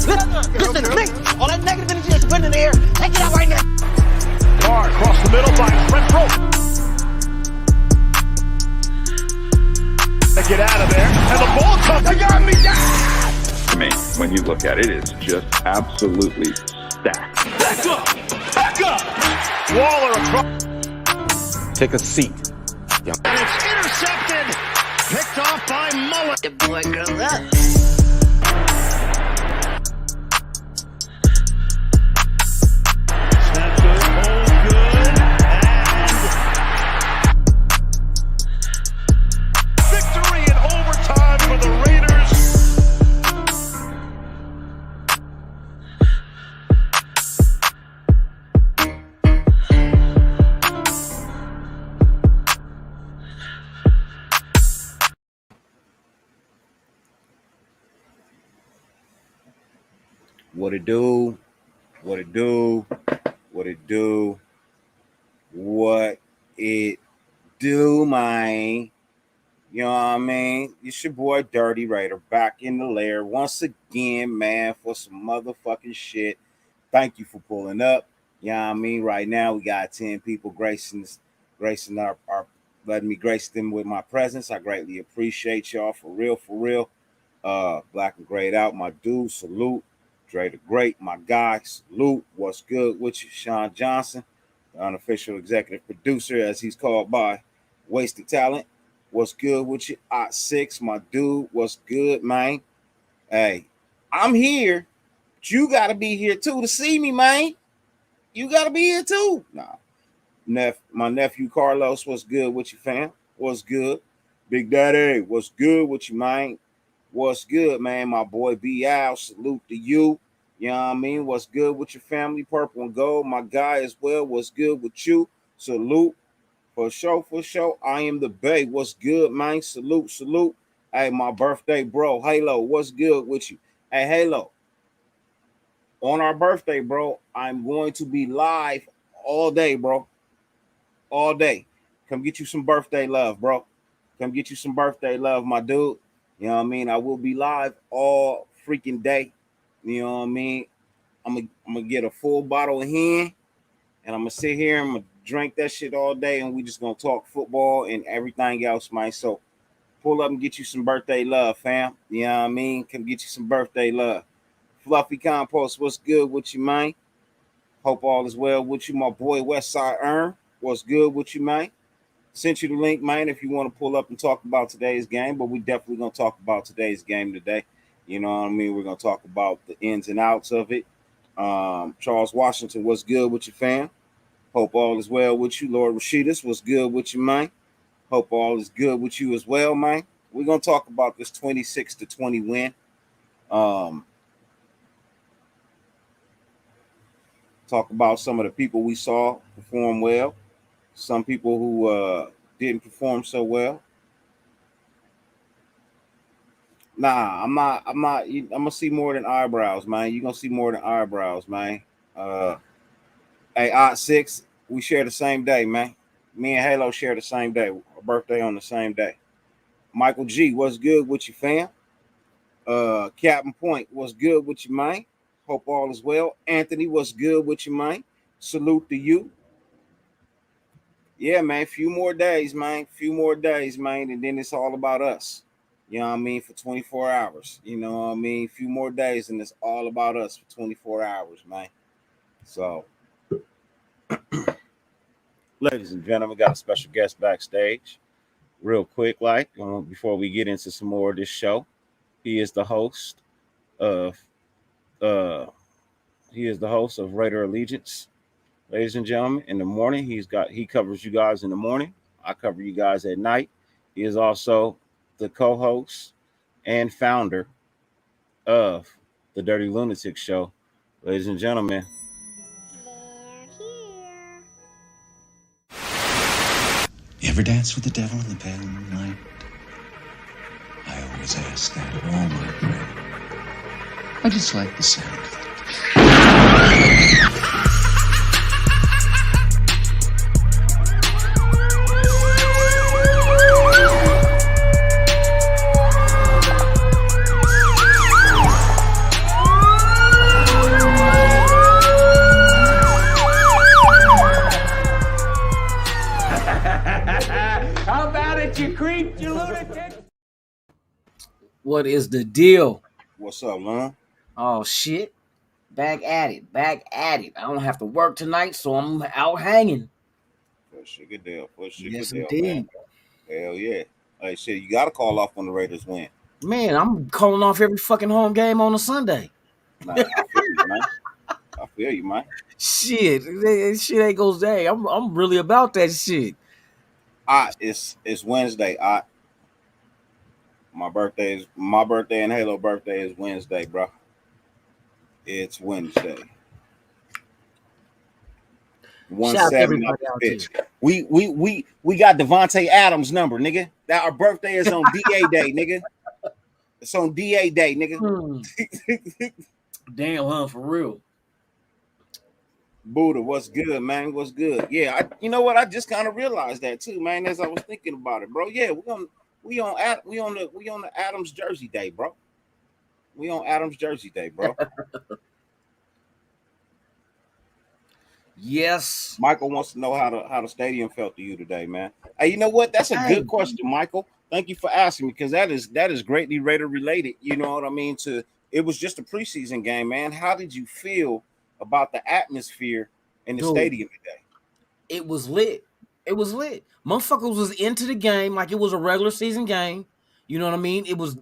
Listen to me. All that negative energy that's put in the air, take it out right now. Carr across the middle by Renfro. They get out of there, and the ball comes. They got me down. I mean, when you look at it, it's just absolutely stacked. Back up. Waller across. Take a seat. And it's intercepted. Picked off by Mullen. The boy grew up. Snap good, hold good, and victory in overtime for the Raiders. What it do? What it do? What it do? What it do, man? You know what I mean? It's your boy Dirty Raider back in the lair once again, man, for some motherfucking shit. Thank you for pulling up. You know what I mean? Right now we got 10 people gracing our letting me grace them with my presence. I greatly appreciate y'all for real. Black and grayed out, my dude, salute. Dre the Great, my guy, salute. What's good with you? Sean Johnson, the unofficial executive producer, as he's called by Wasted Talent. What's good with you? Ot 6, my dude. What's good, man? Hey, I'm here, but you got to be here too to see me, man. You got to be here too. Nah. My nephew Carlos, what's good with you, fam? What's good? Big Daddy, what's good with you, man? What's good, man? My boy B.I., salute to you. You know what I mean? What's good with your family? Purple and gold, my guy as well. What's good with you? Salute. For sure. I am the Bay. What's good, man? Salute. Hey, my birthday, bro. Halo, what's good with you? Hey, Halo. On our birthday, bro, I'm going to be live all day, bro. All day. Come get you some birthday love, bro. Come get you some birthday love, my dude. You know what I mean? I will be live all freaking day. You know what I mean? I'm gonna get a full bottle of hen, and I'm gonna sit here and I'm gonna drink that shit all day, and we just gonna talk football and everything else, man. So pull up and get you some birthday love, fam. You know what I mean? Come get you some birthday love. Fluffy Compost, what's good with you, man? Hope all is well with you, my boy Westside Earn. What's good with you, man? Sent you the link, man, if you want to pull up and talk about today's game, but we definitely going to talk about today's game today. You know what I mean? We're going to talk about the ins and outs of it. Charles Washington, what's good with you, fam? Hope all is well with you. Lord Rashidas, what's good with you, man? Hope all is good with you as well, man. We're going to talk about this 26-20 win. Talk about some of the people we saw perform well. Some people who didn't perform so well. Nah, I'm not. I'm gonna see more than eyebrows, man. You're gonna see more than eyebrows, man. Hey, Ot 6, we share the same day, man. Me and Halo share the same day. Our birthday on the same day. Michael G, what's good with you, fam? Captain Point, what's good with you, man? Hope all is well. Anthony, what's good with you, man? Salute to you. Yeah, man, few more days, man, and then it's all about us. You know what I mean? For 24 hours. You know what I mean? Few more days, and it's all about us for 24 hours, man. So, ladies and gentlemen, got a special guest backstage. Real quick, before we get into some more of this show, he is the host of Raider Allegiance. Ladies and gentlemen, in the morning, he covers you guys in the morning. I cover you guys at night. He is also the co-host and founder of the Dirty Lunatic Show. Ladies and gentlemen, they're here. You ever dance with the devil in the pale moonlight? I always ask that of all my prey. I just like the sound of it. What is the deal? What's up, Lon? Oh shit. Back at it. I don't have to work tonight, so I'm out hanging. For sugar deal. Yes, Man. indeed. Hell yeah. Like shit, you gotta call off when the Raiders win. Man, I'm calling off every fucking home game on a Sunday. Nah, I feel you, man. Shit. Shit ain't goes day. I'm really about that shit. It's Wednesday. My birthday and Halo birthday is Wednesday, bro. It's Wednesday. Shout out to 1-7 everybody out there. bitch. We got Devontae Adams' number, nigga. That our birthday is on DA Day, nigga. It's on DA Day, nigga. Damn, huh? For real. Buddha, what's good, man? What's good? Yeah, you know what? I just kind of realized that too, man. As I was thinking about it, bro. Yeah, we on the Adams Jersey Day, bro. We on Adams Jersey Day, bro. Yes. Michael wants to know how the stadium felt to you today, man. Hey, you know what? That's a good question, Michael. Thank you for asking me, because that is greatly Raider related. You know what I mean? It was just a preseason game, man. How did you feel about the atmosphere in the stadium today? It was lit. Motherfuckers was into the game like it was a regular season game. You know what I mean? It was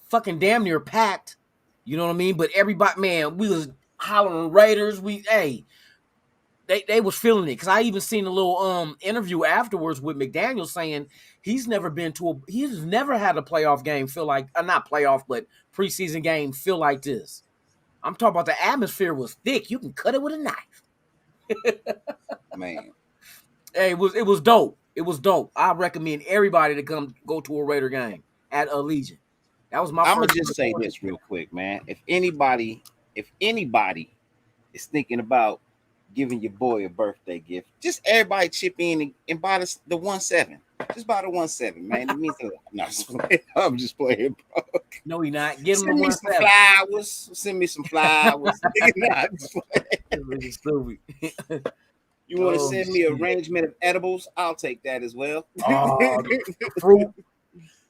fucking damn near packed. You know what I mean? But everybody, man, we was hollering Raiders. They was feeling it, because I even seen a little interview afterwards with McDaniel saying he's never had a playoff game feel like, not playoff, but preseason game feel like this. I'm talking about the atmosphere was thick. You can cut it with a knife. Man. Hey, it was dope. It was dope. I recommend everybody to go to a Raider game at Allegiant. That was my I'm first. gonna just say this real quick, man. If anybody is thinking about giving your boy a birthday gift, just everybody chip in and buy the 1-7. Just buy the 1-7, man. It means a lot. No, I'm just playing, bro. No, he not. Get him Send me some flowers. Send me some flowers. Nah, stupid. You want to send me an arrangement of edibles? I'll take that as well. Oh, the fruit,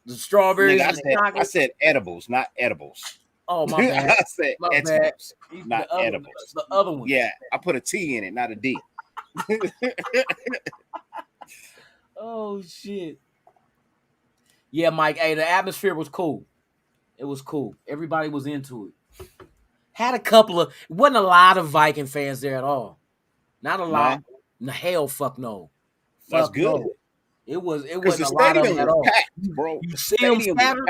the strawberries. I said edibles, not edibles. Oh, my bad. I said edibles, not the edibles. The other one. Yeah, I put a T in it, not a D. Oh, shit. Yeah, Mike. Hey, the atmosphere was cool. It was cool. Everybody was into it. Had a couple of, wasn't a lot of Viking fans there at all. Not a lot. Hell, fuck no. That's good. No. It wasn't a lot of them at all. Packed, bro. You see them scattered.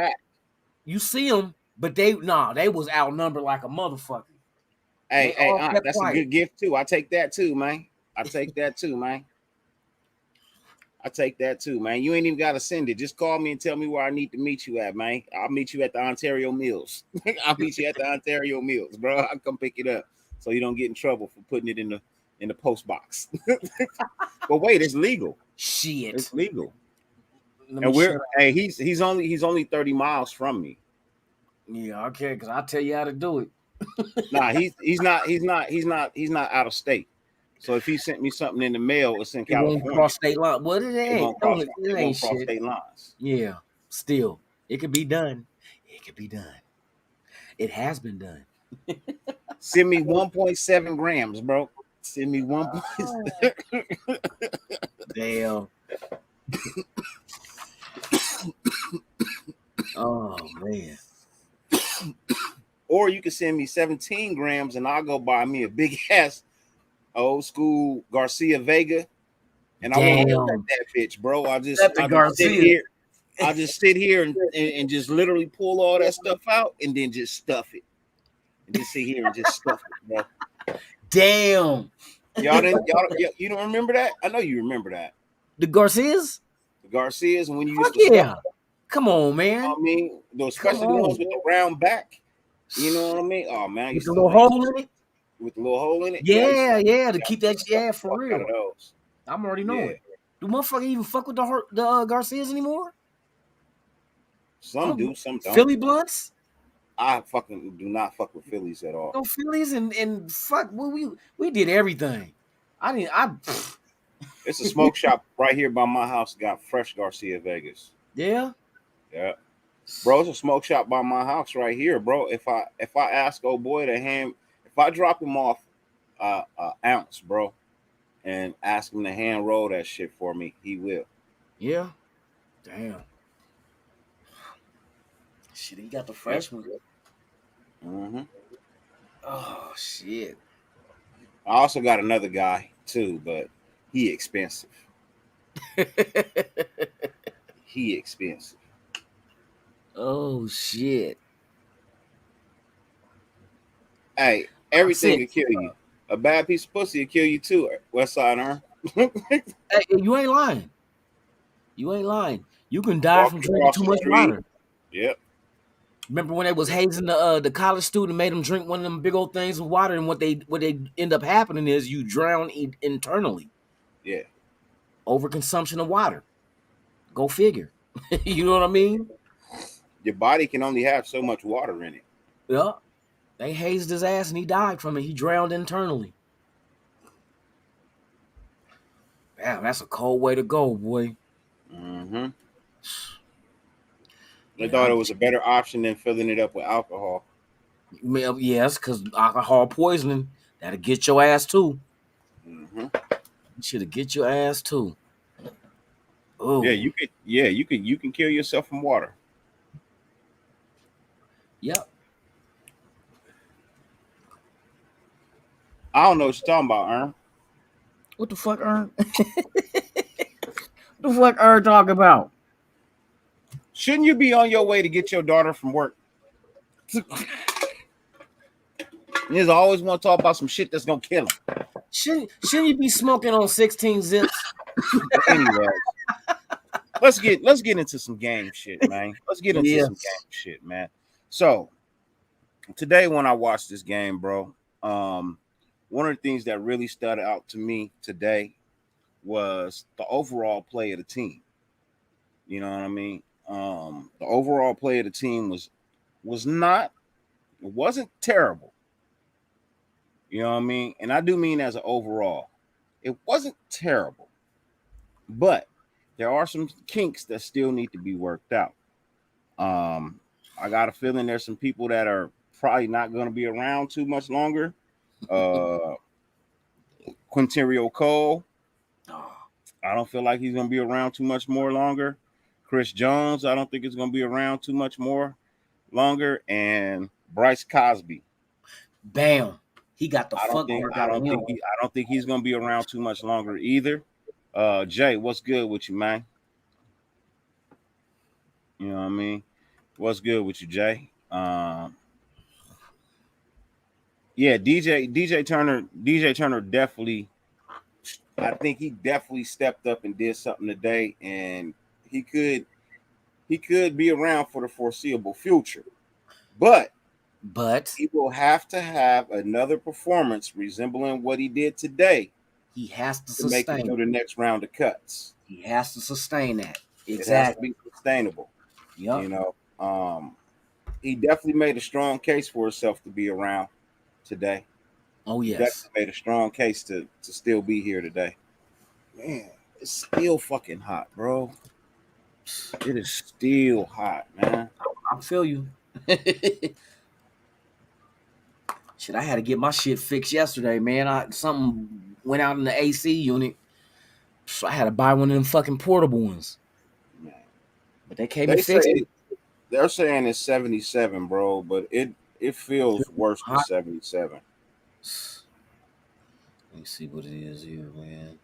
You see them, but they was outnumbered like a motherfucker. Hey, that's quiet. A good gift too. I take that too, man. You ain't even gotta send it. Just call me and tell me where I need to meet you at, man. I'll meet you at the Ontario Mills. Bro. I'll come pick it up so you don't get in trouble for putting it in the post box. But wait, it's legal. Shit, it's legal. And he's only 30 miles from me. Yeah, okay, because I'll tell you how to do it. Nah, he's not out of state. So if he sent me something in the mail, it's in California. Won't cross state line. What it ain't? It won't cross state lines. Yeah, still, it could be done. It has been done. Send me 1.7 grams, bro. Send me 1.7. Damn. Oh man. Or you can send me 17 grams and I'll go buy me a big ass old school Garcia Vega. And I won't look at that bitch, bro. I'll just sit here and just literally pull all that stuff out and then just stuff it. And just sit here and just stuff it, bro. Damn. You don't remember that? I know you remember that. The Garcias? The Garcias, when you used to stuff. Come on, man. I mean, especially the ones with the round back. You know what I mean? Oh man, with the little hole in it. With the little hole in it. Yeah, to keep that. Yeah, for real. I'm already knowing. Yeah. Do motherfuckers even fuck with the Garcias anymore? Some do, some don't. Philly blunts. I fucking do not fuck with Phillies at all. No Phillies and fuck. We did everything. It's a smoke shop right here by my house. Got fresh Garcia Vegas. Yeah. Yeah. Bro, it's a smoke shop by my house right here, bro. If I ask old boy to hand, if I drop him off an ounce, bro, and ask him to hand roll that shit for me, he will. Yeah. Damn. Shit, he got the fresh one. Mm-hmm. Oh shit. I also got another guy too, but he expensive. He expensive. Oh shit. Hey, everything will kill you. A bad piece of pussy will kill you too. West Side Arm. Hey, you ain't lying. You ain't lying. You can die Walk from drinking across too the much street. water. Yep. Remember when they was hazing the college student, made them drink one of them big old things of water, and what they end up happening is you drown internally. Yeah. Overconsumption of water. Go figure. You know what I mean? Your body can only have so much water in it. Yeah. They hazed his ass and he died from it. He drowned internally. Damn, that's a cold way to go, boy. Mm-hmm. They Yeah, thought it was a better option than filling it up with alcohol. yes, because alcohol poisoning, that'll get your ass too. Mm-hmm. Should get your ass too. Oh. Yeah, you could. Yeah, you can kill yourself from water. Yep. I don't know what you're talking about, Ern. What the fuck, Ern? What the fuck, Ern talking about? Shouldn't you be on your way to get your daughter from work? Niggas always want to talk about some shit that's gonna kill him. Shouldn't you be smoking on 16 zips? Anyway, let's get into some game shit, man. Let's get into some Yes. game shit, man. So today when I watched this game, bro, one of the things that really stood out to me today was the overall play of the team. You know what I mean? The overall play of the team wasn't terrible. You know what I mean? And I do mean as an overall. It wasn't terrible. But there are some kinks that still need to be worked out. I got a feeling there's some people that are probably not going to be around too much longer. Quinterio Cole, I don't feel like he's going to be around too much more longer. Chris Jones, I don't think it's going to be around too much more longer. And Bryce Cosby. Bam. He got the I don't think he's going to be around too much longer either. Jay, what's good with you, man? You know what I mean? What's good with you, Jay? Yeah, DJ Turner definitely. I think he definitely stepped up and did something today, and he could be around for the foreseeable future. But he will have to have another performance resembling what he did today. He has to make it through the next round of cuts. He has to sustain that. Exactly. It has to be sustainable. Yep. You know, he definitely made a strong case for himself to be around today. Oh, yes. He definitely made a strong case to still be here today. Man, it's still fucking hot, bro. It is still hot, man. I feel you. Shit, I had to get my shit fixed yesterday, man. Something went out in the AC unit. So I had to buy one of them fucking portable ones. Man. But they came and fixed it. They're saying it's 77, bro, but it feels worse than 77. Let me see what it is here, man.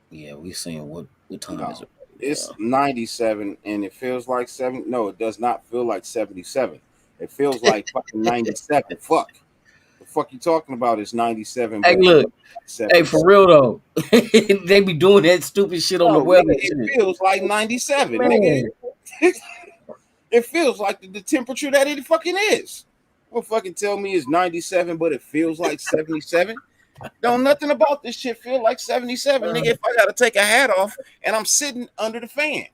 Yeah, we seeing what time is it? It's 97 and it feels like 7. No, it does not feel like 77. It feels like fucking 97. Fuck. The fuck you talking about is 97. Hey, look. Hey, for real though. They be doing that stupid shit on the weather. It feels like 97. Nigga. It feels like the temperature that it fucking is. Don't fucking tell me it's 97, but it feels like 77. Don't nothing about this shit feel like 77, nigga. If I gotta take a hat off and I'm sitting under the fan.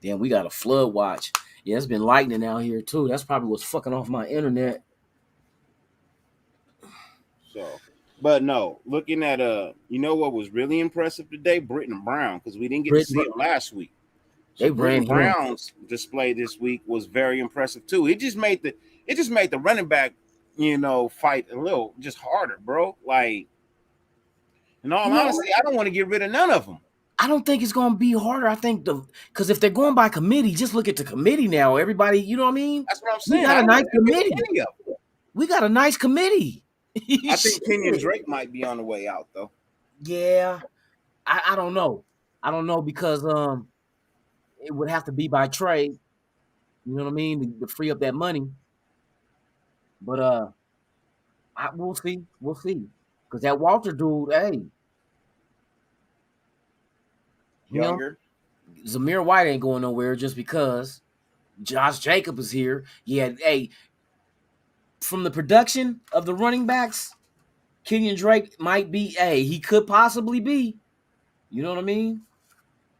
Damn, we got a flood watch. Yeah, it's been lightning out here too. That's probably what's fucking off my internet. So But no, looking at you know what was really impressive today? Britton Brown, because we didn't get to see him last week. So They Britton ran him. Brown's display this week was very impressive too. It just made the running back, fight a little just harder, bro. Like, in all honesty, I don't want to get rid of none of them. I don't think it's gonna be harder. I think because if they're going by committee, just look at the committee now. Everybody, you know what I mean? That's what I'm saying. We got a nice committee. Them. We got a nice committee. I think Kenyon Drake might be on the way out though. Yeah, I don't know. I don't know because it would have to be by trade. You know what I mean to free up that money. But we'll see. We'll see. Because that Walter dude, hey, Younger. Zamir White ain't going nowhere just because Josh Jacobs is here. Yeah, hey, from the production of the running backs, Kenyon Drake might be, he could possibly be. You know what I mean?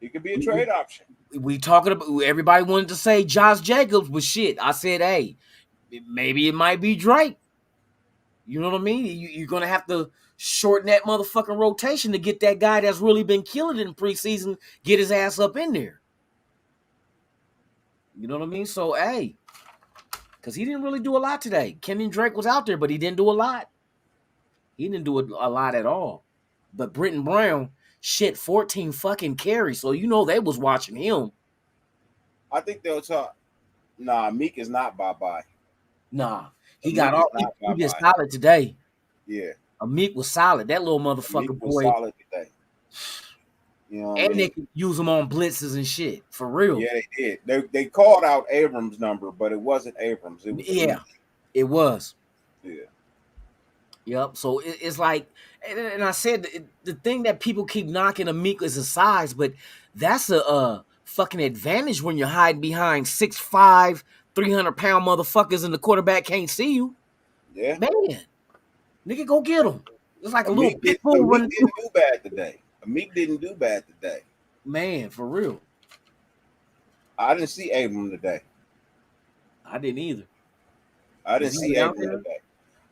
He could be a trade option. We talking about, everybody wanted to say Josh Jacobs, but shit, I said, hey, maybe it might be Drake. You know what I mean? You're going to have to shorten that motherfucking rotation to get that guy that's really been killing it in preseason, get his ass up in there. You know what I mean? So, hey, because he didn't really do a lot today. Kenyon Drake was out there, but he didn't do a lot. He didn't do a lot at all. But Britton Brown, 14 fucking carries. So, you know they was watching him. I think they'll talk. Nah, Meek is not bye-bye. Nah. He got all. He did solid today. Yeah. Meek was solid. That little motherfucker boy. Solid today. You know, and they could use him on blitzes and shit for real. Yeah, they did. They called out Abrams' number, but it wasn't Abrams. It was it was. Yeah. Yep. So it's like, and I said the thing that people keep knocking a Meek is his size, but that's a fucking advantage when you're hiding behind 6'5", 300-pound motherfuckers and the quarterback can't see you. Yeah. Man, nigga, go get him. It's like a little pit bull running. Meek didn't do bad today. Meek didn't do bad today. Man, for real. I didn't see Abram today. I didn't either. I didn't see Abram today.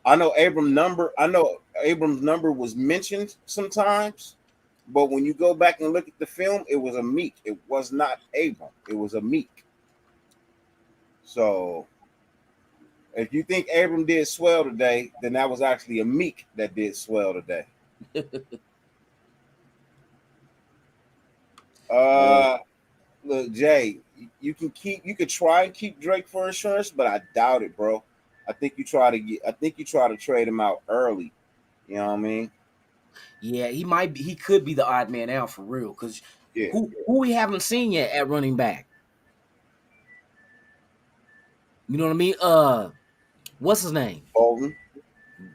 I know Abram's number was mentioned sometimes, but when you go back and look at the film, it was a Meek. It was not Abram. It was a Meek. So if you think Abram did swell today, then that was actually a Meek that did swell today. Look, Jay, you could try and keep Drake for insurance, but I doubt it, bro. I think you try to trade him out early. You know what I mean? Yeah, he could be the odd man out for real. Because who we haven't seen yet at running back? You know what I mean? What's his name? Bolton.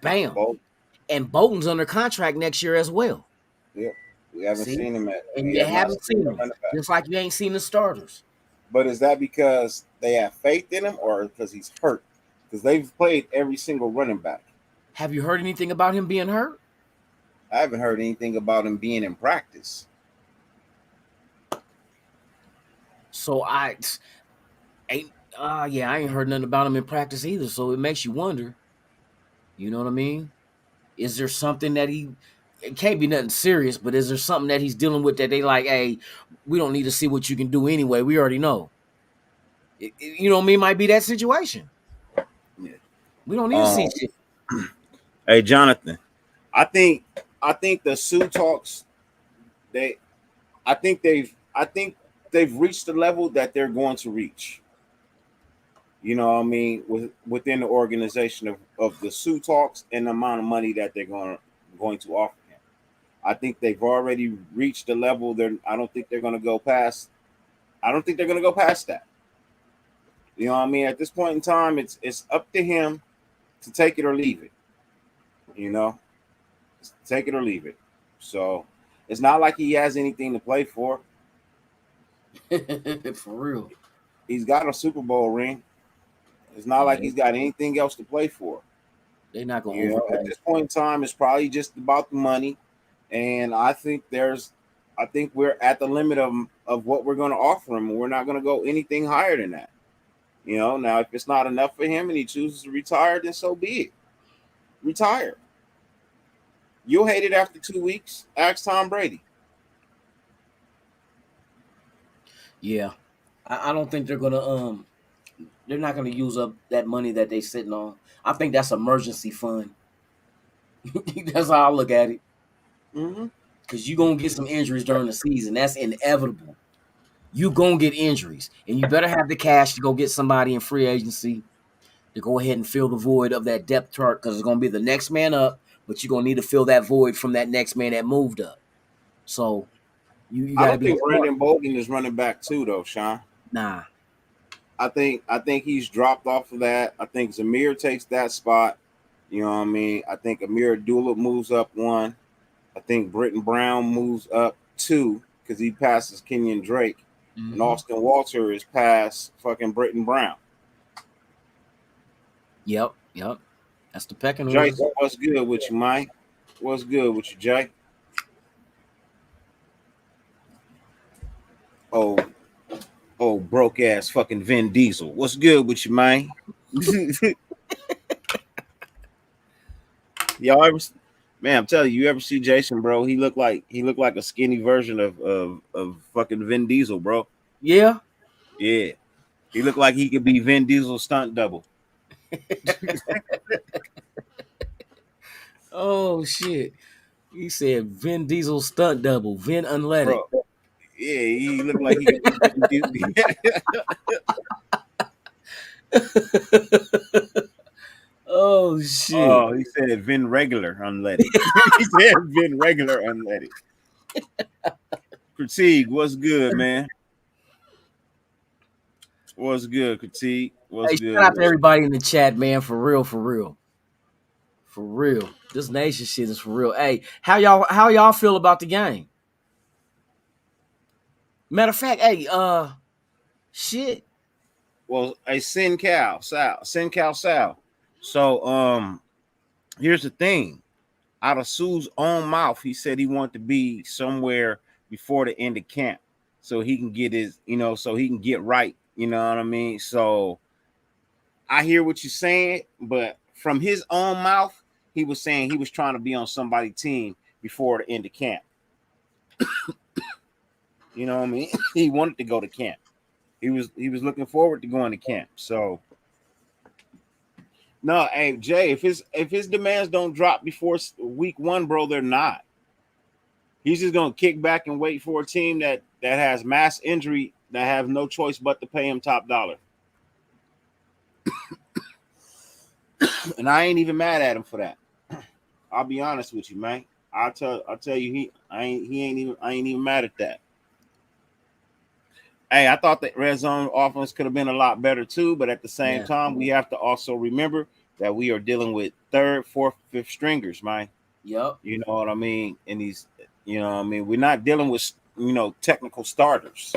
Bam. Bolton. And Bolton's under contract next year as well. Yep. We haven't seen him and you haven't seen him. Just like you ain't seen the starters. But is that because they have faith in him or because he's hurt? Because they've played every single running back. Have you heard anything about him being hurt? I haven't heard anything about him being in practice. So I ain't heard nothing about him in practice either. So it makes you wonder. You know what I mean? Is there something that it can't be nothing serious, but is there something that he's dealing with that they like, hey, we don't need to see what you can do anyway. We already know. You know what I mean? Might be that situation. Yeah. We don't need to see shit. Hey, Jonathan, I think the Sioux talks, I think they've reached the level that they're going to reach. You know what I mean? Within the organization of the Sioux talks and the amount of money that they're going to offer him. I think they've already reached the level. I don't think they're going to go past that. You know what I mean? At this point in time, it's up to him to take it or leave it. You know, take it or leave it. So it's not like he has anything to play for. For real. He's got a Super Bowl ring. It's not like he's got anything else to play for. They're not going to at this point in time, it's probably just about the money. And I think we're at the limit of what we're going to offer him. We're not going to go anything higher than that. You know, now if it's not enough for him and he chooses to retire, then so be it. Retire. You'll hate it after 2 weeks. Ask Tom Brady. Yeah, I don't think they're gonna they're not gonna use up that money that they sitting on. I think that's emergency fund. That's how I look at it. Mm-hmm. Because you're gonna get some injuries during the season. That's inevitable. You gonna get injuries, and you better have the cash to go get somebody in free agency to go ahead and fill the void of that depth chart, because it's gonna be the next man up, but you're gonna need to fill that void from that next man that moved up. So you I gotta don't be think smart. Brandon Bolden is running back too, though, Sean. Nah. I think he's dropped off of that. I think Zamir takes that spot. You know what I mean? I think Amir Abdullah moves up 1. I think Britton Brown moves up 2 because he passes Kenyon Drake. Mm-hmm. And Austin Walter is past fucking Britton Brown. Yep. That's the pecking order. Jay, what's good with you, Mike? What's good with you, Jay? Oh, broke ass fucking Vin Diesel. What's good with you, man? Y'all ever, man? I'm telling you, you ever see Jason, bro? He looked like a skinny version of fucking Vin Diesel, bro. Yeah. Yeah, he looked like he could be Vin Diesel's stunt double. Oh shit. He said Vin Diesel stunt double, Vin unleaded. Bro. Yeah, he looked like he could be Vin Diesel. Oh shit. Oh, he said Vin regular unleaded. He said Vin regular unleaded. Critique, what's good, man? What's good, Critique? What's good? Shout out to everybody in the chat, man. For real. This nation shit is for real. Hey, how y'all feel about the game? Matter of fact, hey, shit. Well, a Sin Cal Sal. So here's the thing. Out of Sue's own mouth, he said he wanted to be somewhere before the end of camp so he can get his, so he can get right. You know what I mean? So I hear what you're saying, but from his own mouth, he was saying he was trying to be on somebody's team before the end of camp. You know what I mean? He wanted to go to camp. He was looking forward to going to camp. So no, hey Jay, if his demands don't drop before week 1, bro, they're not. He's just gonna kick back and wait for a team that has mass injury that have no choice but to pay him top dollar. And I ain't even mad at him for that. I'll be honest with you, man. I'll tell you, I ain't even mad at that. Hey, I thought that red zone offense could have been a lot better too, but at the same time, we have to also remember that we are dealing with 3rd, 4th, 5th stringers, man. Yep. You know what I mean? And these, we're not dealing with technical starters.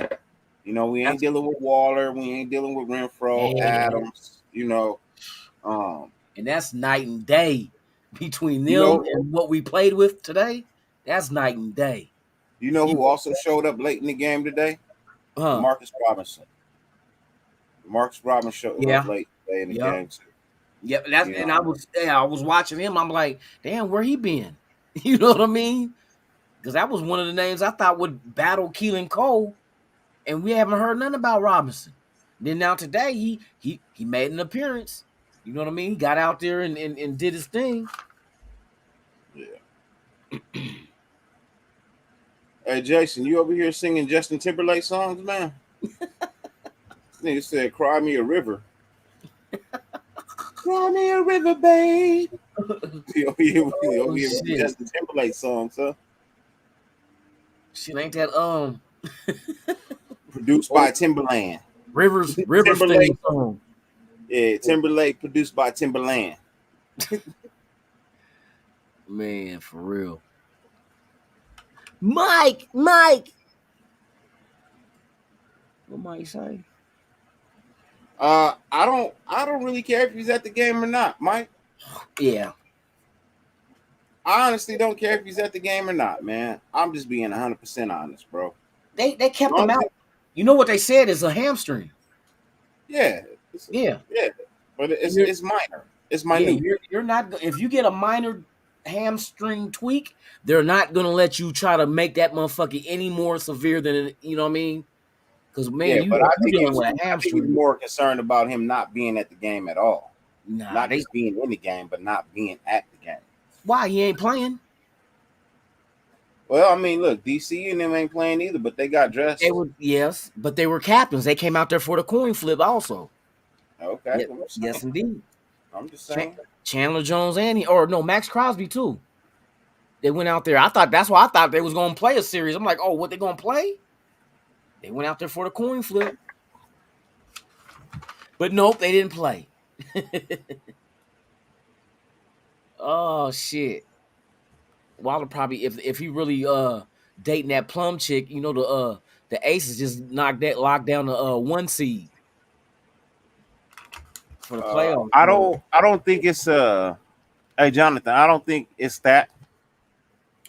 We ain't dealing with Waller, we ain't dealing with Renfro, Adams, and that's night and day between them and what we played with today. That's night and day. You know who also showed up late in the game today? Marcus Robinson. Marcus Robinson showed up late today in the game too. Yep, and I was watching him. I'm like, damn, where he been? You know what I mean? Because that was one of the names I thought would battle Keelan Cole, and we haven't heard nothing about Robinson. Then now today he made an appearance. You know what I mean? He got out there and did his thing. Yeah. Hey Jason, you over here singing Justin Timberlake songs, man? Nigga said, "Cry me a river." Cry me a river, babe. You over here with Justin Timberlake songs, huh? Shit, ain't that produced by Timberland. Rivers Timberlake song. Yeah, Timberlake produced by Timberland. Man, for real. Mike. What Mike say? I don't really care if he's at the game or not, Mike. Yeah. I honestly don't care if he's at the game or not, man. I'm just being 100% honest, bro. They kept him out. You know what they said is a hamstring. Yeah. Yeah. But it's minor. It's minute. You're not, if you get a minor hamstring tweak, they're not gonna let you try to make that motherfucker any more severe than it, you know what I mean? Because man, Yeah, you but I think dealing with a I think hamstring. he's more concerned about him not being at the game at all. Nah, Not just being in the game, but not being at the game. why he ain't playing? Well, I mean, look, DC and them ain't playing either, but they got dressed. They were yes, but they were captains. They came out there for the coin flip also. Okay. Yes, indeed. I'm just saying. Chandler Jones and Max Crosby too. They went out there. I thought that's why I thought they was gonna play a series. I'm like, oh, what they gonna play? They went out there for the coin flip. But nope, they didn't play. Oh shit. Wilder probably if he really dating that plum chick, the Aces just locked down the 1 seed for the playoffs. I don't think it's hey Jonathan, I don't think it's that.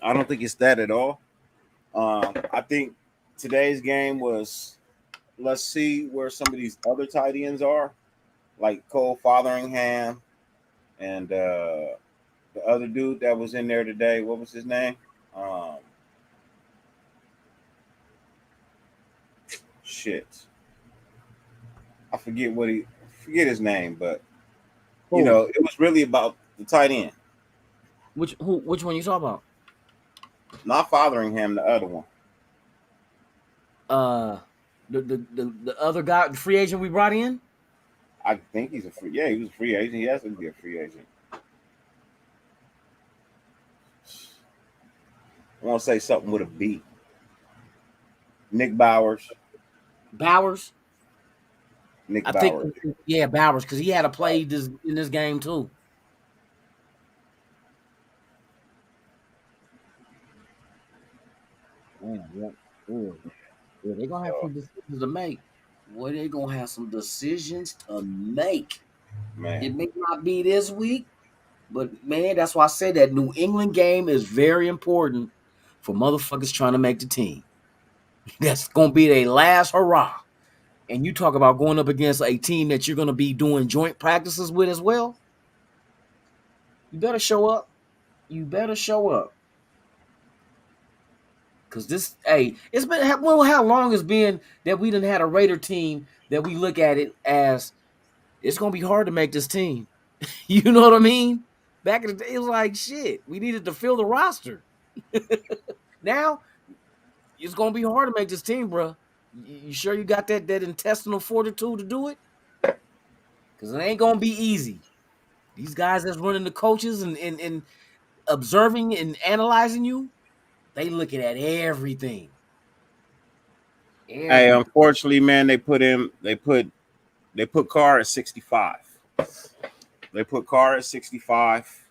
I don't think it's that at all. I think today's game was, let's see where some of these other tight ends are, like Cole Fotheringham and the other dude that was in there today. What was his name? Shit. I forget his name, but it was really about the tight end. Which one you talking about? Not Fotheringham, the other one. The other guy, the free agent we brought in? I think he's he was a free agent. He has to be a free agent. I want to say something with a B. Nick Bowers. Bowers? Nick I Bowers. think, yeah, Bowers, because he had to play in this game too. Yeah, they're gonna have some decisions to make. Well, they're gonna have some decisions to make. Man. It may not be this week, but man, that's why I said that New England game is very important for motherfuckers trying to make the team. That's gonna be their last hurrah. And you talk about going up against a team that you're gonna be doing joint practices with as well. You better show up. Cause it's been how long it's been that we done had a Raider team that we look at it as it's gonna be hard to make this team. You know what I mean? Back in the day, it was like shit. We needed to fill the roster. Now it's gonna be hard to make this team, bro. You sure you got that intestinal fortitude to do it? Cause it ain't gonna be easy. These guys that's running the coaches and observing and analyzing you, they looking at everything. Hey, unfortunately, man, they put Carr at 65. They put Carr at 65.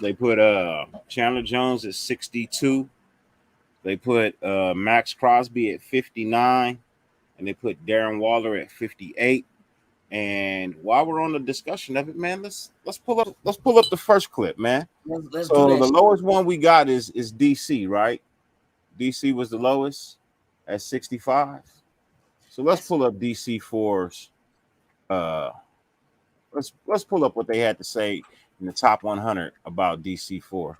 They put Chandler Jones at 62. They put Max Crosby at 59, and they put Darren Waller at 58. And while we're on the discussion of it, man, let's pull up the first clip, man. Let's so do that the lowest one we got is DC, right? DC was the lowest at 65. So let's pull up DC4's. Let's pull up what they had to say in the top 100 about DC4.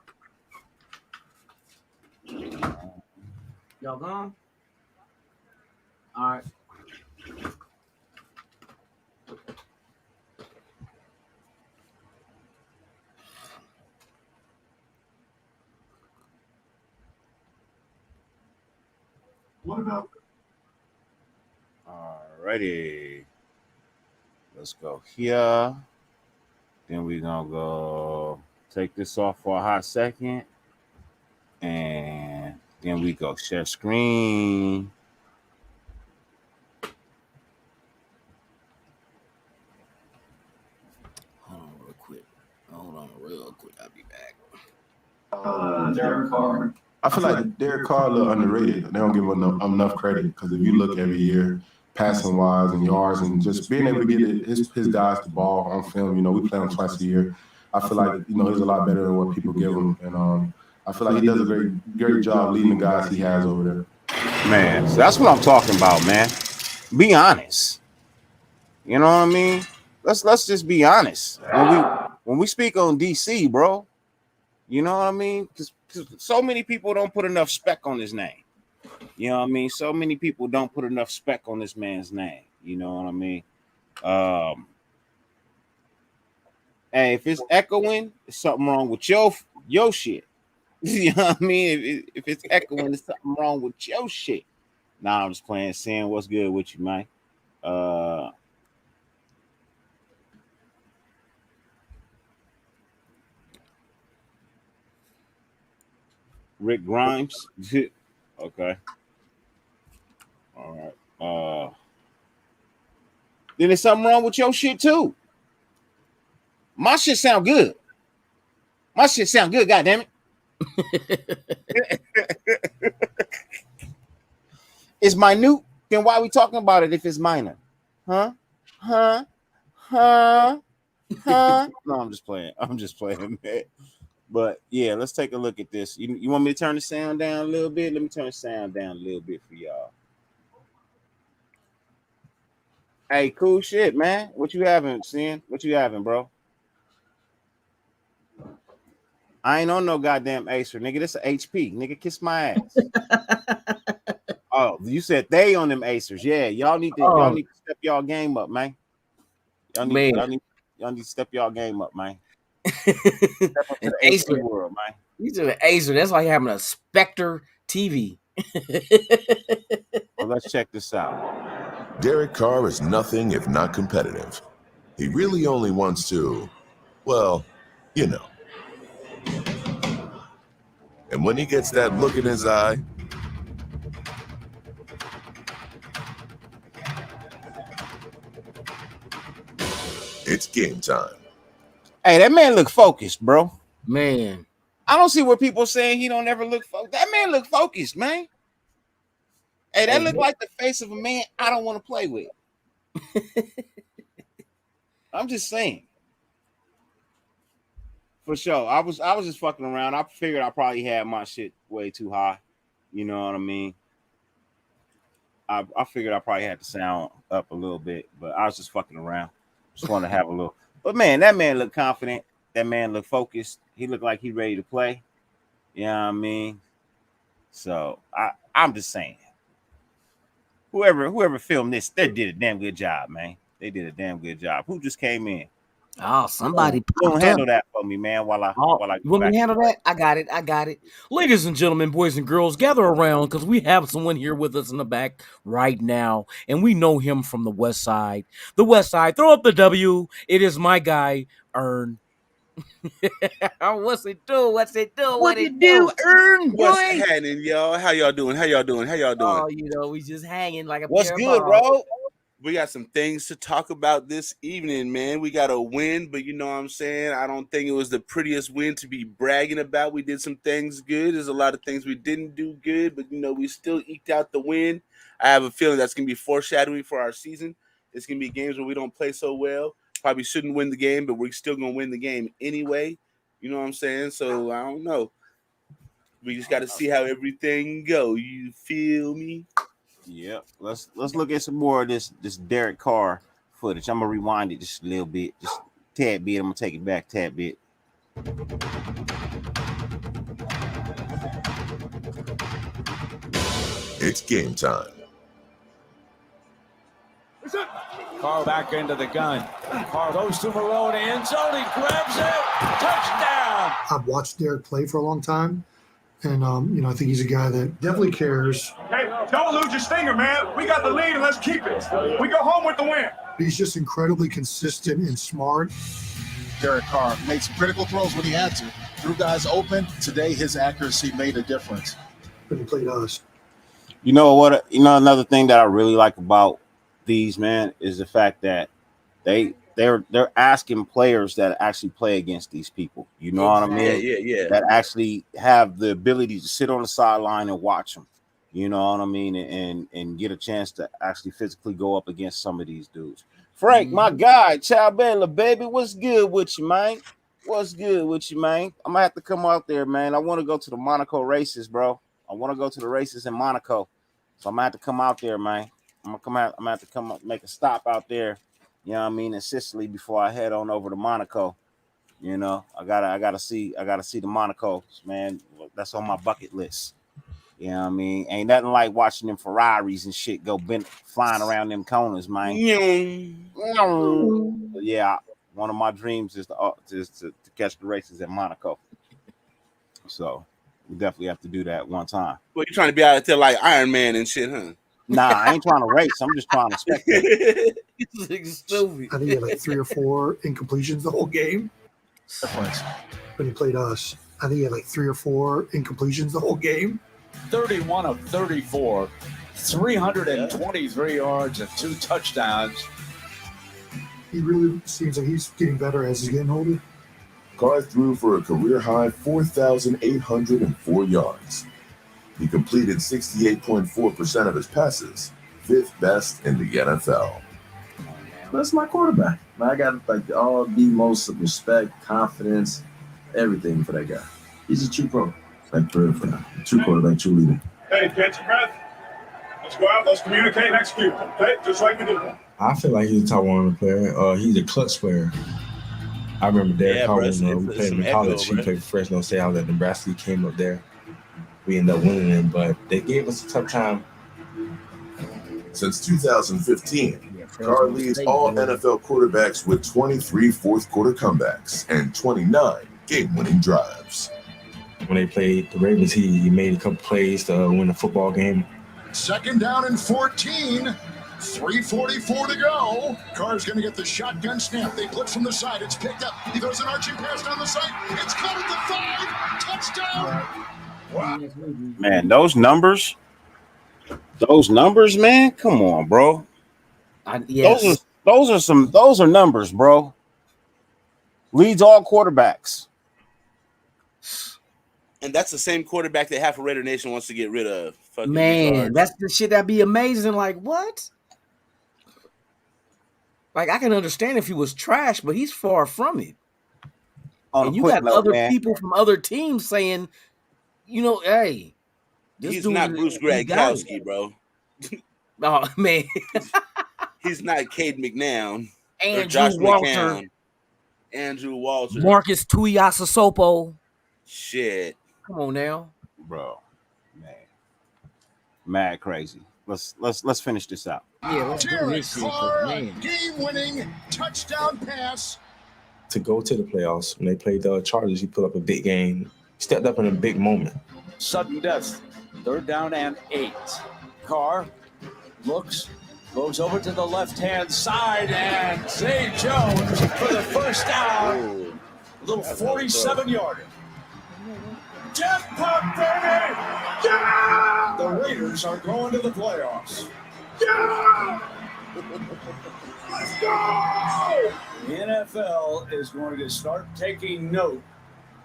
Y'all gone? All right. What about? Alrighty. Let's go here. Then we're gonna go take this off for a hot second. And then we go share screen. Hold on real quick. I'll be back. Derek Carr. I feel like Derek Carr a little underrated. They don't give him enough credit because if you look every year, passing wise and yards and just being able to get his guys the ball on film, we play him twice a year. I feel like he's a lot better than what people give him, and I feel like he does a great job leading the guys he has over there. Man, so that's what I'm talking about, man. Be honest. You know what I mean? Let's just be honest. when we speak on DC, bro, you know what I mean? Because so many people don't put enough spec on his name. You know what I mean? So many people don't put enough spec on this man's name. You know what I mean? Hey, if it's echoing, there's something wrong with your shit. You know what I mean? If it's echoing, there's something wrong with your shit. Nah, I'm just playing. Saying what's good with you, man. Rick Grimes. Okay. All right. Then there's something wrong with your shit too. My shit sound good. My shit sound good, goddammit. It's minute. Then why are we talking about it if it's minor? Huh? No, I'm just playing. I'm just playing, man. But yeah, let's take a look at this. You want me to turn the sound down a little bit? Let me turn the sound down a little bit for y'all. Hey, cool shit, man. What you having, Sin? What you having, bro? I ain't on no goddamn Acer, nigga. This a HP, nigga. Kiss my ass. Oh, you said they on them Acers. Yeah, y'all need to step y'all game up, man. Y'all need to step y'all game up, man. Step up to the Acer world, man. These are the Acer. That's like having a Spectre TV. Well, let's check this out. Derek Carr is nothing if not competitive. He really only wants to, well, you know. And when he gets that look in his eye, it's game time. Hey, that man look focused, bro. Man. I don't see what people saying he don't ever look focused. That man look focused, man. Hey, that look like the face of a man I don't want to play with. I'm just saying. For sure. I was just fucking around. I figured I probably had my shit way too high. You know what I mean? I figured I probably had the sound up a little bit, but I was just fucking around. Just wanted to have a little. But man, that man looked confident. That man looked focused. He looked like he ready to play. You know what I mean? So I'm just saying. Whoever filmed this, they did a damn good job, man. They did a damn good job. Who just came in? Oh, somebody don't handle that for me, man. While I you want me to handle that? I got it. Ladies and gentlemen, boys and girls, gather around because we have someone here with us in the back right now, and we know him from the West Side. The West Side, throw up the W. It is my guy, Earn. What's it do? What it do, Earn? What's happening, y'all? How y'all doing? Oh, we just hanging like a What's pair good, of balls. bro? We got some things to talk about this evening, man. We got a win, but you know what I'm saying? I don't think it was the prettiest win to be bragging about. We did some things good. There's a lot of things we didn't do good, but, we still eked out the win. I have a feeling that's going to be foreshadowing for our season. It's going to be games where we don't play so well. Probably shouldn't win the game, but we're still going to win the game anyway. You know what I'm saying? So, I don't know. We just got to see how everything go. You feel me? Yep. Let's look at some more of this Derek Carr footage. I'm gonna rewind it just a little bit, just tad bit. I'm gonna take it back tad bit. It's game time. Carr back into the gun. Carr goes to Marone, end zone. He grabs it. Touchdown. I've watched Derek play for a long time. And, I think he's a guy that definitely cares. Hey, don't lose your stinger, man. We got the lead, and let's keep it. We go home with the win. He's just incredibly consistent and smart. Derek Carr made some critical throws when he had to. Threw guys open. Today, his accuracy made a difference. But he played us. You know what? Another thing that I really like about these, man, is the fact that they're asking players that actually play against these people. You know what I mean? Yeah. That actually have the ability to sit on the sideline and watch them. You know what I mean? And get a chance to actually physically go up against some of these dudes. Frank, my guy, Chow Bella, baby, what's good with you, man? What's good with you, man? I'm gonna have to come out there, man. I want to go to the Monaco races, bro. I want to go to the races in Monaco, so I'm gonna have to come out there, man. I'm gonna have to come up, make a stop out there. You know what I mean, in Sicily before I head on over to Monaco. You know, I gotta see the Monacos, man. That's on my bucket list. You know what I mean? Ain't nothing like watching them Ferraris and shit go flying around them corners, man. But yeah, one of my dreams is to catch the races at Monaco. So we definitely have to do that one time. Well, you trying to be out there like Iron Man and shit, huh? Nah, I ain't trying to race. I'm just trying to spectate. Stupid. I think he had like 3 or 4 incompletions the whole game. When he played us, I think he had like 3 or 4 incompletions the whole game. 31 of 34, 323 yards and 2 touchdowns. He really seems like he's getting better as he's getting older. Carr threw for a career-high 4,804 yards. He completed 68.4% of his passes, 5th best in the NFL. That's my quarterback. I got like all the most respect, confidence, everything for that guy. He's a true pro. Like for true quarterback, true leader. Hey, catch your breath. Let's go out. Let's communicate and execute. Okay, just like we did. I feel like he's a top 100 player. He's a clutch player. I remember Derek Carr when we played him in college. He played for Fresno State. I was at Nebraska. He came up there. We ended up winning him, but they gave us a tough time. Since 2015, Carr leads all NFL quarterbacks with 23 fourth-quarter comebacks and 29 game-winning drives. When they played the Ravens, he made a couple plays to win a football game. 2nd down and 14. 3:44 to go. Carr's going to get the shotgun snap. They blitz from the side. It's picked up. He throws an arching pass down the side. It's caught at the 5. Touchdown. Wow. Man, those numbers, man. Come on, bro. Yes. Those are numbers, bro. Leads all quarterbacks. And that's the same quarterback that half of Raider Nation wants to get rid of. Fucking Man, retards. that's the shit that'd be amazing. Like, what? Like, I can understand if he was trash, but he's far from it. And you got other people from other teams saying, you know, hey, this he's dude not Bruce Gradkowski, bro. Oh, man. He's not Cade McNown. Andrew Josh Walter. McCown. Andrew Walter. Marcus Tuiasosopo. Shit. Come on now. Bro. Man. Mad crazy. Let's finish this out. Yeah, let's do Derek this shit, Carr, man. game-winning touchdown pass. To go to the playoffs, when they played the Chargers, he put up a big game. He stepped up in a big moment. Sudden death. 3rd down and 8. Carr looks, goes over to the left-hand side, and Zay Jones for the first down. A little 47-yarder. Jackpot, baby! Yeah! The Raiders are going to the playoffs. Yeah! Let's go! The NFL is going to start taking note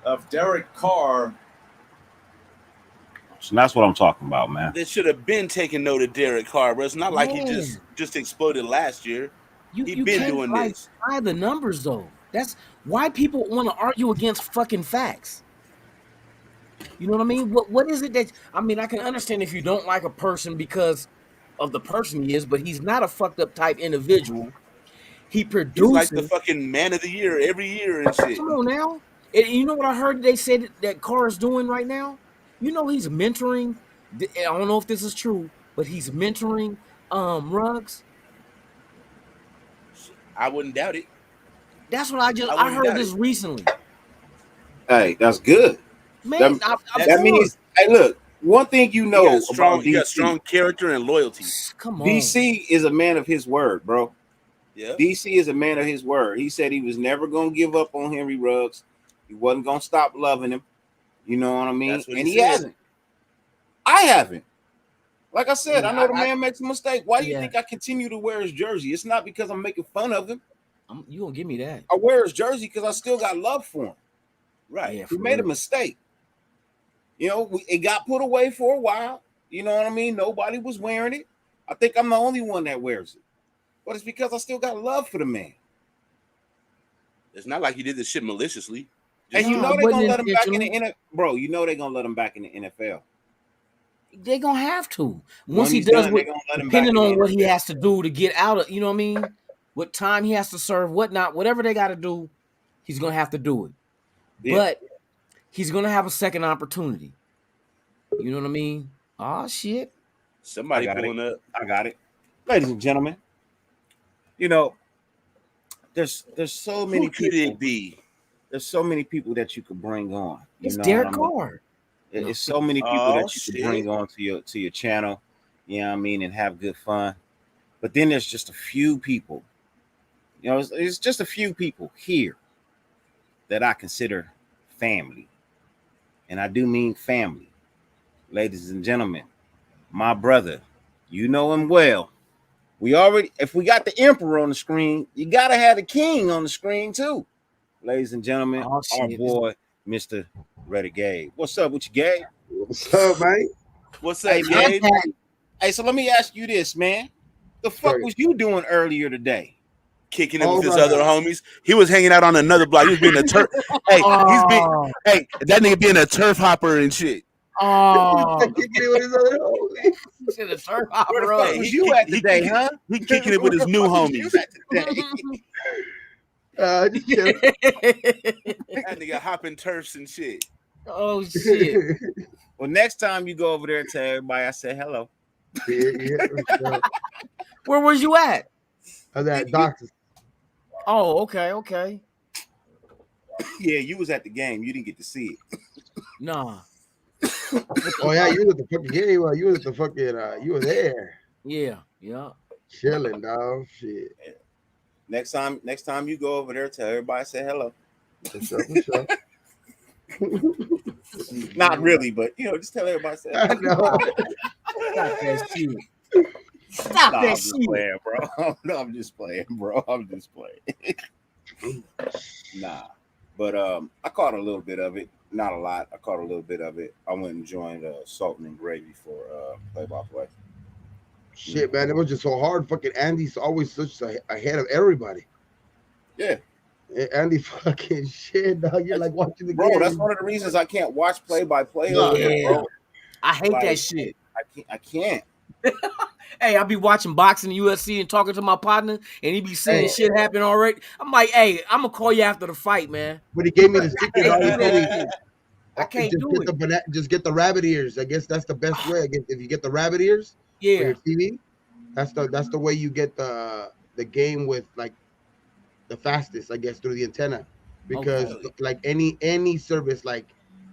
of Derek Carr. So that's what I'm talking about, man. They should have been taking note of Derek Carr, bro. It's not like he just exploded last year. He been doing this. By the numbers, though. That's why people want to argue against fucking facts. You know what I mean? What is it that I mean? I can understand if you don't like a person because of the person he is, but he's not a fucked up type individual. He produces He's like the fucking man of the year every year and shit. Come on now. And you know what I heard they said that Carr is doing right now? You know he's mentoring. I don't know if this is true, but he's mentoring Ruggs. I wouldn't doubt it. That's what I heard this recently. Hey, that's good. Man, that means, hey, look, one thing you know about DC, you got strong character and loyalty. Come on. DC is a man of his word, bro. Yeah. DC is a man of his word. He said he was never going to give up on Henry Ruggs. He wasn't going to stop loving him. You know what I mean? And he hasn't. I haven't. Like I said, I know the man makes a mistake. Why do you think I continue to wear his jersey? It's not because I'm making fun of him. You gonna give me that? I wear his jersey because I still got love for him. Right. Yeah, he made a mistake. You know, it got put away for a while. You know what I mean? Nobody was wearing it. I think I'm the only one that wears it. But it's because I still got love for the man. It's not like he did this shit maliciously. And you know they're gonna let him back in the NFL. Bro, you know they're gonna let him back in the NFL. They're gonna have to. Once he does depending on what he has to do to get out of, you know what I mean? What time he has to serve, whatnot, whatever they gotta do, he's gonna have to do it. Yeah. But he's gonna have a second opportunity. You know what I mean? Oh shit. Somebody pulling up. I got it. Ladies and gentlemen, you know, there's so many Who could people. it be? There's so many people that you could bring on. It's Derek what I mean? Carr. It's so many people that you shit. could bring on to your channel, you know what I mean, and have good fun. But then there's just a few people, you know, it's just a few people here that I consider family. And I do mean family. Ladies and gentlemen, my brother, you know him well. If we got the emperor on the screen, you gotta have the king on the screen too. Ladies and gentlemen, our boy, Mr. Renegade. What's up with you, Gabe? What's up, mate? What's up, Gabe? Gabe? Hey, so let me ask you this, man. The fuck was you doing earlier today? Kicking it with his other homies. He was hanging out on another block. He was being a turf. Hey, that nigga being a turf hopper and shit. Oh, kicking it with his other homies. He said a turf hopper. Where the fuck was you at today, huh? He kicking it with his new homies. That nigga hopping turfs and shit. Oh shit. Well, next time you go over there, tell everybody I said hello. Yeah. Where was you at? I was at doctor's. Oh, okay. Yeah, you was at the game. You didn't get to see it. Nah. Oh yeah, you was at the fucking game. You was at the fucking. You were there. Yeah. Chilling, dog. Shit. Next time you go over there, tell everybody I say hello. For sure. Not really, but just tell everybody I say hello. Stop that shit. I'm just playing, bro. No, I'm just playing, bro. Nah. But I caught a little bit of it. Not a lot. I caught a little bit of it. I went and joined Salt and Gravy for play-by-play. Shit, man, it was just so hard. Fucking Andy's always such ahead of everybody. Yeah. Andy fucking shit, dog. You're like watching the game. Bro, that's one of the reasons I can't watch play-by-play. Yeah. Bro. I hate that shit. I can't. Hey, I be watching boxing UFC and talking to my partner, and he be seeing shit happen already. I'm like, hey, I'm gonna call you after the fight, man. But he gave me the secret. I can't do it. Just get the rabbit ears. I guess that's the best way. I guess if you get the rabbit ears for your TV, that's the way you get the game with like the fastest, I guess, through the antenna. Because like any service like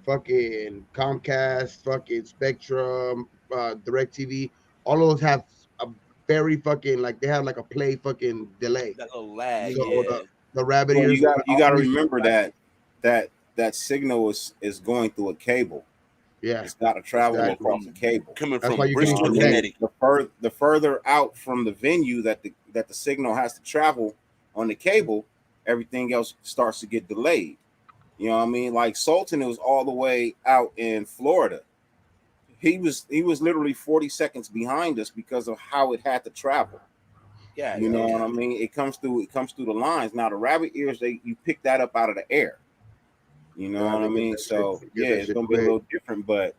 fucking Comcast, fucking Spectrum, DirecTV, all of those have a very fucking they have like a play fucking delay. That little lag. So the rabbit ears. You got to remember that signal is going through a cable. Yeah, it's got to travel across the cable. Coming from Bristol, Connecticut. The further out from the venue that the signal has to travel on the cable, everything else starts to get delayed. You know what I mean? Like Sultan was all the way out in Florida. He was literally 40 seconds behind us because of how it had to travel. Yeah, you know what I mean? It comes through the lines. Now the rabbit ears, you pick that up out of the air. You know what I mean? So it's gonna be a little different. But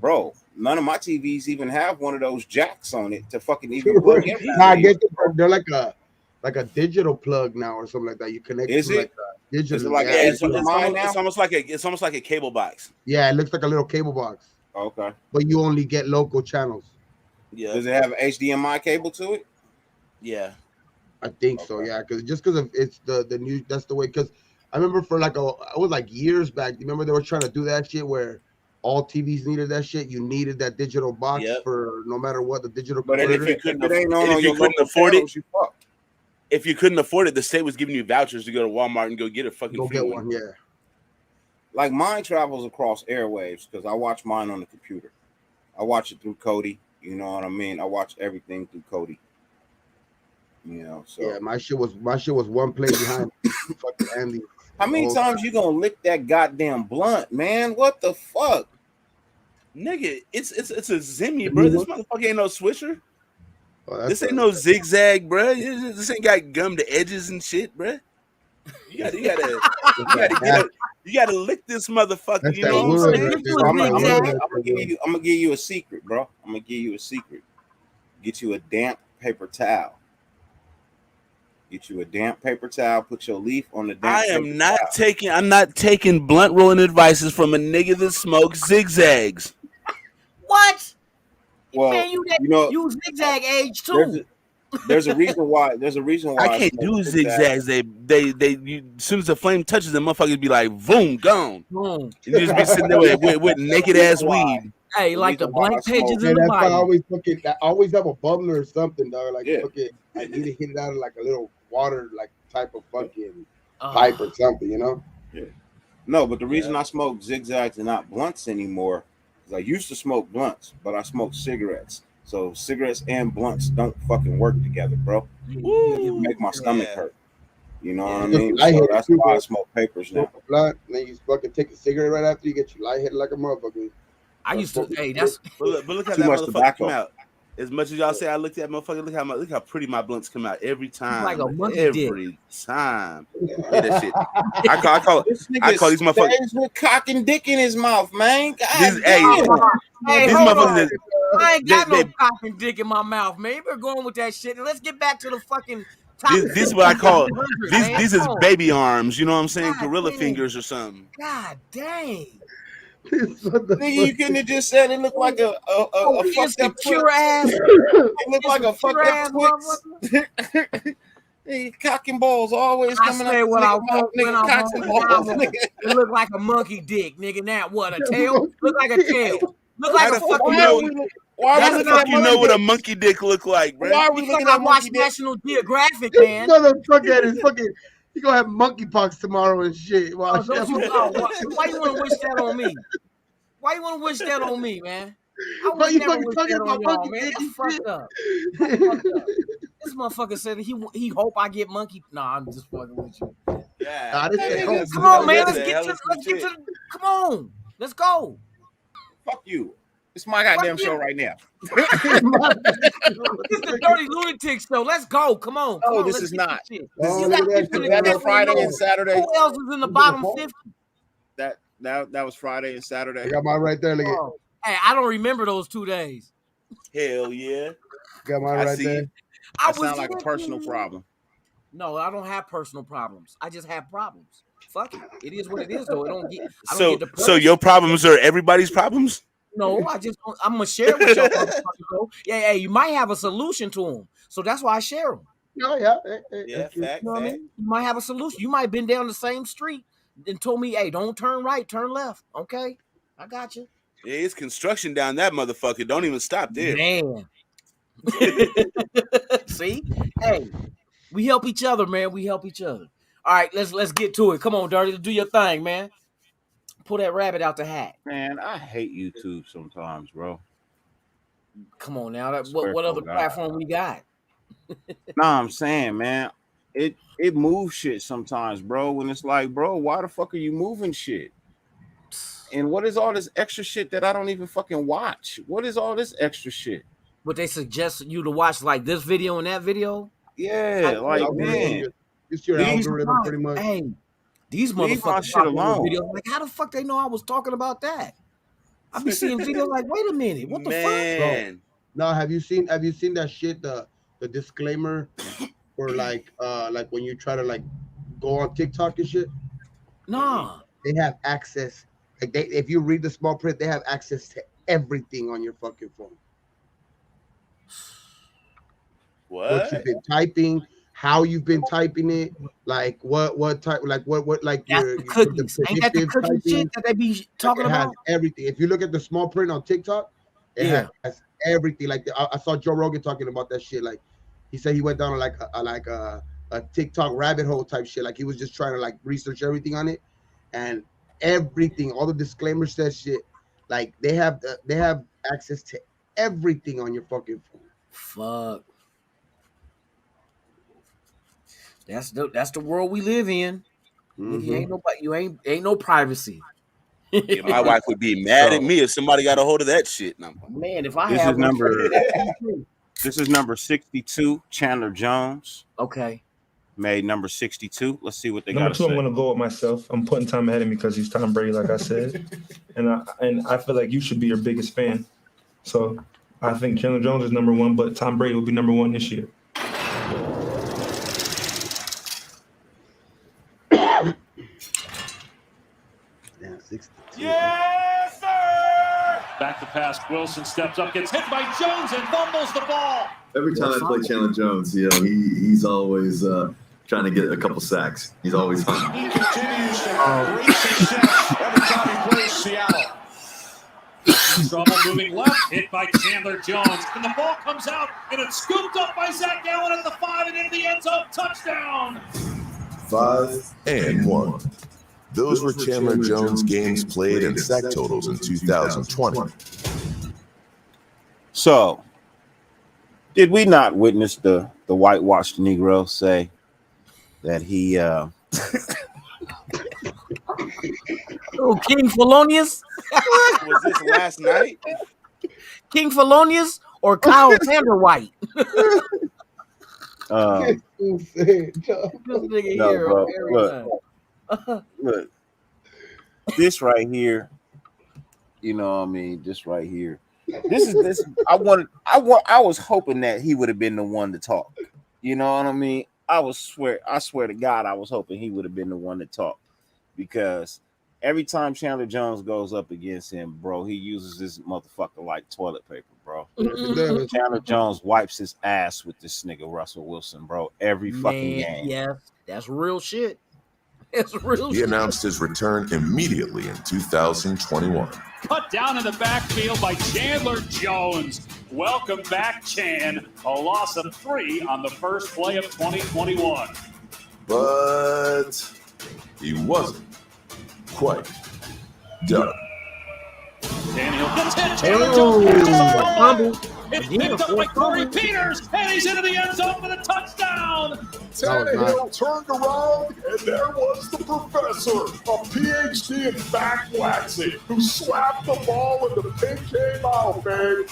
bro, none of my TVs even have one of those jacks on it to fucking even plug in. I guess they're like a digital plug now or something like that. You connect. Is it? Like digital. Is it like it's almost like a cable box. Yeah, it looks like a little cable box. Okay. But you only get local channels. Yeah. Does it have an HDMI cable to it? Yeah. I think so. Yeah, because of it's the new. That's the way. Because I remember for it was like years back. You remember they were trying to do that shit where all TVs needed that shit. You needed that digital box for no matter what the digital. But if you couldn't afford it, the state was giving you vouchers to go to Walmart and go get a fucking. Go get one. Yeah. Like mine travels across airwaves because I watch mine on the computer. I watch it through Kodi. You know what I mean? I watch everything through Kodi. You know, so yeah, my shit was one play behind fucking Andy. How many times you gonna lick that goddamn blunt, man? What the fuck? Nigga, it's a Zimmy, bro. This motherfucker ain't no swisher. Oh, this ain't no zigzag, bro. This ain't got gummed edges and shit, bro. You gotta lick this motherfucker. You know what I'm saying? I'm gonna give you a secret, bro. I'm gonna give you a secret. Get you a damp paper towel. Get you a damp paper towel. Put your leaf on the damp. I'm not taking blunt rolling advices from a nigga that smokes zigzags. What? Well, man, you zigzag age too. There's a reason why. I can't do zigzags. They as soon as the flame touches them, motherfuckers be like, boom, gone. Boom. And you just be sitting there with naked ass weed. Hey, like the blank pages in the that's why I Bible. always have a bubbler or something, dog. Like fucking, I need to hit it out of like a little water, like type of fucking pipe or something, you know? Yeah. No, but the reason I smoke zigzags and not blunts anymore is I used to smoke blunts, but I smoke cigarettes. So cigarettes and blunts don't fucking work together, bro. It make my stomach hurt. You know what I mean? So that's why I smoke papers now. Blunt, and then you fucking take a cigarette right after you get your lightheaded like a motherfucker. I used to. Hey, that's. But look how that motherfucker come out. As much as y'all say I looked at that motherfucker, look how pretty my blunts come out every time. Like a monkey every time. Yeah, that shit. I call these motherfuckers with cock and dick in his mouth, man. Hey, these motherfuckers. I ain't got no cock and dick in my mouth, man. We're going with that shit. Let's get back to the fucking topic. This is what I call these is baby arms. You know what I'm saying? Gorilla fingers or something. God dang. Nigga, you couldn't have just said it looked like a fucked up pure ass. It looked like a fucked up Twix. Hey, cock and balls always coming out. What I want when I want. It look like a monkey dick, nigga. Now what? A tail? Look like a tail. Look like a fucking. Why the fuck you know what a monkey dick look like, bro? Why are we looking at watch National Geographic, man? Motherfucker is fucking. You gonna have monkeypox tomorrow and shit. Why you want to wish that on me? Why you want to wish that on me, man? Why you fucking talking about monkey man? dick? That's fucked up. This motherfucker said he hope I get monkey. Nah, I'm just fucking with you. Yeah. Come on, man. Let's get to. Come on. Let's go. Fuck you. It's my goddamn show right now. This is the Dirty Lunatic show. Let's go. Come on. Oh, this is not. That is Friday and Saturday. Who else is in the bottom 50? That was Friday and Saturday. I got mine right there. Look at. Hey, I don't remember those 2 days. Hell yeah. Got mine right there. That sounds like a personal problem. No, I don't have personal problems. I just have problems. Fuck it. It is what it is, though. I don't get so your problems are everybody's problems? No, I'm gonna share with y'all. Yeah, you might have a solution to them, so that's why I share them. Oh yeah, fact. I mean? You might have a solution. You might have been down the same street and told me, "Hey, don't turn right, turn left." Okay, I got you. Yeah, it's construction down that motherfucker. Don't even stop there, man. See, hey, we help each other, man. We help each other. All right, let's get to it. Come on, Dirty, do your thing, man. Pull that rabbit out the hat. Man, I hate YouTube sometimes, bro. Come on now. What other platform we got? Nah, I'm saying, man, it moves shit sometimes, bro. When it's like, bro, why the fuck are you moving shit? And what is all this extra shit that I don't even fucking watch? What is all this extra shit? But they suggest you to watch like this video and that video? Yeah, like man. It's your algorithm pretty much. Hey. These motherfuckers shit alone. Videos. Like, how the fuck they know I was talking about that? I be seeing videos like, wait a minute, what the fuck? No, have you seen that shit? The disclaimer for like when you try to like go on TikTok and shit. Nah, they have access. Like if you read the small print, they have access to everything on your fucking phone. What you've been typing. How you've been typing it, like what type, like what like your cookies. Ain't that the cookie shit that they be talking about? Everything. If you look at the small print on TikTok, it has everything. Like I saw Joe Rogan talking about that shit. Like he said he went down like a TikTok rabbit hole type shit. Like he was just trying to like research everything on it, and everything, all the disclaimers, that shit. Like they have access to everything on your fucking phone. Fuck. That's the world we live in. Mm-hmm. You ain't no privacy. Yeah, my wife would be mad at me if somebody got a hold of that shit. Man, if I have this is number 62, Chandler Jones. Okay. Made number 62. Let's see what they got. Number 2, I'm gonna go with myself. I'm putting Tom ahead of me because he's Tom Brady, like I said, and I feel like you should be your biggest fan. So I think Chandler Jones is number 1, but Tom Brady will be number 1 this year. Yes, sir! Back to pass. Wilson steps up, gets hit by Jones, and fumbles the ball. Every time I play Chandler Jones, you know, he's always trying to get a couple sacks. He's always hungry. He continues to have great success every time he plays Seattle. Trouble moving left, hit by Chandler Jones, and the ball comes out, and it's scooped up by Zach Gallen at the 5 and into the end zone. Touchdown! 5 and 1. Those were Chandler Jones games played and sack totals in 2020. So, did we not witness the whitewashed Negro say that he Oh, King Felonious? Was this last night? King Felonious or Kyle Vanderwhite? no, bro, look, this right here, you know what I mean? This right here. This I was hoping that he would have been the one to talk. You know what I mean? I swear to God, I was hoping he would have been the one to talk, because every time Chandler Jones goes up against him, bro, he uses this motherfucker like toilet paper, bro. Chandler Jones wipes his ass with this nigga Russell Wilson, bro, every fucking game. Yeah, that's real shit. That's real shit. He announced his return immediately in 2021. Cut down in the backfield by Chandler Jones. Welcome back, Chan. A loss of 3 on the first play of 2021. But he wasn't quite done. Tannehill gets hit. Chandler Jones. It's picked up by Corey Peters, and he's into the end zone for the touchdown. Tannehill turned around, and there was the professor, a PhD in back waxing, who slapped the ball and the pin came out, babe.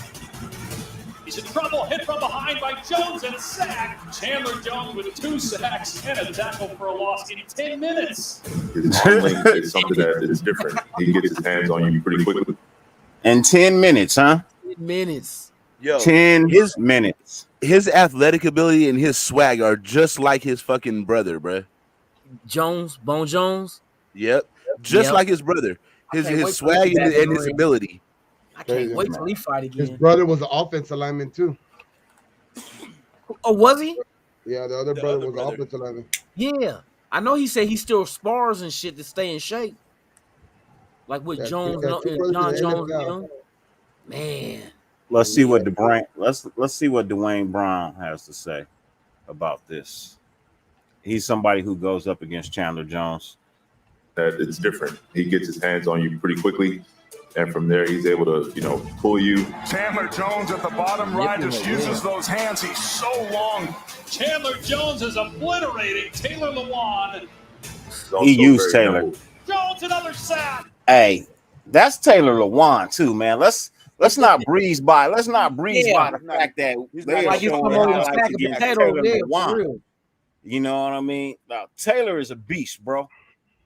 He's in trouble, hit from behind by Jones and sacked. Chandler Jones with 2 sacks and a tackle for a loss in 10 minutes. His arm length is something that is different. He gets his hands on you pretty quickly. In 10 minutes, huh? 10 minutes. Yo, 10 minutes. His athletic ability and his swag are just like his fucking brother, bro. Bone Jones? Yep. Just like his brother. His swag and his ability. I can't wait till he fight again. His brother was an offensive lineman too. Oh, was he? Yeah, the other brother was an offensive lineman. Yeah. I know he said he still spars and shit to stay in shape. Like with Jones and John Jones. You know? Man. Let's see what let's see what Dwayne Brown has to say about this. He's somebody who goes up against Chandler Jones. That it's different. He gets his hands on you pretty quickly, and from there he's able to, pull you. Chandler Jones at the bottom right just uses those hands. He's so long. Chandler Jones is obliterating Taylor Lewan. He used Taylor. Jones another sack. Hey, that's Taylor Lewan too, man. Let's not breeze by. Let's not breeze by the fact that they like he's coming over the stack of potatoes. You know what I mean? Now, Taylor is a beast, bro.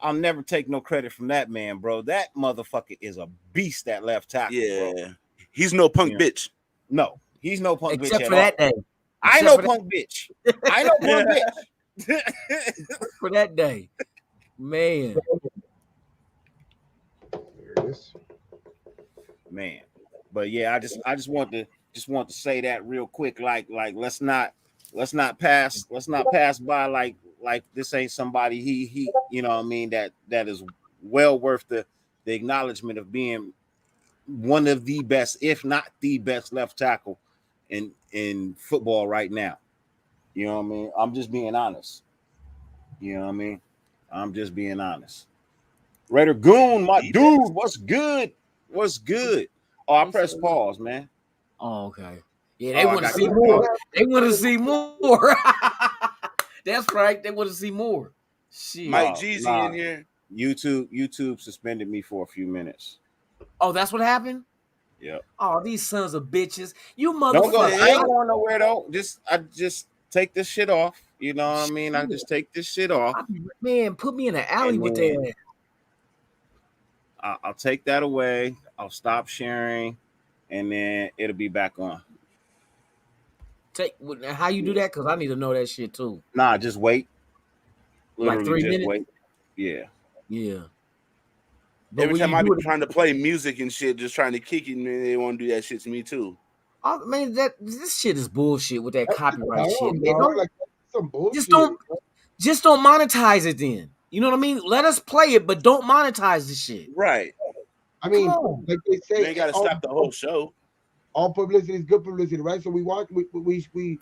I'll never take no credit from that man, bro. That motherfucker is a beast, that left tackle. Yeah, bro. He's no punk bitch. No, he's no punk bitch. Except for that day. I know punk bitch. I know punk bitch. For that day, man. Man. But yeah, I just want to say that real quick. Like let's not pass by like this ain't somebody he you know what I mean, that is well worth the acknowledgement of being one of the best, if not the best, left tackle in football right now. You know what I mean? I'm just being honest. You know what I mean? I'm just being honest. Raider Goon, my dude, what's good? What's good? Oh, I pressed pause, man. Oh, okay. Yeah, they want to see more. They want to see more. That's right. They want to see more. Shit. Mike Jeezy in here. YouTube suspended me for a few minutes. Oh, that's what happened? Yep. Oh, these sons of bitches. You Don't go. motherfuckers. I ain't going nowhere though. I just take this shit off. You know what I mean? I just take this shit off. Man, put me in the alley with that. I'll take that away. I'll stop sharing, and then it'll be back on. How you do that? Because I need to know that shit too. Nah, just wait. Like 3 minutes? Wait. Yeah. Yeah. Every time I be trying to play music and shit, just trying to kick it, man, they want to do that shit to me too. I mean, this shit is bullshit with that copyright shit. Man, some bullshit. Just don't monetize it then. You know what I mean? Let us play it, but don't monetize the shit. Right. I mean, like they say, they got to stop the whole show. All publicity is good publicity, right? So we watch. We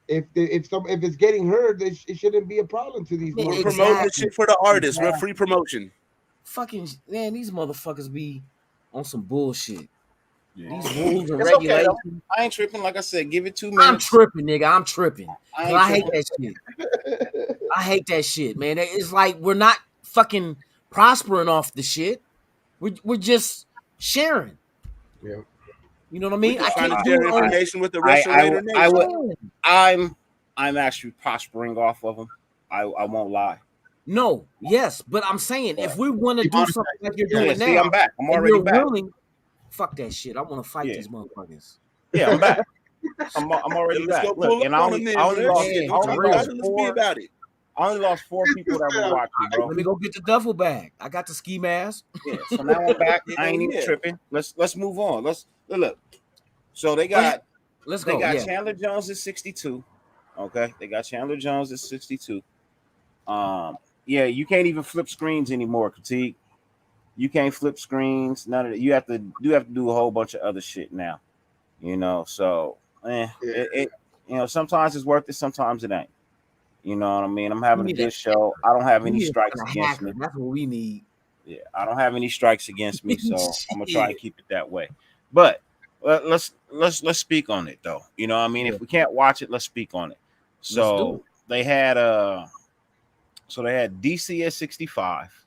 if it's getting heard, it shouldn't be a problem to these. We're promoting the shit for the artists. We're free promotion. Fucking man, these motherfuckers be on some bullshit. Yeah. These rules and It's regulations. okay, I ain't tripping. Like I said, give it 2 minutes. I'm tripping, nigga. I'm tripping. I hate tripping. that shit. I hate that shit, man. It's like we're not fucking prospering off the shit. We're just sharing. Yeah. You know what I mean? I trying can't to do share information with the rest of I'm actually prospering off of them. I won't lie. No, yes, but I'm saying if we want to do something like you're doing now, see, I'm back. I'm already back. Willing, fuck that shit. I want to fight these motherfuckers. Yeah, I'm back. I'm already back. Look, and I only lost 4 people that were watching, bro. Let me go get the duffel bag. I got the ski mask. Yeah, so now I'm back. I ain't even tripping. Let's move on. Let's look. So they got Chandler Jones at 62. Okay, they got Chandler Jones at 62. Yeah, you can't even flip screens anymore, Critique. You can't flip screens. None of that. You have to do a whole bunch of other shit now. You know, so it sometimes it's worth it, sometimes it ain't. You know what I mean? I'm having a good show. I don't have any strikes against me. That's what we need. Yeah, I don't have any strikes against me, so I'm gonna try and keep it that way. But let's speak on it though. You know what I mean? If we can't watch it, let's speak on it. So they had DC at 65,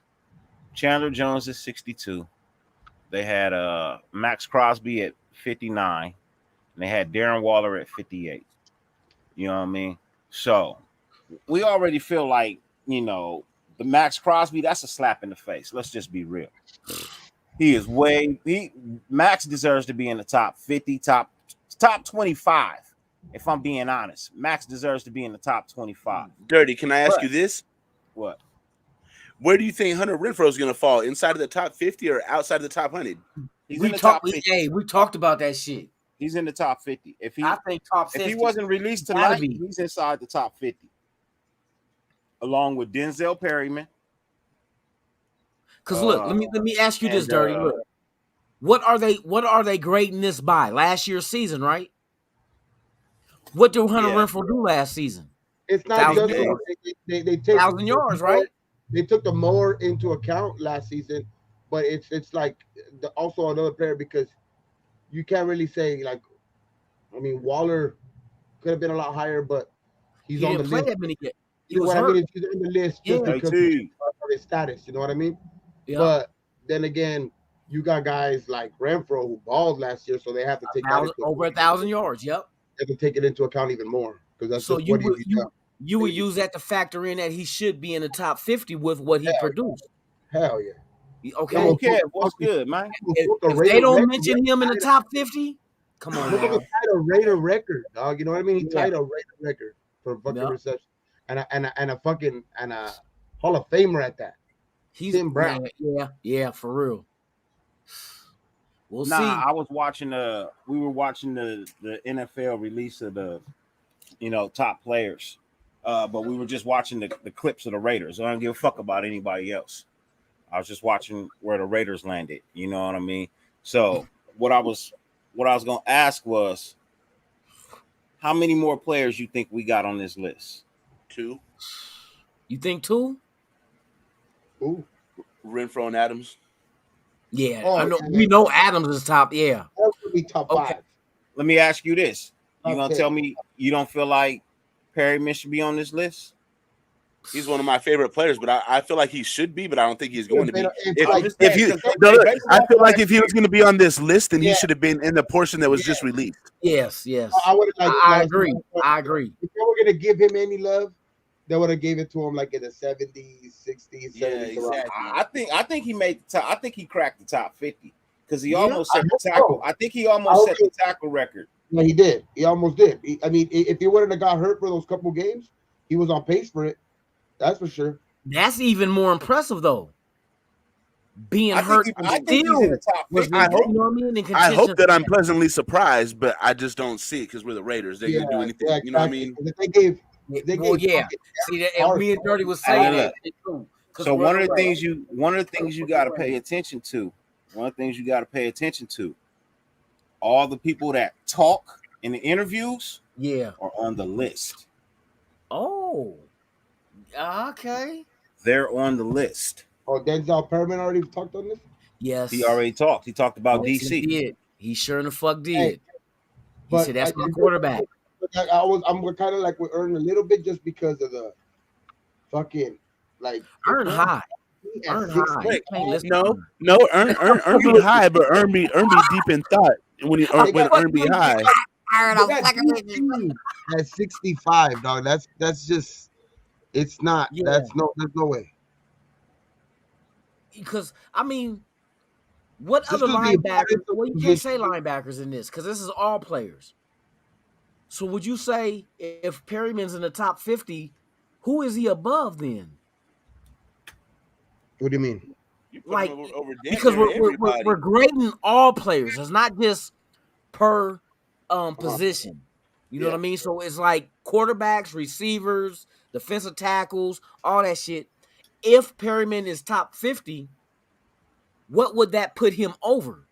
Chandler Jones at 62. They had Max Crosby at 59, and they had Darren Waller at 58. You know what I mean? So we already feel like, you know, the Max Crosby, that's a slap in the face. Let's just be real. Max deserves to be in the top 50, top 25. If I'm being honest, Max deserves to be in the top 25. Dirty, can I ask you this? What? Where do you think Hunter Renfrow is going to fall? Inside of the top 50 or outside of the top 100? He's in the top 50. Hey, we talked about that shit. He's in the top 50. I think top 50. If he wasn't released tonight, he's inside the top 50. Along with Denzel Perryman. Because look, let me ask you this, Dirty. Look, what are they grading this by? Last year's season, right? What did Hunter Renfrow do last season? It's not just they take 1,000 yards, right? They took the more into account last season, but it's like also another player because you can't really say like, I mean, Waller could have been a lot higher, but he's on the list. He's on the list just because of his status. You know what I mean? Yeah. But then again, you got guys like Renfrow who balled last year, so they have to take over 1,000 yards. Yep. They have to take it into account even more because that's so just you would use that to factor in that he should be in the top 50 with what he produced. Hell yeah. Okay, what's good, man? If they don't mention him in the top 50, come on. Look at the title Raider record, dog. You know what I mean? He tied a Raider record for fucking reception and a Hall of Famer at that. He's Tim Brown. Yeah, for real. We'll see. I was watching we were watching the NFL release of the top players. But we were just watching the clips of the Raiders. I don't give a fuck about anybody else. I was just watching where the Raiders landed. You know what I mean? So what I was gonna ask was, how many more players you think we got on this list? 2. You think 2? Ooh. Renfrow and Adams. Yeah, I know. We know Adams is top. Yeah, that would be top 5. Let me ask you this: you gonna tell me you don't feel like Perryman should be on this list? He's one of my favorite players, but I feel like he should be, but I don't think he's going to be. I feel like if he was going to be on this list, then he should have been in the portion that was just released. Yes. I agree. If they were going to give him any love, they would have gave it to him like in the 70s, 60s, 70s. Exactly. I think he made the top. I think he cracked the top 50 because he almost set the tackle. I think he almost set the tackle record. Yeah, he did. He almost did. I mean, if he wouldn't have got hurt for those couple games, he was on pace for it. That's for sure. That's even more impressive, though. being I hurt, think and I think he's in the top 50. I hope, you know what I mean? In I hope contention. that I'm pleasantly surprised, but I just don't see it because we're the Raiders. They're gonna do anything. Yeah, You know what I exactly. mean? 'Cause if they gave, See that, and me and Dirty was Hey, saying look. that too. So one of the things you got to pay attention to. One of the things you got to pay attention to. All the people that talk in the interviews, are on the list. Oh, okay. They're on the list. Oh, Denzel Perriman already talked on this? Yes. He already talked. He talked about Yes, DC. He did. He sure in the fuck did. Hey, He said that's my quarterback. I'm kind of like with Earn a little bit just because of the fucking like Earn high. Earn high. Wait, You can't listen no, earn be high, but earn be deep in thought when earn be high. At 65, dog. That's just it's not. There's no way. Because I mean, what This other is the linebackers? Well, you can't position. say linebackers in this because this is all players. So would you say if Perryman's in the top 50, who is he above then? What do you mean? Like because we're grading all players. It's not just per position. You know what I mean? So it's like quarterbacks, receivers, defensive tackles, all that shit. If Perryman is top 50, what would that put him over?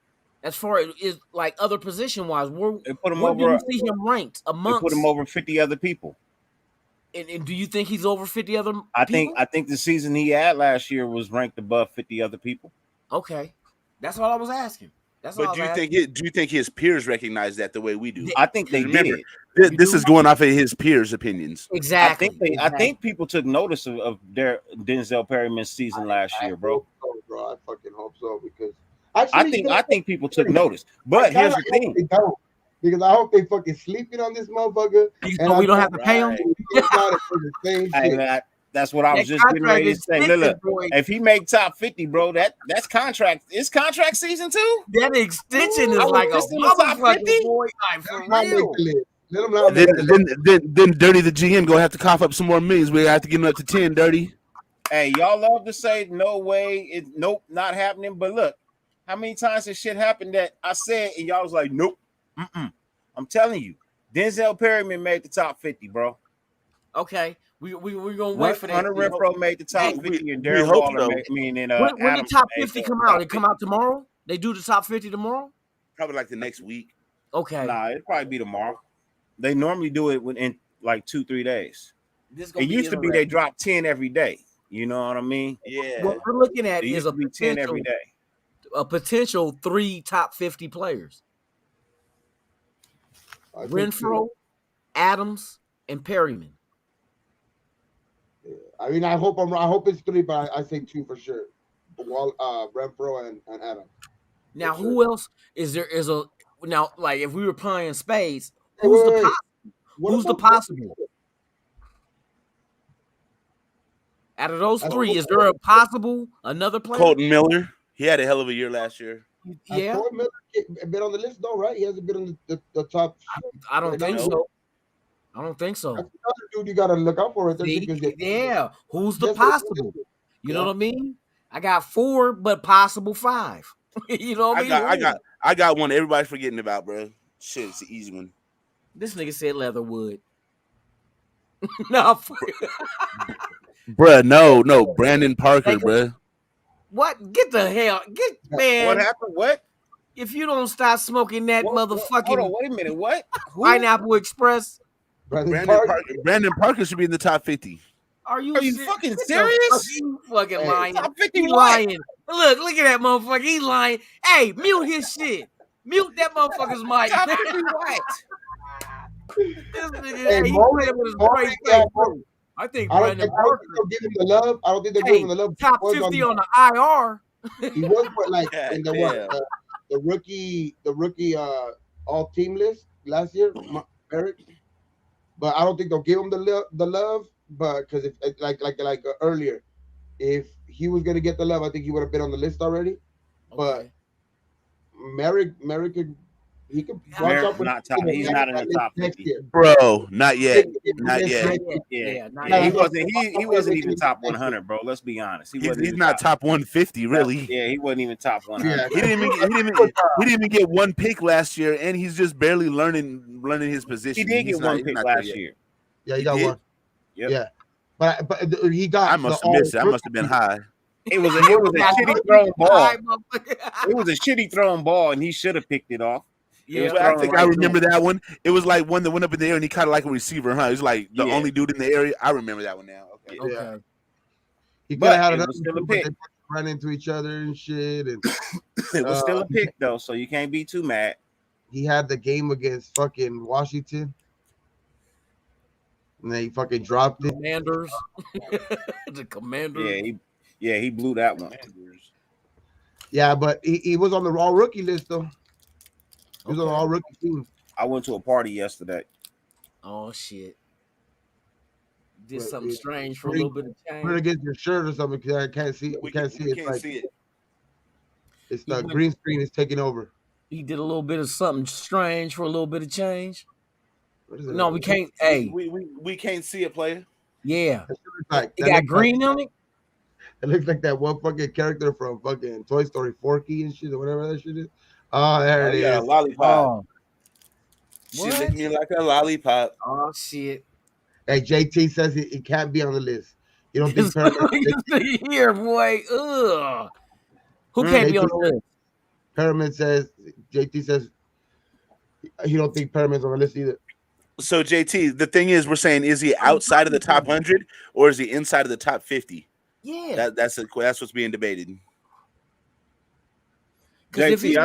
As far as is like other position wise, where do you see him ranked amongst? They put him over 50 other people. And do you think he's over 50 other people? I think the season he had last year was ranked above 50 other people. Okay, that's all I was asking. But do you think his peers recognize that the way we do? I think they Remember, did. This is going off of his peers' opinions. Exactly. I think people took notice of their Denzel Perryman's season last year, bro. I fucking hope so because I think people took notice. But here's the thing. They don't, because I hope they fucking sleeping on this motherfucker. And we don't have to pay him. That's what I was just getting ready to say. Look, if he make top 50, bro, that's contract. It's contract season too. That extension is like a motherfucking boy. Like, for real. Then Dirty the GM gonna have to cough up some more millions. We have to get him up to 10. Dirty. Hey, y'all love to say no way, nope, not happening. But look, how many times this shit happened that I said and y'all was like, nope. I'm telling you, Denzel Perryman made the top 50, bro. Okay, we're gonna wait for that. Hunter Renfro made the top 50, and Darren hope Waller. so. When the top 50 come out, they come out tomorrow. They do the top 50 tomorrow. Probably like the next week. Okay. Nah, it'll probably be tomorrow. They normally do it within like 2-3 days. It used to be they drop 10 every day. You know what I mean? Yeah. What we're looking at is a 10 every day. A potential 3 top 50 players. Renfro, Adams, and Perryman. I mean, I hope it's 3, but I say 2 for sure. Renfro and Adams. Now, who else is there? Now, like if we were playing spades, who's the possible? Out of those 3, is there a possible another player? Colton Miller. He had a hell of a year last year. Yeah. Colton Miller been on the list though, right? He hasn't been on the top. I don't think so. I don't think so. That's another dude you gotta look out for. Yeah. Who's the possible? You know what I mean? I got 4, but possible 5. You know what I mean? I got one everybody's forgetting about, bro. Shit, it's an easy one. This nigga said Leatherwood. No, bruh, no, Brandon Parker, bruh. What? Get the hell, man. What happened? What? If you don't stop smoking that motherfucking hold on, wait a minute. What? Pineapple Express? Brandon Parker should be in the top 50. Are you fucking serious? You fucking lying. Top 50 He lying. Look at that motherfucker. He lying. Hey, mute his shit. Mute that motherfucker's mic. Top 50 what? This nigga, he played with his great face. I think Brandon Parker. They'll give him the love. I don't think they'll give him the love. Top 50 on the IR. He was like in the rookie all team list last year, Eric. But I don't think they'll give him the love. But because if like earlier, if he was gonna get the love, I think he would have been on the list already. Okay. But Merrick could He can watch out for not top. He's not in the top 50, bro. Not yet. Not yet. Yeah, he wasn't. He wasn't even top 100, bro. Let's be honest. He's not top 150, really. Yeah, he wasn't even top 100. He didn't even get one pick last year, and he's just barely learning his position. He did get one pick last year. Yeah, he got one. Yep. Yeah, but he got. I must have missed it. I must have been high. It was a shitty thrown ball. It was a shitty thrown ball, and he should have picked it off. Yeah, I think I remember that one. It was like one that went up in the air, and he kind of like a receiver, huh? He was like the only dude in the area. I remember that one now. Okay. Yeah. He could have had another pick. They run into each other and shit, and it was still a pick though, so you can't be too mad. He had the game against fucking Washington. And then he fucking dropped it. Commanders. The Commanders. Yeah, he blew that one. Yeah, but he was on the all rookie list though. He was on the all rookie team. I went to a party yesterday. Oh shit. Did something strange for a little bit of change. Put it against your shirt or something because I can't see it. We can't see it. Can't see it. It's the green screen is taking over. He did a little bit of something strange for a little bit of change. No, we can't. Hey, we can't see it, player. Yeah, like, it got green on it. It looks like that one fucking character from fucking Toy Story, Forky and shit, or whatever that shit is. Oh, there it is. A lollipop. Oh. She licked me like a lollipop. Oh shit. Hey, JT says it can't be on the list. You don't think here, boy? Ugh. Who can't be on the list? Pyramid says JT says he don't think Pyramid's on the list either. So JT, the thing is, we're saying, is he outside of the top 100 or is he inside of the top 50? Yeah, that's what's being debated. JT,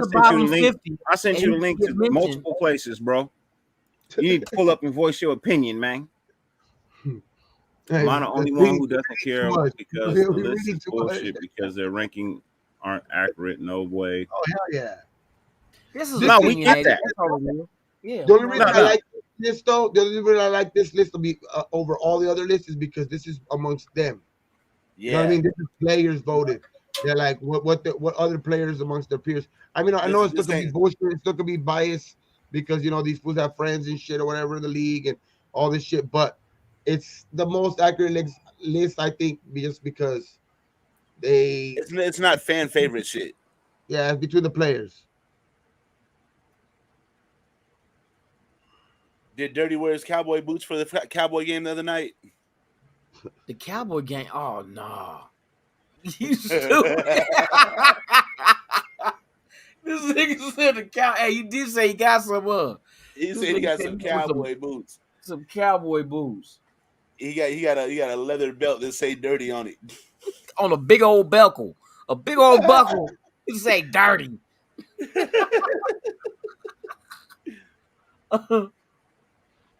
I sent you the link to multiple places, bro. You need to pull up and voice your opinion, man. Hey, I'm the only one who doesn't care because the list is bullshit because their ranking aren't accurate. No way. Oh hell yeah! This is we got that. Yeah. The only reason I like this though, the only reason I like this list to be over all the other lists is because this is amongst them. Yeah, you know what I mean. This is players voted. They're like what other players amongst their peers. I mean, I know it's still gonna be bullshit. It's still gonna be biased because you know these fools have friends and shit or whatever in the league and all this shit. But it's the most accurate list, I think, just because they. It's not fan favorite shit. Yeah, it's between the players. Did Dirty wear his cowboy boots for the Cowboy game the other night? The Cowboy game? Oh no! You stupid. This nigga said the cow. Hey, he did say he got some. He said he got some cowboy boots. Some cowboy boots. He got a leather belt that say "dirty" on it. On a big old buckle. A big old buckle. He say "dirty."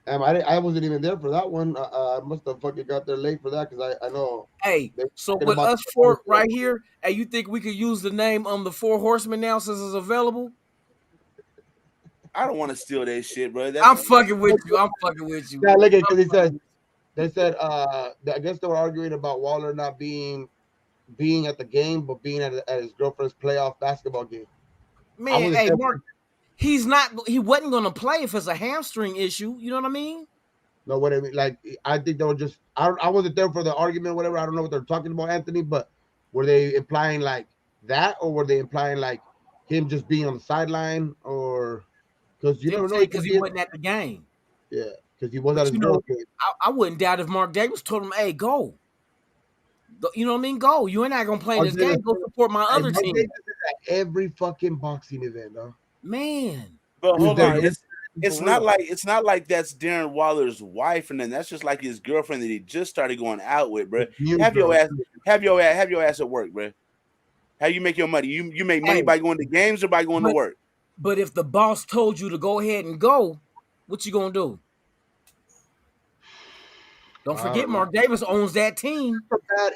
I wasn't even there for that one. I must have fucking got there late for that because I know. Hey, so with us four right here, hey, you think we could use the name on the Four Horsemen now since it's available? I don't want to steal that shit, bro. I'm fucking with you. I'm fucking with you. Yeah, look at because they said I guess they were arguing about Waller not being at the game, but being at his girlfriend's playoff basketball game. Man, hey, Mark, he wasn't going to play if it's a hamstring issue. You know what I mean? No, what I mean, like I think they were just. I wasn't there for the argument, or whatever. I don't know what they're talking about, Anthony. But were they implying like that, or were they implying like him just being on the sideline, or because you never know because he wasn't at the game. Yeah, because he was at his girlfriend. I wouldn't doubt if Mark Davis told him, "Hey, go." You know what I mean? Go. You ain't not gonna play this game. Go support my other team. Every fucking boxing event, though. Man. But hold on, it's not like that's Darren Waller's wife, and then that's just like his girlfriend that he just started going out with, bro. Have your ass at work, bro. How you make your money? You make money by going to games or by going to work. But if the boss told you to go ahead and go, what you gonna do? Don't forget, Mark Davis owns that team.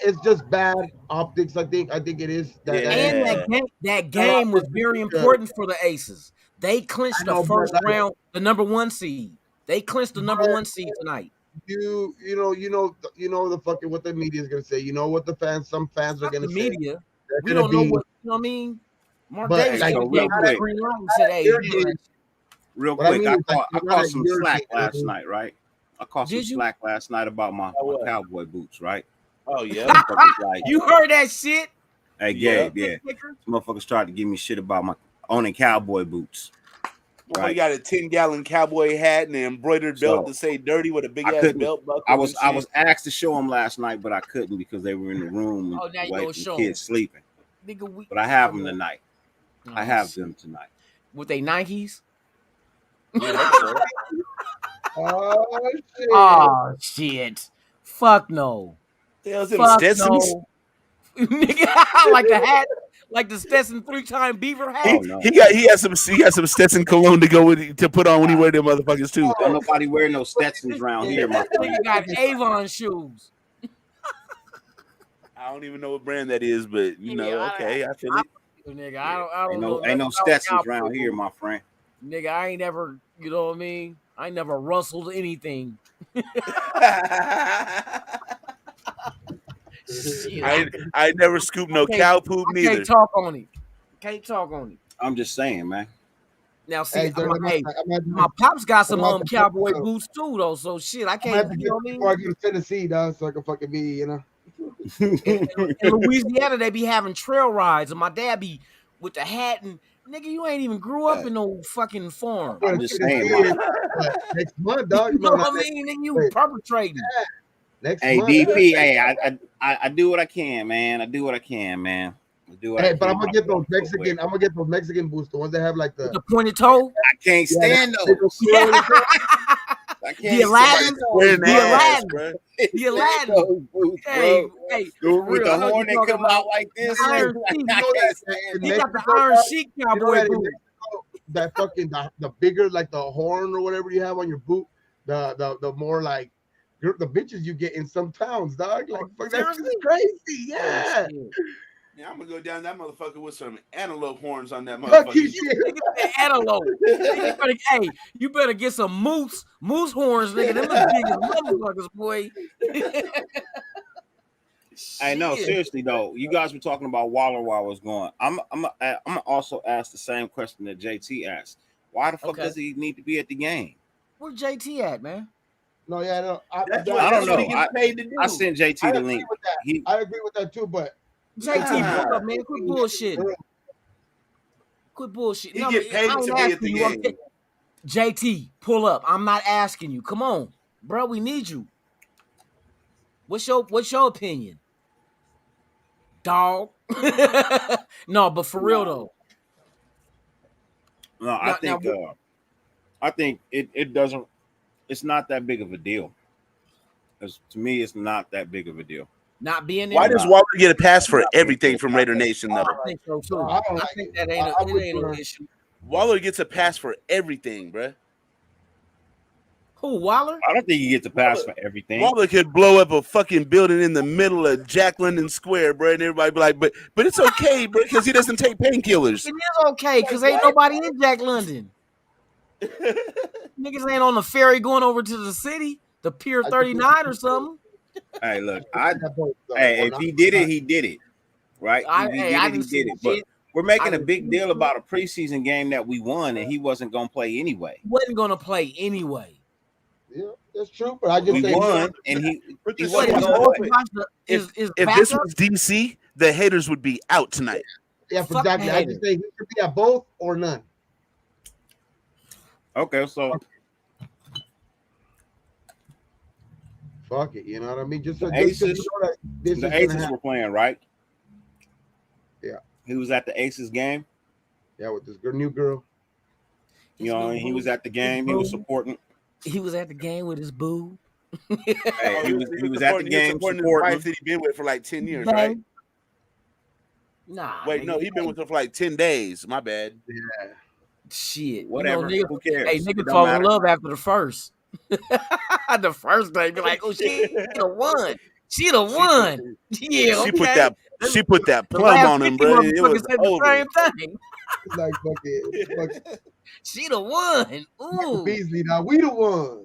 It's just bad optics. I think it is. That game was very important for the Aces. They clinched the first round, the number 1 seed. They clinched the number 1 seed tonight. You know the fucking what the media is gonna say. You know what some fans are gonna say. Media. We don't know what you know what I mean. Mark Davis said, "Hey." Real What I quick, mean I is, like, caught you're not some at your slack game, last dude. night, right? I caught some Did you? slack last night about my what? cowboy boots, right? Oh yeah. Motherfuckers like, You heard that shit? hey Yeah. Gabe, yeah. Motherfuckers tried to give me shit about my owning cowboy boots. Well, Right. you got a 10-gallon cowboy hat and an embroidered belt So, to say dirty with a big I ass couldn't. belt buckle. I was and shit. asked to show them last night, but I couldn't because they were in the room Oh, now you away gonna from show kids sleeping. Nigga, we, But I have them tonight. Oh, I have shit. them tonight. With they Nikes? Oh shit! Oh shit! Fuck no! Hell's them Fuck Stetsons? no! Nigga, like the hat, like the Stetson 3-time beaver hat. He has some Stetson cologne to go with to put on when he wear them motherfuckers too. Don't nobody wear no Stetsons around here, my friend. Nigga got Avon shoes. I don't even know what brand that is, but you know, okay, I feel it. Nigga, I don't know. Ain't no Stetsons around here, my friend. Nigga, I ain't never, you know what I mean? I ain't never rustled anything. I never scooped no cow poop neither. Can't talk on it. Can't talk on it. I'm just saying, man. Now, see, my pops got some cowboy boots too, though. So shit, I can't. You know what I mean? Before I go to Tennessee, dog, so I can fucking be, you know. In Louisiana, they be having trail rides, and my dad be with the hat and nigga, you ain't even grew up in no fucking farm. I'm just saying, next month, dog. You know what I mean? Nigga, you perpetrating. Next hey, month, DP, hey, I do what I can, man. I do what I can, man. Hey, but I'm gonna get those Mexican. I'm gonna get those Mexican boots, the ones that have like the pointed toe. I can't stand those. Yeah. I can't The Aladdin, the Aladdin. Hey, with the horn that come out like this. He got the iron sheet cowboy boots. That fucking the bigger, like the horn or whatever you have on your boot, the more like the bitches you get in some towns, dog. Like fuck, that's just crazy. Yeah. Yeah, I'm gonna go down that motherfucker with some antelope horns on that motherfucker. Antelope. Hey, you better get some moose horns, nigga. Them are big as motherfuckers, boy. I know, seriously though. You guys were talking about Waller while I was going. I'm gonna also ask the same question that JT asked. Why the fuck does he need to be at the game? Where JT at, man? No, yeah, no. I don't know. I sent JT the link. I agree with that too, but JT, pull up, man. Quit bullshit. Quit bullshit. He get paid to be at the game. JT, pull up. I'm not asking you. Come on, bro. We need you. What's your opinion, dog? No, but for real though. No, I think it doesn't. It's not that big of a deal. Because to me, it's not that big of a deal. Not being there. Why does Waller get a pass for everything from Raider Nation though? I think so too. I think that ain't no issue. Waller gets a pass for everything, bruh. Who, Waller? I don't think he gets a pass for everything. Waller could blow up a fucking building in the middle of Jack London Square, bro, and everybody be like, but it's okay, bro, because he doesn't take painkillers. It is okay, because ain't nobody in Jack London. Niggas ain't on the ferry going over to the city, the Pier 39 or something. Hey, look, if he did it, he did it. Right? He did it. But we're making a big deal about a preseason game that we won, and he wasn't going to play anyway. He wasn't going to play anyway. Yeah, that's true. But I just we won, and he wasn't going to play. If this was DC, the haters would be out tonight. Yeah, exactly. I just say he should be at both or none. Okay, so fuck it, you know what I mean? Just so the Aces were playing, right? Yeah. He was at the Aces game. Yeah, with this new girl. You know, and he was at the game. He was supporting. He was at the game with his boo. Hey, he was at the game supporting his wife that he been with for like 10 years, right? Nah. Wait, no, he been with her for like 10 days. My bad. Yeah. Shit. Whatever. You know, who cares? Hey, nigga fall in love after the first. The first day, be like, oh, she the one. She the one. Yeah, okay. She put that plum on him, bro. It was over. The same thing. Like fucking. She the one. Ooh. Beasley, now we the ones.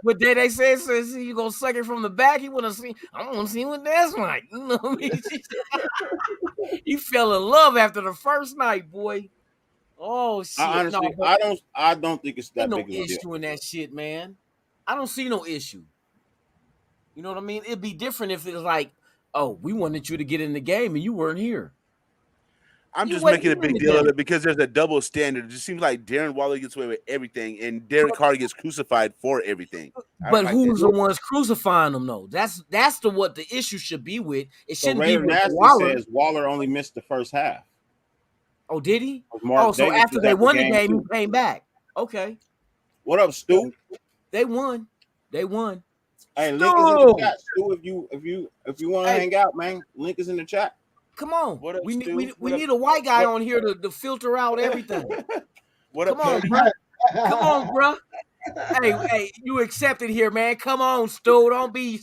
What they said, says you gonna suck it from the back. He wanna see. I want to see what that's like. You know what I mean? You fell in love after the first night, boy. Oh shit! Honestly, no, I don't think it's that ain't no big of a deal. issue in that shit, man. I don't see no issue. You know what I mean? It'd be different if it was like, oh, we wanted you to get in the game and you weren't here. I'm just making a big deal of it because there's a double standard. It just seems like Darren Waller gets away with everything, and Derek Carr gets crucified for everything. But who's the ones crucifying them though? That's what the issue should be with. It So shouldn't be Raider with Nasty Waller. says Waller only missed the first half. Oh, did he? Mark so Davis after was they at won the game, too. he came back. Okay. What up, Stu? They won. They won. Hey, link is in the chat, Stu. If you want to hang out, man, link is in the chat. Come on. What up, We Stu? need a white guy on here to filter out everything. What Come up, on, bro. Come on, bro. Hey, you accepted here, man. Come on, Stu. Don't be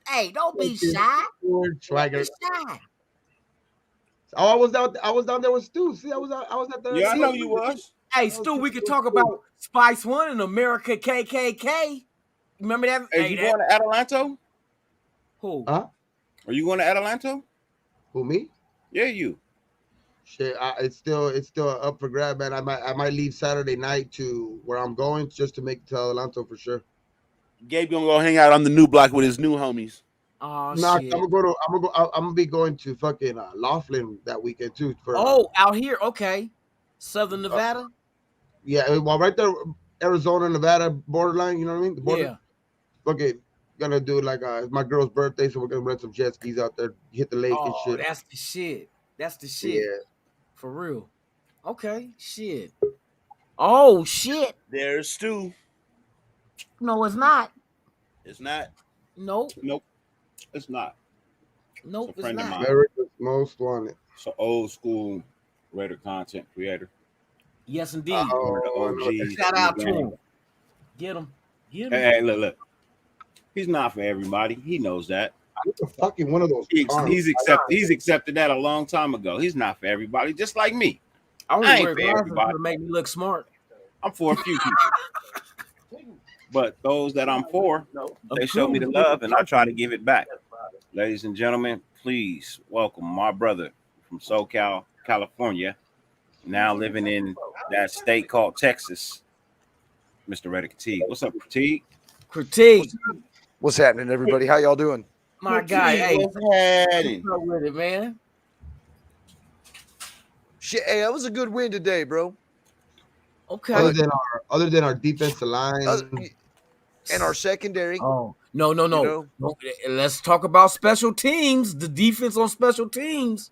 shy. Don't be shy. Oh, I was down there with Stu. See, I was at the. Yeah, I know you was. Hey, Stu, we could talk about Spice One and America KKK. Remember that? Hey, you going to Adelanto? Who? Huh? Are you going to Adelanto? Who, me? Yeah, you. Shit, it's still up for grab, man. I might leave Saturday night to where I'm going just to make it to Adelanto for sure. Gabe gonna go hang out on the new block with his new homies. Oh shit. shit. I'm gonna be going to fucking Laughlin that weekend too. For out here, okay. Southern Nevada. Yeah, well, right there, Arizona, Nevada borderline. You know what I mean? The border. Yeah. Okay, gonna do like it's my girl's birthday, so we're gonna rent some jet skis out there, hit the lake and shit. That's the shit. That's the shit. Yeah. For real. Okay. Shit. Oh shit. There's Stu. No, it's not. It's not. Nope. Nope. It's not. Nope. It's a friend of mine. America's Most Wanted. It's an old school Raider content creator. Yes, indeed. OGs. Shout out to him. Get him. Get him. Hey, look. He's not for everybody. He knows that. I'm fucking one of those. He's accepted that a long time ago. He's not for everybody, just like me. I only ain't wear for glasses everybody. to make me look smart. I'm for a few people. But those that I'm for, they show me the love, and I try to give it back. Ladies and gentlemen, please welcome my brother from SoCal, California, now living in that state called Texas, Mr. Reddick Critique. What's up, Critique? Critique. What's happening, everybody? How y'all doing? My guy, hey, what's happening? What's up with it, man? Shit, hey, that was a good win today, bro. Okay. Other than our defensive line and our secondary. Oh, no. know? No, let's talk about special teams. The defense on special teams.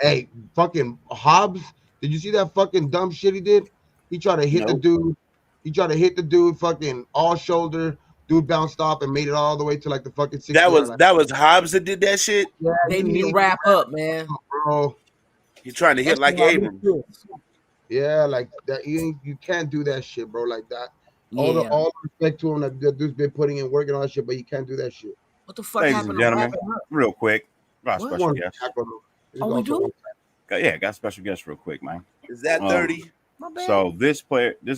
Hey, fucking Hobbs. Did you see that fucking dumb shit he did? He tried to hit the dude. He tried to hit the dude fucking all shoulder. Dude bounced off and made it all the way to like the fucking 6. That was Hobbs that did that shit. Yeah, They need to wrap up, man. Bro. He's trying to hit like Abrams. Yeah, like that. You can't do that shit, bro. Like that. All the respect to him that the dude's been putting in work and all that shit, but you can't do that shit. What the fuck Ladies happened? and gentlemen, real quick, got a What? special guest. Oh, we do? Got a special guest real quick, man. Is that 30? So this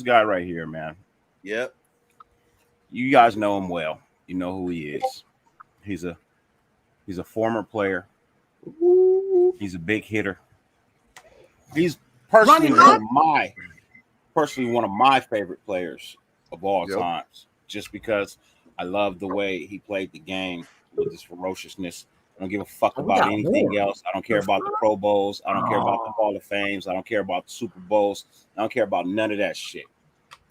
guy right here, man. Yep. You guys know him well. You know who he is. He's a former player. He's a big hitter. He's personally one of my favorite players of all times, just because I love the way he played the game with his ferociousness. I don't give a fuck about anything else. I don't care about the Pro Bowls. I don't care about the Hall of Fames. I don't care about the Super Bowls. I don't care about none of that shit.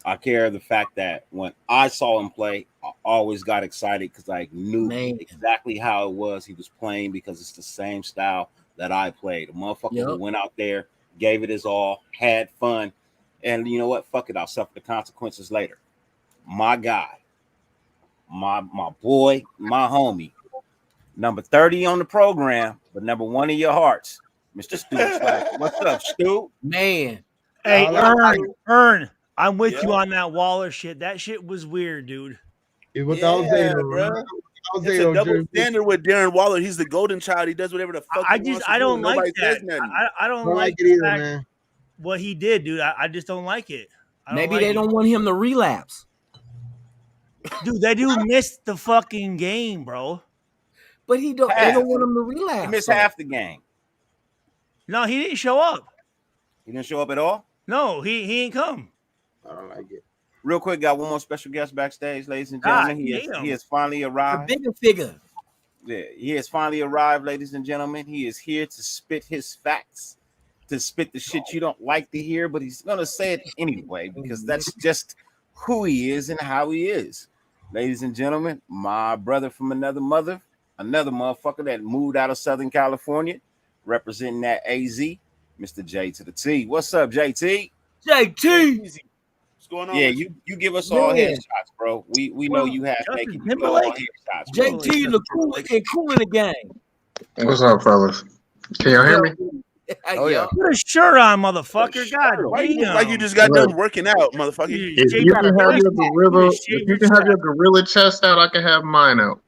I care the fact that when I saw him play, I always got excited because I knew exactly how it was he was playing, because it's the same style that I played. A motherfucker who went out there, gave it his all, had fun, and you know what? Fuck it, I'll suffer the consequences later. My guy, my boy, my homie, number 30 on the program, but number 1 in your hearts, Mr. Stu. What's up, Stu? Man. Hey, Ern. I'm with you on that Waller shit. That shit was weird, dude. Bro. It's a double standard with Darren Waller. He's the golden child. He does whatever the fuck he wants to do. I don't like Nobody that. says nothing. I don't like it either, man. What he did, dude. I just don't like it. Maybe they don't want him to relapse. Dude, that dude missed the fucking game, bro. But they don't want him to relapse. He missed half the game. No, he didn't show up. He didn't show up at all? No, he ain't come. I don't like it. Real quick, got one more special guest backstage, ladies and gentlemen. He has finally arrived. The bigger figure. Yeah, he has finally arrived, ladies and gentlemen. He is here to spit his facts, to spit the shit you don't like to hear, but he's gonna say it anyway because that's just who he is and how he is. Ladies and gentlemen, my brother from another mother, another motherfucker that moved out of Southern California, representing that AZ, Mr. J to the T. What's up, JT? JT. What's going on? Yeah, you give us all headshots, bro. We know you have making you all headshots. JT and the cool in the game. What's up, fellas? Can y'all hear me? Oh yeah. Put a shirt on, motherfucker. God damn. Like you just got done working out, motherfucker. If you can have your gorilla chest out, I can have mine out.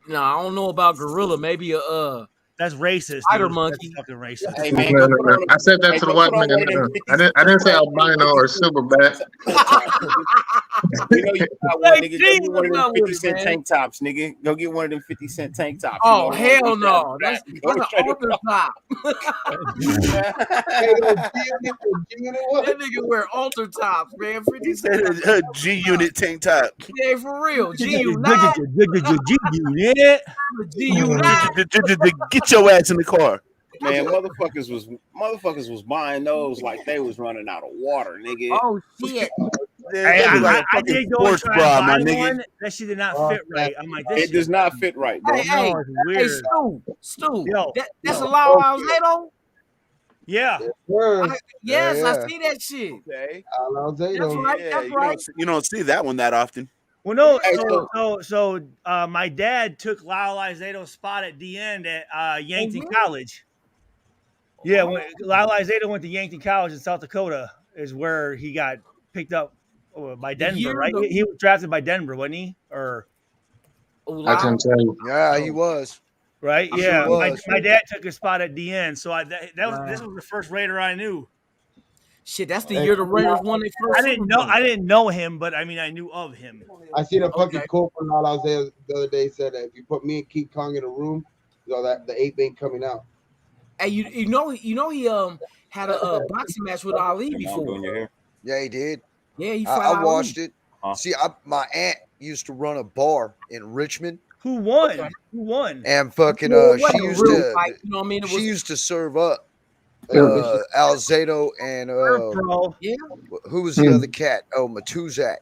No, I don't know about gorilla. Maybe a that's racist. Spider dude. monkey. That's fucking racist. Hey, man, No. I said that to the white man. I didn't say albino or silverback. You know you got one, nigga. Go get one of them 50-cent tank tops, nigga. Go get one of them 50-cent tank tops. Oh, hell no. That's an ultra top. That nigga wear ultra tops, man. 50 said a G-Unit tank top. Yeah, for real. G-Unit. Get your ass in the car. Man, motherfuckers was buying those like they was running out of water, nigga. Oh shit. Hey, I did go and try and buy one. That shit did not fit right. I'm like, this it does not fit right, bro. Hey, weird. Stu. Yo. That's a Lyle Alzado? Yeah. Yes, I see that shit. Okay. That's right. Yeah, That's right. You don't see that one that often. Well, no. So my dad took Lyle Alzado's spot at the end at Yankton College. Yeah, when Lyle Alzado went to Yankton College in South Dakota is where he got picked up by Denver, right? He was drafted by Denver, wasn't he? Or I can tell you. Yeah, he was. Right? Yeah. My dad took a spot at the end, so this was the first Raider I knew. Shit, that's the year the Raiders won their first. I didn't know him, but I mean I knew of him. I seen a fucking quote from Lyle Alzado the other day. Said that if you put me and King Kong in a room, that the ape ain't coming out. Hey, you know he had a boxing match with Ali before. Yeah, he did. Yeah, he I watched it. See, my aunt used to run a bar in Richmond. Who won? Who won? And fucking she used to fight, you know what I mean? She used to serve up Alzado and who was the other cat? Oh, Matuzak.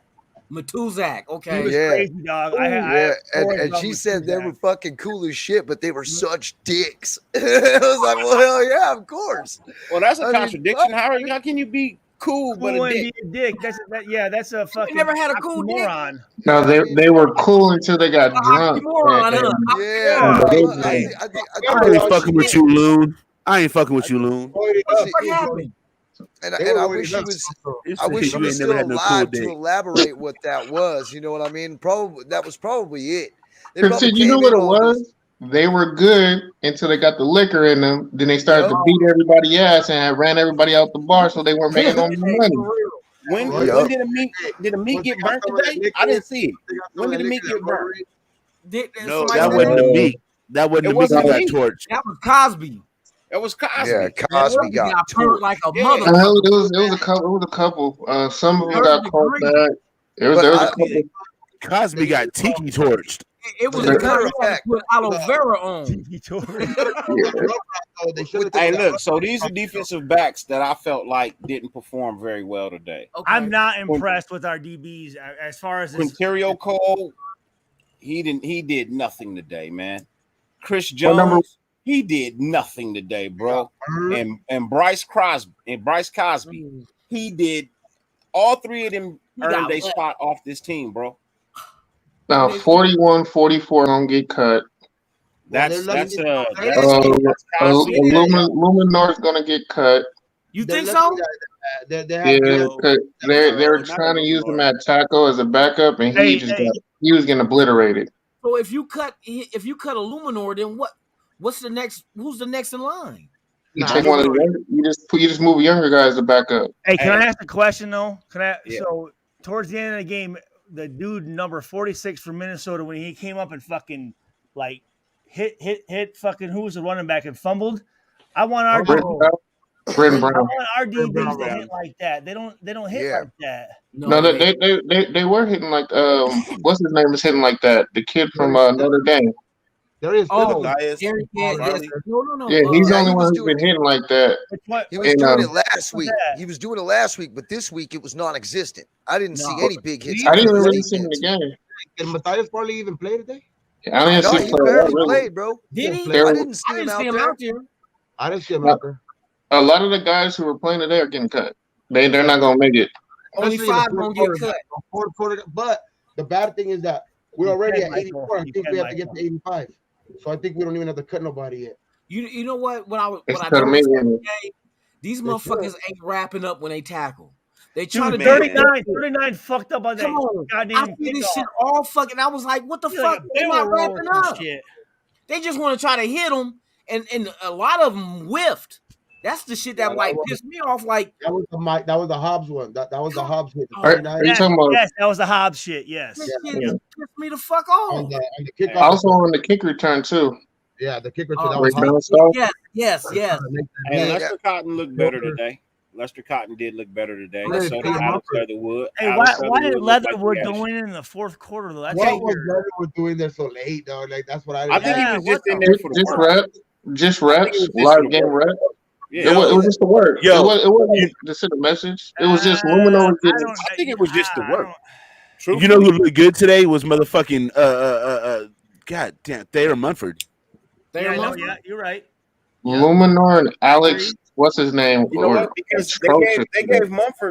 Okay. He was crazy, dog. And she said they were fucking cool as shit, but they were such dicks. I was like, well, hell yeah, of course. Well, that's a contradiction. How can you be cool but a dick? That's a fucking. You never had a cool moron. No, they were cool until they got drunk. Yeah. I ain't fucking with you, Loon. What happened? And I wish he was. I wish he was still alive to elaborate what that was. You know what I mean? That was probably it. You know what it was? They were good until they got the liquor in them. Then they started to beat everybody ass and ran everybody out the bar, so they weren't making no money. When did the meat get burnt today? I didn't see it. When did the meat get burnt? No, that wasn't the meat. That wasn't the meat that got torched. That was Cosby. It was Cosby. Yeah, Cosby got hurt like a mother. It was a couple. Some of them got caught back. There was a couple. Cosby got tiki torched. It was a cut that put aloe vera on. Hey, look. So these are defensive backs that I felt like didn't perform very well today. Okay. I'm not impressed with our DBs as far as Quinterio Cole. He did nothing today, man. Chris Jones. He did nothing today, bro. And Bryce Cosby, he did. All three of them earned a spot off this team, bro. Now 41-44 gonna get cut. Luminor's gonna get cut. You think so? They're trying to use him at tackle as a backup, and he was getting obliterated. So if you cut a Luminor, then what's the next? Who's the next in line? You take one of the you just move younger guys to back up. Hey, can I ask a question though? So towards the end of the game, the dude number 46 from Minnesota, when he came up and fucking hit fucking who was the running back and fumbled. I want our Britton Brown. Our DBs that hit like that. They don't hit like that. No, they were hitting like what's his name is hitting like that? The kid from Notre Dame. There is. Oh, Matthias yes. No. Yeah, he's the Yeah, only he one was who's been hitting like that. He was doing it last week. He was doing it last week, but this week it was non-existent. I didn't see any big hits. I didn't even really see him in the game. Did Matthias Farley even play today? I didn't No, see he him barely play. played, bro. Did he? There I were- didn't see him out there. I didn't see him out there. A lot of the guys who were playing today are getting cut. They're not gonna make it. Only Especially in the 5 fourth gonna get quarter. cut. The fourth quarter. But the bad thing is that we're already at 84. I think we have to get to 85. So I think we don't even have to cut nobody yet. You know what? What I It's noticed cut me in. today, these motherfuckers ain't wrapping up when they tackle. They try Dude, to 39 fucked up on that Come on, I goddamn see this kickoff. shit all fucking. I was like, what the Feel fuck? like a They're not barrel roll wrapping or up. shit. They just want to try to hit them, and a lot of them whiffed. That's the shit that like pissed me off. Like that was the Hobbs one. That was the Hobbs hit. The Are 39. you talking about Yes, that was the Hobbs shit. Yes. This shit Yeah. pissed me the fuck off. on the kickoff? also on the kick return too? Yeah, the kicker. Oh, That was Breakdown Hobbs. stuff. Yes. Hey, Lester Cotton looked better today. Lester Cotton did look better today. Hey, So did Peter Alex Mumford. Leatherwood. Hey, Alex why did looked like Leatherwood he had go in the fourth quarter though? That's What was weird. Leatherwood doing there so late, though? Like that's what I. I think he Yeah, was just what in the- there for the Just work. reps, just I think reps, it was just live for the game work. reps. Yeah, It was just the work. Yo, it wasn't to send a message. It was just Luminor getting. I think it was just the work. You know who looked good today was motherfucking God damn Thayer Munford. Yeah, you're right. Luminor and Alex, what's his name? You know Or what? Because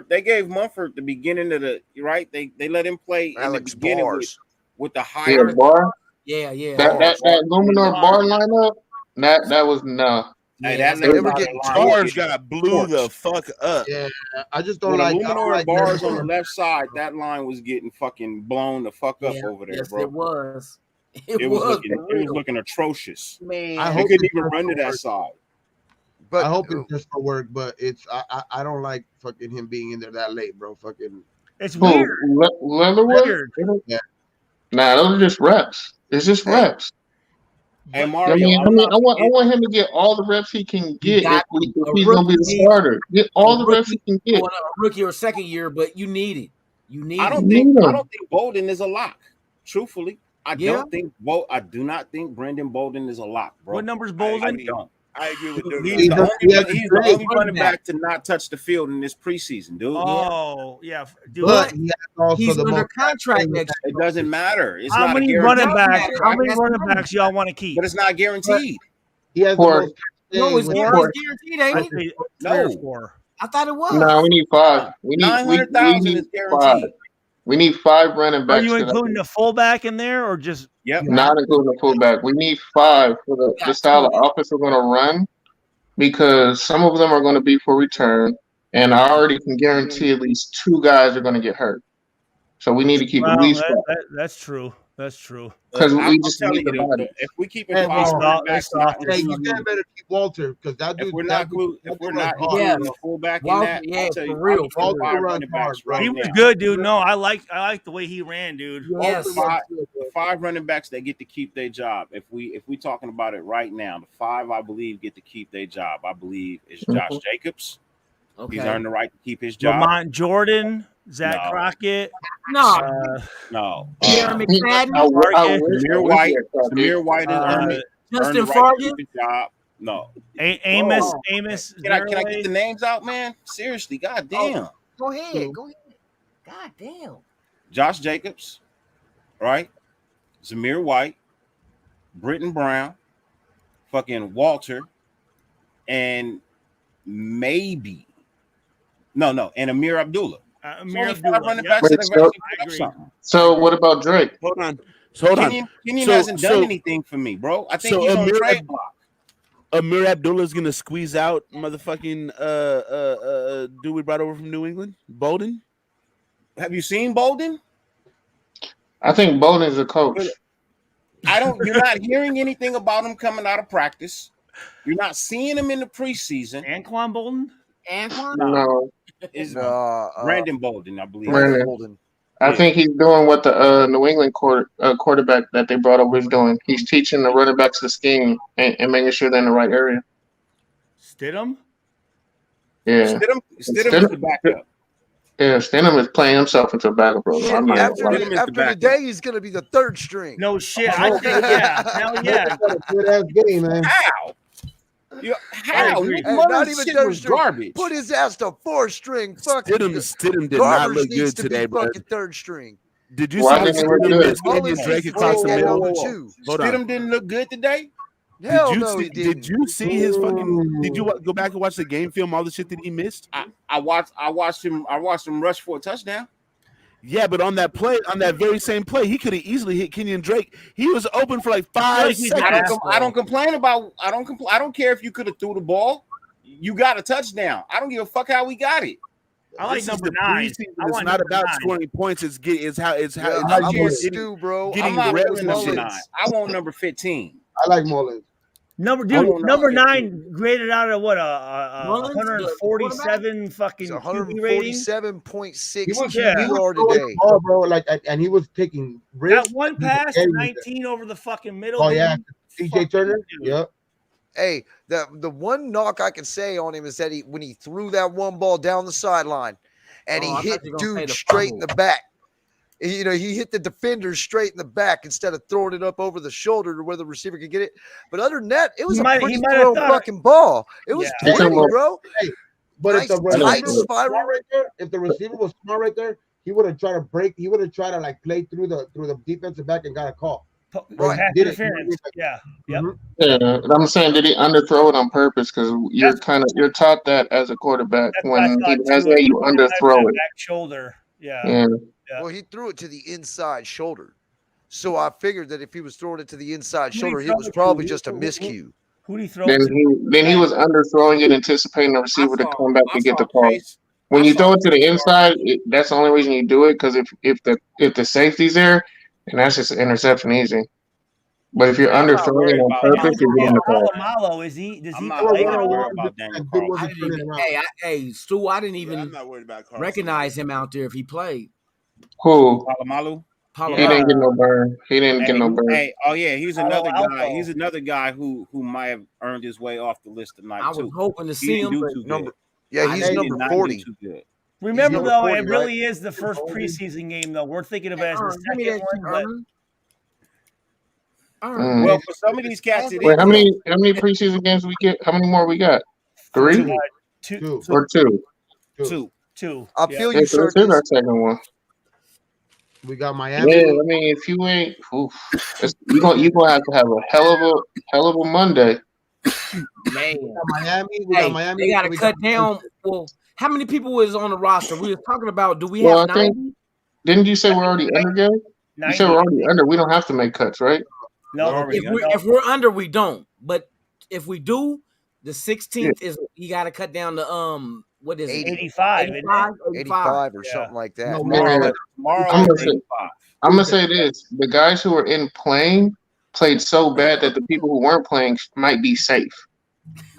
they gave Mumford the beginning of the right. They let him play Alex in the beginning Bars. with the yeah, higher. bar. Yeah. That Luminor bar lineup. That was no. Hey, Yeah, that They were left getting line Bars was getting got blew the fuck up. Yeah, I just don't When like. Luminor and Bars on the left side, that line was getting fucking blown the fuck up over there, Yes, bro. it was. It was looking atrocious. Man. I They hope couldn't it's even just run to for that work. side. But I hope it's just for work, but it's I don't like fucking him being in there that late, bro. Fucking It's Who? weird. Leatherwood? Weird. yeah. Nah, those are just reps. It's just reps. Hey I Mario, mean, I'm not I want him to get all the reps he can get got if a he's gonna be the rookie. starter. Get all the reps he can get. On a rookie or second year, but you need it. You need I it. don't think Bolden is a lock. Truthfully, I Yeah. do not think Brendan Bolden is a lock, bro. What number's I Bolden? don't. I agree with Dirk. He's the He's only running back to not touch the field in this preseason, dude. Oh, yeah. Dude, But he has also He's the under most contract next year. It doesn't matter. It's how not many a running guaranteed backs? contract, How many running backs y'all want to keep? but it's not guaranteed. He has the For- most. No, it's with- guaranteed, ain't I it? say No. 3 or 4. I thought it was. No, we need 5. We need 900,000 is five. guaranteed. We need 5 running Are backs. you to including the fullback in there or just? Yep. not including the fullback. We need 5 for the style of offense we're going to run, because some of them are going to be for return, and I already can guarantee at least 2 guys are going to get hurt. So we need to keep at Well, least 5. that's true. That's true. Because I'm we just telling need you, the body. if we keep it Hey, 5 well, running backs, not Hey, you including- guys better keep Walter because that dude. if we're that not dude- including Yeah. a fullback in Walter, that, yeah, I'll tell you, for real, I'll keep for 5 real. running backs right He now. was good, dude. No, I like the way he ran, dude. Yes. The 5 running backs that get to keep their job. If we talking about it right now, the 5 I believe get to keep their job. I believe is Josh Jacobs. Okay. He's earned the right to keep his job. Lamont Jordan, Zach No. Crockett. No. No. Darren McFadden. Samir White. Samir White has earned the Justin right to Fargan. keep his job. No. Amos. Whoa. Amos. Can I get the names out, man? Seriously, goddamn. Go ahead. Go ahead. God damn. Josh Jacobs, right? Zamir White, Britton Brown, fucking Walter, and maybe and Amir Abdullah. Amir So Abdullah, running yeah. backs Wait, that have so- actually put up something. So what about Drake? Hold on. So hold on. Kenyon So- hasn't done so- anything for me, bro. I think so he's on Amir trade Ab- block. Amir Abdullah's gonna squeeze out motherfucking dude we brought over from New England, Bolden. Have you seen Bolden? I think Bolden's a coach. You're not hearing anything about him coming out of practice. You're not seeing him in the preseason. Anquan Bolden? Anquan? No. It's Brandon Bolden, I believe. Brandon. I think he's doing what the New England quarterback that they brought over is doing. He's teaching the running backs the scheme and making sure they're in the right area. Stidham? Yeah. Stidham is the backup. Yeah, Stidham is playing himself into a backup role. Yeah, I'm not after gonna lie. the day, he's going to be the third string. No shit. I think, yeah. Hell yeah. Good ass game, man. How? How? agree. Hey, Mullins' not even shit third was string. garbage. Put his ass to fourth string. Fucking Stidham did Garbage not look needs good to today, be bro. fucking third string. Did you Why see didn't he look Stidham good? miss Kenyon Mullins Drake needs to across take the that middle? number 2. Hold on. Stidham didn't look good today. Hell no, he didn't. Did you see his fucking? Did you go back and watch the game film? All the shit that he missed. I watched him rush for a touchdown. Yeah, but on that play, on that very same play, he could have easily hit Kenyon Drake. He was open for like 5 seconds. I don't complain about. I don't care if you could have threw the ball. You got a touchdown. I don't give a fuck how we got it. I like This number is the 9. preseason. I It's want not number about 9. scoring points. It's how I'm getting, with Stu, bro. getting I'm reps with and number shit. 9. I want number 15. I like Mullins. Number number 9 graded out at what a 147 fucking He's QB rating. 147.6 He was QBR throwing today. the ball, bro. Like, and he was taking risks. That one pass to 19 over the fucking middle. Oh yeah, dude. CJ Turner. Yep. Hey, the one knock I can say on him is that when he threw that one ball down the sideline and he hit dude straight in the back. You know, he hit the defender straight in the back instead of throwing it up over the shoulder to where the receiver could get it. But other than that, it was a pretty thrown fucking ball. It was pretty, bro. Hey, but nice, if the receiver tight was spiral. smart right there, if the receiver was smart right there, he would have tried to break. He would have tried to like play through the defensive back and got a call. Right. Did it. Yeah. Yep. Yeah, I'm saying, did he underthrow it on purpose? Because you're taught that as a quarterback when he has that, you underthrow it. Back shoulder. Yeah. Yeah. Well, he threw it to the inside shoulder. So I figured that if he was throwing it to the inside shoulder, it was probably just a miscue. Who did he throw? Then he was underthrowing it, anticipating the receiver to come back to get the call. When you throw it to the inside, that's the only reason you do it. Because if the safety's there, and that's just an interception easy. But if you're underthrowing it on purpose, you're getting the call. Malo, does he I'm play not at all? worried about Daniel Carlson. Hey, Stu, I didn't even I'm not worried about Carlson. recognize him out there if he played. Who? Palomalu. He didn't get no burn. He didn't get no burn. Hey, oh yeah, he's another guy. He's another guy who might have earned his way off the list tonight. I was hoping to see him. He's number 40. Remember though, it really is the first preseason game though. We're thinking of it as the second one. Well, for some of these cats, Wait, how many preseason games we get? How many more we got? 3? Two. Or 2? Two. I feel you, sir. This is our second one. We got Miami. Yeah, I mean, if you ain't, you're gonna have to have a hell of a Monday. Man, we got Miami. They got to cut down. Well, how many people was on the roster? We were talking about. Do we have 90? Didn't you say we're already under, Gary? You said we're already under. We don't have to make cuts, right? No, if we're under, we don't. But if we do, the 16th is you got to cut down to what is it? 85, 85 or something like that. I'm gonna say this: the guys who are in played so bad that the people who weren't playing might be safe.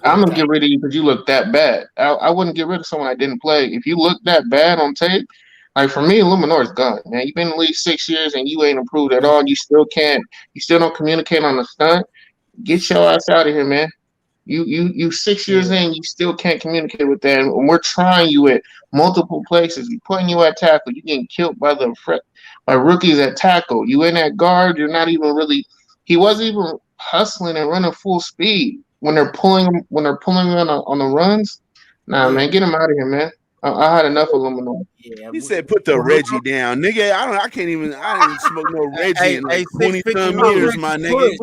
I'm gonna get rid of you because you look that bad. I wouldn't get rid of someone that didn't play. If you look that bad on tape, like for me, Luminor's gone. Man, you've been in the league 6 years and you ain't improved at all. You still don't communicate on the stunt. Get your ass out of here, man. You 6 years in, you still can't communicate with that. And we're trying you at multiple places. We're putting you at tackle. You're getting killed by rookies at tackle. You in that guard, you're not even really. He wasn't even hustling and running full speed when they're pulling on the runs. Nah, man, get him out of here, man. I had enough of Luminor. Yeah, he said, "Put the Reggie down, nigga." I didn't even smoke no Reggie in like 20-some years, my nigga.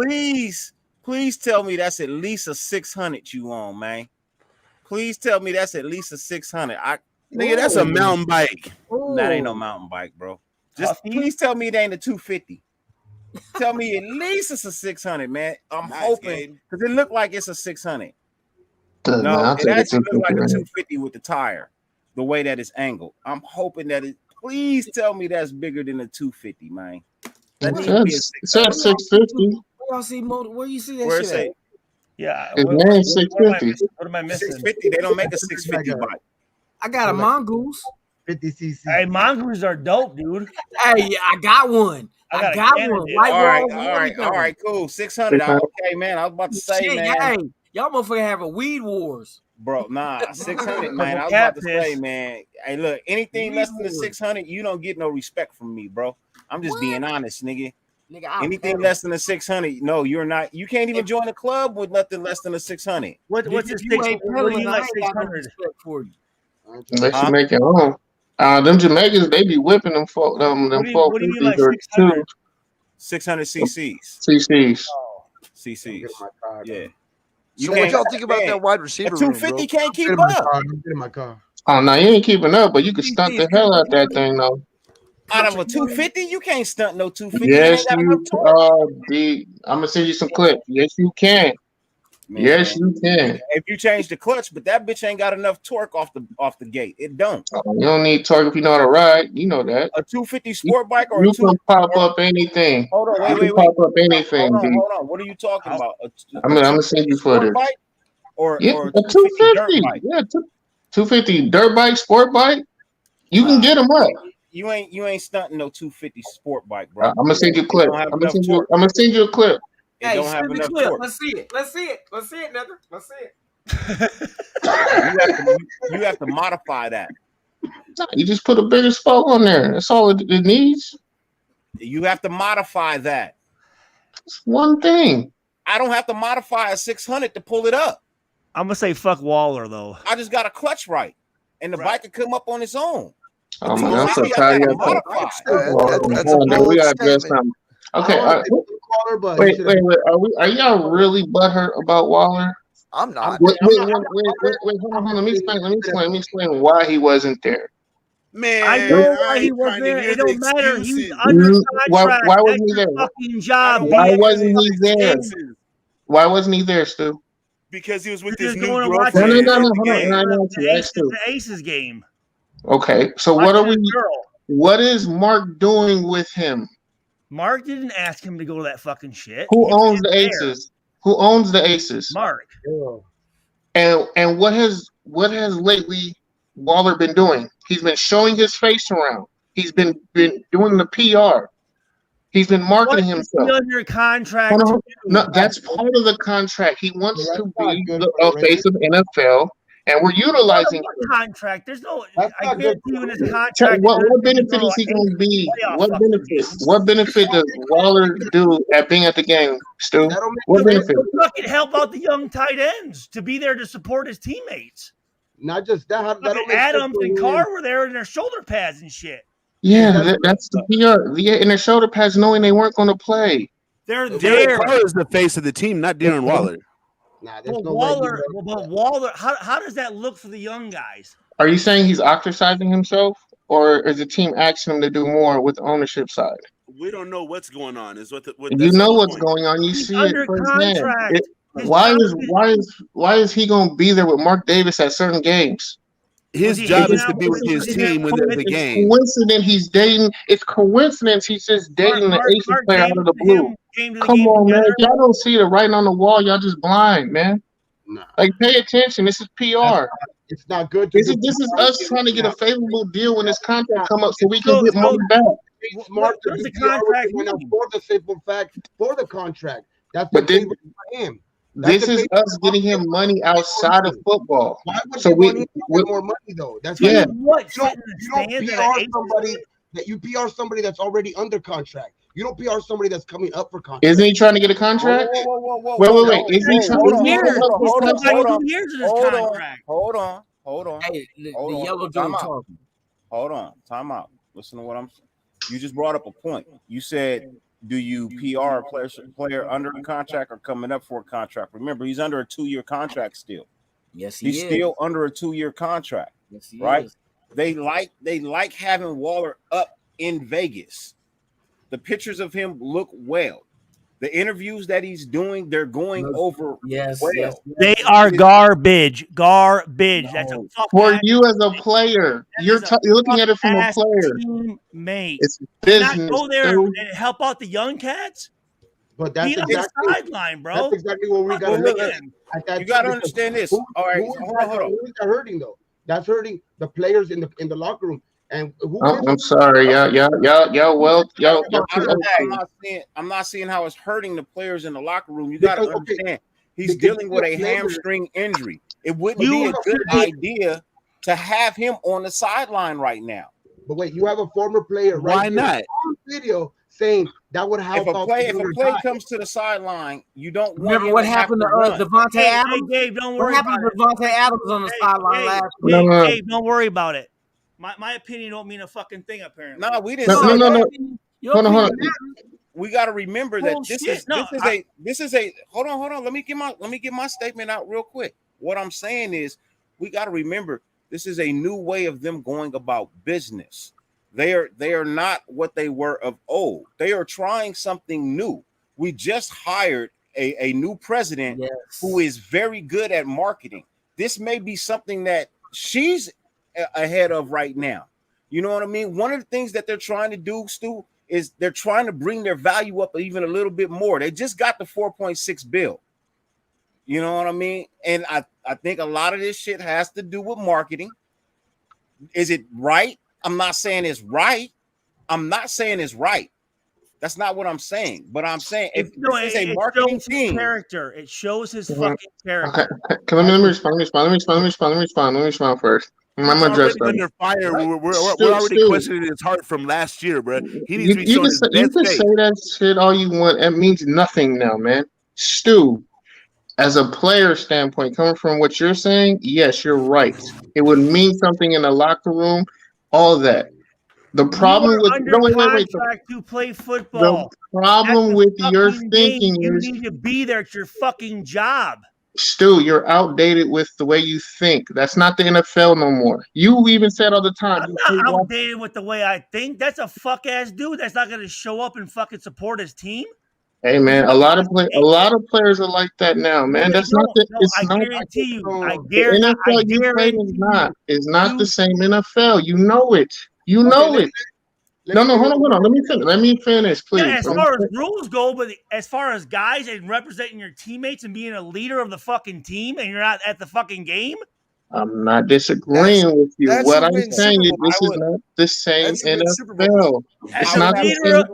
Please tell me that's at least a 600 you on, man. Please tell me that's at least a 600. Nigga, that's a mountain bike. That ain't no mountain bike, bro. Just please tell me it ain't a 250. Tell me at least it's a 600, man. I'm hoping because it looked like it's a 600. No, it actually looked like a 250 with the tire, the way that it's angled. I'm hoping that it. Please tell me that's bigger than a 250, man. It's at 650. Where you see that shit at? Yeah. It's 650. What am I missing? 650. They don't make a 650 bike. I got a mongoose. 50 cc. Hey, mongooses are dope, dude. Hey, I got one. I got one. All right, cool. 600. Okay, man. I was about to say, man. Hey, y'all motherfucker having weed wars. Bro, nah, 600, man. I was about to say, man. Hey, look, anything less than the 600, you don't get no respect from me, bro. I'm just being honest, nigga. Anything less than a 600, no, you're not. You can't even join a club with nothing less than a 600. What's the 600? What do you mean like 600? For you? Unless you make your own. Them Jamaicans, they be whipping them folk, them What do you 450s mean like or 600? 600 cc's. CCs. CCs. Yeah. So what y'all think about that wide receiver? A 250 room, can't keep I'm getting up. in my car. Oh no, you ain't keeping up, but you can stunt the hell out that thing though. Out of a 250, you can't stunt no 250. Yes, Ain't got enough you. torque. I'm gonna send you some clips. Yes, you can. Man, yes, you can. If you change the clutch, but that bitch ain't got enough torque off the gate. It don't. You don't need torque if you know how to ride. You know that. A 250 sport bike or you a 2 can pop up anything. Hold on, You wait. can pop up anything. Hold on. What are you talking about? I'm gonna send you sport footage. bike or Yeah, or a 250. Yeah, 250 dirt bike, sport bike. You can get them up. You ain't stunting no 250 sport bike, bro. I'm gonna send you a clip. I'm gonna send you a clip. It don't have enough torque. Let's see it. Let's see it, nigga. Let's see it. You have to modify that. You just put a bigger spoke on there. That's all it needs. You have to modify that. It's one thing. I don't have to modify a 600 to pull it up. I'm gonna say fuck Waller though. I just got a clutch right, and the bike can come up on its own. Oh my God, I'm so tired of that. We gotta address something. Okay, wait. Are y'all really butthurt about Waller? I'm not. Wait, hold on. Let me explain why he wasn't there. Man, I know why he wasn't there. It don't matter. He's under contract. Why wasn't he there? Fucking job. Why wasn't he there? Why wasn't he there, Stu? Because he was with his new going girlfriend. No. The Aces game. Okay, so what is Mark doing with him? Mark didn't ask him to go to that fucking shit. Who owns the Aces? Who owns the Aces? Mark. And what has lately Waller been doing? He's been showing his face around. He's been doing the PR. He's been marketing himself. Under contract. No, that's part of the contract. He wants to be the face of NFL, and we're utilizing contract. There's no. I guarantee you in this contract. What benefit is he going to be? What benefit does Waller do at being at the game, Stu? What benefit? Fucking help out the young tight ends to be there to support his teammates. Not just that. Adams and Carr were there in their shoulder pads and shit. Yeah, that's the PR. Yeah, in their shoulder pads, knowing they weren't going to play. They're there. Carr is the face of the team, not Darren Waller. Nah, Waller. How does that look for the young guys? Are you saying he's ostracizing himself, or is the team asking him to do more with the ownership side? We don't know what's going on. Is what you know what's going on. You see it firsthand. Why is he going to be there with Mark Davis at certain games? His job is to be with his team when there's a game. It's coincidence he's just dating the Aces player out of the blue. Come on, man. If y'all don't see the writing on the wall, y'all just blind, man. Nah. Like, pay attention. This is PR. It's not good. This is us trying to get a favorable deal when this contract come up so we can get money back. Smart to do the contract for the simple fact for the contract. That's the thing for him. This is us getting him money outside of football. Why would we get more money though? That's you don't PR somebody that you PR somebody that's already under contract. You don't PR somebody that's coming up for contract. Isn't he trying to get a contract? Whoa. Wait. Isn't he trying Hold on. Hey, the yellow dude talking. Hold on. Time out. Listen to what I'm saying. You just brought up a point. You said, do you PR a player under a contract or coming up for a contract? Remember, he's under a 2-year contract still. Yes, he's still under a 2-year contract. Yes, he right? is. They like having Waller up in Vegas. The pictures of him look well. The interviews that he's doing, they're going over well. They are garbage. Garbage. That's a for you as a player. You're looking at it from a player. Teammate. It's business. Not go there and help out the young cats. But that's exactly sideline, bro. That's exactly what we got to look at. You got to understand this. All right, hold on. Who's that hurting though? That's hurting the players in the locker room. And I'm sorry, y'all. I'm not seeing how it's hurting the players in the locker room. You got to understand, he's dealing with a hamstring injury. it wouldn't be a good idea to have him on the sideline right now. But wait, you have a former player right Why not? on video saying that would help. If a play comes to the sideline, you don't remember what happened to Devontae Adams. Hey, Gabe, don't What worry happened about to Devontae Adams on the sideline last week? week? Gabe, don't worry about it. My opinion don't mean a fucking thing. Apparently, no, we didn't. No. Hold on. We got to remember that this is a. Hold on. Let me get my statement out real quick. What I'm saying is, we got to remember this is a new way of them going about business. They are not what they were of old. They are trying something new. We just hired a new president who is very good at marketing. This may be something that she's ahead of right now. You know what I mean? One of the things that they're trying to do, Stu, is they're trying to bring their value up even a little bit more. They just got the 4.6 bill. You know what I mean? And I think a lot of this shit has to do with marketing. Is it right? I'm not saying it's right. That's not what I'm saying. But I'm saying if this is a marketing team, character, it shows his fucking character. Okay. Let me respond first. I'm gonna address that. Under fire. We're already questioning his heart from last year, bro. He needs to be showing his best You can say that shit all you want. It means nothing now, man. Stu, as a player standpoint, coming from what you're saying, yes, you're right. It would mean something in the locker room, all that. The problem with contract to play football. The problem with your thinking you is need to be there. It's your fucking job. Stu, you're outdated with the way you think. That's not the NFL no more. You even said all the time. I'm not outdated with the way I think. That's a fuck ass dude that's not going to show up and fucking support his team. Hey man, a lot of players are like that now, man. That's not the. It's not. Guarantee you. I The NFL you played is not the same NFL. You know it. You know it. No, hold on. Let me finish, please. Yeah, as far as rules go, but as far as guys and representing your teammates and being a leader of the fucking team, and you're not at the fucking game. I'm not disagreeing with you. What I'm saying is this is not the same NFL. It's not the same.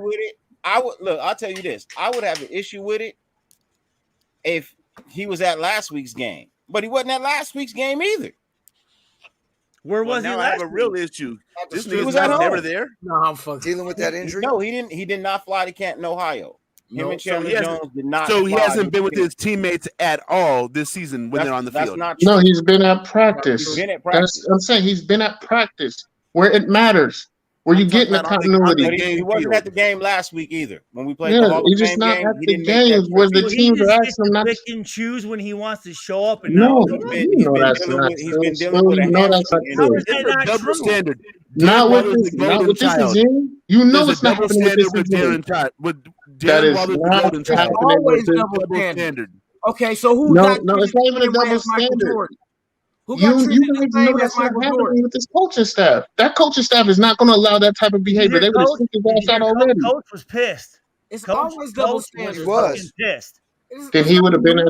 I'll tell you this. I would have an issue with it if he was at last week's game, but he wasn't at last week's game either. Where was he? I have a real issue. This nigga was never there. No, I'm fucking dealing with that injury. No, he didn't. He did not fly to Canton, Ohio. Him and Chandler Jones did not. So he hasn't been with his teammates at all this season when they're on the field. Not true. No, he's been at practice. He's been at practice. I'm saying he's been at practice where it matters. Where you getting the continuity. He wasn't at the game last week either. When we played Yeah, the Hall he's of just Fame not game, at he the didn't make games that where the trip. teams are asking him not pick and choose when he wants to show up. And No, he's you know that's not true. No, that's not true. It's Double true. standard. Not with this is in. You know it's not happening with this is in. That is not happening with this double standard. Okay, so who? No, it's not even a double standard. You guys know that's not happening with this coaching staff. That coaching staff is not going to allow that type of behavior. They would have kicked his ass out already. Coach was pissed. It's always double standard. Was pissed. Then he would have been at.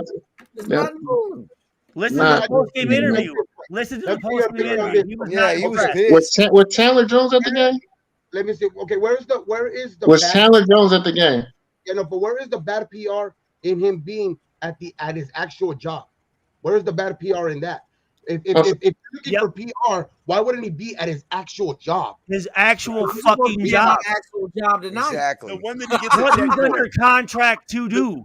Listen to the post-game interview. Listen to the post-game interview. He was pissed. Was Chandler Jones at the game? Let me see. Okay, where is the Was Chandler Jones at the game? Yeah, no, but where is the bad PR in him being at his actual job? Where is the bad PR in that? If you're looking for PR, why wouldn't he be at his actual job? His actual fucking job. Actual job tonight. Exactly. The one that he gets what he's under contract to do.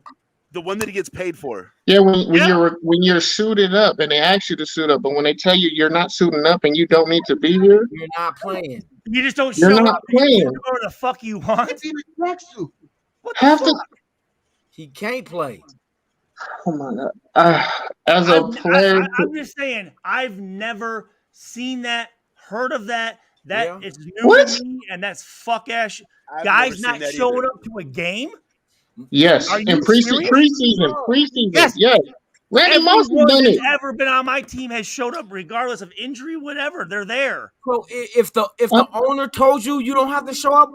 The one that he gets paid for. Yeah, when you're suited up and they ask you to suit up, but when they tell you you're not suiting up and you don't need to be here, you're not playing. You just don't You're show not up. playing. You where the fuck you want. Have to. He can't play. Oh my god! As a player, I'm just saying, I've never seen that, heard of that. That it's new What? to me, and that's fuck ass. I've Guys never not seen that showing either. up to a game. yes, Are in you preseason, serious? yes. Randy Moss has Everyone done that's it. ever been on my team has showed up, regardless of injury, whatever. They're there. So if the owner told you don't have to show up,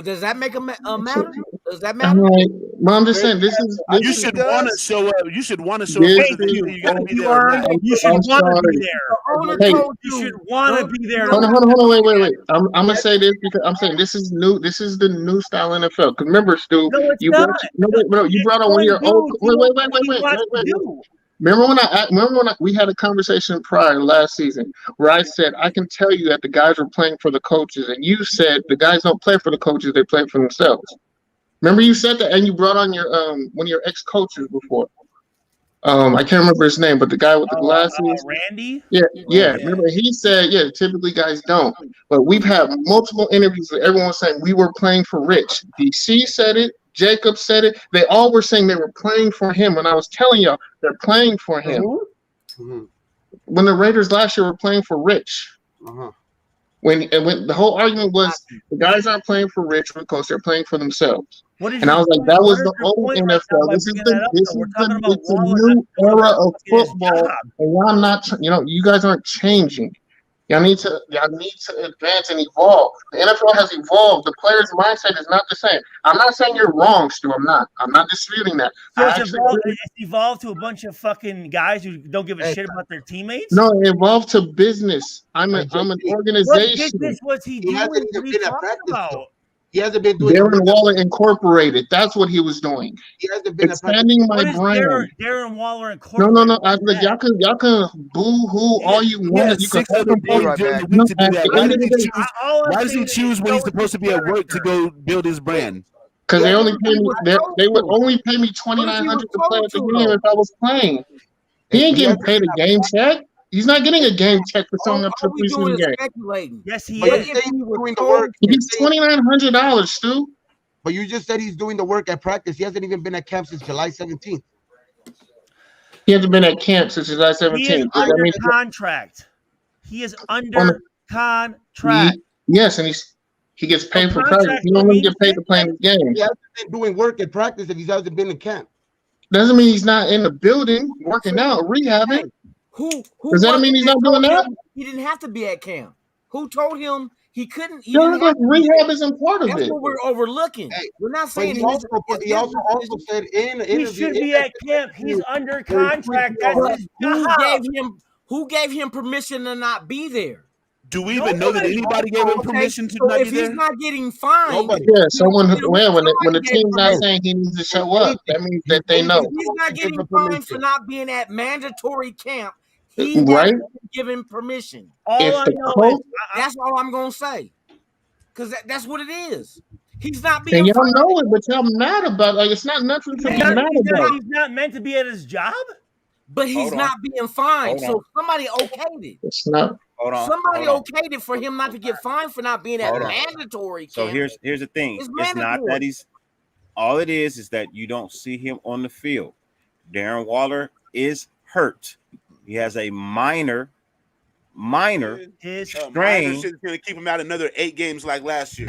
does that make a matter? Does that matter? Right. Well, I'm just saying You should want to show up. You should want to show This up. You got to be there. or not. You should I'm want to be sorry. there. The owner Hey. told You should want to be there. Hold on, wait. I'm gonna say this because I'm saying this is new. This is the new style NFL. Because remember, Stu, No, it's you not. brought on one of your old. Wait. Remember when we had a conversation prior last season where I said I can tell you that the guys were playing for the coaches, and you said the guys don't play for the coaches; they play for themselves. Remember you said that, and you brought on your one of your ex-coaches before. I can't remember his name, but the guy with the glasses. Randy? Yeah. Remember, he said, typically guys don't. But we've had multiple interviews where everyone was saying we were playing for Rich. DC said it. Jacob said it. They all were saying they were playing for him. When I was telling y'all, they're playing for him. Mm-hmm. When the Raiders last year were playing for Rich. Uh-huh. When the whole argument was the guys aren't playing for Rich because they're playing for themselves. And I was like, that was the old NFL. This is it's a new era of football, and y'all not, you guys aren't changing. Y'all need to advance and evolve. The NFL has evolved. The player's mindset is not the same. I'm not saying you're wrong, Stu. I'm not disputing that. So it's evolved to a bunch of fucking guys who don't give a shit about their teammates? No, it evolved to business. I'm an organization. What business was he doing? What are you talking about? He hasn't been doing Darren Waller Incorporated. That's what he was doing. He hasn't been expanding my brand. Darren Waller Incorporated. No. Y'all can boo-hoo all you want. You can hold him during the week to do that. Why does he choose when he's supposed to be at work to go build his brand? Because they only pay me. They would only pay me $2,900 to play at the game if I was playing. He ain't getting paid a game check. He's not getting a game check for showing up to the preseason game. Speculating. Yes, he is. He's doing the work. He gets $2,900, Stu. But you just said he's doing the work at practice. He hasn't even been at camp since July 17th. He hasn't been at camp since July 17th. He is under contract. He is under contract. Yes, and he gets paid for practice. He don't really get paid to play in the game. He hasn't been doing work at practice if he hasn't been in camp. Doesn't mean he's not in the building working out, rehabbing. Who does that mean he's not doing that? He didn't have to be at camp. Who told him he couldn't? Rehab isn't part of it. That's what we're overlooking. We're not saying he also said in the interview he should be at camp. He's under contract. That's his job. Who gave him permission to not be there? Do we even know that anybody gave him permission to not be there? If he's not getting fined, someone when the team's not saying he needs to show up, that means that they know. If he's not getting fined for not being at mandatory camp, he hasn't given permission. That's all I'm gonna say, because that's what it is. He's not being. And y'all know it, but y'all mad about. Like it's not nothing to be mad about. He's not meant to be at his job, but he's not being fined. So somebody okayed it. It's not. Somebody okayed it for him not to get fined for not being at mandatory camp. So here's the thing. It's not that he's. All it is that you don't see him on the field. Darren Waller is hurt. He has a minor strain. Is going to keep him out another 8 games like last year.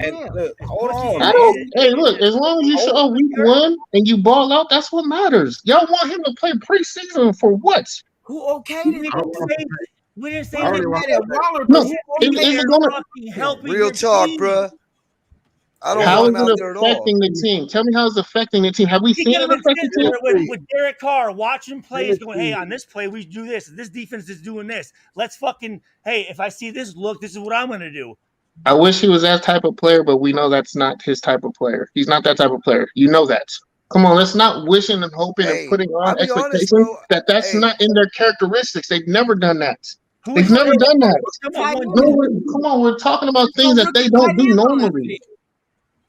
Hold on. Hey, look, as long as you show week 1 and you ball out, that's what matters. Y'all want him to play preseason for what? Who okayed it? We didn't say Waller. No, is it going to real talk, bro? I don't how want is him out it there at affecting the team? Tell me how it's affecting the team. Have we seen it affect the team? With Derek Carr watching plays, going, "Hey, on this play we do this. This defense is doing this. Let's fucking hey, if I see this look, this is what I'm gonna do." I wish he was that type of player, but we know that's not his type of player. He's not that type of player. You know that. Come on, let's not wishing and hoping and putting on expectations that's not in their characteristics. They've never done that. They've never done that. Come on, we're talking about things that they don't do normally.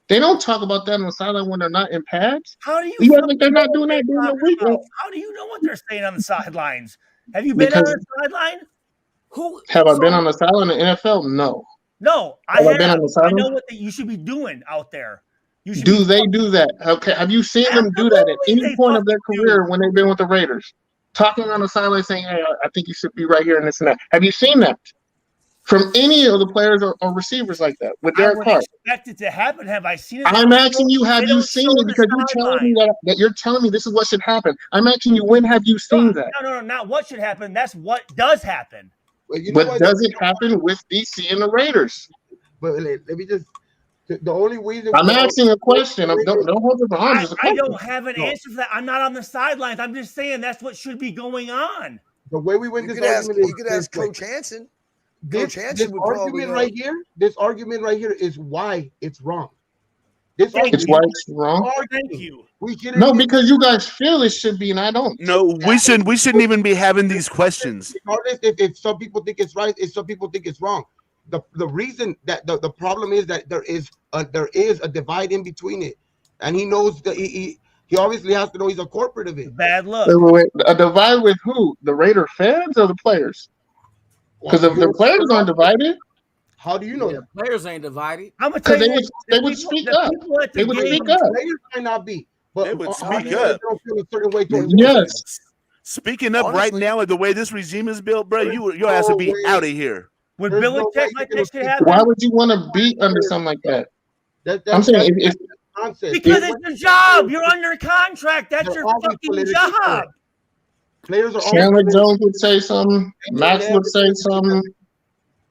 They don't talk about that on the sideline when they're not in pads. How do you think they're not doing that during the week? How do you know what they're saying on the sidelines? Have you been on the sideline? Have I been on the sideline in the NFL? No. No, I know what you should be doing out there. Do they do that? Okay. Have you seen them do that at any point of their career when they've been with the Raiders? Talking on the sideline saying, "Hey, I think you should be right here and this and that." Have you seen that from any of the players or receivers like that with Derek Carr? Expect it to happen. Have I seen it? I'm asking you, have you seen it? Because you're telling me that you're telling me this is what should happen. I'm asking you, when have you seen that? No, not what should happen. That's what does happen. But does it happen with DC and the Raiders? But let me just. The only reason I'm asking a question. Don't hold it behind. I don't have an answer for that. I'm not on the sidelines. I'm just saying that's what should be going on. The way we win this argument is you could ask Coach Hansen. This argument right here is why it's wrong. It's why it's wrong. Thank you. No, because you guys feel it should be, and I don't. No, we shouldn't even be having these questions. Regardless if some people think it's right, if some people think it's wrong. The reason that the problem is that there is a divide in between it, and he knows that he obviously has to know he's a corporate of it. Bad luck. Wait. A divide with who? The Raider fans or the players? Because if the players aren't divided, how do you know? The players ain't divided. I'm gonna tell you, they would speak up. They would speak up. Players might not be, but they would speak up. Don't feel a certain way Yes. Speaking up right now, the way this regime is built, bro, your ass would be out of here. When Belichick like that shit happen, why would you want to be under something like that? I'm saying because it's your job. You're under contract. That's your fucking job. Players are Chandler Jones would say something. Max would say something.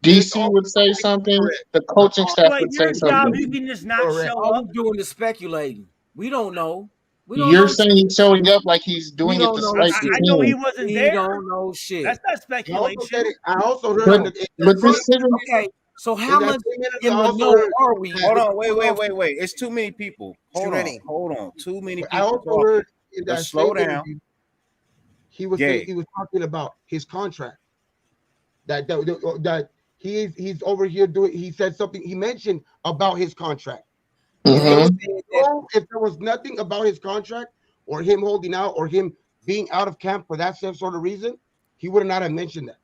DC would say something. The coaching staff would say something. You can just not show All up. we're doing is speculating. We don't know. You're saying he's showing up like he's doing it despite the team. I know he wasn't there. We don't know shit. That's not speculation. I also heard but this isn't okay. So how much in the know are we? Hold on, wait. It's too many people. Hold on. Too many people. I also heard in that slow down. He was talking about his contract. That he's over here doing. He said something. He mentioned about his contract. If there was nothing about his contract or him holding out or him being out of camp for that same sort of reason, he would not have mentioned that.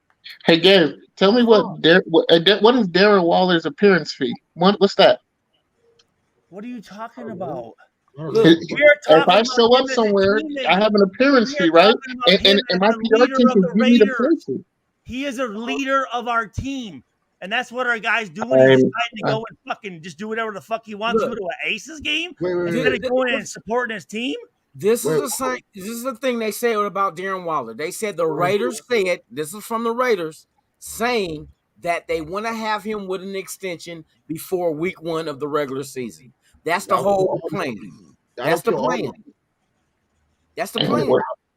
Hey, Gabe, tell me what is Darren Waller's appearance fee? What's that? What are you talking about? If I show up somewhere, I have an appearance fee, right? And my PR team can give me the appearance. He is a leader of our team. And that's what our guy's doing. He's deciding to go and fucking just do whatever the fuck he wants to do to an Aces game. Instead of going and supporting his team. This is the thing they said about Darren Waller. They said the Raiders said, this is from the Raiders, saying that they want to have him with an extension before week 1 of the regular season. That's the whole plan. That's the plan. That's the plan.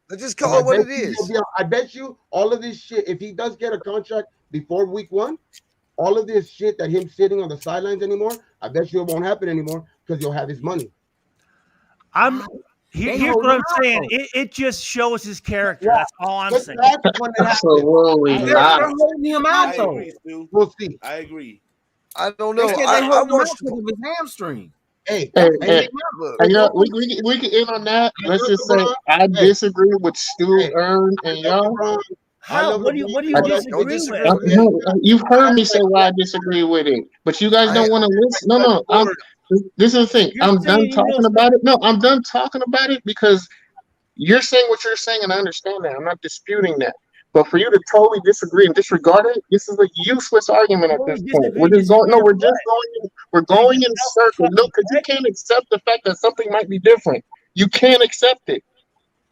Let's just call it what it is. I bet you all of this shit, if he does get a contract before week 1, all of this shit that him sitting on the sidelines anymore, I bet you it won't happen anymore because you'll have his money. Here's what I'm saying. It just shows his character. That's all I'm saying. Absolutely not. They're holding him out, though. We'll see. I agree. I don't know. They said they hold him out because of his hamstring. Hey, we can end on that. Let's just say I disagree with Stu, Ern, and y'all. How? What do you disagree with? You've heard me say why I disagree with it, but you guys don't want to listen. No. This is the thing. I'm done talking about it. No, I'm done talking about it because you're saying what you're saying, and I understand that. I'm not disputing that. But for you to totally disagree and disregard it, this is a useless argument at this point. We're just going. No, we're going in circles. No, because you can't accept the fact that something might be different. You can't accept it.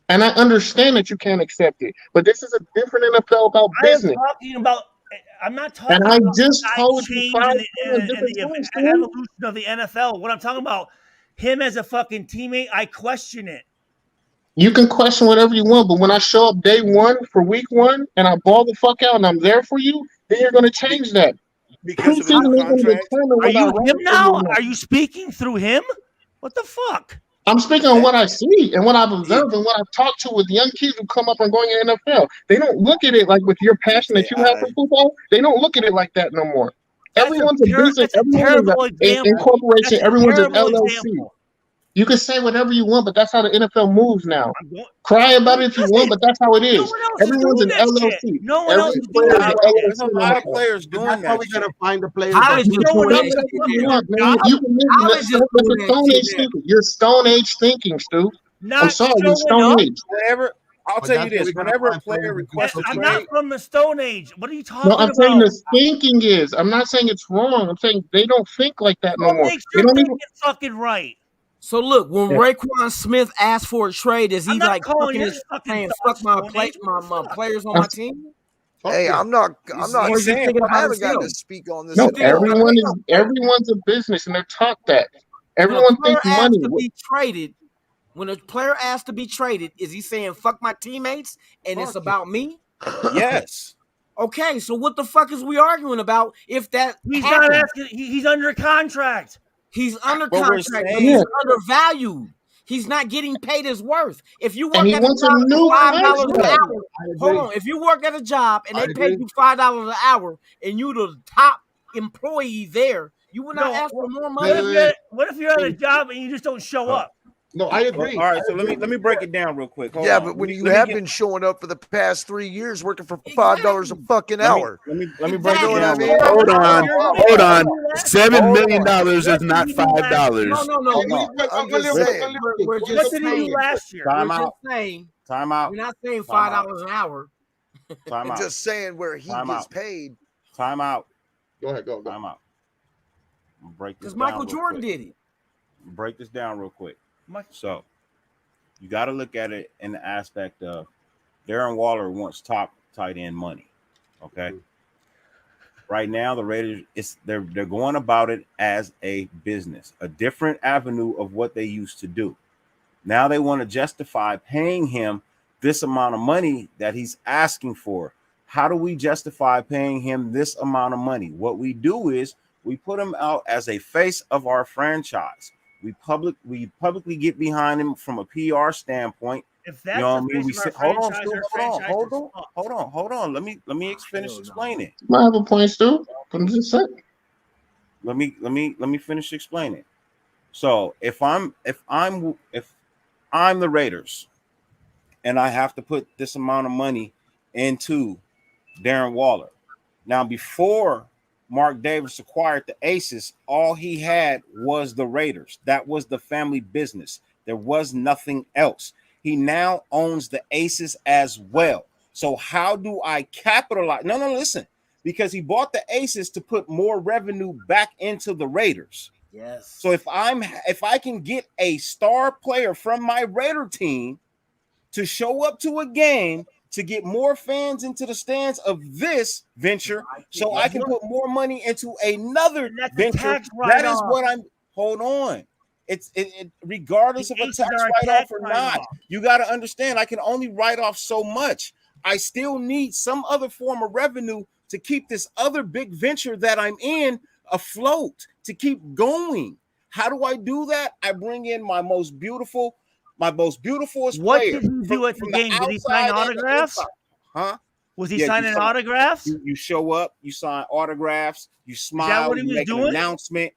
And I understand that you can't accept it, but this is a different NFL about business. I'm not talking and about I just told you the evolution of the NFL. What I'm talking about, him as a fucking teammate, I question it. You can question whatever you want, but when I show up day 1 for week 1 and I ball the fuck out and I'm there for you, then you're going to change that. Because of his contract. Are you him now? Are you speaking through him? What the fuck? I'm speaking on what I see and what I've observed and what I've talked to with young kids who come up and going in the NFL. They don't look at it like with your passion that you have for football. They don't look at it like that no more. Everyone's a business. Everyone's an incorporation. Everyone's an LLC. Example. You can say whatever you want, but that's how the NFL moves now. Cry about it if you want, but that's how it is. Everyone's an LLC. No one else is doing that. There's a lot of players doing that. That's how we gotta find the players. You're Stone Age thinking, Stu. I'm sorry, you're Stone Age. I'll tell you this: whenever a player requests a trade, I'm not from the Stone Age. What are you talking about? No, I'm saying the thinking is. I'm not saying it's wrong. I'm saying they don't think like that no more. They don't even fucking right. So look, when Raekwon Smith asked for a trade, is he like saying fuck my players on my team? Hey, I'm not saying I haven't got to speak on this. No, everyone's a business and they're taught that. Everyone thinks money. When a player asks to be traded, is he saying fuck my teammates and it's about me? Yes. Okay, so what the fuck is we arguing about if that he's not asking, he's under contract. He's under What we're contract, but saying- he's undervalued. He's not getting paid his worth. If you And work he at a wants a job new for $5 an contract. hour, hold on. If you work at a job and they pay you $5 an hour and you the top employee there, you would not ask for more money. What if you're at a job and you just don't show up? No, I agree. All right, so let me break it down real quick. Hold yeah, on. but when you Let me have get- been showing up for the past 3 years working for $5 a fucking hour. Let me break You know it what I down. mean? Hold on. $7 million is not $5. No. I'm just saying. We're What just did he do saying. last year? Time We're out. just saying. Time out. We're not saying Time out. $5 an hour. Time I'm out. just saying where he Time gets out. paid. Time out. Go ahead, go. Time out. I'm gonna break this Because down Michael real Jordan quick. did it. Break this down real quick. So you got to look at it in the aspect of Darren Waller wants top tight end money. Okay. Right now, the Raiders they're going about it as a business, a different avenue of what they used to do. Now they want to justify paying him this amount of money that he's asking for. How do we justify paying him this amount of money? What we do is we put him out as a face of our franchise. We publicly get behind him from a PR standpoint. If that's You know what I the mean? face We of sit, our hold on, franchise, Stu, our hold franchise is on. Let me finish explaining. I have a point, Stu. I'm just saying. Let me finish explaining. So if I'm the Raiders and I have to put this amount of money into Darren Waller. Now, before Mark Davis acquired the Aces, all he had was the Raiders. That was the family business. There was nothing else. He now owns the Aces as well. So how do I capitalize? No, listen. Because he bought the Aces to put more revenue back into the Raiders. Yes. So if I can get a star player from my Raider team to show up to a game to get more fans into the stands of this venture, so I can put more money into another venture. That is what I'm. Hold on. It's regardless of a tax write-off or not. You got to understand, I can only write off so much. I still need some other form of revenue to keep this other big venture that I'm in afloat, to keep going. How do I do that? I bring in my most beautifulest What player. did he do at the game? Did he sign autographs? Huh? Was he signing autographs? You show up, you sign autographs, you smile, what he you was make doing? an announcement.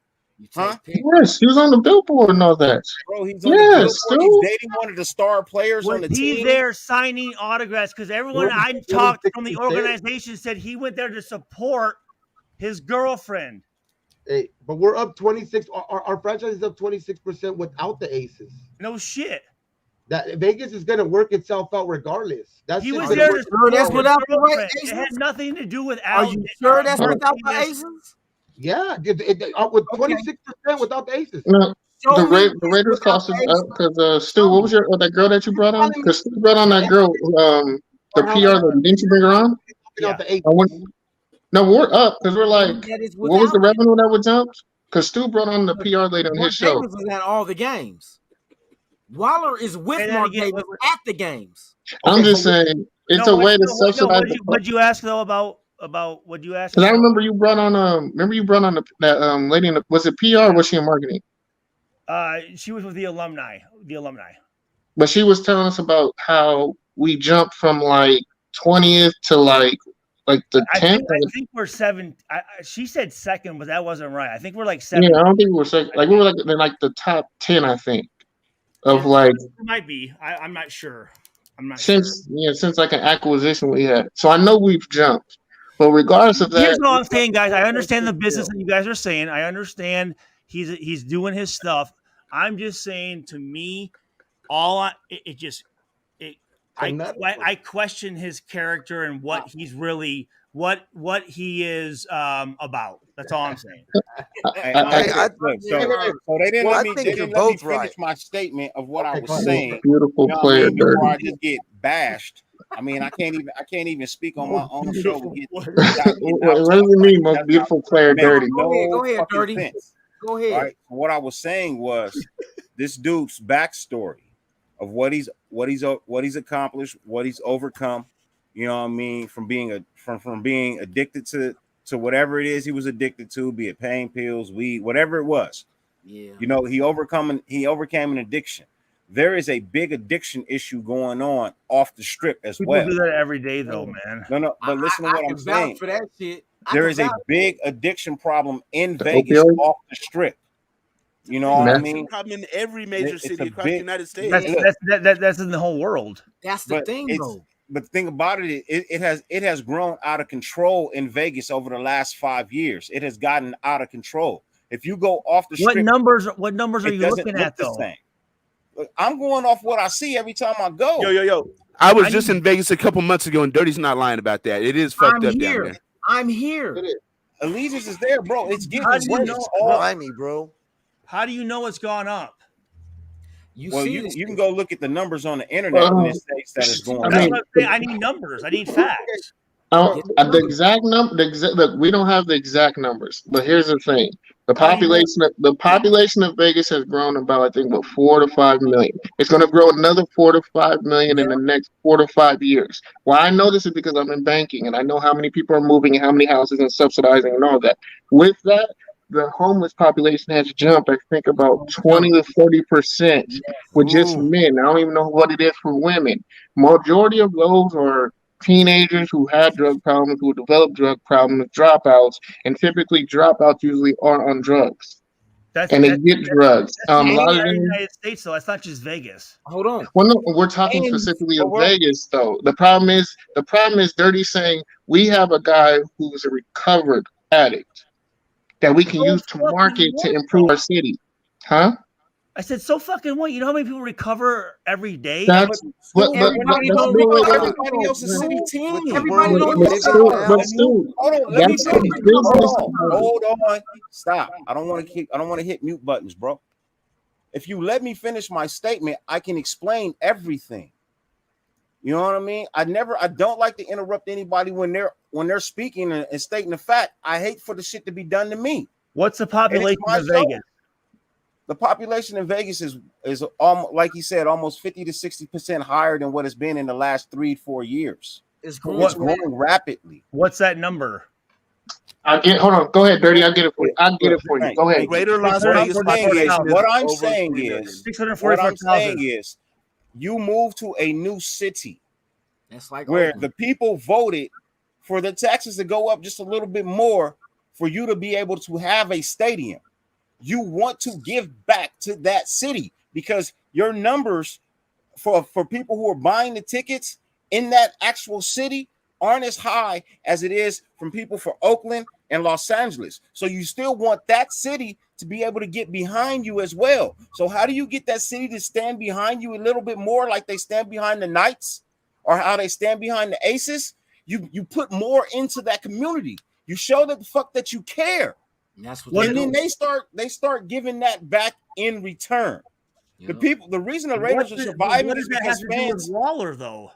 Huh? Yes, he was on the billboard and all that. Bro, he's on the billboard. Stu. He's dating one of the star players Was on the he team. there signing autographs? Because everyone I talked from the organization said he went there to support his girlfriend. Hey, but we're up 26. Our franchise is up 26% without the Aces. No shit. That Vegas is gonna work itself out regardless. He was there to support that's his without the girlfriend. Aces? It had nothing to do with Are you sure that's without the Aces? Yeah, with 26% without the Aces. No, the Raiders cost us up because Stu, what was that girl that you brought on? Because Stu brought on that girl, the PR. Didn't you bring her on? Yeah. No, we're up because we're like, what was the revenue that would jump? Because Stu brought on the PR lady on his show. Davis is at all the games. Waller is with Mark Davis at the games. I'm just saying it's a way to subsidize. What'd you ask though about what you asked? Because I remember you brought on that lady. Was it PR or was she in marketing? She was with the alumni. But she was telling us about how we jumped from like 20th to like the 10th. I think we're 7. She said second, but that wasn't right. I think we're like 7. Yeah, I don't think we were second. Like we were like in like the top 10, I think. Of like, it might be. I'm not sure. Since like an acquisition we had. So I know we've jumped. But regardless of that, here's all I'm saying, guys. I understand the business that you guys are saying. I understand he's doing his stuff. I'm just saying, to me, I question his character and what he's really what he is about. That's all I'm saying. So they didn't let me finish my statement of what I was saying. Beautiful player, before I just get bashed. I mean, I can't even speak on my own show. What does it mean, most beautiful player, dirty? Go ahead, dirty. Go ahead. Right? What I was saying was this dude's backstory of what he's accomplished, what he's overcome. You know what I mean? From being addicted to whatever it is he was addicted to, be it pain pills, weed, whatever it was. Yeah. You know, he overcame an addiction. There is a big addiction issue going on off the strip as People well. do that every day, though, man. No, but listen to what I'm saying. For that shit. There is a big addiction problem in The Vegas opioid? off the strip. You know what I Meth. mean? Problem in every major It's city a across the big- United States. That's in the whole world. That's the thing, though. But the thing about it has grown out of control in Vegas over the last 5 years. It has gotten out of control. If you go off the strip, What numbers are you looking at, though? Same. Look, I'm going off what I see every time I go. Yo. I was just in Vegas a couple months ago, and Dirty's not lying about that. It is fucked up down there. I'm here. Allegiance is there, bro. It's getting How do you worse. know? Grimy, bro. How do you know it's gone up? You can go look at the numbers on the internet and it states that it's going up. I need numbers. I need facts. The exact number. Look, we don't have the exact numbers, but here's the thing: the population of Vegas has grown about, I think, about 4 to 5 million. It's going to grow another 4 to 5 million in the next 4 to 5 years. Why I know this is because I'm in banking and I know how many people are moving and how many houses and subsidizing and all that. With that, the homeless population has jumped, I think, about 20 to 40% with just men. I don't even know what it is for women. Majority of those are teenagers who had drug problems, who developed drug problems, dropouts, and typically dropouts usually are on drugs. They get drugs. A lot of the them. United States, though. It's not just Vegas. Hold on. Well, no, we're talking specifically of Vegas, though. The problem is, Dirty saying we have a guy who's a recovered addict that we can use to market to improve our city, huh? I said, so fucking what? You know how many people recover every day? That's Everybody don't recover. Everybody else is city team. Everybody don't recover. But Stu, that's the business. Hold on. Stop. I don't want to hit mute buttons, bro. If you let me finish my statement, I can explain everything. You know what I mean? I don't like to interrupt anybody when they're speaking and stating the fact. I hate for the shit to be done to me. What's the population of Vegas? The population in Vegas is almost, like he said, almost 50 to 60% higher than what it's been in the last 3-4 years. It's growing rapidly. What's that number? Hold on. Go ahead, Dirty. I'll get it for you. Go ahead. Greater Las Vegas population. What I'm saying is, you move to a new city. That's like where the people voted for the taxes to go up just a little bit more for you to be able to have a stadium. You want to give back to that city because your numbers for people who are buying the tickets in that actual city aren't as high as it is from people for Oakland and Los Angeles. So you still want that city to be able to get behind you as well. So how do you get that city to stand behind you a little bit more like they stand behind the Knights or how they stand behind the Aces? You put more into that community. You show that the fuck that you care. And that's what then they start giving that back in return. Yep. The reason the Raiders are surviving is because fans. Waller, though,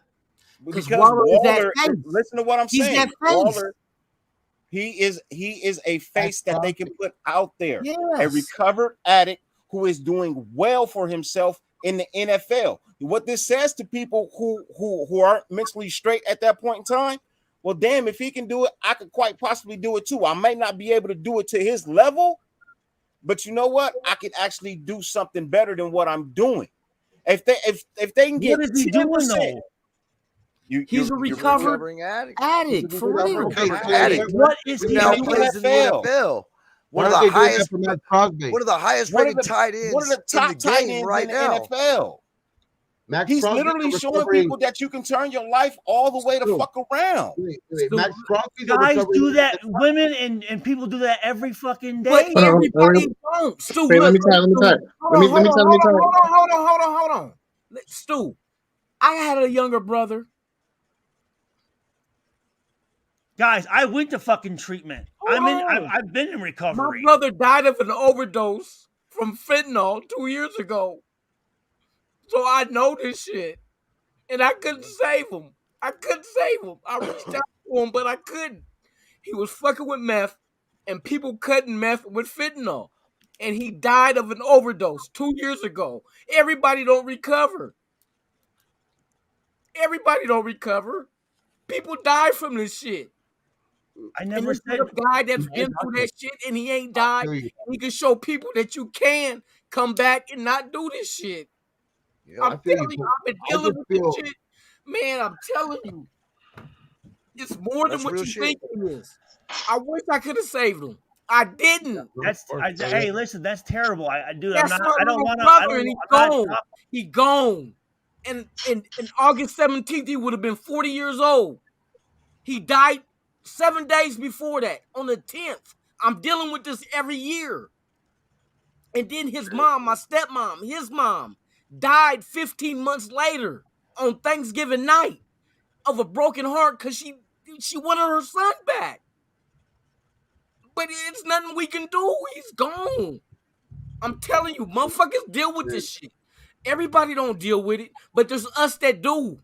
because Waller. Listen to what I'm saying. Waller, he is a face that they can put out there. Yes. A recovered addict who is doing well for himself in the NFL. What this says to people who aren't mentally straight at that point in time. Well, damn, if he can do it, I could quite possibly do it too. I may not be able to do it to his level, but you know what? I could actually do something better than what I'm doing. If they can get 10%, he's a recovering addict for real. What is he now plays in the NFL? One of the highest rated tight ends. One of the top tight ends right now. In the NFL. He's literally showing people that you can turn your life all the way to fuck around. Max guys do that. Women and people do that every fucking day. But everybody don't. Stu, let me tell you. Hold on. Stu, I had a younger brother. Guys, I went to fucking treatment. I've been in recovery. My brother died of an overdose from fentanyl 2 years ago. So I know this shit. And I couldn't save him. I reached out to him, but I couldn't. He was fucking with meth and people cutting meth with fentanyl. And he died of an overdose 2 years ago. Everybody don't recover. People die from this shit. I never said a guy that's been through that shit and he ain't died. He can show people that you can come back and not do this shit. Yeah, I'm telling you, I've been dealing with this shit. Man, I'm telling you. It's more than what you think it is. I wish I could have saved him. I didn't. Hey, listen, that's terrible. Dude, That's I'm not. my I don't little want to. brother, and he's gone. He gone. And August 17th, he would have been 40 years old. He died 7 days before that, on the 10th. I'm dealing with this every year. And then his mom, my stepmom, his mom, died 15 months later on Thanksgiving night of a broken heart because she wanted her son back. But it's nothing we can do. He's gone. I'm telling you, motherfuckers deal with this shit. Everybody don't deal with it, but there's us that do.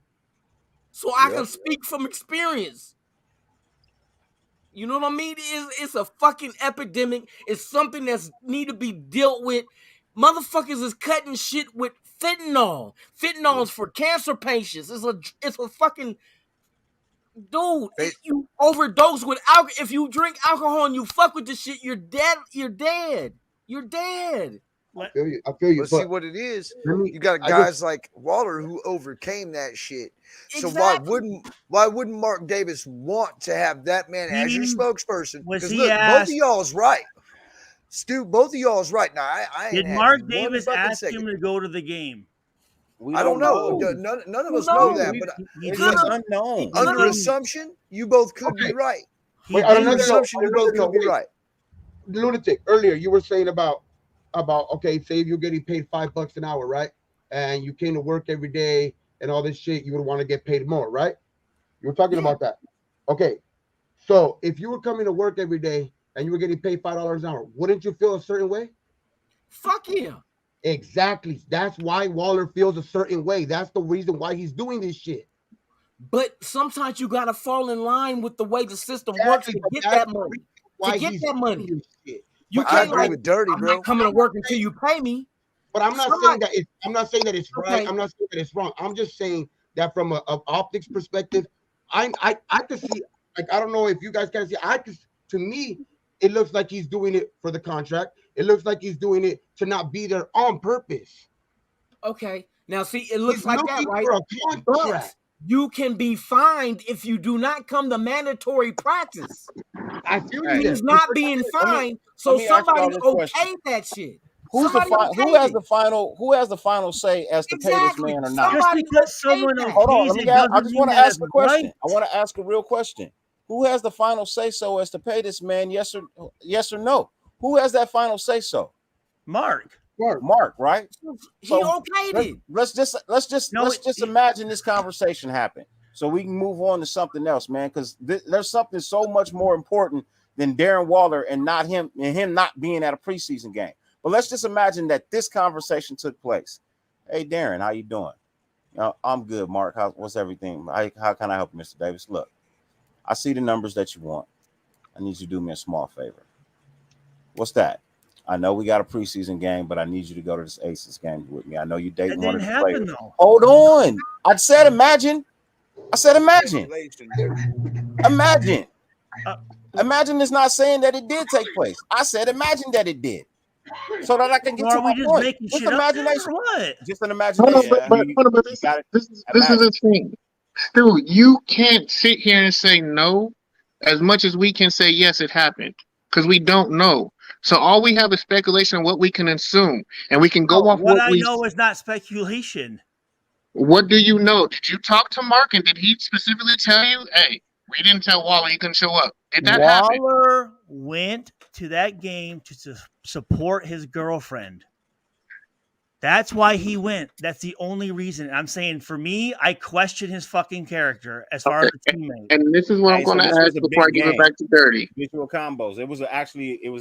So I can speak from experience. You know what I mean? It's a fucking epidemic. It's something that's need to be dealt with. Motherfuckers is cutting shit with fentanyl. Fentanyl's for cancer patients. It's a fucking dude. You overdose with alcohol. If you drink alcohol and you fuck with this shit, you're dead. You're dead. You're dead. I feel you. I feel you. But see what it is, you got guys like Waller who overcame that shit. So why wouldn't Mark Davis want to have that man as your spokesperson? Because look, both of y'all is right. Stu, both of y'all is right. Now I did Mark Davis ask him to go to the game? I don't know. None of us know that, but it's unknown. Under assumption, you both could be right. Wait, on another assumption, you both could be right. Lunatic, earlier you were saying about okay, say if you're getting paid $5 an hour, right? And you came to work every day and all this shit, you would want to get paid more, right? You were talking about that. Okay. So if you were coming to work every day and you were getting paid $5 an hour, wouldn't you feel a certain way? Fuck yeah. Exactly. That's why Waller feels a certain way. That's the reason why he's doing this shit. But sometimes you gotta fall in line with the way the system works to get that money. To get that money. You can't agree with Dirty, I'm bro. not coming to work until you pay me. But I'm not saying that it's right. Okay. I'm not saying that it's wrong. I'm just saying that from a optics perspective, I could see, like, I don't know if you guys can see, to me, it looks like he's doing it for the contract. It looks like he's doing it to not be there on purpose. Okay. Now see, it looks He's like that, looking right? for a contract. But you can be fined if you do not come to mandatory practice. I feel He's not being fined, so somebody okayed that shit. Who has the final say as to pay this man or not? Just because someone Hold on, okays it doesn't I just mean want to that ask it's a question. right. I want to ask a real question. Who has the final say so as to pay this man? Yes or no? Who has that final say so? Mark, right? He okayed it. Let's just imagine this conversation happen, so we can move on to something else, man. Because there's something so much more important than Darren Waller and him not being at a preseason game. But let's just imagine that this conversation took place. Hey, Darren, how you doing? I'm good, Mark. What's everything? How can I help you, Mr. Davis? Look, I see the numbers that you want. I need you to do me a small favor. What's that? I know we got a preseason game, but I need you to go to this Aces game with me. I know you dating one of the players. Hold on. I said imagine. Imagine. Imagine is not saying that it did take place. I said imagine that it did. So that I can get to my point. Just imagination. Just an imagination. But this is the thing. Dude, you can't sit here and say no as much as we can say yes, it happened. Because we don't know. So all we have is speculation on what we can assume. And we can go off what I know is not speculation. What do you know? Did you talk to Mark and did he specifically tell you, hey, we didn't tell Waller he couldn't show up? Did that happen? Waller went to that game to support his girlfriend. That's why he went. That's the only reason. I'm saying, for me, I question his fucking character as far as a teammate. And this is what I'm going to ask before I give it back to Dirty. Visual combos. It was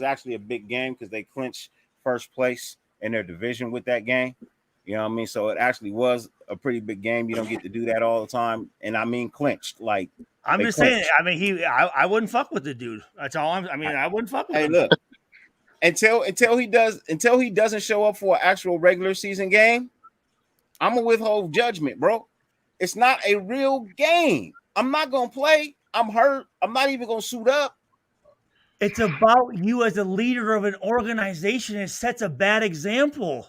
actually a big game because they clinched first place in their division with that game. You know what I mean? So it actually was a pretty big game. You don't get to do that all the time. And I mean clinched. Like, I'm just saying, I mean, I wouldn't fuck with the dude. That's all I wouldn't fuck with him. Hey, look. Until he doesn't show up for an actual regular season game, I'm gonna withhold judgment, bro. It's not a real game. I'm not gonna play. I'm hurt. I'm not even gonna suit up. It's about you as a leader of an organization. It sets a bad example.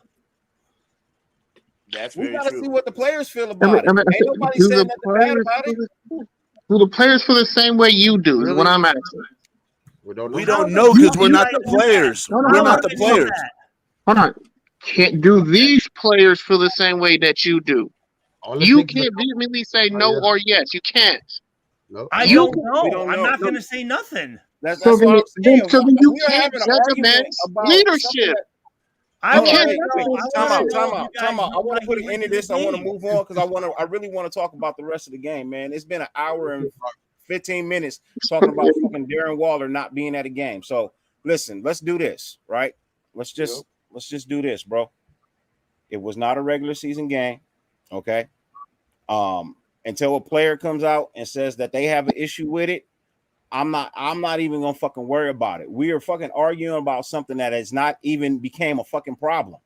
That's We very gotta true. see what the players feel about it. Ain't nobody do saying the nothing bad players about it. do the players feel the same way you do? Is what I'm asking. We don't know because we're not the players. No, no, We're hold not on. the players. Hold on. Do these players feel the same way that you do? You can't vehemently say no or yes. You can't. I You don't know. I'm not going to say nothing. That's So what then, I'm saying. so then you We are can't having an judge a argument man's about something leadership. that. I Hold on, want to wait, know. wait. I want to know. Time out. I want to put an end to this. I want to move on because I really want to talk about the rest of the game, man. It's been an hour and 15 minutes talking about fucking Darren Waller not being at a game. So listen, let's do this, right? Let's just do this, bro. It was not a regular season game, okay? Until a player comes out and says that they have an issue with it, I'm not even gonna fucking worry about it. We are fucking arguing about something that has not even became a fucking problem.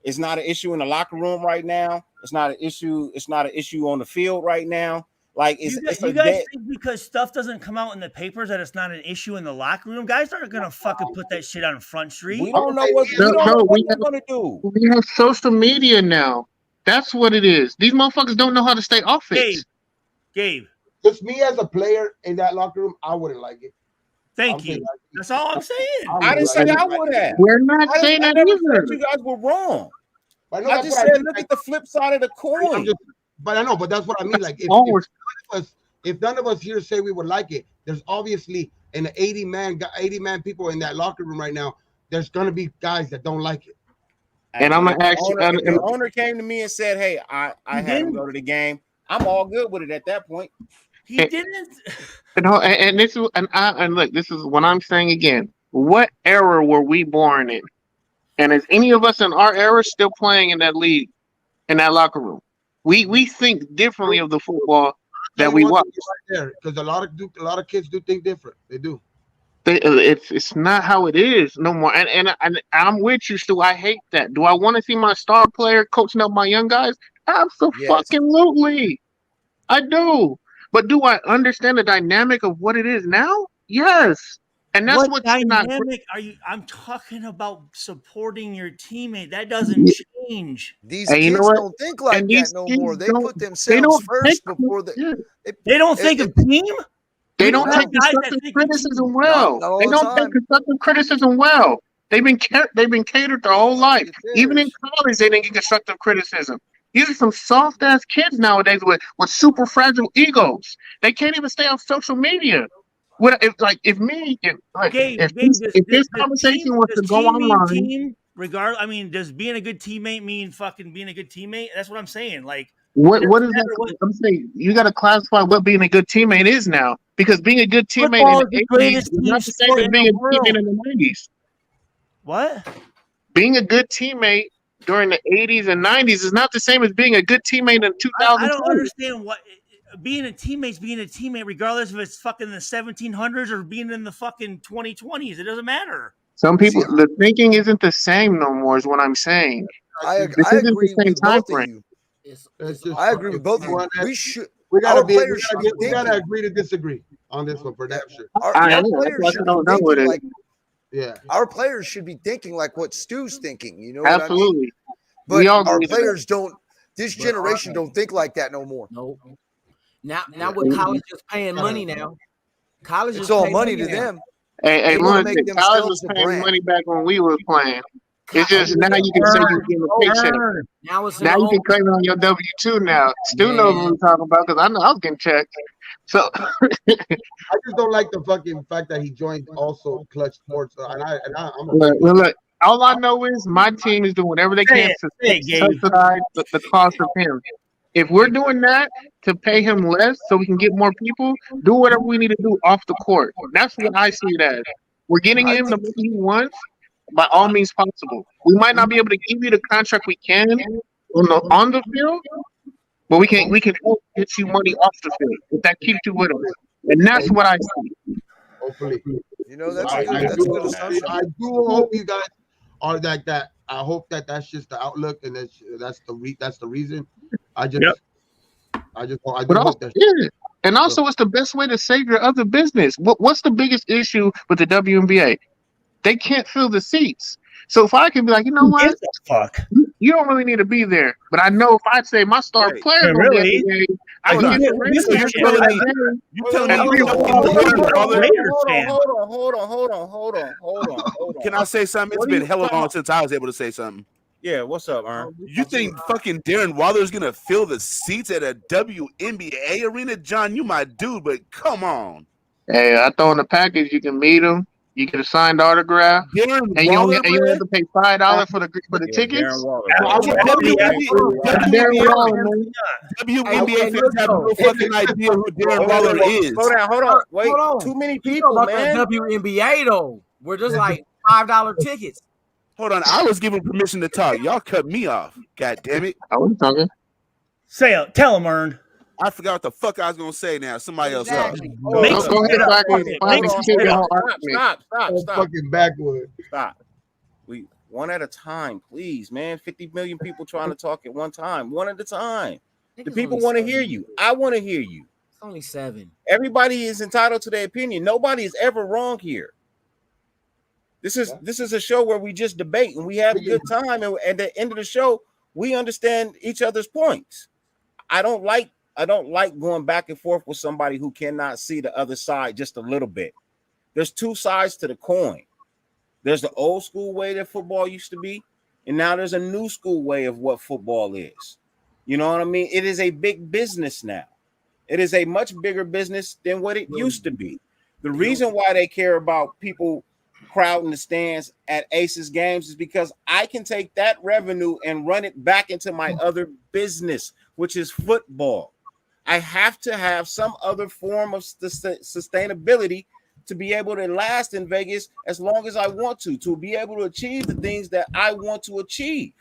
It's not an issue in the locker room right now. It's not an issue. It's not an issue on the field right now. Like You guys think because stuff doesn't come out in the papers that it's not an issue in the locker room? Guys aren't gonna fucking put that shit on Front Street. We don't know what they're gonna do. We have social media now. That's what it is. These motherfuckers don't know how to stay off it. Gabe. Just me as a player in that locker room, I wouldn't like it. Thank you. That's all I'm saying. I didn't say I would have. We're not saying that never either. said you guys were wrong. But no, I that's just what said mean. look at the flip side of the coin. But I know, but that's what I mean. Like if none of us here say we would like it, there's obviously an 80 man people in that locker room right now. There's gonna be guys that don't like it. And I'm gonna ask you. If the owner came to me and said, "Hey, I had him go to the game," I'm all good with it at that point. He didn't. And this is and look, this is what I'm saying again. What era were we born in? And is any of us in our era still playing in that league, in that locker room? We think differently of the football that we watch. Because a lot of kids do think different. They do. It's not how it is no more. And I'm with you, Stu. I hate that. Do I want to see my star player coaching up my young guys? Absolutely. I do. But do I understand the dynamic of what it is now? Yes. And that's what dynamic are you? I'm talking about supporting your teammate. That doesn't change. These kids don't think like that no more. They put themselves first before they don't think of team. They don't take constructive criticism well. They don't take constructive criticism well. They've been catered their whole life. Even in college, they didn't get constructive criticism. These are some soft ass kids nowadays with super fragile egos. They can't even stay on social media. If this conversation was to go online, I mean, does being a good teammate mean fucking being a good teammate? That's what I'm saying. Like, what is that? I'm saying you got to classify what being a good teammate is now, because being a good teammate in the 80s is not the same as being a teammate in the 90s. What? Being a good teammate during the 80s and 90s is not the same as being a good teammate in 2020. I don't understand what being a teammate, regardless if it's fucking the 1700s or being in the fucking 2020s. It doesn't matter. Some people, the thinking isn't the same no more, is what I'm saying. I agree with both of you. I agree with both of you. We gotta agree to disagree on this one for that sure. Our players should be thinking like what Stu's thinking. You know, absolutely. What I mean? But our players don't. This generation don't think like that no more. No. Now with college is paying money now. College it's is all paying money to them. Hey, college was paying money back when we were playing. It's just now you can say you're getting a paycheck. Now you can claim it on your W-2 now. Stu knows what we're talking about because I know I was getting checked. So I just don't like the fucking fact that he joined also Clutch Sports. Look, all I know is my team is doing whatever they can to subsidize the cost of him. If we're doing that to pay him less so we can get more people, do whatever we need to do off the court. That's what I see it as. We're getting him the money he wants by all means possible. We might not be able to give you the contract we can on the field, but we can help get you money off the field if that keeps you with us. And that's what I see. Hopefully. You know, that's a good assumption. I do hope you guys are like that. I hope that's just the outlook and that's the reason. I just hope that. And also, it's the best way to save your other business. What's the biggest issue with the WNBA? They can't fill the seats. So if I can be like, you know what? Fuck. You don't really need to be there. But I know if I say my star player Yeah, gonna be at really? the game, I Like, can you get get- the this Raiders is to shit. fill the I- game. You telling me And you we fucking all- Darren Waller? Hold on. Can I say something? It's What are been you hella talking long about? since I was able to say something. Yeah, what's up, Ern? You think fucking Darren Waller's gonna fill the seats at a WNBA arena? John, you my dude, but come on. Hey, I throw in the package. You can meet him. You get a signed autograph, Darren and you Waller, only have to pay $5 for the tickets. Darren Waller. Darren Waller, man. WNBA fans have no fucking idea who Darren Waller is. Slow down, hold on. Wait, Hold on. too many You people, know about man. that WNBA though. We're just like $5 tickets. Hold on, I was given permission to talk. Y'all cut me off. God damn it. I wasn't talking. Say it. Tell him, Ern. I forgot what the fuck I was gonna say now. Somebody else talk. Go ahead, Stop. Fucking backwood. Stop. We one at a time, please, man. 50 million people trying to talk at one time, one at a time. The people want to hear you. I want to hear you. It's only 7. Everybody is entitled to their opinion. Nobody is ever wrong here. This is a show where we just debate and we have a good time. And at the end of the show, we understand each other's points. I don't like going back and forth with somebody who cannot see the other side just a little bit. There's two sides to the coin. There's the old school way that football used to be, and now there's a new school way of what football is. You know what I mean? It is a big business now. It is a much bigger business than what it used to be. The reason why they care about people crowding the stands at Aces games is because I can take that revenue and run it back into my other business, which is football. I have to have some other form of sustainability to be able to last in Vegas as long as I want to be able to achieve the things that I want to achieve.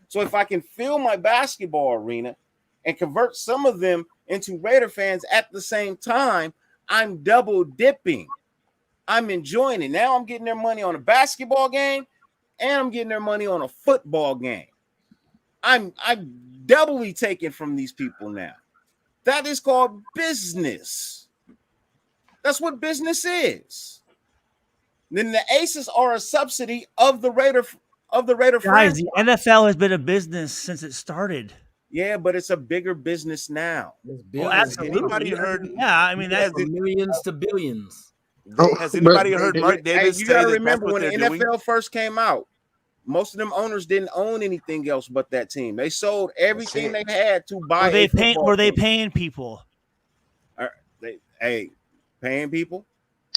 So if I can fill my basketball arena and convert some of them into Raider fans at the same time, I'm double dipping. I'm enjoying it. Now I'm getting their money on a basketball game and I'm getting their money on a football game. I'm doubly taken from these people now. That is called business. That's what business is. Then the Aces are a subsidy of the Raider Guys, franchise. the NFL has been a business since it started. Yeah, but it's a bigger business now. Well, absolutely. Anybody heard? Yeah, I mean that's from millions to billions. Has anybody heard Mark Davis you say gotta that remember that's what when the they're NFL doing? first came out, most of them owners didn't own anything else but that team. They sold everything they had to buy. Were they paying people? Paying people?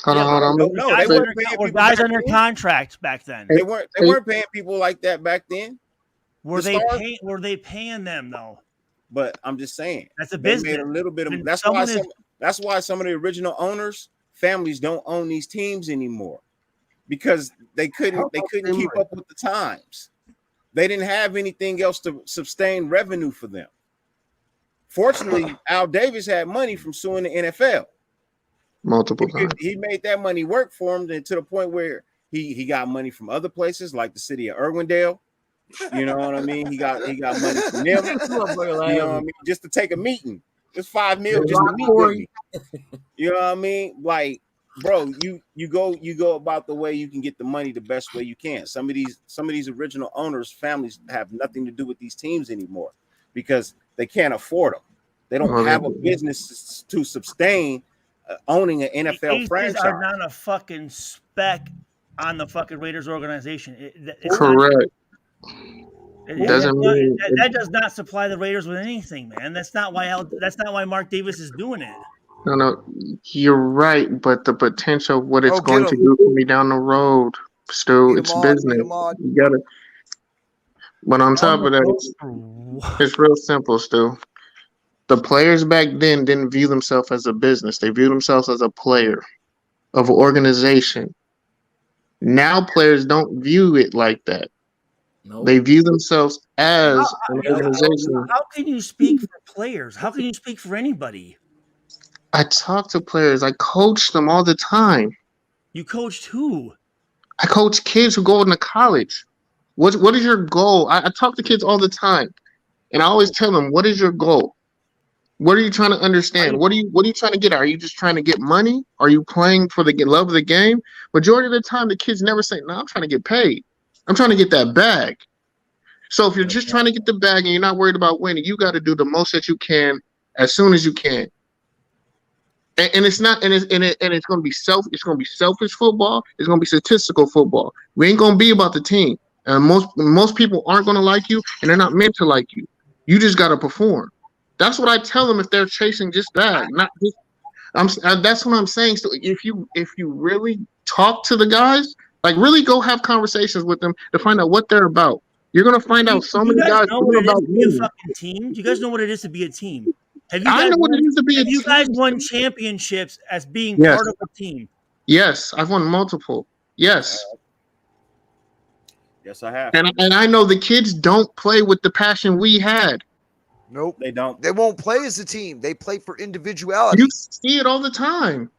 Hold on. No, they weren't paying people. Guys under contract back then. They weren't paying people like that back then. Were they paying them though? But I'm just saying that's a they business. made a little bit of And that's why some of the original owners families don't own these teams anymore because they couldn't keep up with the times. They didn't have anything else to sustain revenue for them. Fortunately, Al Davis had money from suing the NFL. Multiple times. He made that money work for him to the point where he got money from other places like the city of Irwindale. You know what I mean? He got money from them. You know what I mean? Just to take a meeting. It's $5 million just to meet with me. You know what I mean? Like, bro, you go about the way you can get the money the best way you can. Some of these original owners' families have nothing to do with these teams anymore because they can't afford them. They don't have a business to sustain owning an NFL franchise. Are not a fucking speck on the fucking Raiders organization. Correct. That does not supply the Raiders with anything, man. That's not why Mark Davis is doing it. No, you're right, but the potential, what it's going to do for me down the road, Stu, it's business. You gotta. But on top of that, it's real simple, Stu. The players back then didn't view themselves as a business; they viewed themselves as a player of an organization. Now players don't view it like that. Nope. They view themselves as an organization. How can you speak for players? How can you speak for anybody? I talk to players. I coach them all the time. You coached who? I coach kids who go into college. What is your goal? I talk to kids all the time. And I always tell them, what is your goal? What are you trying to understand? What are you trying to get? Are you just trying to get money? Are you playing for the love of the game? Majority of the time, the kids never say, "No, I'm trying to get paid. I'm trying to get that bag." So if you're just trying to get the bag and you're not worried about winning, you got to do the most that you can as soon as you can. And it's not, and it's going to be selfish football. It's going to be statistical football. We ain't going to be about the team. And most people aren't going to like you, and they're not meant to like you. You just got to perform. That's what I tell them if they're chasing just that. Not just, that's what I'm saying. So if you really talk to the guys, like really go have conversations with them to find out what they're about. You're gonna find out so many guys know what it is about to be a fucking team. Do you guys know what it is to be a team? Have you I guys know what won, it is to be a have you guys team. won championships as being Yes. part of a team? Yes, I've won multiple. Yes. Yes, I have. And I know the kids don't play with the passion we had. Nope. They don't. They won't play as a team. They play for individuality. You see it all the time.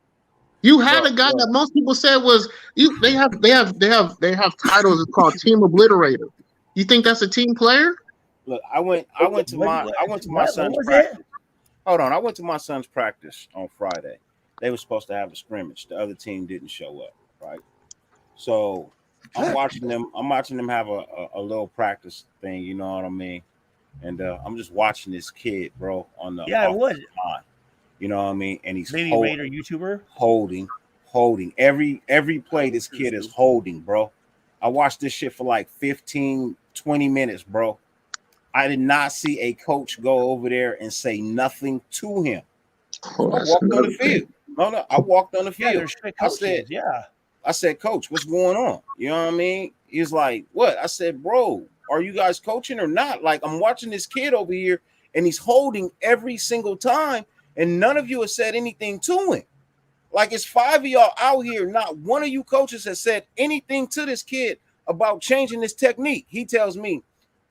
You had a guy that most people said was they have titles. It's called team obliterator. You think that's a team player? Look, I went to my son's practice. Hold on, I went to my son's practice on Friday. They were supposed to have a scrimmage. The other team didn't show up, right? So I'm watching them have a little practice thing, you know what I mean? And I'm just watching this kid, bro, on the offensive line. You know what I mean? And he's Maybe Raider YouTuber holding every play. This kid is holding, bro. I watched this shit for like 15, 20 minutes, bro. I did not see a coach go over there and say nothing to him. I walked on the field. No, I walked on the field. I said, Coach, what's going on? You know what I mean? He's like, what? I said, bro, are you guys coaching or not? Like, I'm watching this kid over here, and he's holding every single time, and none of you have said anything to him. Like, it's 5 of y'all out here. Not one of you coaches has said anything to this kid about changing his technique. He tells me,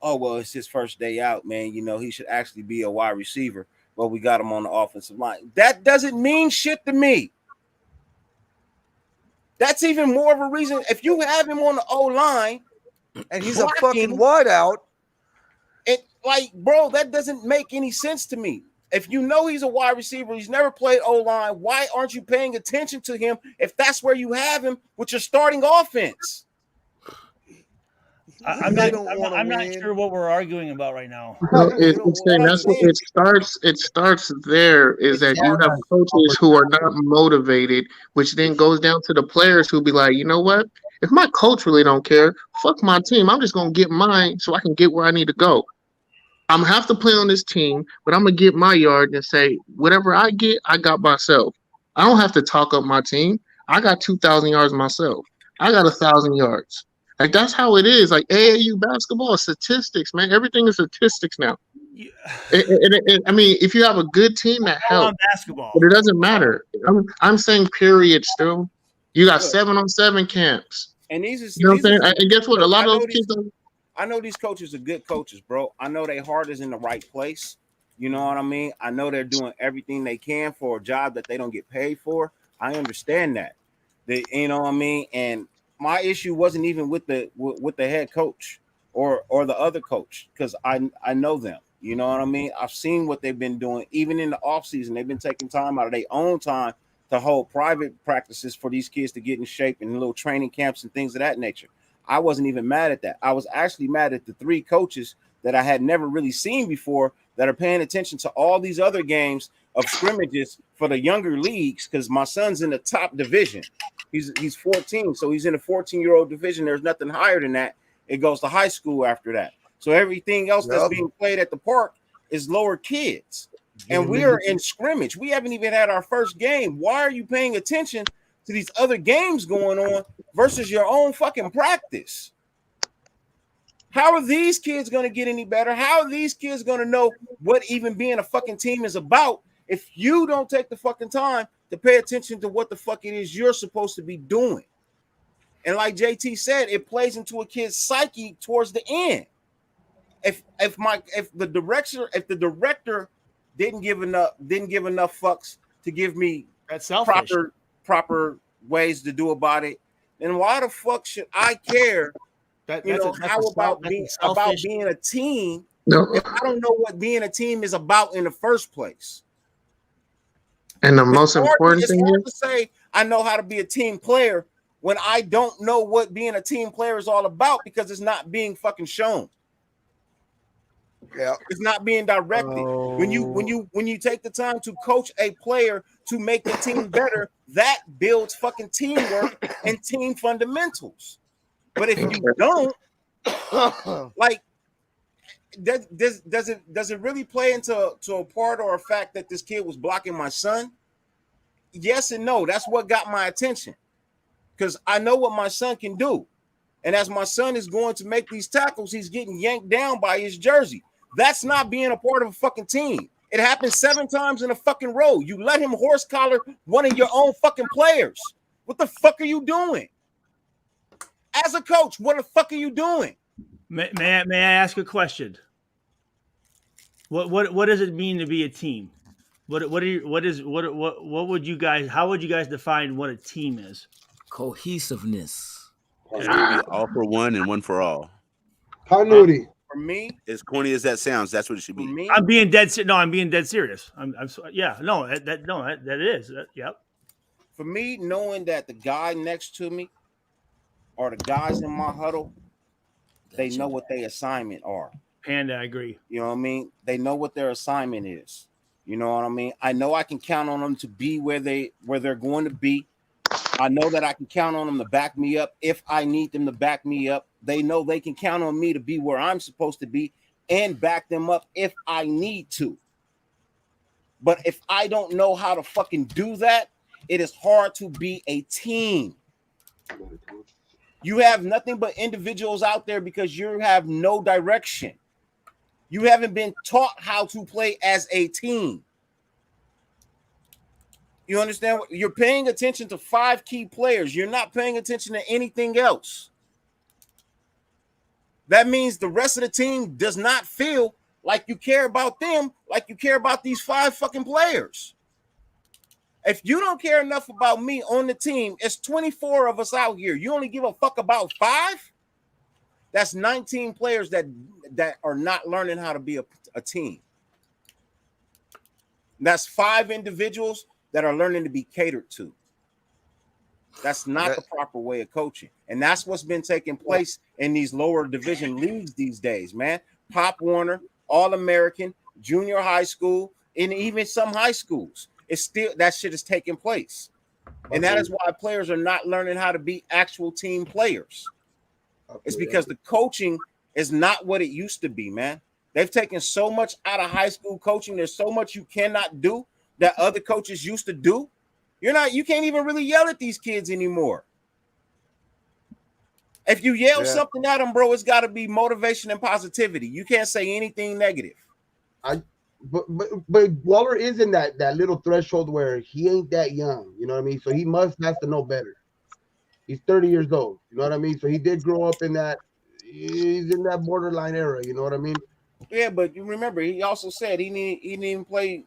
oh, well, it's his first day out, man. You know, he should actually be a wide receiver, but we got him on the offensive line. That doesn't mean shit to me. That's even more of a reason. If you have him on the O-line and he's a fucking wideout, bro, that doesn't make any sense to me. If you know he's a wide receiver, he's never played O-line, why aren't you paying attention to him if that's where you have him with your starting offense? I'm not sure what we're arguing about right now. That's what it starts there is that you have coaches who are not motivated, which then goes down to the players who be like, you know what? If my coach really don't care, fuck my team. I'm just gonna get mine so I can get where I need to go. I'm gonna have to play on this team, but I'm gonna get my yard and say whatever I get, I got myself. I don't have to talk up my team. I got 2,000 yards myself. I got 1,000 yards. Like that's how it is. Like AAU basketball, statistics, man. Everything is statistics now. I mean, if you have a good team, that helps. Basketball, but it doesn't matter. I'm saying period. Still, you got 7-on-7 camps. And these are, you know what I'm saying. And guess what? A lot of those kids don't. I know these coaches are good coaches, bro. I know their heart is in the right place. You know what I mean? I know they're doing everything they can for a job that they don't get paid for. I understand that. You know what I mean? And my issue wasn't even with the head coach or the other coach, because I know them. You know what I mean? I've seen what they've been doing. Even in the offseason, they've been taking time out of their own time to hold private practices for these kids to get in shape and little training camps and things of that nature. I wasn't even mad at that. I was actually mad at the 3 coaches that I had never really seen before that are paying attention to all these other games of scrimmages for the younger leagues, because my son's in the top division. He's 14, so he's in a 14-year-old division. There's nothing higher than that. It goes to high school after that. So everything else that's being played at the park is lower kids. And we are in scrimmage. We haven't even had our first game. Why are you paying attention to these other games going on versus your own fucking practice? How are these kids going to get any better? How are these kids going to know what even being a fucking team is about if you don't take the fucking time to pay attention to what the fuck it is you're supposed to be doing? And like JT said, it plays into a kid's psyche towards the end. If the director didn't give enough fucks to give me proper ways to do about it, then why the fuck should I care? How about being a team No. if I don't know what being a team is about in the first place? And the most important It's thing hard is, to say I know how to be a team player when I don't know what being a team player is all about because it's not being fucking shown. Yeah, it's not being directed. When you take the time to coach a player to make the team better, that builds fucking teamwork and team fundamentals. But if you don't, like, does it really play into a part or a fact that this kid was blocking my son? Yes and no. That's what got my attention because I know what my son can do. And as my son is going to make these tackles, he's getting yanked down by his jersey. That's not being a part of a fucking team. It happened 7 times in a fucking row. You let him horse collar one of your own fucking players. What the fuck are you doing? As a coach, what the fuck are you doing? May I ask a question? What does it mean to be a team? What would you guys? How would you guys define what a team is? Cohesiveness. It should be all for one and one for all. Continuity. For me, as corny as that sounds, that's what it should be. I'm being dead. No, I'm being dead serious. That is. Yep. For me, knowing that the guy next to me or the guys in my huddle, they know what their assignment are. Panda, I agree. You know what I mean? They know what their assignment is. You know what I mean? I know I can count on them to be where they're going to be. I know that I can count on them to back me up if I need them to back me up. They know they can count on me to be where I'm supposed to be and back them up if I need to. But if I don't know how to fucking do that, it is hard to be a team. You have nothing but individuals out there because you have no direction. You haven't been taught how to play as a team. You understand? You're paying attention to 5 key players. You're not paying attention to anything else. That means the rest of the team does not feel like you care about them like you care about these 5 fucking players. If you don't care enough about me on the team, it's 24 of us out here. You only give a fuck about 5? That's 19 players that are not learning how to be a team. That's 5 individuals that are learning to be catered to. That's not the proper way of coaching. And that's what's been taking place in these lower division leagues these days, man. Pop Warner, All-American, junior high school, and even some high schools. It's still, that shit is taking place. And that is why players are not learning how to be actual team players. It's because the coaching is not what it used to be, man. They've taken so much out of high school coaching. There's so much you cannot do that other coaches used to do. You can't even really yell at these kids anymore. If you yell something at them, bro, it's got to be motivation and positivity. You can't say anything negative. But Waller is in that little threshold where he ain't that young. You know what I mean? So he has to know better. He's 30 years old. You know what I mean? So he did grow up in that. He's in that borderline era. You know what I mean? Yeah, but you remember, he also said he didn't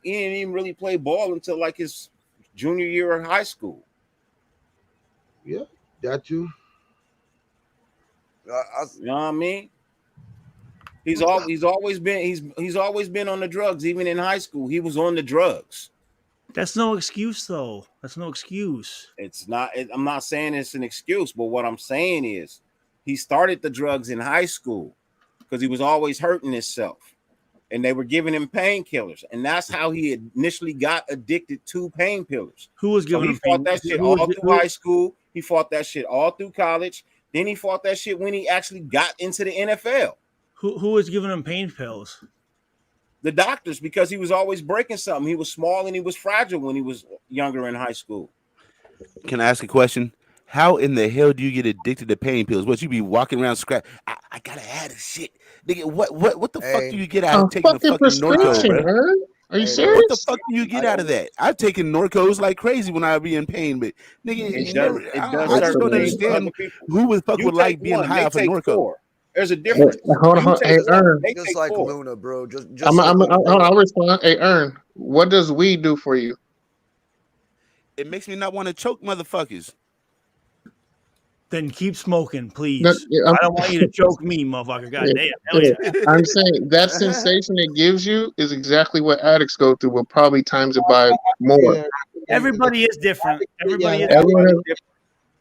even really play ball until like his junior year in high school. Yeah, got you. You know what I mean? He's always been on the drugs. Even in high school, he was on the drugs. That's no excuse, though. That's no excuse. It's not. I'm not saying it's an excuse, but what I'm saying is, he started the drugs in high school because he was always hurting himself, and they were giving him painkillers, and that's how he initially got addicted to painkillers. Who was giving him? He fought that shit all through high school. He fought that shit all through college. Then he fought that shit when he actually got into the NFL. Who was giving him pain pills? The doctors, because he was always breaking something. He was small and he was fragile when he was younger in high school. Can I ask a question? How in the hell do you get addicted to pain pills? What, you be walking around I gotta have this shit. Nigga, what the fuck do you get out of taking a fucking Norco, bro? Are you serious? What the fuck do you get out of that? I've taken Norcos like crazy when I be in pain, but nigga, I just don't understand who the fuck would like being high off a Norco. There's a difference. Hold on, hey, Ern. Just like Luna, bro. I'll respond. Hey, Ern, what does weed do for you? It makes me not want to choke motherfuckers. Then keep smoking, please. No, yeah, I don't want you to choke me, motherfucker. God damn. Hell yeah. yeah. I'm saying that sensation it gives you is exactly what addicts go through, but probably times it by more. Everybody is different. Everybody is Everyone different. has,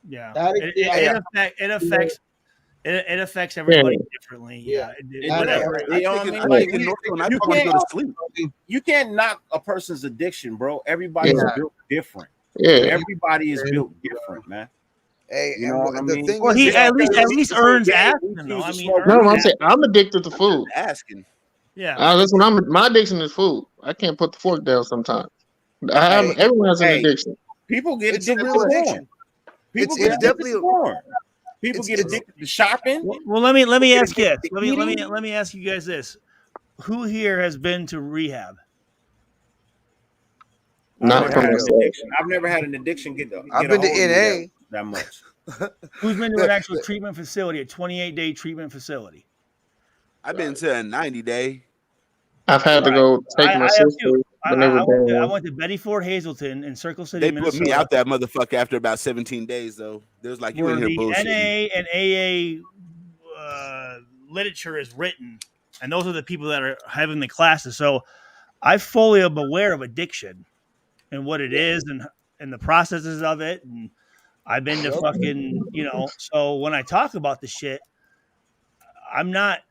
Yeah. Yeah. It affects everybody differently. Yeah. Whatever. You know what I mean? Like, you can't knock a person's addiction, bro. Everybody's built different. Yeah. Everybody is built different, man. Hey, You know what I mean? thing well, he is, at least earns asking. Though. I mean, no, I'm saying I'm addicted to food. Asking. Yeah. That's what my addiction is food. I can't put the fork down sometimes. Everyone has an addiction. People get it's a addicted real to addiction. porn. People get addicted to porn. People get addicted to shopping. Well, let me ask you. Let me ask you guys this: who here has been to rehab? Not for myself. I've never had an addiction I've been to NA that much. Who's been to an actual treatment facility, a 28-day treatment facility? I've been to a 90-day. I've had to go take my sister, but never been. I went to Betty Ford Hazleton in Circle City, They Minnesota. put me out that motherfucker after about 17 days, though. There was like, you in here the bullshit. NA and AA literature is written, and those are the people that are having the classes. So I fully am aware of addiction and what it is and the processes of it. And I've been to fucking, so when I talk about the shit, I'm not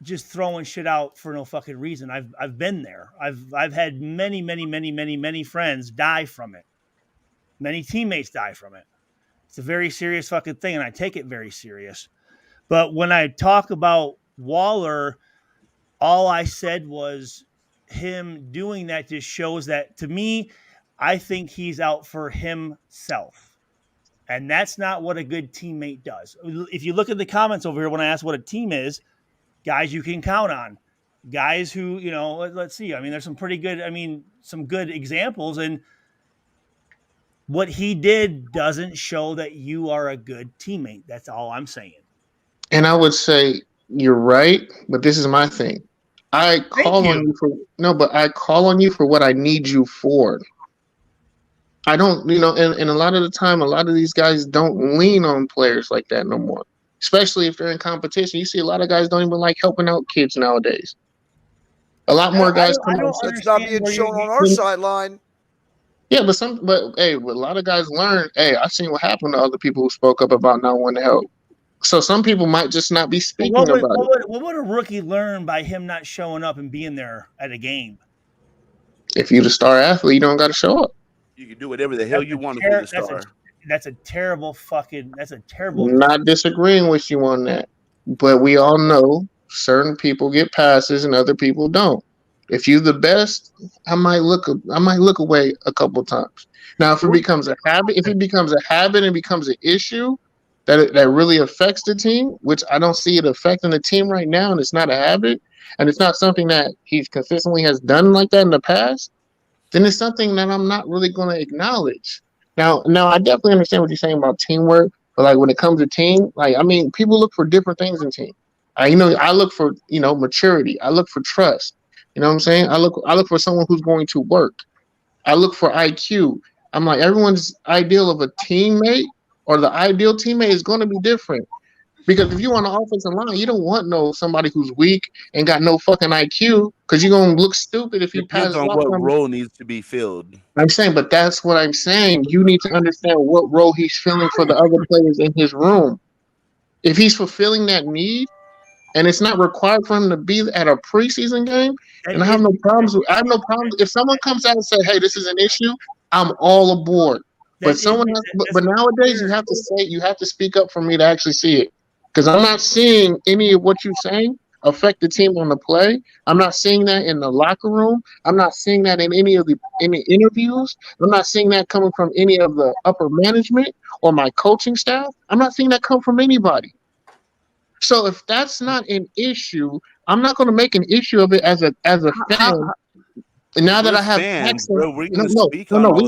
just throwing shit out for no fucking reason. I've been there. I've had many friends die from it. Many teammates die from it. It's a very serious fucking thing, and I take it very serious. But when I talk about Waller, all I said was him doing that just shows that, to me, I think he's out for himself. And that's not what a good teammate does. If you look at the comments over here, when I ask what a team is, guys you can count on, guys who, let's see. I mean, there's some pretty good, some good examples. And what he did doesn't show that you are a good teammate. That's all I'm saying. And I would say you're right, but this is my thing. I call on you for what I need you for. I don't, and a lot of the time, a lot of these guys don't lean on players like that no more. Especially if they're in competition. You see a lot of guys don't even like helping out kids nowadays. A lot more guys come out. It's not being shown on our sideline. Yeah, but a lot of guys learn, I've seen what happened to other people who spoke up about not wanting to help. So some people might just not be speaking about it. What would a rookie learn by him not showing up and being there at a game? If you're the star athlete, you don't got to show up. You can do whatever the hell you want to be the star. That's a terrible. I'm not disagreeing with you on that, but we all know certain people get passes and other people don't. If you're the best, I might look away a couple times. Now, if it becomes a habit, and becomes an issue that really affects the team, which I don't see it affecting the team right now, and it's not a habit, and it's not something that he's consistently has done like that in the past, then it's something that I'm not really going to acknowledge. Now, I definitely understand what you're saying about teamwork, but like when it comes to team, people look for different things in team. I look for maturity. I look for trust. You know what I'm saying? I look for someone who's going to work. I look for IQ. I'm like, everyone's ideal of a teammate or the ideal teammate is going to be different. Because if you're on the offensive line, you don't want somebody who's weak and got no fucking IQ, because you're going to look stupid if you pass on what role needs to be filled. I'm saying, but that's what I'm saying. You need to understand what role he's filling for the other players in his room. If he's fulfilling that need, and it's not required for him to be at a preseason game, and I have no problems. If someone comes out and says, "Hey, this is an issue," I'm all aboard. But nowadays you have to speak up for me to actually see it, because I'm not seeing any of what you're saying affect the team on the play. I'm not seeing that in the locker room. I'm not seeing that in any interviews. I'm not seeing that coming from any of the upper management or my coaching staff. I'm not seeing that come from anybody. So if that's not an issue, I'm not going to make an issue of it as a fan. And now that I have access, we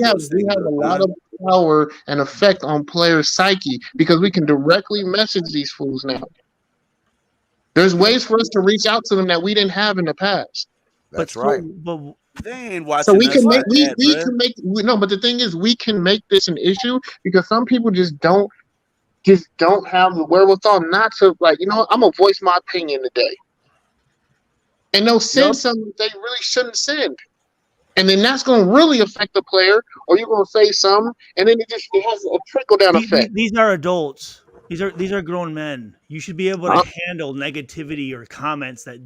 have a lot of power and effect on players' psyche, because we can directly message these fools now. There's ways for us to reach out to them that we didn't have in the past. That's right. But they ain't watching. So we can make but the thing is, we can make this an issue because some people just don't just don't have the wherewithal not to, like, you know what, I'm gonna voice my opinion today. And they'll send something they really shouldn't send. And then that's gonna really affect the player, or you're gonna say something, and then it has a trickle down effect. These are adults. These are grown men. You should be able to handle negativity or comments that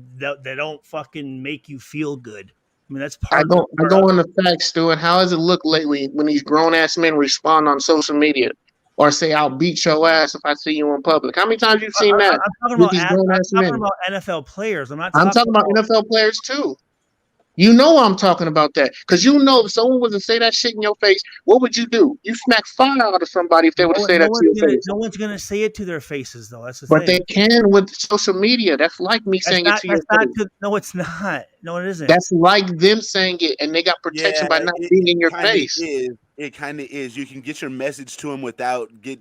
don't fucking make you feel good. I mean, that's part I go of on the facts, Stu, and how has it looked lately when these grown ass men respond on social media or say, "I'll beat your ass if I see you in public"? How many times you've seen that with these grown ass men? I'm talking about NFL players. I'm talking about NFL players too. You know I'm talking about that. Because you know if someone was to say that shit in your face, what would you do? You smack fire out of somebody if they were to say that to your face. No one's going to say it to their faces, though. That's the But thing. they can with social media. That's like me saying it to your face. No, it's not. No, it isn't. That's like them saying it, and they got protection by not being in your face. It kind of is. You can get your message to them without the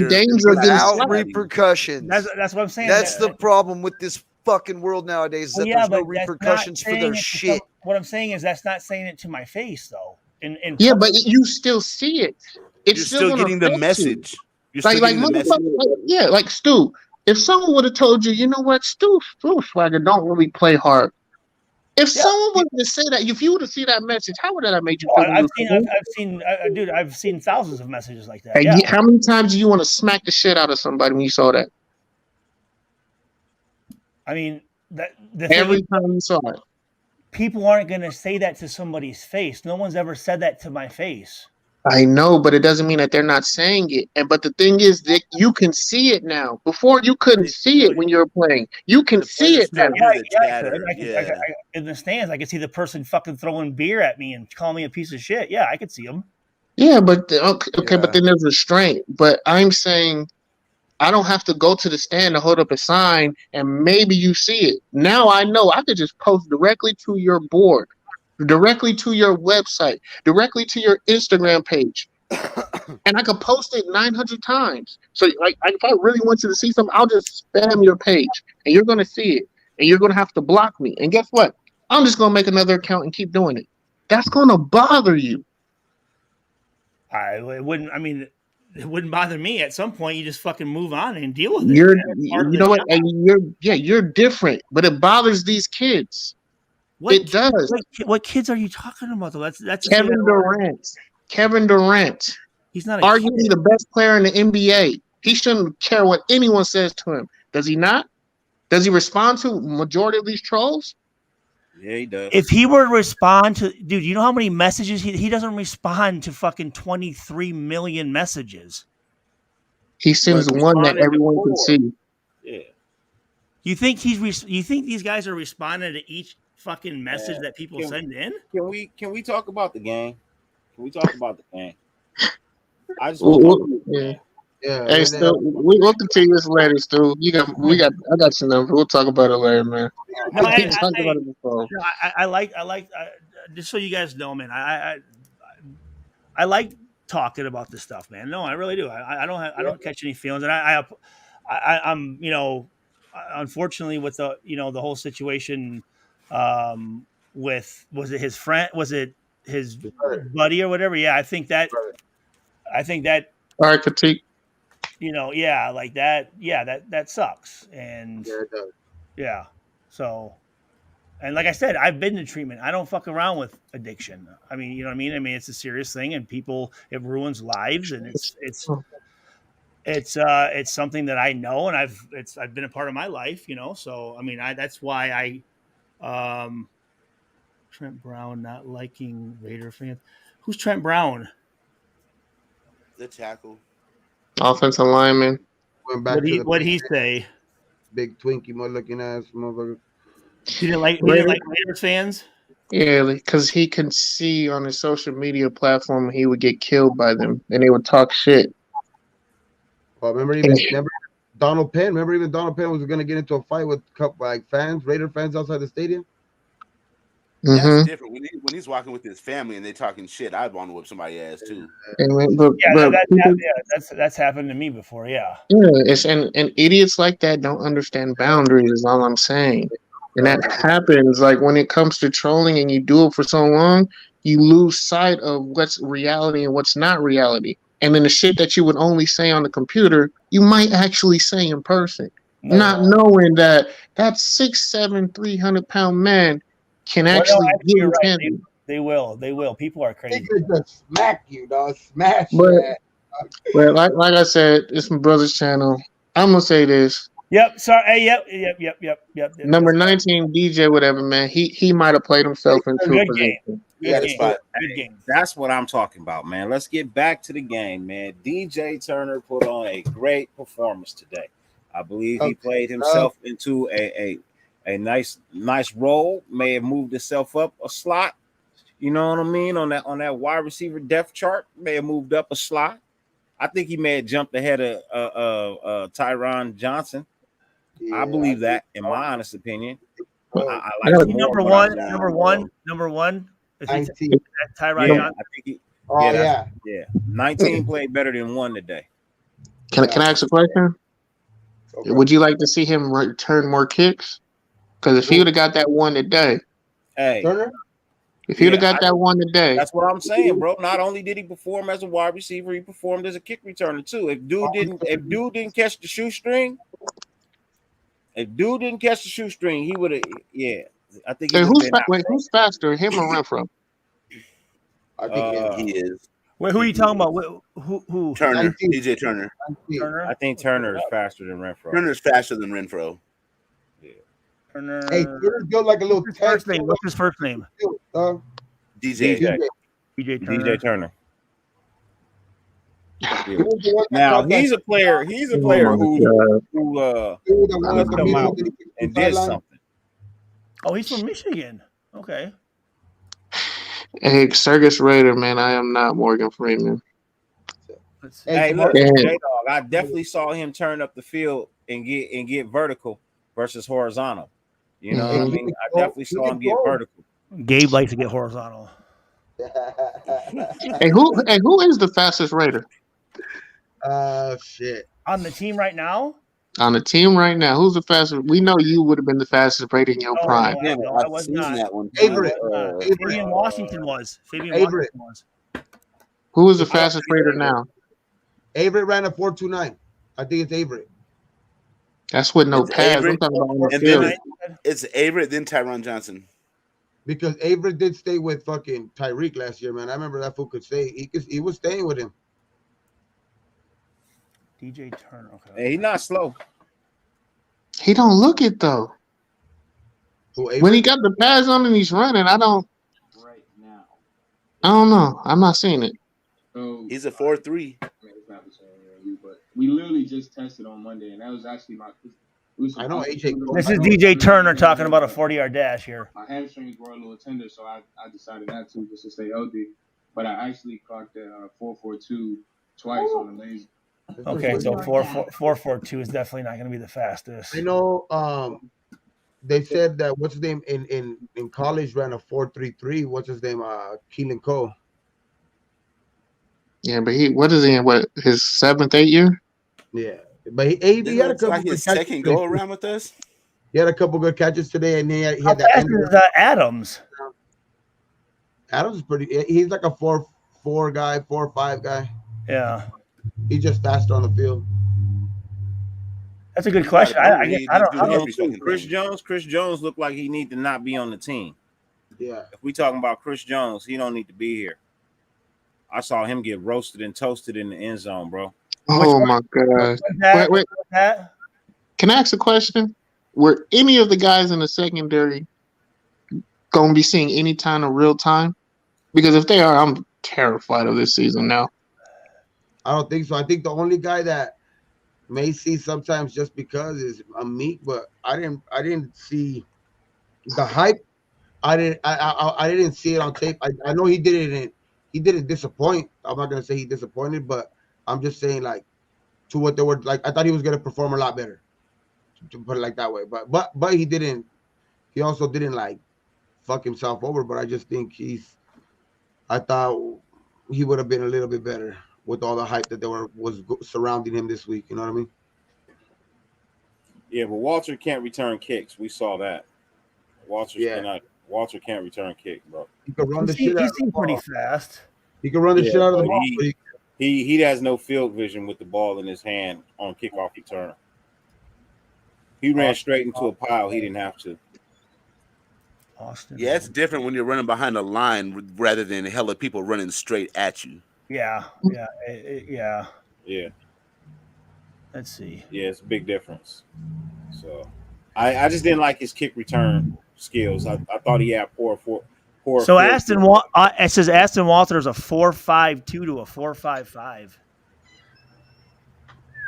danger of without repercussions. That's what I'm saying. That's the problem with this fucking world nowadays. Is that there's no repercussions for their shit. What I'm saying is that's not saying it to my face, though. Yeah, but you still see it. You're still getting the message. You're still like getting the message. Like Stu. If someone would have told you, you know what, Stu Swagger don't really play hard. If someone was to say that, if you would have seen that message, how would that have made you feel? I've seen thousands of messages like that. And Yeah. How many times do you want to smack the shit out of somebody when you saw that? I mean, every time you saw it. People aren't going to say that to somebody's face. No one's ever said that to my face. I know, but it doesn't mean that they're not saying it. But the thing is that you can see it now. Before you couldn't see it when you were playing. You can see it now. I in the stands, I could see the person fucking throwing beer at me and calling me a piece of shit. Yeah, I could see them. Yeah, but but then there's restraint. But I'm saying I don't have to go to the stand to hold up a sign and maybe you see it. Now I know I could just post directly to your board, directly to your website, directly to your Instagram page. And I could post it 900 times. So like if I really want you to see something, I'll just spam your page and you're going to see it and you're going to have to block me. And guess what? I'm just going to make another account and keep doing it. That's going to bother you. It wouldn't bother me. At some point, you just fucking move on and deal with it. You know what? And you're different, but it bothers these kids. It does. What kids are you talking about? Though that's Kevin Durant. Kevin Durant. He's not arguably the best player in the NBA. He shouldn't care what anyone says to him. Does he not? Does he respond to majority of these trolls? Yeah, he does. If he were to respond to, dude, you know how many messages he doesn't respond to fucking 23 million messages. He sends one that everyone can see. Yeah. You think you think these guys are responding to each fucking message that people send in? Can we talk about the game? Can we talk about the game? I just Yeah. Hey, Stu, we'll continue this later, Stu. I got your number. We'll talk about it later, man. No, I like just so you guys know, man. I like talking about this stuff, man. No, I really do. I don't catch any feelings, and I'm unfortunately with the the whole situation with was it his buddy or whatever? Yeah, I think that all right, critique. Like that. Yeah, that sucks. And yeah, it does. Yeah. So, and like I said, I've been to treatment. I don't fuck around with addiction. I mean, you know what I mean? I mean, it's a serious thing, and it ruins lives, and it's something that I know, and I've been a part of my life, So, I mean, that's why Trent Brown not liking Raider fans. Who's Trent Brown? The tackle. Offensive lineman. What'd he say? Big Twinkie, looking ass motherfucker. He didn't like Raiders fans? Yeah, because he can see on his social media platform he would get killed by them, and they would talk shit. Well, remember Donald Penn? Remember even Donald Penn was going to get into a fight with Raider fans outside the stadium? That's different. When he's walking with his family and they talking shit, I'd want to whip somebody's ass too. That's happened to me before. Yeah. Yeah, and idiots like that don't understand boundaries. Is all I'm saying. And that happens like when it comes to trolling and you do it for so long, you lose sight of what's reality and what's not reality. and then the shit that you would only say on the computer, you might actually say in person, not knowing that 6'7", 300-pound man can actually actually, get you're his right. hands. They will. They will. People are crazy. They could just smack you, dog. Smash But, your ass. but like I said, it's my brother's channel. I'm gonna say this. Yep. Sorry. Hey, yep. Number 19 DJ, whatever, man. He might have played himself into a position. That's what I'm talking about, man. Let's get back to the game, man. DJ Turner put on a great performance today. I believe he played himself into a nice role. May have moved himself up a slot. You know what I mean? On that wide receiver depth chart, may have moved up a slot. I think he may have jumped ahead of Tyron Johnson. Yeah, I believe that, in my honest opinion. I like him more. Number one. Is he Tyron Johnson? I think yeah. 19 played better than 1 today. Can I ask a question? Okay. Would you like to see him return more kicks? Because if he would have got that 1 today, if he would have got that 1 today, that's what I'm saying, bro. Not only did he perform as a wide receiver, he performed as a kick returner too. If dude didn't catch the shoestring, he would have. Yeah, I think. Who's faster, him or Renfro? I think he is. Wait, who are you talking about? Who? Turner, DJ Turner. I think Turner is faster than Renfro. Turner's faster than Renfro. Yeah. Turner. Hey, Turner's built like a little. What's his first name? DJ Turner. Yeah. Now he's a player. He's a player who come out and did something. Oh, he's from Michigan. Okay. Hey, Sergus Raider, man, I am not Morgan Freeman. Hey, look, J-Dog, I definitely saw him turn up the field and get vertical versus horizontal. You know what I mean? I definitely saw him get vertical. Gabe likes to get horizontal. Hey, who is the fastest Raider? Shit. On the team right now? On the team right now, who's the fastest? We know you would have been the fastest Raider in your prime. No, I was not. That one. Fabian Washington was. Washington was. Who is the fastest Raider now? Avery ran a 4.29. I think it's Avery. That's with no pads. I'm talking about on the field. It's Avery, then Tyron Johnson. Because Avery did stay with fucking Tyreek last year, man. I remember that fool could stay. He was staying with him. DJ Turner. Okay. Hey, he's not slow. He don't look it though. When he got the pads on and he's running, I don't know. I'm not seeing it. So he's a 4.3. But we literally just tested on Monday, and that was actually I know AJ. This is DJ Turner talking about a 40-yard dash here. My hamstrings were a little tender, so I decided not to, just to stay healthy. But I actually clocked a 4.42 twice on the laser. Okay, so 4.42 is definitely not going to be the fastest. I know. They said that what's his name in college ran a 4.33. What's his name? Keelan Cole. Yeah, but what is he in? What, his 7th, 8th year? Yeah, but he had a couple. Like his second go around with us. He had a couple good catches today, and he had that. How fast is Adams? Adams is pretty. He's like a 4.4 guy, 4.5 guy. Yeah, he's just faster on the field. That's a good question. I don't. Chris Jones looked like he need to not be on the team. Yeah. If we talking about Chris Jones, he don't need to be here. I saw him get roasted and toasted in the end zone, bro. Oh my God! Wait. Can I ask a question? Were any of the guys in the secondary going to be seeing any kind of real time? Because if they are, I'm terrified of this season now. I don't think so. I think the only guy that may see sometimes just because is Meek, but I didn't see the hype. I didn't see it on tape. I know he didn't disappoint. I'm not gonna say he disappointed, but I'm just saying like to what they were like. I thought he was gonna perform a lot better, to put it like that way. But he didn't. He also didn't like fuck himself over. But I just think I thought he would have been a little bit better with all the hype that was surrounding him this week. You know what I mean? Yeah, but Walter can't return kicks. We saw that. Walter can't return kick, bro. He could run the shit out of the ball. Pretty fast. He can run the shit out of the ball. He has no field vision with the ball in his hand on kickoff return. He ran straight into a pile. He didn't have to. Austin. Yeah, it's different when you're running behind a line rather than hella people running straight at you. Yeah. Yeah. Let's see. Yeah, it's a big difference. So I just didn't like his kick return skills. I thought he had poor. So it says Aston Walter's a 4.52 to a 4.55.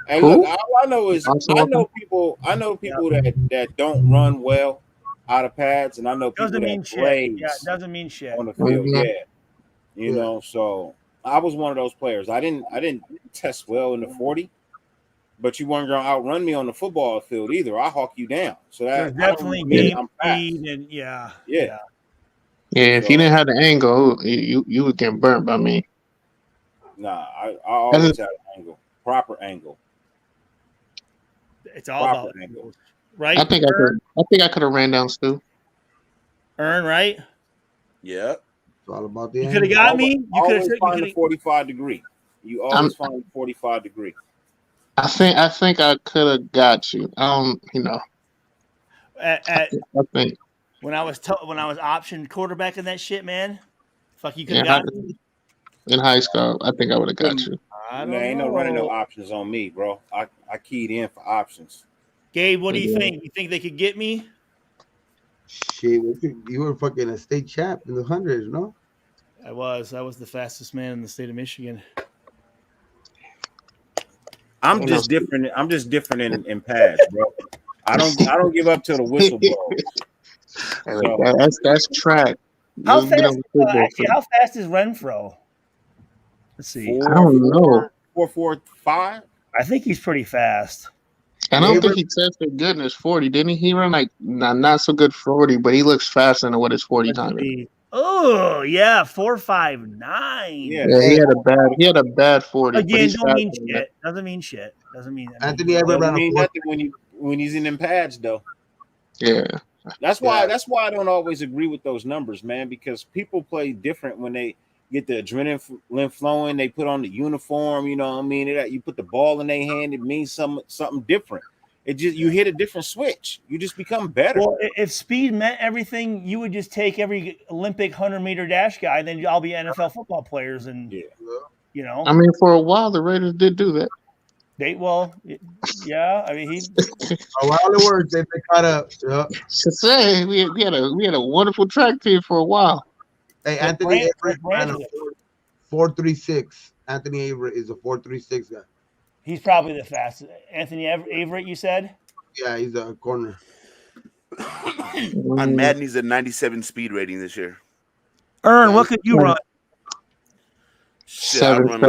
And look, all I know is I know people that don't run well out of pads, and I know people that blaze doesn't mean shit on the field. Yeah, you know. So I was one of those players. I didn't test well in the 40, but you weren't gonna outrun me on the football field either. I hawk you down. So that definitely game speed and Yeah, if you didn't have the angle, you would get burnt by me. Nah, I always had an angle, proper angle. It's all about angles, right? I think I could have ran down Stu. Earn, right? Yeah. It's all about the You could have got me. You could have find the 45 degree. You always find the 45 degree. I think I could have got you. You know. I think when I was option quarterback in that shit, man. Fuck, you could have got me. In high school, I think I would have got you. Man, ain't no running no options on me, bro. I keyed in for options. Gabe, what do you think? You think they could get me? Shit, you were fucking a state champ in the hundreds, no? I was the fastest man in the state of Michigan. I'm just different in pads, bro. I don't give up till the whistle blows. That's track. How fast is Renfro? Let's see. I don't know. 4.45. I think he's pretty fast. I don't think he tested good in his 40, didn't he? He ran like not so good 40, but he looks faster than what his 40 time is. Oh yeah, 4.59. Yeah, he had a bad 40. Again, don't mean shit. Doesn't mean shit. Doesn't mean Anthony ever ran mean nothing when he's in them pads though. Yeah. That's why I don't always agree with those numbers, man, because people play different when they get the adrenaline flowing, they put on the uniform, you know what I mean? You put the ball in their hand, it means something different. It just you hit a different switch. You just become better. Well, if speed meant everything, you would just take every Olympic 100-meter dash guy, then I'll be NFL football players, and you know. I mean, for a while the Raiders did do that. I mean, he. A while it worked. They caught up. Yeah. Say we had a wonderful track team for a while. Hey, Anthony Avery ran a 4.36. Anthony Avery is a 4.36 guy. He's probably the fastest. Anthony Avery, you said? Yeah, he's a corner. On Madden, he's a 97 speed rating this year. Earn, what could you run? Shit, I run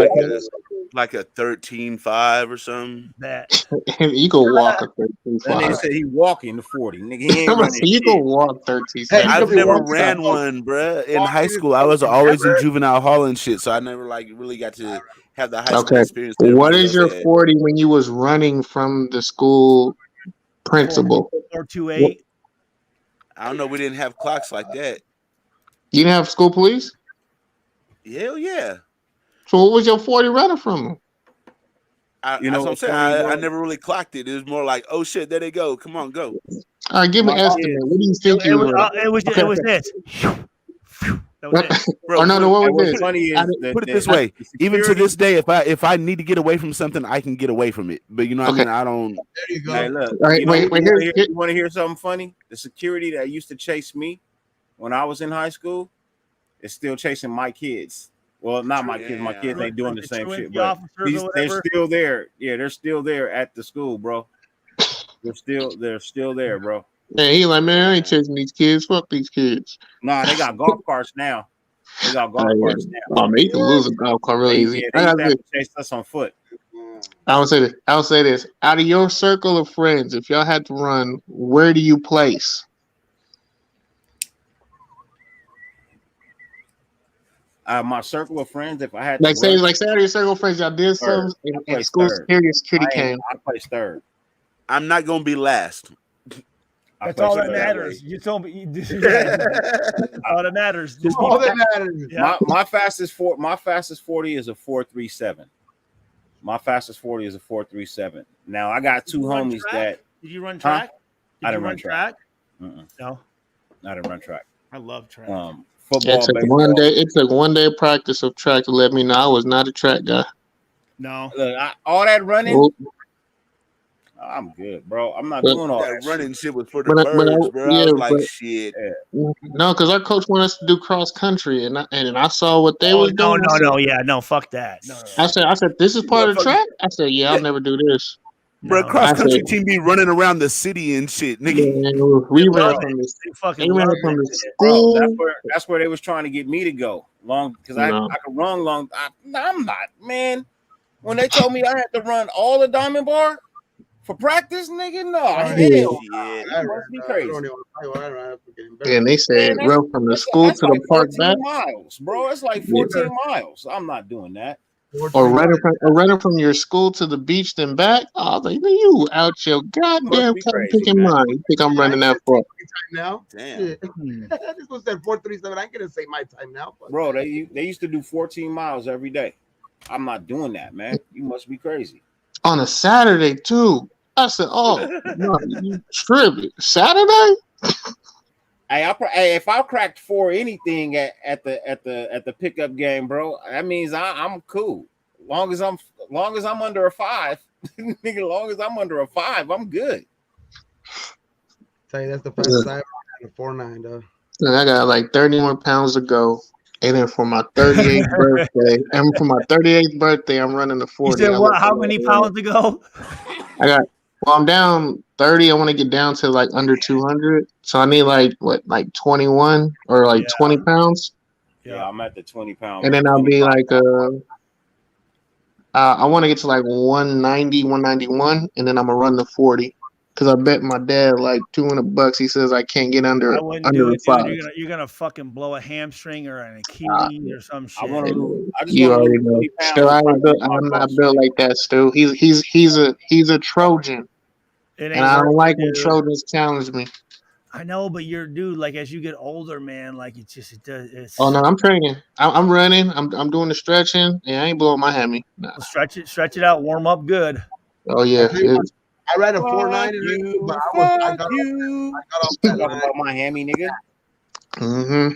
like a 13.5 or something. You go walk a 13.5. And they said he walking the 40. Nigga, he ain't running you go walk 13. I've never ran one, bruh. In high school, I was always in juvenile hall and shit, so I never really got to have the high school experience. What is your 40 when you was running from the school principal? 4.28. I don't know. We didn't have clocks like that. You didn't have school police? Hell yeah. So what was your 40 running from? That's what I'm saying. I never really clocked it. It was more like, oh shit, there they go. Come on, go. All right, give me an estimate. What do you think you were? It was this. That was it. Bro, what was this? Funny is put it this way. Even to this day, if I need to get away from something, I can get away from it. But you know what I mean? I don't. There you go. Hey, look. All right, wait. You want to hear something funny? The security that used to chase me when I was in high school is still chasing my kids. Well, not my kids. My kids ain't doing the same shit, but they're still there. Yeah, they're still there at the school, bro. They're still there, bro. Man, he like, man, I ain't chasing these kids. Fuck these kids. Nah, they got golf carts now. Oh, man, you can lose a golf cart really easy. Yeah, they used to have to chase us on foot. I'll say this. Out of your circle of friends, if y'all had to run, where do you place? My circle of friends, if I had to say out of your circle of friends, y'all did something in school security came. I place third. I'm not gonna be last. That's all that matters. You told me. All that matters. Just all that matters. Yeah. My fastest 40 is a 4.37. My fastest 40 is a 4.37. Now I got two homies that. Did you run track? I didn't run track. No, I didn't run track. I love track. Football, It took baseball. It took 1 day of practice of track to let me know I was not a track guy. No, Look, all that running. Nope. I'm good, bro. I'm not doing all that running shit was for the But I- birds, bro. I yeah, was like, but- shit. No, because our coach wanted us to do cross country, and I saw what they was no, doing. I said, yeah, no, fuck that. No. I said, this is part of the track. I said, yeah, I'll never do this. Bro, cross country team be running around the city and shit, nigga. Yeah, we ran from the fucking ran love from it. the Bro, school. that's where they was trying to get me to go long because I could run long. I'm not, man. When they told me I had to run all the diamond bar for practice, nigga, no, hell, that must be crazy. And they said run from the school to the like park 14 back, miles, bro. It's like 14 miles. I'm not doing that. or running from your school to the beach then back. I was like, man, you out your goddamn time picking mine. You think I'm running that far? Now, damn. This was said 4.37. I ain't gonna say my time now, Bro, they used to do 14 miles every day. I'm not doing that, man. You must be crazy. On a Saturday too. I said, oh no, you tripping. Saturday? Hey, if I cracked 4 anything at the pickup game, bro, that means I'm cool. Long as I'm under a 5, nigga. Long as I'm under a 5, I'm good. Tell you that's the fastest I ever had, a 4.9, though. And I got like 30 more pounds to go. And then for my 38th birthday, I'm running the 40. You said what? How many pounds to go? I'm down 30. I want to get down to like under 200. So I need like 21 or like 20 pounds. Yeah, I'm at the 20 pound. And then I'll be like I want to get to like 190, 191, and then I'm gonna run the 40. Because I bet my dad like $200. He says I can't get under I wouldn't do it, 5. dude. You're gonna fucking blow a hamstring or an Achilles or some shit. You already know. Stu, I'm not built like that, Stu. He's a Trojan, It and ain't I don't worth like it, when dude. Trojans challenge me. I know, but you're dude. Like as you get older, man, like it does. It's, Oh no, I'm training. I'm running. I'm doing the stretching, and I ain't blowing my hammy. Nah. stretch it out, warm up good. Oh yeah. I ran a 4.9, but I got off that line. About my hammy, nigga. Mm-hmm.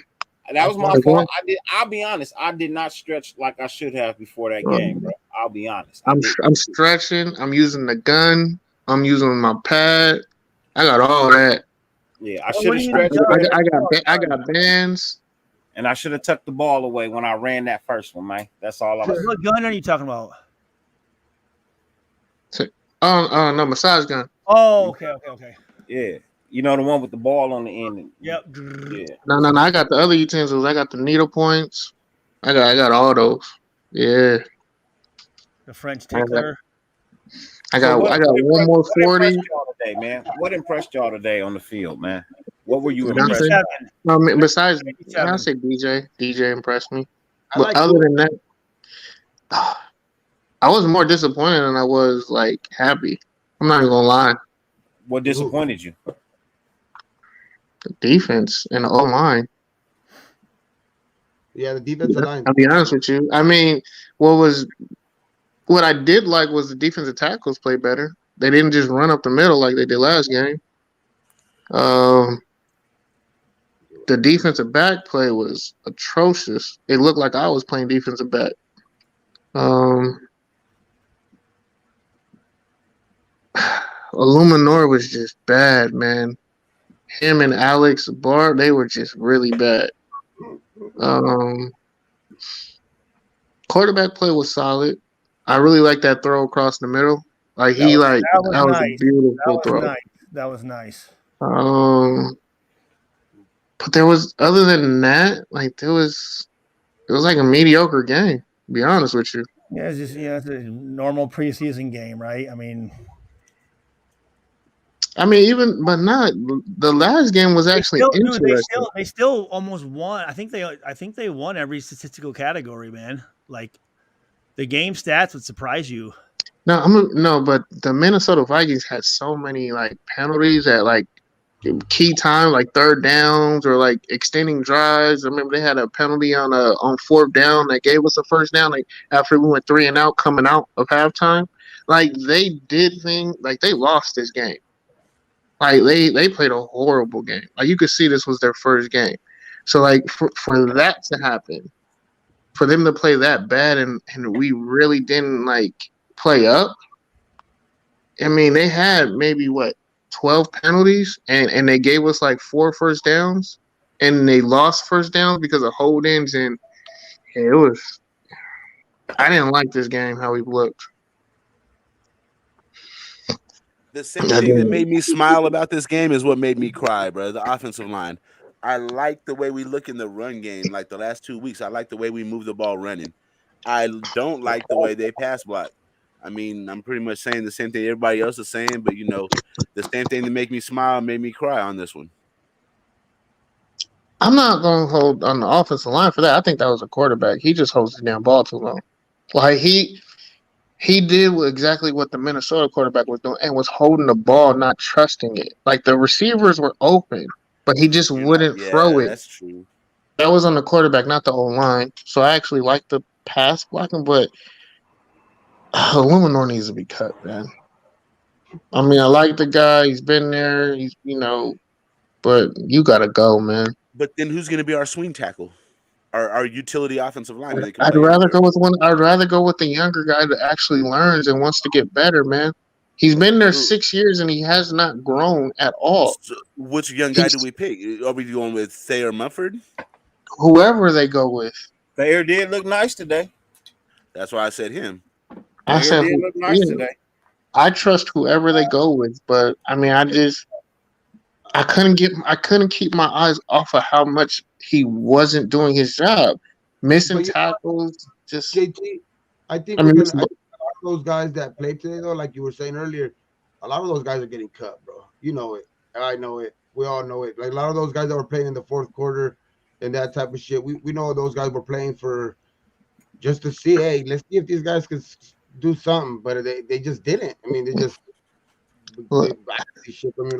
That was my fault. I'll be honest. I did not stretch like I should have before that game, bro. I'll be honest. I'm stretching. I'm using the gun. I'm using my pad. I got all that. Yeah, I should have stretched. I got bands. And I should have tucked the ball away when I ran that first one, man. That's all I was. What gun are you talking about? No, massage gun. Oh, okay. Yeah, you know the one with the ball on the end. Yep. Yeah. No. I got the other utensils. I got the needle points. I got all those. Yeah. The French tickler. I got one more 40. What impressed y'all today, man? What impressed y'all today on the field, man? What were you impressed with? I mean, besides, I say DJ. DJ impressed me. But other than that, I was more disappointed than I was like happy. I'm not even gonna lie. What disappointed you? The defense and the O-line. Yeah, the defensive line. I'll be honest with you. I mean, what I did like was the defensive tackles play better. They didn't just run up the middle like they did last game. The defensive back play was atrocious. It looked like I was playing defensive back. Illuminor was just bad, man. Him and Alex Barr, they were just really bad. Quarterback play was solid. I really like that throw across the middle. Like that was nice. A beautiful throw. Nice. That was nice. But there was, other than that, like it was like a mediocre game. To be honest with you. Yeah, it's just it's a normal preseason game, right? I mean, but not the last game was actually interesting. They still almost won. I think they won every statistical category, man. Like the game stats would surprise you. No, but the Minnesota Vikings had so many like penalties that like key time, like third downs or like extending drives. I remember they had a penalty on fourth down that gave us a first down. Like after we went 3 and out, coming out of halftime, like they did things. Like they lost this game. Like they played a horrible game. Like you could see this was their first game. So like for that to happen, for them to play that bad and we really didn't like play up. I mean, they had maybe 12 penalties and they gave us like 4 first downs and they lost first downs because of hold-ins and it was I didn't like this game how we looked. The same thing that made me smile about this game is what made me cry, bro. The offensive line. I like the way we look in the run game. Like the last 2 weeks, I like the way we move the ball running. I don't like the way they pass block. I mean, I'm pretty much saying the same thing everybody else is saying, but the same thing that made me smile made me cry on this one. I'm not going to hold on the offensive line for that. I think that was a quarterback. He just holds the damn ball too long. Like he did exactly what the Minnesota quarterback was doing and was holding the ball, not trusting it. Like the receivers were open, but he just wouldn't throw it. That's true. That was on the quarterback, not the O-line. So I actually like the pass blocking, but Illuminor needs to be cut, man. I mean, I like the guy. He's been there. He's, but you got to go, man. But then who's going to be our swing tackle? Our utility offensive lineman? I'd rather go with the younger guy that actually learns and wants to get better, man. He's been there 6 years and he has not grown at all. So which young guy do we pick? Are we going with Thayer Mumford? Whoever they go with. Thayer did look nice today. That's why I said him. Thayer did look nice today. I trust whoever they go with, but I mean, I couldn't keep my eyes off of how much he wasn't doing his job, missing tackles. Just JT, I think a lot of those guys that played today, though, like you were saying earlier, a lot of those guys are getting cut, bro. You know it. I know it. We all know it. Like a lot of those guys that were playing in the fourth quarter and that type of shit, we know those guys were playing for just to see, hey, let's see if these guys could do something, but they just didn't. I mean, I didn't see shit from them.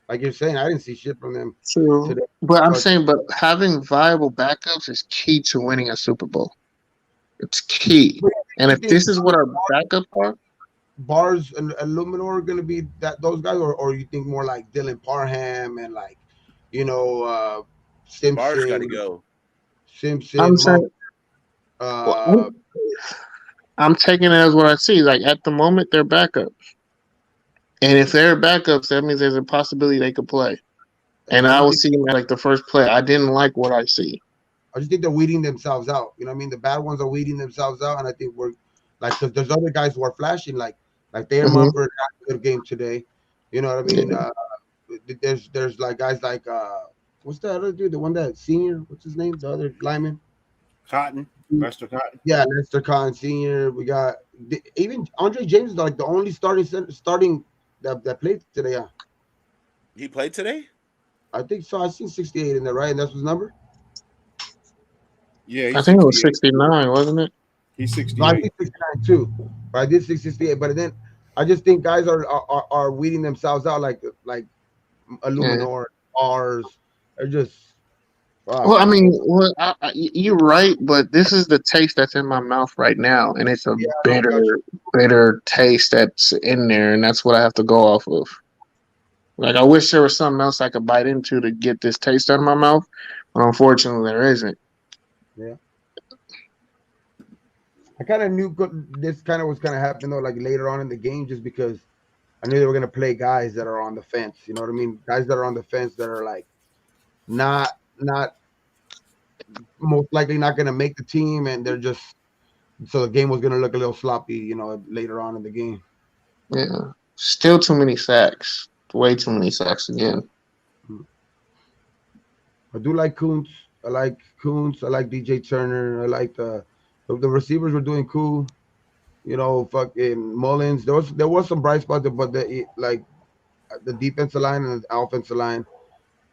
Like you're saying, I didn't see shit from them. True. Today. But I'm saying, having viable backups is key to winning a Super Bowl. It's key. And if this is what our backups are, Bars and Illuminor are going to be those guys, or you think more like Dylan Parham and Simpson. Bars got to go. Simpson. I'm saying, I'm taking it as what I see. Like at the moment, they're backups. And if they're backups, that means there's a possibility they could play. And I will see them at like the first play. I didn't like what I see. I just think they're weeding themselves out. You know what I mean? The bad ones are weeding themselves out. And I think we're like, because there's other guys who are flashing, like Thayer Mumford had a good game today. You know what I mean? Yeah. There's like guys like, what's that other dude? The one that senior? What's his name? The other lineman? Lester Cotton. Yeah, Lester Cotton Sr. We got even Andre James is like the only starting that played today. Yeah. He played today? I think so. I seen 68 in there, right? And that's his number? Yeah. I think it was 69, wasn't it? He's 68. No, I think 69 too. But I did 68. But then I just think guys are weeding themselves out like Illuminor, ours. They're just. Well, I mean, you're right, but this is the taste that's in my mouth right now, and it's a bitter taste that's in there, and that's what I have to go off of. Like, I wish there was something else I could bite into to get this taste out of my mouth, but unfortunately, there isn't. Yeah. I kind of knew this kind of was going to happen, though, like later on in the game, just because I knew they were going to play guys that are on the fence. You know what I mean? Guys that are on the fence that are like not most likely not going to make the team, and they're just so the game was going to look a little sloppy, later on in the game. Yeah, still too many sacks, way too many sacks again. I do like Kuntz. I like DJ Turner. I like the receivers were doing cool. Fucking Mullins. There was some bright spots, but the defensive line and the offensive line,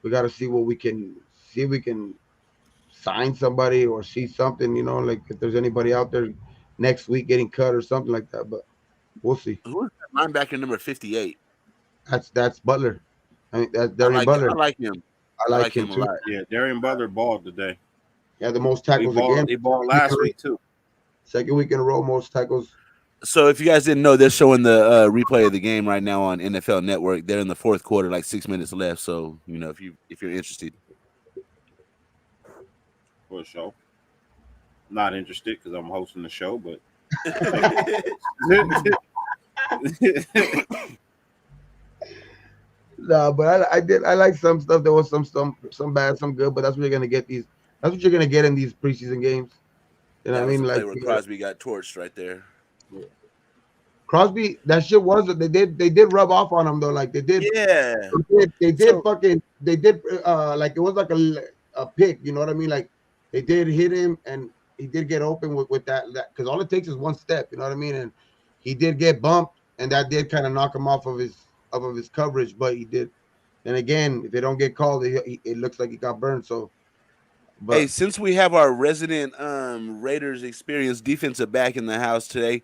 we got to see what we can see if we can sign somebody or see something, like if there's anybody out there next week getting cut or something like that, but we'll see. Who is that linebacker number 58? That's Butler. I mean, that's Darian Butler. I like him. I like him a too. lot. Yeah, Darian Butler balled today. Yeah, the most tackles again. He balled last week too. Second week in a row, most tackles. So if you guys didn't know, they're showing the replay of the game right now on NFL Network. They're in the fourth quarter, like 6 minutes left. So if you're interested, For a show. Not interested because I'm hosting the show, but no, but I like some stuff. There was some bad, some good, but that's what you're gonna get these. That's what you're gonna get in these preseason games. You know what I mean? Like where Crosby got torched right there. Yeah. Crosby, that shit was they did rub off on him though. Like they did. Yeah. They did like it was like a pick. You know what I mean? Like they did hit him and he did get open with that because all it takes is one step. You know what I mean? And he did get bumped and that did kind of knock him off of his coverage. But he did. And again, if they don't get called, it looks like he got burned. So. But, hey, since we have our resident Raiders experience defensive back in the house today,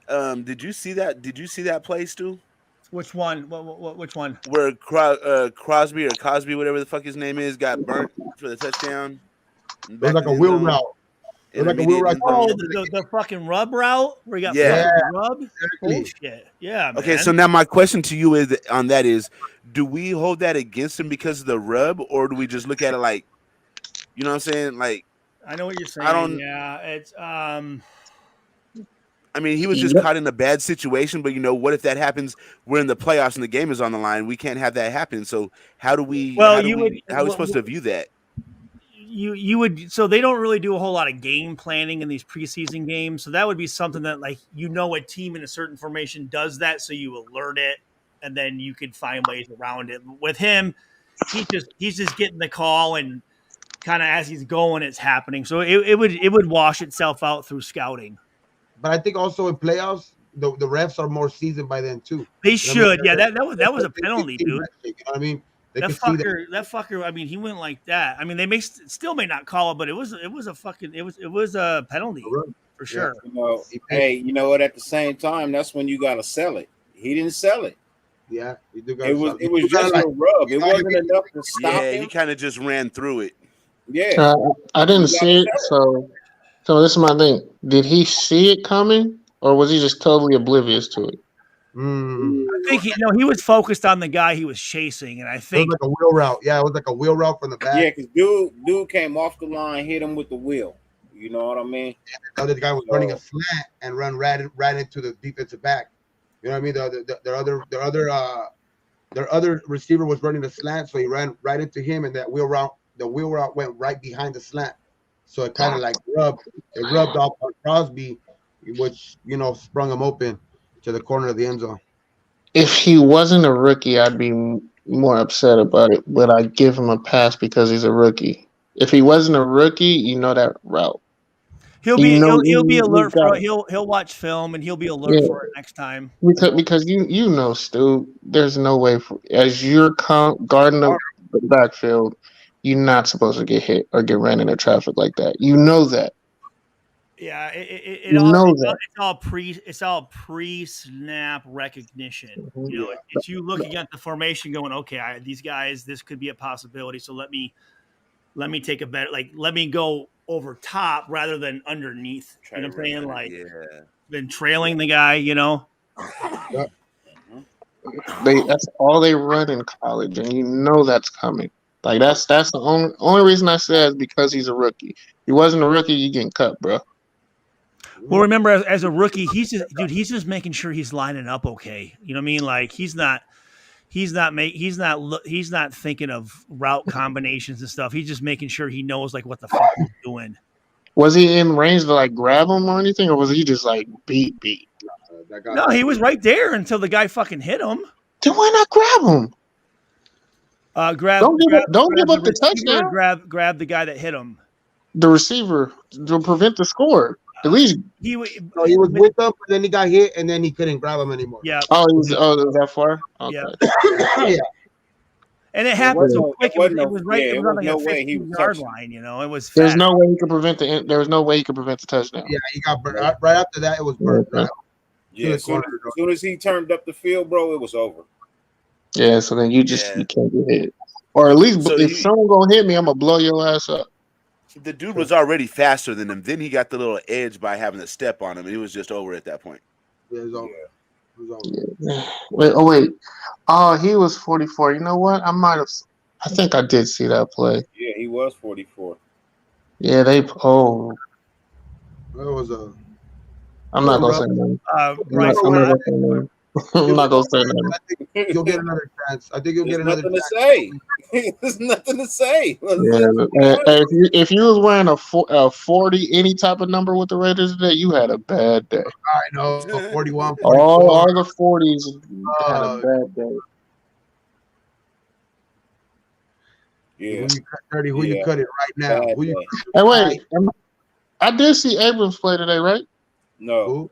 did you see that? Did you see that play, Stu? Which one? Which one? Where Crosby or Cosby, whatever the fuck his name is, got burnt for the touchdown. It was like a wheel route. It was like a wheel route. Oh, the fucking rub route where you got rubbed. Exactly. Bullshit. Yeah, man. Okay, so now my question to you is do we hold that against him because of the rub, or do we just look at it like, you know what I'm saying? Like, I know what you're saying. Yeah, it's I mean, he was just caught in a bad situation, but what if that happens? We're in the playoffs and the game is on the line. We can't have that happen. So how do we? How are we supposed to view that? You would. So they don't really do a whole lot of game planning in these preseason games. So that would be something that a team in a certain formation does that, so you alert it, and then you could find ways around it. With him, he's just getting the call and kind of as he's going, it's happening. So it would wash itself out through scouting. But I think also in playoffs, the refs are more seasoned by then too. They should. Yeah, that was a penalty, dude. You know what I mean? That fucker. I mean, he went like that. I mean, they still may not call it, but it was a penalty for sure. Hey, you know what? At the same time, that's when you gotta sell it. He didn't sell it. Yeah, you do. It was just a rub. It wasn't enough to stop him. Yeah, he kind of just ran through it. Yeah, I didn't see it, so this is my thing. Did he see it coming, or was he just totally oblivious to it? I think he was focused on the guy he was chasing, and I think it was like a wheel route. Yeah, it was like a wheel route from the back. Yeah, because dude came off the line, hit him with the wheel. You know what I mean? And the other guy was running a slant and run right into the defensive back. You know what I mean? Their other receiver was running a slant, so he ran right into him, and the wheel route went right behind the slant. So it kind of rubbed off on Crosby, which sprung him open to the corner of the end zone. If he wasn't a rookie, I'd be more upset about it, but I give him a pass because he's a rookie. If he wasn't a rookie, that route. He'll be alert for it. He'll watch film and he'll be alert for it next time. Because Stu, there's no way as you're guarding the backfield, you're not supposed to get hit or get ran into traffic like that. You know that. Yeah, it's all pre-snap recognition. It's you looking at the formation, going, okay, these guys, this could be a possibility. So let me take a better, let me go over top rather than underneath. You know what I'm saying? Been trailing the guy. That's all they run in college, and that's coming. That's the only reason I said is because he's a rookie. If he wasn't a rookie, you getting cut, bro. Well, remember, as a rookie, he's just making sure he's lining up okay. You know what I mean? Like he's not thinking of route combinations and stuff. He's just making sure he knows what the fuck he's doing. Was he in range to grab him or anything, or was he just beat? No, he was right there until the guy fucking hit him. Then why not grab him? Don't give up the touchdown. Grab the guy that hit him. The receiver to prevent the score. At least he was with them, but then he got hit, and then he couldn't grab him anymore. Yeah. Oh, was that far? Okay. Yeah. And it happened so quick. It was right on the 15-yard line. It was. There's no way he could prevent there was no way he could prevent the touchdown. Yeah, he got burnt. Right after that, it was burnt. Right. Yeah, as soon as he turned up the field, bro, it was over. Yeah, so then you can't get hit. Or at least So if someone gonna hit me, I'm gonna blow your ass up. The dude was already faster than him. Then he got the little edge by having to step on him, and he was just over at that point. Yeah, it was over. It was over. Yeah. Wait. Oh, he was 44. You know what? I think I did see that play. Yeah, he was 44. Yeah, they. Oh, That was a. I'm not gonna say nothing. Bryce, I'm not gonna say nothing. I'm not gonna say nothing. I think you'll get another chance. I think you'll get another Nothing chance. to say. There's nothing to say. Yeah, if you was wearing a 40 any type of number with the Raiders today, you had a bad day. I know, 41, 44. All the 40s had a bad day. Yeah. Who you cut dirty? Who you cut it right now? Bad Who you? Hey, wait. I did see Abrams play today, right? No. Who?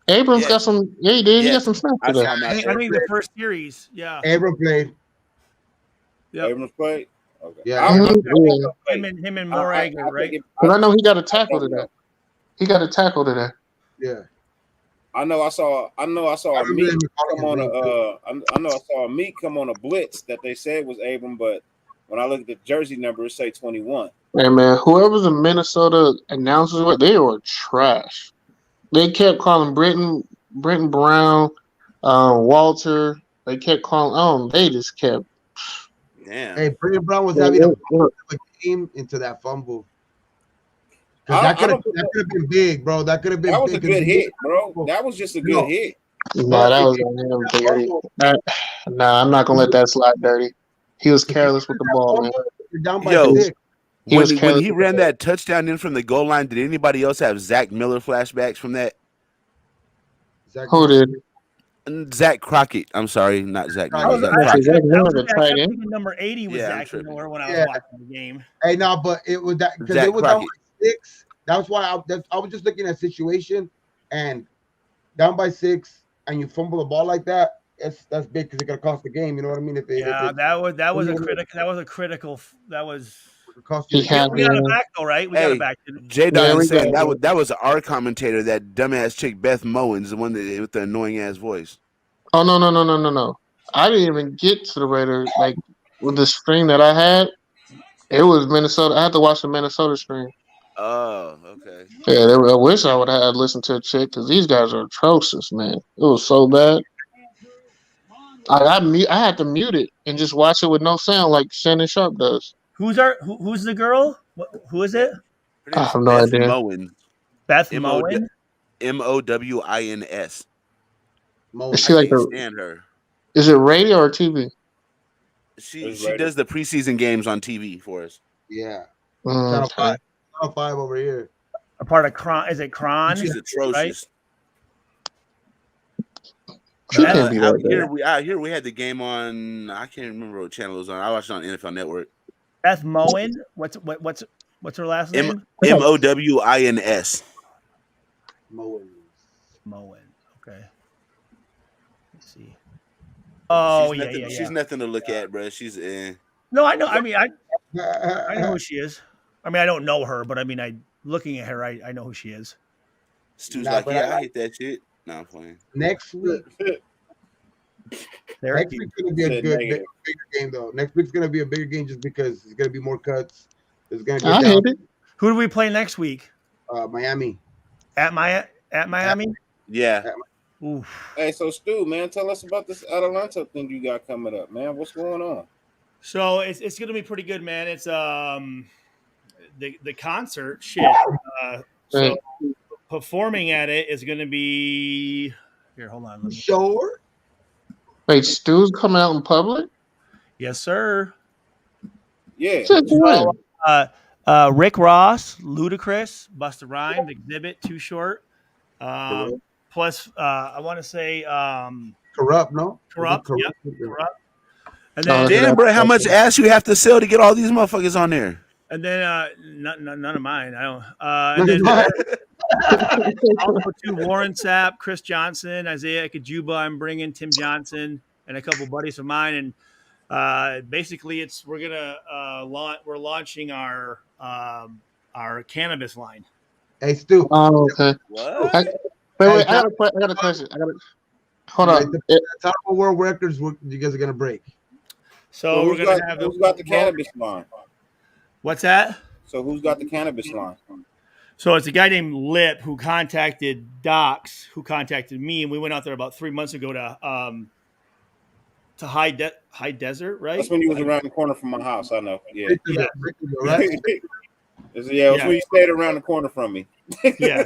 Abrams got some. Yeah, he did. He got some snaps today. I think the first series. Yeah. Abrams played. Yep. Abrams played. Okay. Yeah. Him and Moraga, right? Because I know he got a tackle today. He got a tackle today. Yeah. I know I saw a meat come on I know I saw a meat come on a blitz that they said was Abram, but when I look at the jersey number, it say 21. Hey man, whoever the Minnesota announcers were, they were trash. They kept calling Brenton Brown, Walter. They kept calling. They just kept. Damn. Hey, Brenton Brown was having a game into that fumble. That could have been big, bro. That could have been. That was big a good hit, bro. That was just a good hit. Nah, that was on him, dirty. Nah, I'm not gonna let that slide, dirty. He was careless with the ball, man. You're down by Yo, 6. when he ran that touchdown in from the goal line, did anybody else have Zach Miller flashbacks from that? Who did? Zach Crockett. I'm sorry, not Zach Miller. Number 80 was Zach Miller when I was watching the game. Hey, no, but it was that because it was down by 6. That's why I was just looking at a situation and down by 6, and you fumble the ball like that. That's big because it could cost the game. You know what I mean? That was a critical. We got it back though, right? We got it back. J Dog is saying that was our commentator, that dumbass chick Beth Mowens, the one with the annoying ass voice. Oh no! I didn't even get to the Raiders. Like with the stream that I had, it was Minnesota. I had to watch the Minnesota stream. Oh, okay. Yeah, I wish I would have listened to a chick because these guys are atrocious, man. It was so bad. I had to mute it and just watch it with no sound, like Shannon Sharp does. Who's the girl? Who is it? I have no idea. Mowens. Beth Mowens. Mowins. Is she like stand her? Is it radio or TV? She does the preseason games on TV for us. Yeah. Okay. Channel 5 over here. A part of Kron. Is it Kron? She's atrocious. Right? Out here we had the game on. I can't remember what channel it was on. I watched it on NFL Network. Beth Mowen. What's her last name? Mowins. Mowen. Okay. Let's see. Oh, She's nothing to look at, bro. She's No, I know. I mean, I know who she is. I mean, I don't know her, but I mean, looking at her, I know who she is. Stu's I hate that shit. No, I'm playing. Next week. Next week's gonna be a bigger game, though. Next week's gonna be a bigger game just because it's gonna be more cuts. It's gonna get down. Who do we play next week? Miami. At Miami? Yeah. Oof. Hey, so Stu, man, tell us about this Atalanta thing you got coming up, man. What's going on? So it's gonna be pretty good, man. It's the concert shit. So performing at it is gonna be here. Hold on. Sure. Wait, Stu's coming out in public? Yes, sir. Yeah. So, Rick Ross, Ludacris, Busta Rhymes, Exhibit, Too Short. Plus, I want to say Corrupt, no? Corrupt. Yep. Corrupt. And then, damn, bro, how much ass you have to sell to get all these motherfuckers on there? And then, none of mine. I don't. And then also too, Warren Sapp, Chris Johnson, Isaiah Kajuba. I'm bringing Tim Johnson and a couple buddies of mine, and basically, we're launching our cannabis line. Hey, Stu. Oh, okay. What? Wait, I got a question. Hold on. Tell me what world records you guys are gonna break. So we're gonna have who's got the cannabis line? What's that? So who's got the cannabis line? So it's a guy named Lip who contacted Docs, who contacted me, and we went out there about 3 months ago to High Desert, right? That's when you was around the corner from my house. I know. Yeah. Yeah. Right? Yeah, that's when you stayed around the corner from me. Yeah.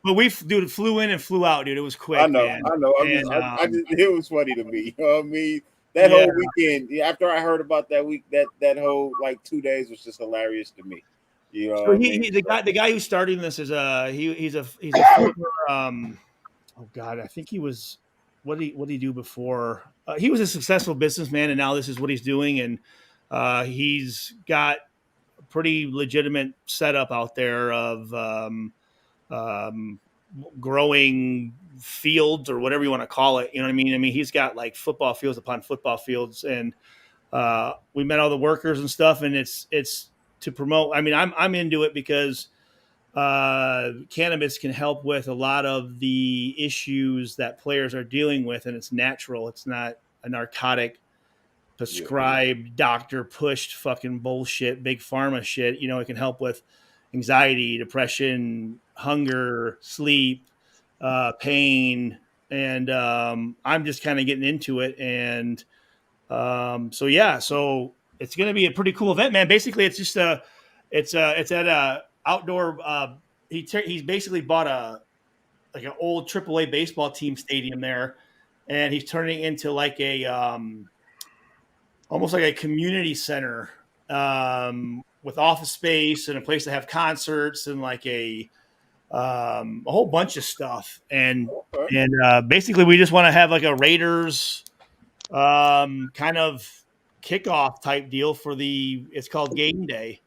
But we flew in and flew out, dude. It was quick. I know. Man. I know. It was funny to me. You know what I mean? That whole weekend, after I heard about that week, that whole like 2 days was just hilarious to me. You know, so the guy who's starting this is he's a former, oh god, I think he was what did he do before? He was a successful businessman, and now this is what he's doing, and he's got a pretty legitimate setup out there of growing fields or whatever you want to call it. You know what I mean? I mean, he's got like football fields upon football fields, and we met all the workers and stuff, and it's to promote. I mean, I'm into it because cannabis can help with a lot of the issues that players are dealing with, and it's natural. It's not a narcotic prescribed doctor pushed fucking bullshit, big pharma shit. You know, it can help with anxiety, depression, hunger, sleep, pain, and I'm just kind of getting into it. And so it's going to be a pretty cool event, man. Basically, it's just it's at a outdoor. He's basically bought an old AAA baseball team stadium there, and he's turning it into like a almost like a community center with office space and a place to have concerts and like a whole bunch of stuff. And basically, we just want to have like a Raiders kind of kickoff type deal for it's called Game Day.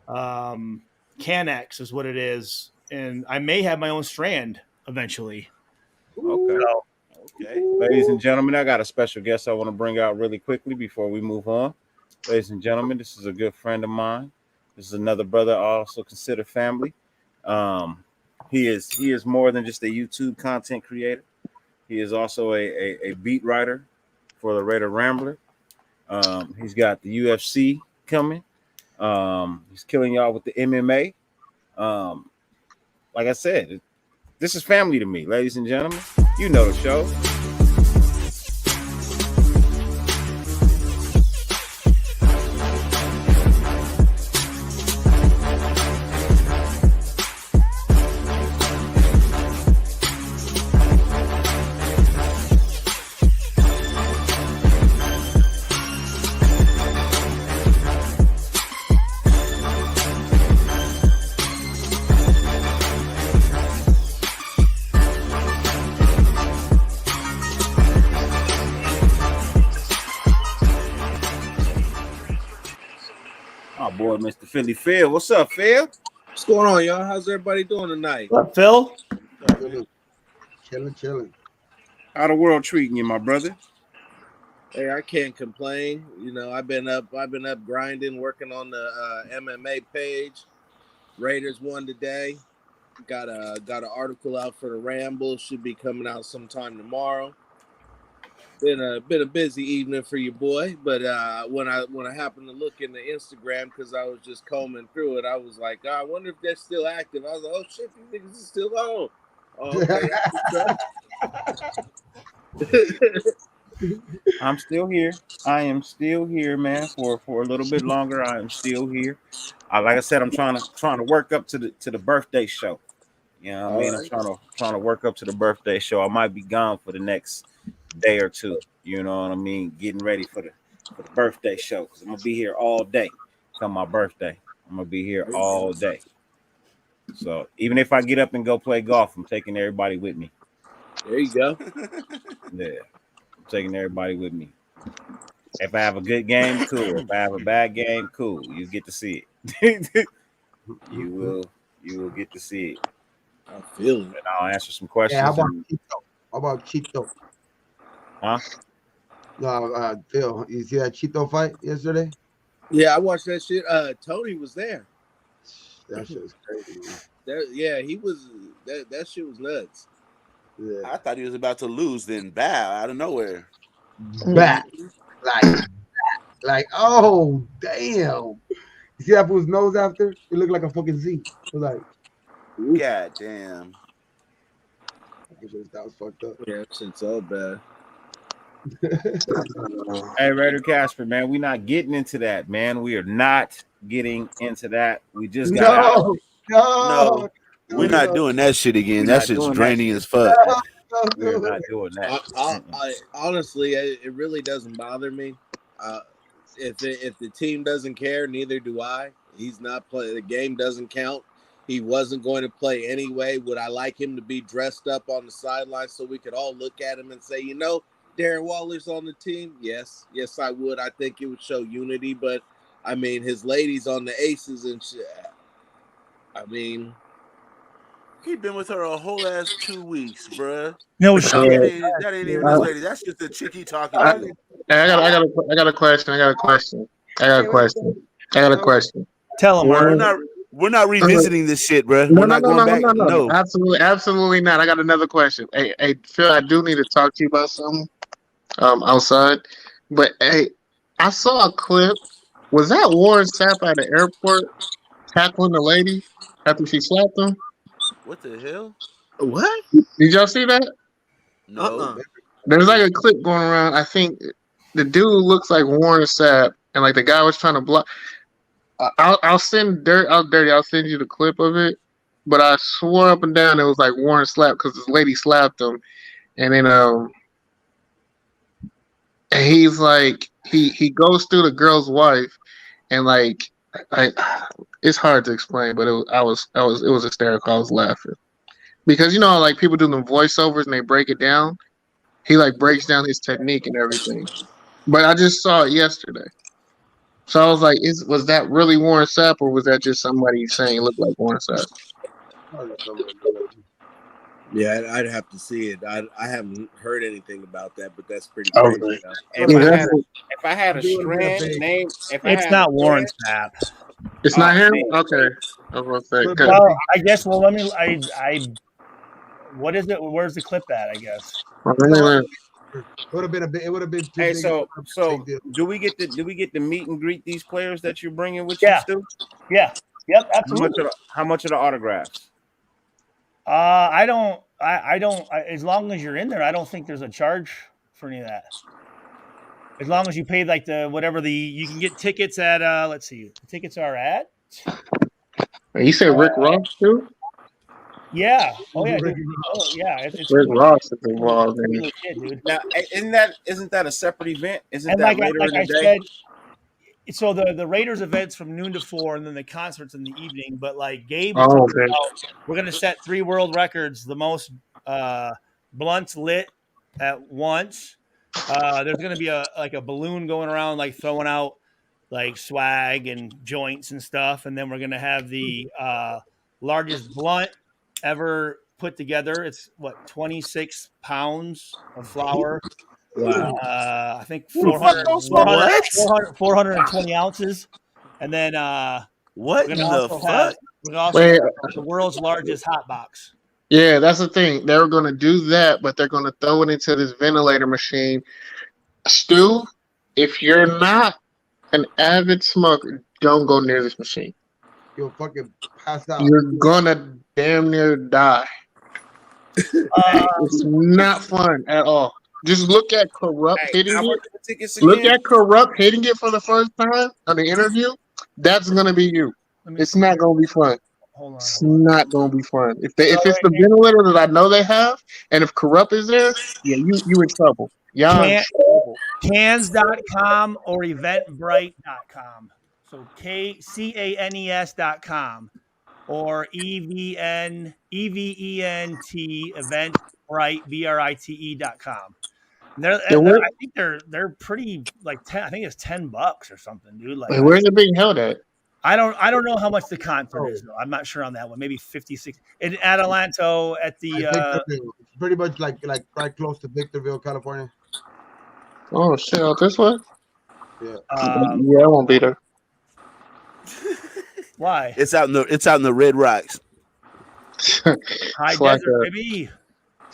Canex is what it is, and I may have my own strand eventually. Okay. Okay. Ladies and gentlemen, I got a special guest I want to bring out really quickly before we move on. Ladies and gentlemen, this is a good friend of mine. This is another brother I also consider family. He is more than just a YouTube content creator. He is also a beat writer for the Raider Rambler. He's got the UFC coming. He's killing y'all with the MMA. Like I said, this is family to me, ladies and gentlemen. You know the show. Boy, Mr. Philly Phil. What's up, Phil? What's going on, y'all? How's everybody doing tonight? What up, Phil? Chilling. How the world treating you, my brother? Hey, I can't complain. You know, I've been up grinding, working on the MMA page. Raiders won today. Got an article out for the Ramble. Should be coming out sometime tomorrow. Been a busy evening for your boy, but when I happened to look in the Instagram because I was just combing through it, I was like, I wonder if they're still active. I was like, oh shit, these niggas are still on. Oh, okay. I'm still here. I am still here, man. For a little bit longer, I am still here. Like I said, I'm trying to work up to the birthday show. You know what I mean? Right. I'm trying to work up to the birthday show. I might be gone for the next day or two. You know what I mean? Getting ready for the birthday show because I'm gonna be here all day. Come my birthday, I'm gonna be here all day. So even if I get up and go play golf, I'm taking everybody with me. There you go. Yeah, I'm taking everybody with me. If I have a good game, cool. If I have a bad game, cool. You get to see it. You will get to see it. I feel it. And I'll answer some questions. Yeah, how about Cheeto? Huh? No, Phil, you see that Cheeto fight yesterday? Yeah, I watched that shit. Tony was there. That shit was crazy, man. He was. That shit was nuts. I thought he was about to lose, then bow out of nowhere. Back. Like, oh, damn. You see that fool's nose after? It looked like a fucking Z. It was like, God damn. That was fucked up. Yeah, shit's so bad. Hey, Raider Casper, man, we're not getting into that, man. We are not getting into that. We just got out. No, we're not doing that shit again. That shit's draining as fuck. We're not doing that. I honestly, it really doesn't bother me. If the team doesn't care, neither do I. He's not playing. The game doesn't count. He wasn't going to play anyway. Would I like him to be dressed up on the sideline so we could all look at him and say, you know, Darren Waller's on the team? Yes, I would. I think it would show unity. But I mean, his ladies on the Aces and shit. I mean, he been with her a whole ass 2 weeks, bruh. No shit. That ain't even his lady. That's just the chick he talking to. I got a question. Tell him, We're not revisiting this shit, bro. No, We're not going back. No. Absolutely not. I got another question. Hey, Phil, I do need to talk to you about something outside. But hey, I saw a clip. Was that Warren Sapp at the airport tackling the lady after she slapped him? What the hell? What? Did y'all see that? No. There's like a clip going around. I think the dude looks like Warren Sapp, and like the guy was trying to block. I'll send I'll send you the clip of it. But I swore up and down it was like Warren slapped because this lady slapped him, and then and he's like he goes through the girl's wife, and like it's hard to explain, but it was hysterical. I was laughing because you know like people do the voiceovers and they break it down. He like breaks down his technique and everything. But I just saw it yesterday. So I was like, was that really Warren Sapp or was that just somebody saying it looked like Warren Sapp? Yeah, I'd have to see it. I haven't heard anything about that, but that's pretty Okay. crazy. If I had a strand name, it's not Warren Sapp. It's not him? Okay. I was gonna say, Well, I guess. Well, let me. What is it? Where's the clip at? I guess. It would have been a bit. It would have been too Hey, big. so do we get to meet and greet these players that you're bringing with Yeah. you, Stu? Yeah. Yep. Absolutely. How much are the autographs? I don't. As long as you're in there, I don't think there's a charge for any of that. As long as you pay like you can get tickets at. Let's see. The tickets are at. You said Rick Ross too? Yeah. Oh yeah. Dude. Oh yeah. It's Rick Ross is involved in it. legit, dude. Now, isn't that a separate event? Isn't And that like later in the I day? said, so the Raiders events from noon to 4, and then the concerts in the evening. But like Gabe, was talking about, we're gonna set 3 world records: the most blunts lit at once. There's gonna be a balloon going around, like throwing out like swag and joints and stuff, and then we're gonna have the largest blunt ever put together. It's 26 pounds of flour. Wow. I think 420 ounces. And then what we're the gonna fuck? also have the world's largest hot box. Yeah, that's the thing. They were going to do that, but they're going to throw it into this ventilator machine. Stu, if you're not an avid smoker, don't go near this machine. You'll fucking pass out. You're going to damn near die. It's not fun at all. Just look at Corrupt hitting it. Look at Corrupt hitting it for the first time on the interview. That's going to be you. It's not going to be fun. It's not going to be fun. If it's the ventilator that I know they have, and if Corrupt is there, yeah, you in trouble. Y'all in trouble. Cans.com or eventbrite.com. So CANES.com or EVENT eventbrite.com. I think they're pretty like 10. I think it's $10 or something, dude. Like, where's it being held at? I don't know how much the concert is though. I'm not sure on that one. Maybe 56 in Adelanto at the pretty much like right close to Victorville, California. Oh shit! Out this way? Yeah. I won't be there. Why? It's out in the Red Rocks. High desert, baby.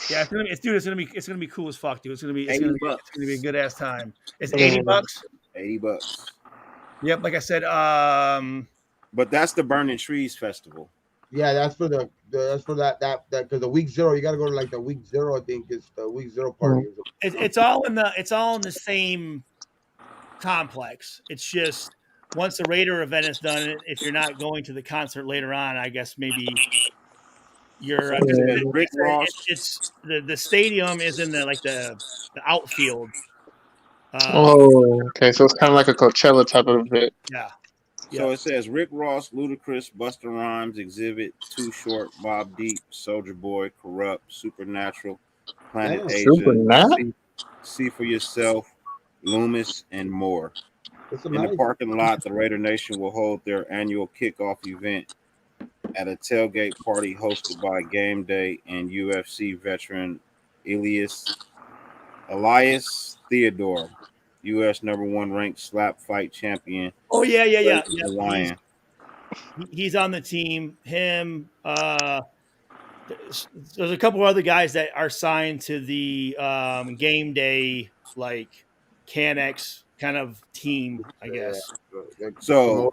Yeah, it's gonna be cool as fuck, dude. It's gonna be $80. a good ass time. It's Yeah. $80. $80. Yep, like I said, but that's the Burning Trees Festival. Yeah, that's for that's for that because the week 0 you got to go to like the week 0. I think it's the week 0 party. It's all in the same complex. It's just once the Raider event is done, if you're not going to the concert later on, I guess maybe you're Rick Ross. It's the stadium is in the outfield. Okay, so it's kind of like a Coachella type of event. Yeah. So it says Rick Ross, Ludacris, Busta Rhymes, Exhibit, Too Short, Bob Deep, Soulja Boy, Corrupt, Supernatural, Planet Asia, See for Yourself, Loomis, and more. In the parking lot, the Raider Nation will hold their annual kickoff event at a tailgate party hosted by Game Day and UFC veteran Elias Theodore, U.S. #1 ranked slap fight champion. Oh yeah. Lion. He's on the team. Him. There's a couple other guys that are signed to the Game Day CanX kind of team, I guess. So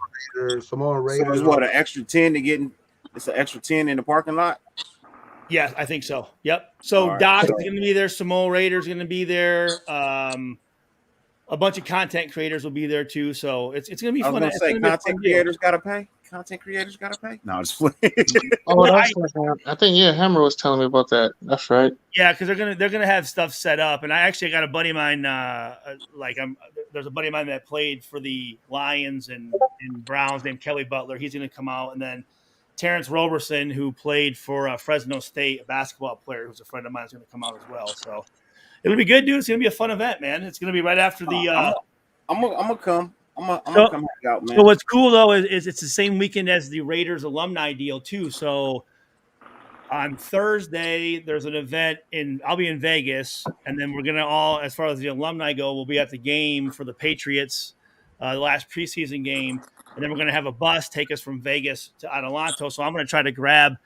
Samoa Raiders. So it's what, an extra 10 to get in? It's an extra 10 in the parking lot? Yeah, I think so. Yep. So right, Doc's going to be there. Samoa Raiders going to be there. A bunch of content creators will be there too. So it's going to be fun. I was going to say, content creators got to pay? Content creators got to pay? No, just playing. I think Hammer was telling me about that. That's right. Yeah, because they're gonna have stuff set up, and I actually got a buddy of mine. There's a buddy of mine that played for the Lions and Browns named Kelly Butler. He's gonna come out, and then Terrence Roberson, who played for Fresno State, a basketball player who's a friend of mine, is gonna come out as well. So it'll be good, dude. It's gonna be a fun event, man. It's gonna be right after the. I'm gonna come. I'm gonna come hang out, man. So what's cool though is it's the same weekend as the Raiders alumni deal too. So on Thursday there's an event I'll be in Vegas, and then we're gonna all, as far as the alumni go, we'll be at the game for the Patriots, the last preseason game, and then we're gonna have a bus take us from Vegas to Adelanto. So I'm gonna try to grab.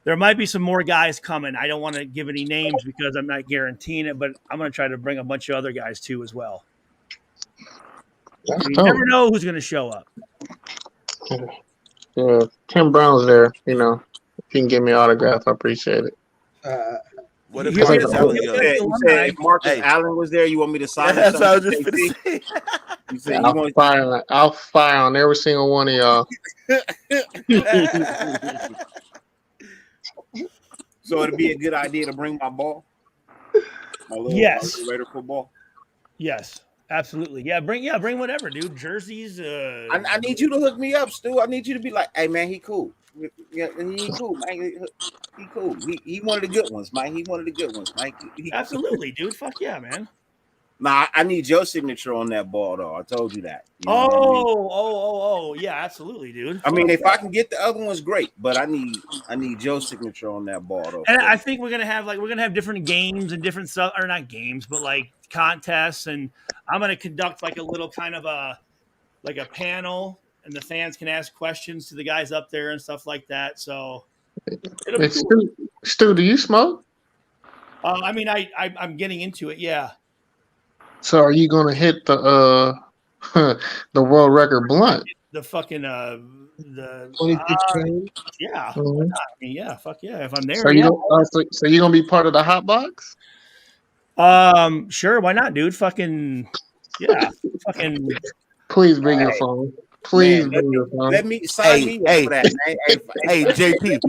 There might be some more guys coming. I don't want to give any names because I'm not guaranteeing it, but I'm gonna try to bring a bunch of other guys too as well. You never know who's going to show up. Yeah, Tim Brown's there. If you can give me an autograph, I appreciate it. What if if Marcus Allen was there, you want me to sign? That's what I was just going to say. I'll fire on every single one of y'all. So it'd be a good idea to bring my ball. My little Raider football. Yes. Absolutely. Yeah, bring whatever, dude. Jerseys. I need you to hook me up, Stu. I need you to be like, hey man, he cool. Yeah, he cool, man. He cool. He one of the good ones, man. He one of the good ones, Mike. Absolutely, dude. Fuck yeah, man. Nah, I need your signature on that ball, though. I told you that. Yeah, absolutely, dude. I mean, if I can get the other ones, great. But I need your signature on that ball, though. And I think we're gonna have different games and different stuff, or not games, but contests, and I'm gonna conduct a little kind of a panel, and the fans can ask questions to the guys up there and stuff like that. So, Hey, Stu, do you smoke? I mean, I'm getting into it. Yeah. So are you gonna hit the the world record blunt? The fucking the 2016. Yeah. Mhm. I mean, yeah. Fuck yeah. If I'm there, So you're gonna be part of the hot box? Sure. Why not, dude? Fucking yeah. Fucking. Please bring your phone. Please bring your phone. Let me sign me up for that, man. Hey, JP,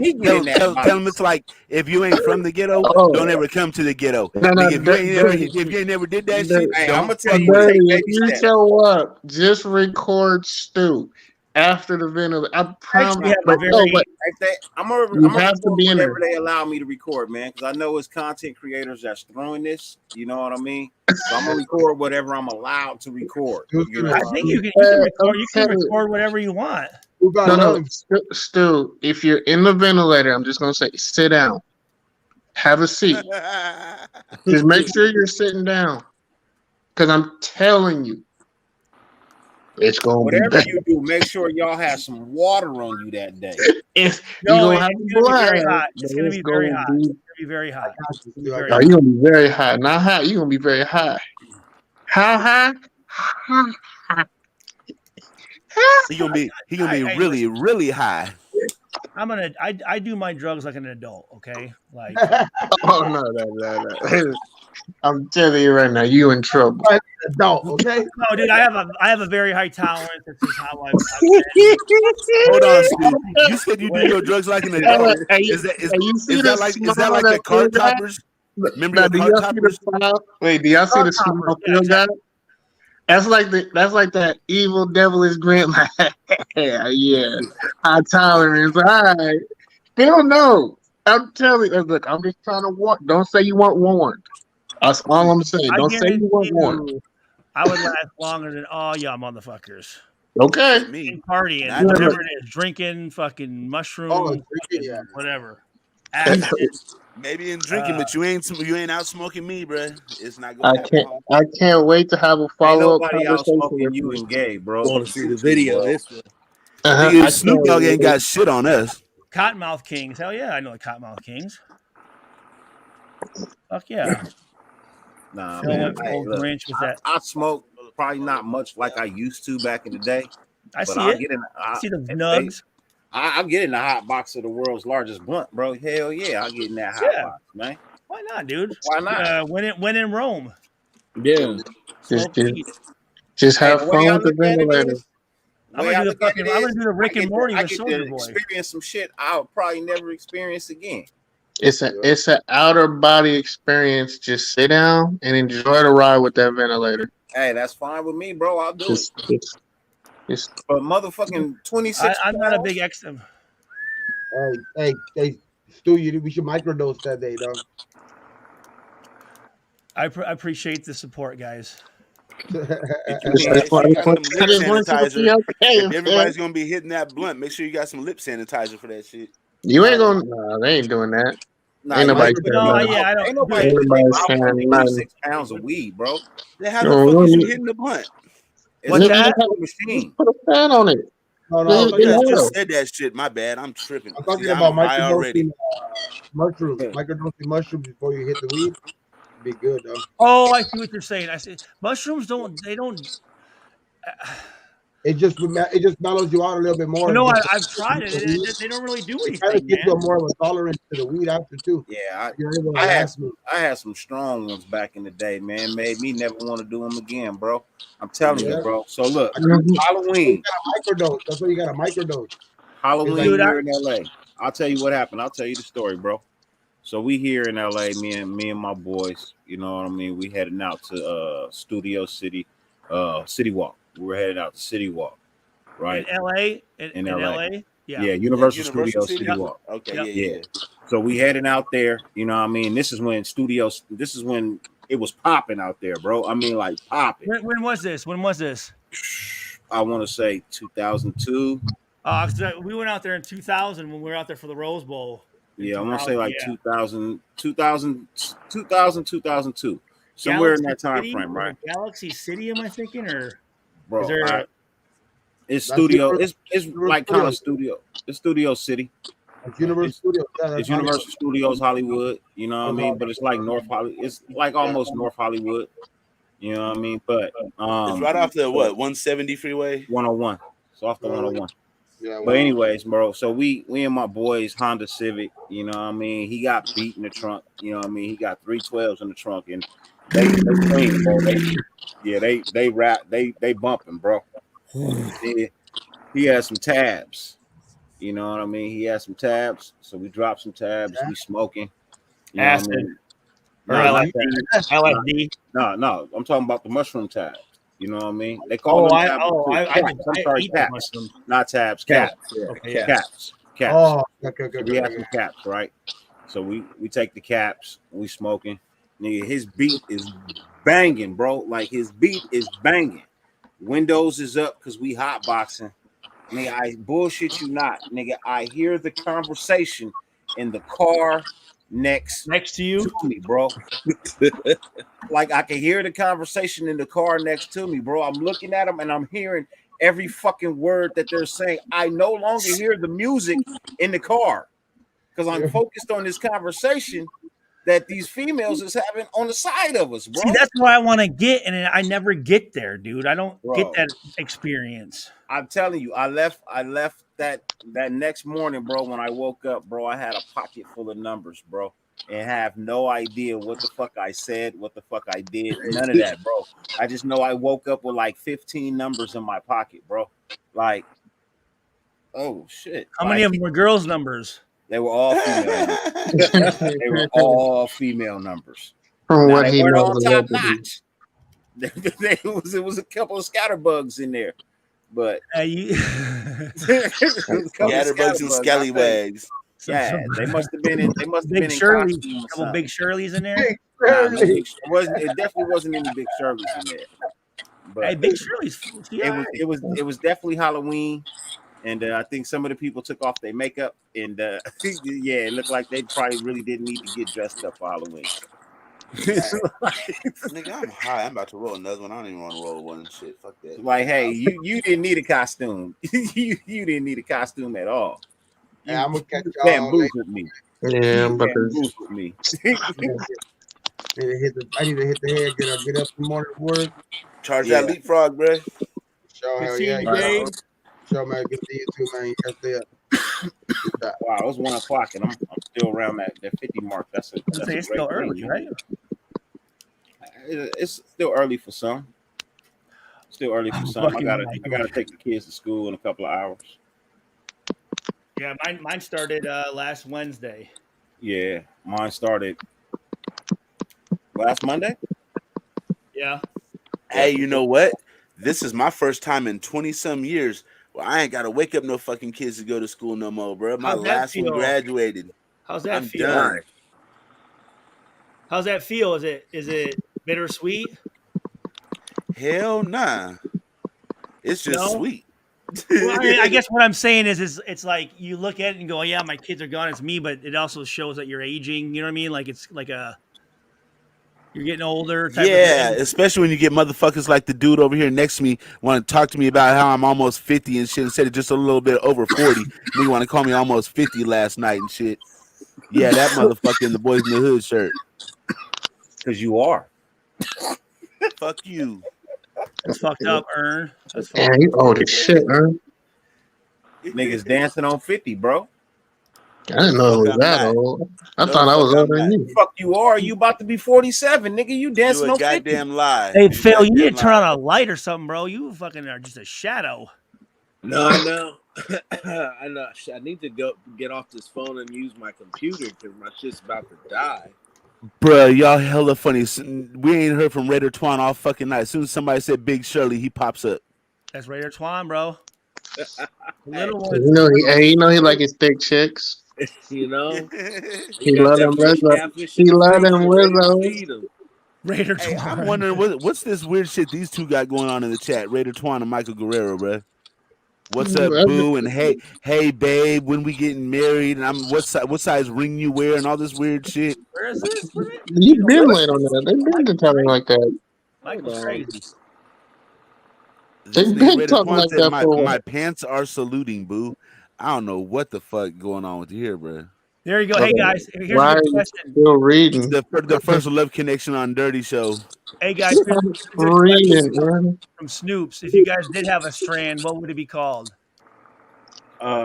tell him it's like, if you ain't from the ghetto, don't ever come to the ghetto. If you ain't never did that shit, I'm gonna tell you. If you show up, just record Stu after the video. I promise. I'm gonna have to be whenever they allow me to record, man, because I know it's content creators that's throwing this. You know what I mean? So I'm gonna record whatever I'm allowed to record. I think you can record whatever you want. No, Stu, if you're in the ventilator, I'm just gonna say, sit down, have a seat. Just make sure you're sitting down, because I'm telling you, it's gonna whatever be bad. you do, make sure y'all have some water on you that day. If No, you're gonna have it's gonna be very hot. It's gonna be very hot. Be very hot. Oh, you're gonna be very high. Not high. You're gonna be very high. How high? He gonna be really, really high. I do my drugs like an adult, okay? Like Oh no. I'm telling you right now, you in trouble. Adult, okay? No, dude, I have a very high tolerance. This is how I've Hold on, Steve. You said you do your drugs like an adult. Is that like the card toppers? Remember your card toppers? Wait, do y'all see the smile Phil got? That's like that evil devilish grin. Yeah, high tolerance. All right, Phil, no. I'm telling you. Look, I'm just trying to warn. Don't say you weren't warned. That's all I'm saying. Don't say you weren't warned. I would last longer than all y'all motherfuckers. Okay. And partying, whatever it is, drinking, fucking mushrooms, whatever. Maybe in drinking, but you ain't out smoking me, bro. It's not gonna happen. I can't wait to have a follow up conversation with you and Gay, bro. Want to see the video? This one. Nigga, Snoop Dogg ain't got shit on us. Cottonmouth Kings, hell yeah, I know the Cottonmouth Kings. Fuck yeah. Nah, Phil man. went full Look, Grinch with that. I smoke probably not much like I used to back in the day. I but see I'll it. Get in, I see the nugs. I'll get in the hot box of the world's largest blunt, bro. Hell yeah, I'll get in that hot box, man. Why not, dude? Why not? When in Rome. Yeah. Just have fun with the ventilator. I'm gonna do the Rick and Morty with Soldier Boy. Experience some shit I'll probably never experience again. It's an outer body experience. Just sit down and enjoy the ride with that ventilator. Hey, that's fine with me, bro. I'll do it. It's but motherfucking 26. I'm not a big extra. Hey, Stu, we should microdose that day, though. I appreciate the support, guys. If everybody's gonna be hitting that blunt, make sure you got some lip sanitizer for that shit. You ain't gonna. Nah, they ain't doing that. Nah, ain't nobody. Ain't nobody. 26 pounds of weed, bro. Then how the fuck is you hitting the blunt? What's that? Machine. Put a fan on it. No, you just said that shit. My bad. I'm tripping. I'm talking about microdosing mushrooms. Microdosing mushrooms before you hit the weed. Be good though. Oh, I see what you're saying. I see. Mushrooms don't. It just mellows you out a little bit more. No, I've tried it. They don't really do anything. It kind of gives you more of a tolerance to the weed after too. Yeah, I had some strong ones back in the day, man. Made me never want to do them again, bro. I'm telling you, bro. So look, Halloween. Microdose. That's why you got a microdose. Halloween here in LA. I'll tell you what happened. I'll tell you the story, bro. So we here in LA, me and my boys, you know what I mean? We heading out to Studio City, City Walk. We were headed out to City Walk, right? In LA? In LA? Yeah, Universal Studios City Walk. Okay, yeah. So we heading out there, you know what I mean? This is when it was popping out there, bro. I mean, like popping. When was this? I want to say 2002. We went out there in 2000 when we were out there for the Rose Bowl. Yeah, I want to say like 2000, 2002. Somewhere in that time frame, right? Galaxy City, am I thinking? Or bro, it's studio. It's like kind of studio. It's Studio City. It's Universal Studios. It's Universal Studios Hollywood. You know what I mean? But it's like North Hollywood. It's like almost North Hollywood. You know what I mean? But it's right off the 170 freeway. 101. It's off the 101. Yeah, but anyways, bro, so we and my boys Honda Civic, you know what I mean? He got beat in the trunk, you know what I mean? He got 312s in the trunk, and they clean, bro. They bumping, bro. He had some tabs, you know what I mean? He had some tabs, so we dropped some tabs. We smoking. You know what I mean? LSD. No, I'm talking about the mushroom tabs. You know what I mean? They call them tabs. I'm sorry, caps. Not tabs, caps. Caps. Oh, okay. We have some caps, right? So we take the caps, we smoking. Nigga, his beat is banging, bro. Like his beat is banging. Windows is up because we hotboxing. Nigga, I bullshit you not. Nigga, I hear the conversation in the car next to you, me, bro. Like I can hear the conversation in the car next to me, bro. I'm looking at them and I'm hearing every fucking word that they're saying. I no longer hear the music in the car because I'm focused on this conversation that these females is having on the side of us, bro. See, that's why I want to get, and I never get there, dude. I don't get that experience. I'm telling you, I left that next morning, bro. When I woke up, bro, I had a pocket full of numbers, bro, and have no idea what the fuck I said, what the fuck I did, none of that, bro. I just know I woke up with like 15 numbers in my pocket, bro. Like, oh shit! How many of them were girls' numbers? They were all female. They were all female numbers. From now, what they he weren't knows all top allegedly. notch. It was a couple of scatterbugs in there, but scatterbugs and scallywags. Yeah, they must have been in. They must have Big been in Shirley, costume or couple something. Big Shirleys in there. Nah, no big, it definitely wasn't any Big Shirleys in there. But Hey, Big Shirley's. it was definitely Halloween, and I think some of the people took off their makeup, and yeah, it looked like they probably really didn't need to get dressed up for Halloween. Nigga, I'm high. I'm about to roll another one. I don't even want to roll one. Shit, fuck that. Like, hey, you didn't need a costume. you didn't need a costume at all. Yeah, I'm gonna catch y'all bamboozled me. Yeah, but Bamboozled me. I need to hit the head, get up in the morning to work. Charge that leapfrog, bro. Show hell seeing yeah, you, Dave. Show man, good to see you too, man. You gotta stay up. Wow, it's 1 o'clock and I'm still around that 50 mark. That's a It's still great early, thing. right? It's still early for some. Still early for some. I gotta take the kids to school in a couple of hours. Yeah, mine started last Wednesday. Yeah, mine started last Monday. Yeah. Hey, you know what? This is my first time in 20-some years where I ain't gotta wake up no fucking kids to go to school no more, bro. My How's that last one feel? graduated. How's that I'm feel? done. How's that feel? Is it bittersweet? Hell nah. It's just No? sweet. Well, I guess what I'm saying is it's like you look at it and go, yeah, my kids are gone, it's me, but it also shows that you're aging. You know what I mean? Like it's like you're getting older. Type Yeah, of thing. especially when you get motherfuckers like the dude over here next to me want to talk to me about how I'm almost 50 and shit instead of just a little bit over 40. Nigga want to call me almost 50 last night and shit. Yeah, that motherfucker in the Boys in the Hood shirt. Because you are. Fuck you. That's fucked up, Ern. That's fucked Yeah, you old as shit, man. Niggas dancing on 50, bro. I didn't know it was that old. I thought I was older than you. Fuck you are. You about to be 47, nigga. You dancing You a on 50. goddamn lie. Hey, Phil, you need to turn on a light or something, bro. You fucking are just a shadow. No, I know. I know. I need to go get off this phone and use my computer because my shit's about to die. Bruh, y'all hella funny. We ain't heard from Raider Twan all fucking night. As soon as somebody said Big Shirley, he pops up. That's Raider Twan, bro. Little You know, he like his thick chicks. You know, He love them Rizzo. He love them Rizzo. Raider Hey, Twan. I'm wondering what's this weird shit these two got going on in the chat. Raider Twan and Michael Guerrero, bruh. What's up, boo? And hey, babe, when we getting married? And I'm what size ring you wear and all this weird shit. Where is this? You been late on that. They've been talking like that. Michael's crazy. They've been talking like that for a while. My pants are saluting, boo. I don't know what the fuck going on with you here, bro. There you go. Hey guys, here's Why a are good you question. still reading? The first love connection on Dirty Show. Hey guys, here's a good Reading, question man. from Snoops. If you guys did have a strand, what would it be called?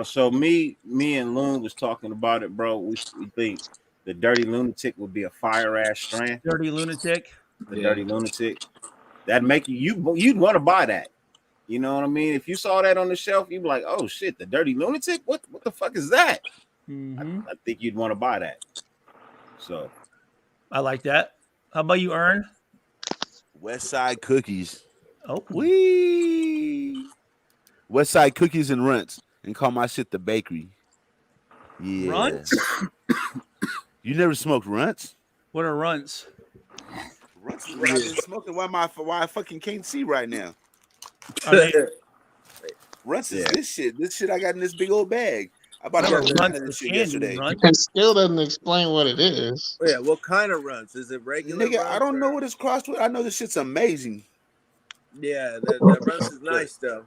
So me and Loon was talking about it, bro. We think the Dirty Lunatic would be a fire ass strand. Dirty Lunatic. The Dirty Lunatic. That'd make you'd want to buy that. You know what I mean? If you saw that on the shelf, you'd be like, "Oh shit, the Dirty Lunatic! What the fuck is that?" Mm-hmm. I think you'd want to buy that. So I like that. How about you, Ern? West Side Cookies. Oh, wee. West Side Cookies and Runts, and call my shit the bakery. Yeah. Runts? You never smoked Runts? What are Runts? Runts is what I've been smoking. Why I fucking can't see right now. Runts is this shit. This shit I got in this big old bag. I bought this shit yesterday. It still doesn't explain what it is. Yeah, what kind of runs? Is it regular? Nigga, runs I don't or- know what it's crossed with. I know this shit's amazing. Yeah, the runs is nice though.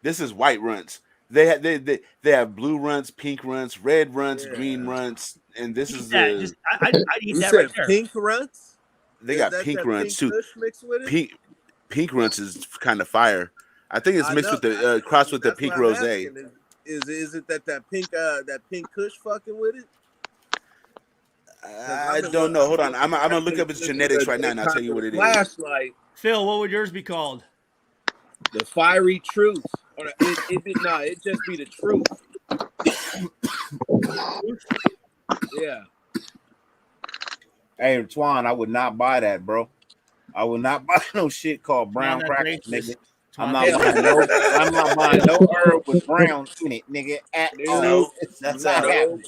This is white Runts. They have blue runts, pink runts, red runts, green runts, and this is that. the. Just I'd eat You that said right there. pink runts? They got That's pink that runts pink too. kush mixed with it? Pink runts is kind of fire. I think it's I mixed know. with the cross with the That's pink what I'm rose. asking. Is it that pink kush fucking with it? I don't know. Hold on. I'm gonna look up its genetics right now, and I'll tell you what it is. Flashlight. Phil, what would yours be called? The fiery truth. Or it just be the truth. Yeah. Hey, Twan, I would not buy that, bro. I would not buy no shit called brown crackers, nigga. I'm not buying no herb with brown in it, nigga, at all. That's not happening.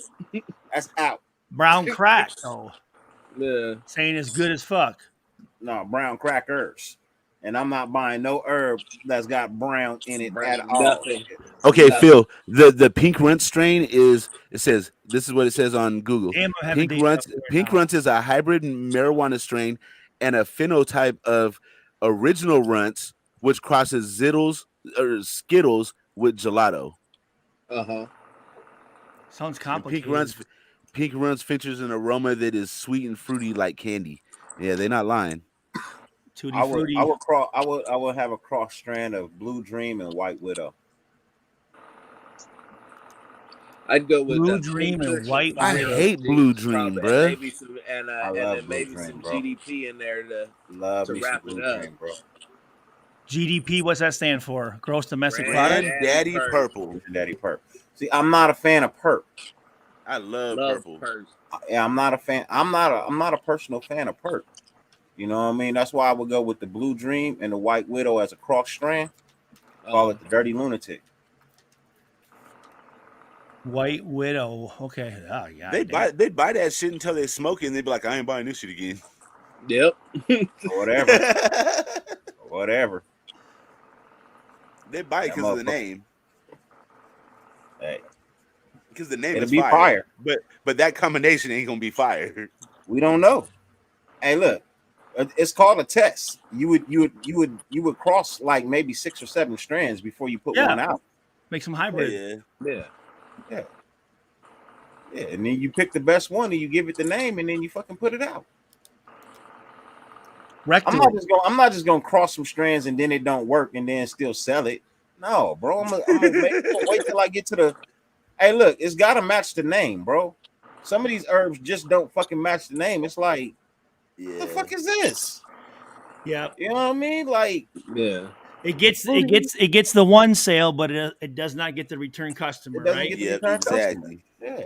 That's out. Brown crack, though. Yeah. Saying it's good as fuck. No, brown crackers. And I'm not buying no herb that's got brown in it at all. Nothing. Okay, Phil. The pink runt strain is. It says this is what it says on Google. Damn, I'm having Pink deja runts. vu right Pink now. runts is a hybrid marijuana strain and a phenotype of original runts, which crosses Skittles with gelato. Sounds And complicated. Pink runs features an aroma that is sweet and fruity like candy. Yeah, they're not lying. Tutti frutti. I would have a cross strand of Blue Dream and White Widow. I'd go with Blue the Dream pink and kush White I Widow, hate Blue Dream, and bruh. maybe some and then maybe some GDP in there to wrap it up. Dream, bro. GDP, what's that stand for? Gross domestic Grand product? Daddy Purple. Daddy Perp. See, I'm not a fan of Perp. I love purple. Yeah, I'm not a fan. I'm not a personal fan of Perp. You know what I mean? That's why I would go with the Blue Dream and the White Widow as a cross strand. Call it the Dirty Lunatic. White Widow. Okay. Oh, yeah. They buy that shit until they smoke it, and they be like, I ain't buying this shit again. Yep. Whatever. They buy it because of the name. Hey. Because the name It'll is be fire. But that combination ain't gonna be fire. We don't know. Hey, look, it's called a test. You would cross like maybe 6 or 7 strands before you put one out. Make some hybrid. Yeah. And then you pick the best one and you give it the name and then you fucking put it out. I'm not just gonna cross some strands and then it don't work and then still sell it. No, bro. I'm gonna wait till I get to the. Hey, look, it's gotta match the name, bro. Some of these herbs just don't fucking match the name. It's like, what the fuck is this? Yeah, you know what I mean. Like, yeah, it gets the one sale, but it does not get the return customer, right? Yeah, exactly. Yeah,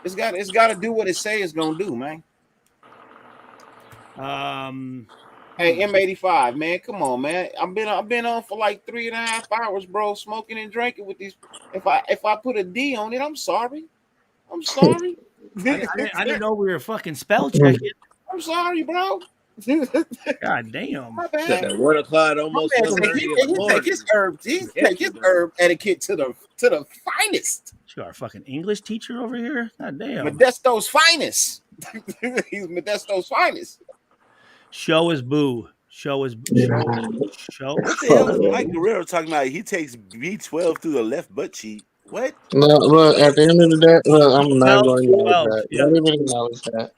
it's got to do what it say it's gonna do, man. Hey, M85, man, come on, man. I've been on for like 3.5 hours, bro, smoking and drinking with these. If I put a D on it, I'm sorry. I'm sorry. I didn't know we were fucking spell checking. I'm sorry, bro. God damn. My bad. At 1 o'clock, almost. Take his herb etiquette to the finest. You are a fucking English teacher over here. God damn. Modesto's finest. He's Modesto's finest. Show is boo. Show. What the hell is Mike Guerrero talking about? He takes B12 through the left butt cheek. What? No, look, at the end of the day, look, I'm not going to acknowledge that. Don't even acknowledge that.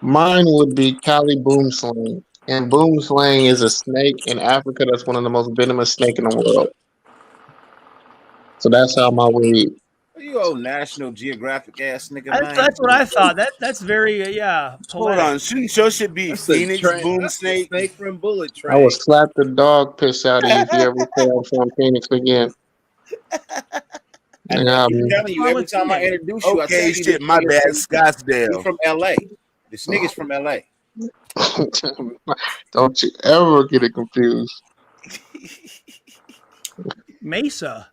Mine would be Cali Boom Slang. And Boom Slang is a snake in Africa that's one of the most venomous snakes in the world. So that's how my weed. You old National Geographic ass nigga, man. That's what I thought. That's very poetic. Hold on, shouldn't your shit be Phoenix Boom Snake? Snake from Bullet Train. I would slap the dog piss out of you if you ever fail from Phoenix again. I'm telling you, every time I introduce you, I tell you shit, my bad, Scottsdale. He's from LA. This nigga's from LA. Don't you ever get it confused. Mesa.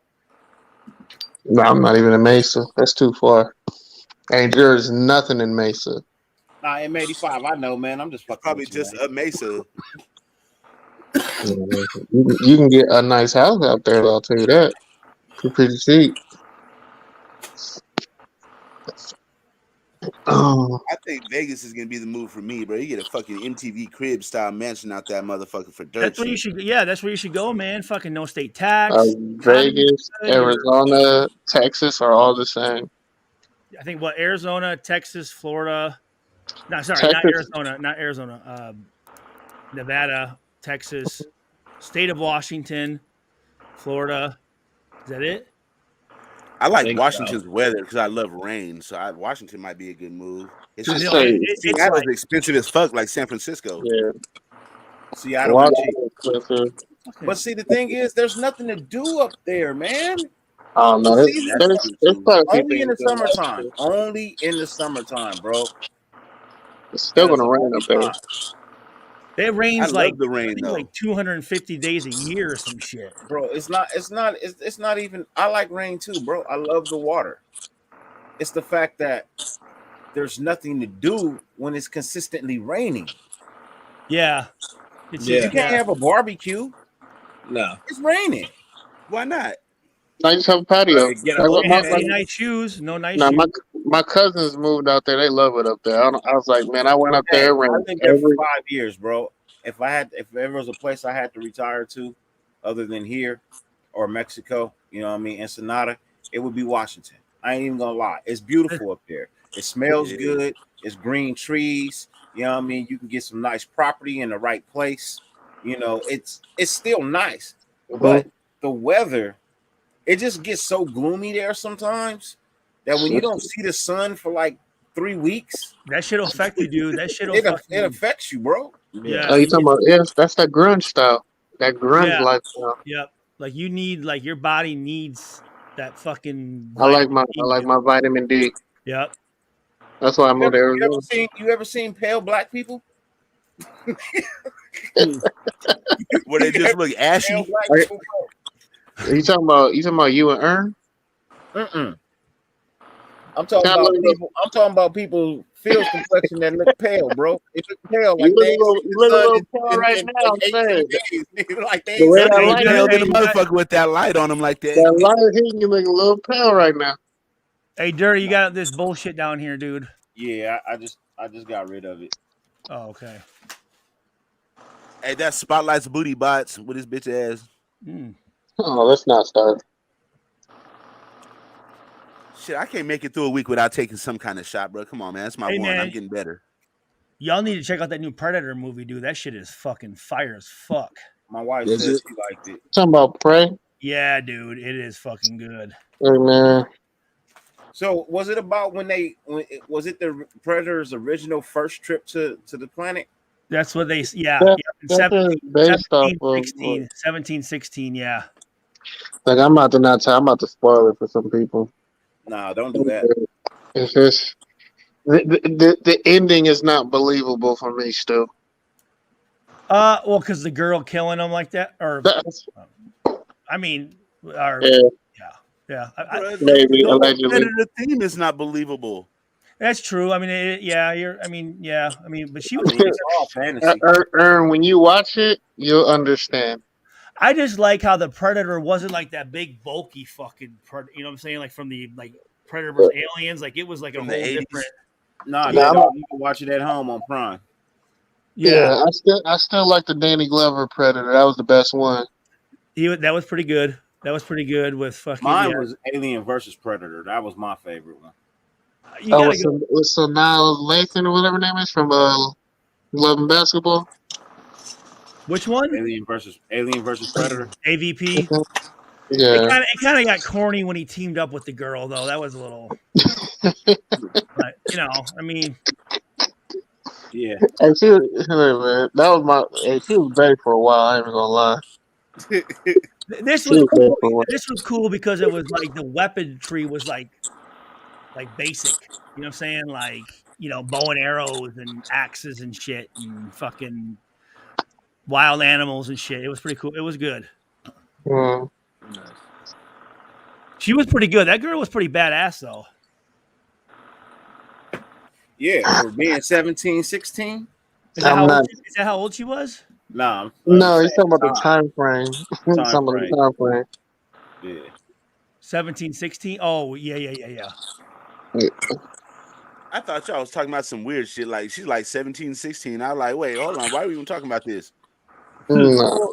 No, I'm not even in Mesa. That's too far. And there's nothing in Mesa. Nah, M85, I know, man. I'm just fucking. Probably just a Mesa. You can get a nice house out there, I'll tell you that. Pretty cheap. I think Vegas is gonna be the move for me, bro. You get a fucking MTV crib style mansion out that motherfucker for dirt. That's where you should. Yeah, that's where you should go, man. Fucking no state tax. Vegas, Arizona, Texas are all the same. I think what Arizona, Texas, Florida. No, sorry, Texas. not Arizona. Not Arizona. Nevada, Texas, state of Washington, Florida. Is that it? I like Washington's weather because I love rain. So Washington might be a good move. It's Just just say- Seattle's expensive as fuck, like San Francisco. Yeah. Seattle Wow. ain't cheap. But see, the thing is, there's nothing to do up there, man. I don't know. See, There's quite a few only in the things going on. summertime. Only in the summertime, bro. It's still That's gonna the rain only up there. time. It rains I like love the rain, I think though. like 250 days a year or some shit. Bro, it's not even. I like rain too, bro. I love the water. It's the fact that there's nothing to do when it's consistently raining. Yeah. You can't have a barbecue. No. It's raining. Why not? I just have a patio. Get Like, a Can't have any nice shoes. No nice Nah, shoes. my cousins moved out there. They love it up there. I was like, man, I went up Hey, there. I've Ran been there for every 5 years, bro. If there was a place I had to retire to, other than here or Mexico, you know what I mean, Ensenada, it would be Washington. I ain't even gonna lie. It's beautiful up there. It smells good. It's green trees. You know what I mean? You can get some nice property in the right place. You know, it's still nice, but the weather, it just gets so gloomy there sometimes that when you don't see the sun for like 3 weeks, that shit'll affect you, dude. That shit'll it affects you, bro. Yeah. Oh, you talking about? Yes, that's that grunge style. That grunge lifestyle. Yep. Like you need, like your body needs that fucking. I like my vitamin D. Yep. That's why I moved to Arizona. You ever seen pale black people? Where they just look ashy. Are you talking about you and Ern? I'm talking about people feels complexion that look pale, bro. It look pale like You look a little pale right now. I'm saying. Like they The way that light Pale than a hitting motherfucker with that light on him like that. that light hitting you look a little pale right now. Hey, Dirty, you got this bullshit down here, dude. Yeah, I just got rid of it. Oh, okay. Hey, that Spotlight's booty bots with his bitch ass. Oh, let's not start. Shit, I can't make it through a week without taking some kind of shot, bro. Come on, man. That's my Hey, one. man. I'm getting better. Y'all need to check out that new Predator movie, dude. That shit is fucking fire as fuck. My wife Is said it? she liked it. Talking about Prey. Yeah, dude, it is fucking good. Hey man. So was it about was it the Predator's original first trip to the planet? That's what they, yeah. That's 1716, yeah. Like I'm about to spoil it for some people. Nah, don't do that. It's just the ending is not believable for me still. Well, because the girl killing him like that, or I mean, or yeah. Maybe The allegedly. Predator theme is not believable. That's true. I mean, but she was. It's all fantasy. Ern, when you watch it, you'll understand. I just like how the Predator wasn't like that big bulky fucking Predator. You know what I'm saying? Like from the Predator vs. Aliens. Like it was like a whole different. Nah, you can watch it at home on Prime. Yeah, I still like the Danny Glover Predator. That was the best one. That was pretty good. That was pretty good with fucking. Mine was Alien versus Predator. That was my favorite one. So now Lathan or whatever her name is from Love and Basketball. Which one? Alien versus Predator. AVP. Yeah. It kind of got corny when he teamed up with the girl, though. That was a little. But, I mean. Yeah. And she was big for a while. I ain't even gonna lie. This was cool because it was like the weaponry was like basic. You know what I'm saying? Like, bow and arrows and axes and shit and fucking wild animals and shit. It was pretty cool. It was good. She was pretty good. That girl was pretty badass though. Yeah, for being 17, 16. Is that how old she was? Nah. No, he's talking about the time frame. Some of the time frame. Yeah. 17, 16? Oh, yeah. I thought y'all was talking about some weird shit. Like she's like 17, 16. I was like, wait, hold on. Why are we even talking about this? No.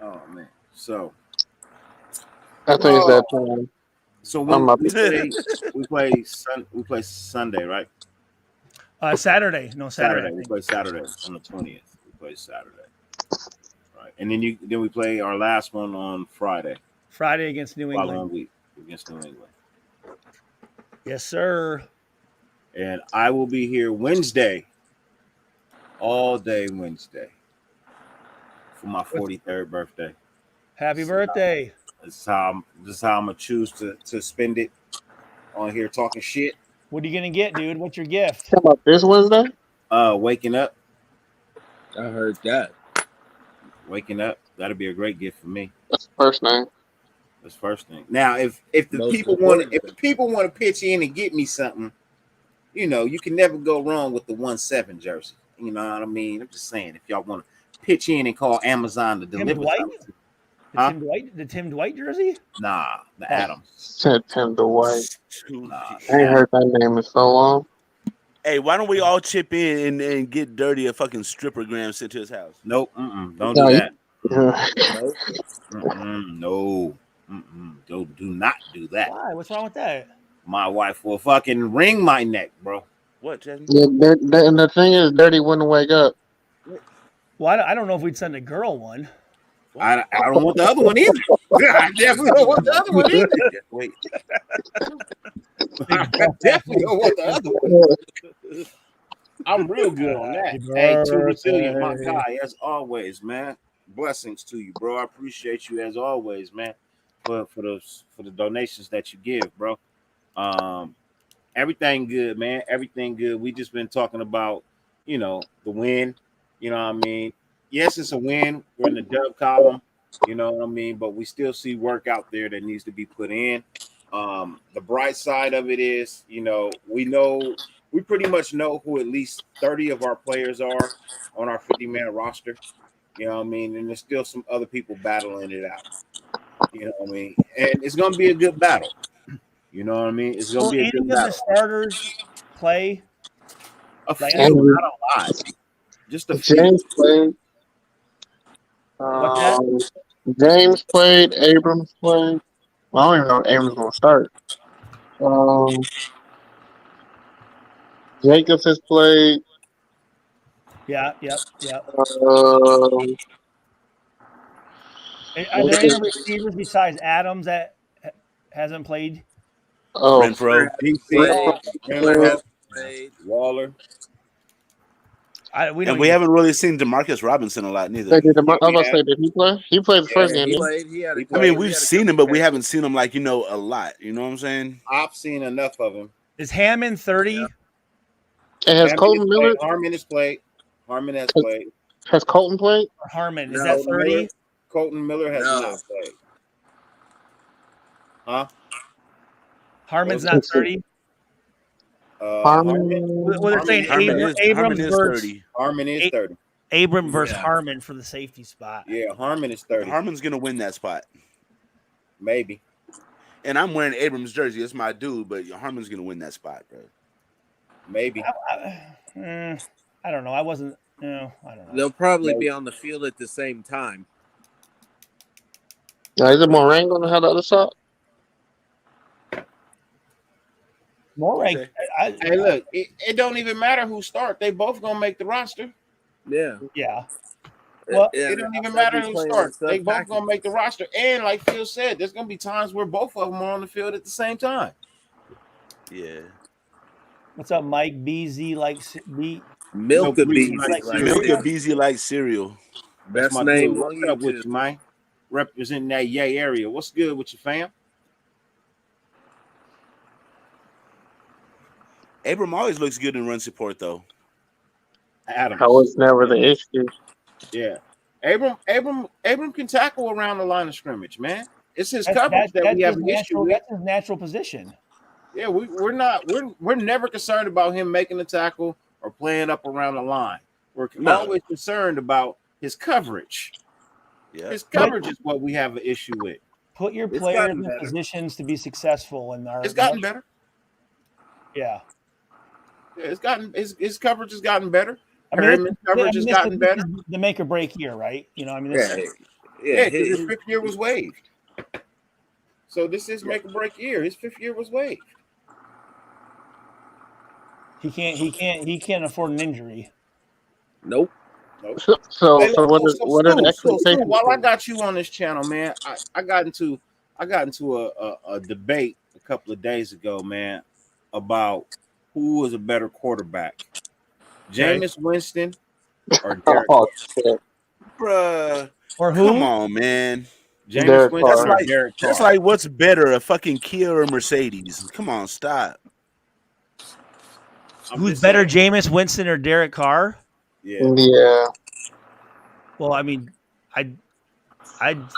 Oh man. So I think it's that time. So I'm when up. we play Sunday, right? Saturday. No, Saturday. We play Saturday on the 20th. We play Saturday. Right. And then we play our last one on Friday. Friday against New England. Following week against New England. Yes, sir. And I will be here Wednesday. All day Wednesday. For my 43rd birthday. Happy birthday. This is how I'm gonna choose to spend it on here talking shit. What are you gonna get, dude? What's your gift? How about this Wednesday? Waking up. I heard that. Waking up. That'll be a great gift for me. That's the first name. That's first thing. Now, if the people want to pitch in and get me something, you can never go wrong with the 1-7 jersey. You know what I mean? I'm just saying, if y'all want to pitch in and call Amazon to deliver something. Huh? The Tim Dwight jersey? Nah, the Adams. Said Tim Dwight. Nah, I ain't heard that name in so long. Hey, why don't we all chip in and get Dirty a fucking stripper gram sent to his house? Nope. Don't do that. No. No. Do not do that. Why? What's wrong with that? My wife will fucking wring my neck, bro. What, Jasmine? Yeah, and the thing is, Dirty wouldn't wake up. Well, I don't know if we'd send a girl one. I don't want the other one either. I definitely don't want the other one either. Wait. I definitely don't want the other one. I'm real good on that. Hey, too resilient, my guy, as always, man. Blessings to you, bro. I appreciate you as always, man, for the donations that you give, bro. Everything good, man. Everything good. We just been talking about, the win. You know what I mean? Yes, it's a win. We're in the dub column. You know what I mean? But we still see work out there that needs to be put in. The bright side of it is, we pretty much know who at least 30 of our players are on our 50-man roster. You know what I mean? And there's still some other people battling it out. You know what I mean? And it's going to be a good battle. You know what I mean? It's going to be a good battle. Any of the starters play? A few, not a lot. Just a few. James played. James played. Abrams played. Well, I don't even know if Abrams going to start. Jacobs has played. Yeah. Are there any receivers besides Adams that hasn't played? Oh, Renfro. Played. Waller. We haven't really seen Demarcus Robinson a lot neither. I was about to say, did he play? He played the first game. I mean, we've seen him, but we haven't seen him a lot. You know what I'm saying? I've seen enough of him. Is Hammond 30? Yeah. And has Colton Miller? Harmon has played. Harmon has played. Has Colton played? Harmon, is that 30? Colton Miller has not played. Huh? Harmon's not 30? Harmon. Well, they're saying Abrams is versus 30. Harmon is 30. Abram versus Harmon for the safety spot. Yeah, Harmon is 30. Harmon's going to win that spot. Maybe. And I'm wearing Abrams' jersey. It's my dude, but Harmon's going to win that spot, bro. Maybe. I don't know. I don't know. They'll probably be on the field at the same time. Now, is it Moran going to have the other side? Moran. Hey, look, it don't even matter who start. They both going to make the roster. Yeah. Well, it don't even matter who starts. They both going to make the roster. And like Phil said, there's going to be times where both of them are on the field at the same time. Yeah. What's up, Mike? BZ likes Milk a BZ like cereal. Best my name dude. on What's up with YouTube. you, man? Representing that yay area. What's good with you, fam? Abram always looks good in run support, though. Adams. That was never the issue. Yeah. Abram can tackle around the line of scrimmage, man. It's his coverage that we have an issue with. That's his natural position. Yeah, we're never concerned about him making the tackle or playing up around the line. We're always concerned about his coverage. Yeah. His coverage is what we have an issue with. Put your players in positions to be successful in our. It's gotten better. Yeah. It's gotten his coverage has gotten better. I mean, Perryman's coverage has gotten better. This is the make or break year, right? You know, I mean, Yeah, because his 5th year was waived. So this is make or break year. His 5th year was waived. He can't afford an injury. Nope. So Hey, what are the Stu, expectations? while I got you on this channel, man, I got into a debate a couple of days ago, man, about who was a better quarterback, Jameis Winston or Derek Oh, Carr. shit. Bruh. Or who? Come on, man. Jameis Derek Winston That's or Carr. like Derek Carr. that's like what's better, a fucking Kia or a Mercedes? Come on, stop. Who's better, Jameis Winston or Derek Carr? Yeah. Well, I mean, I'd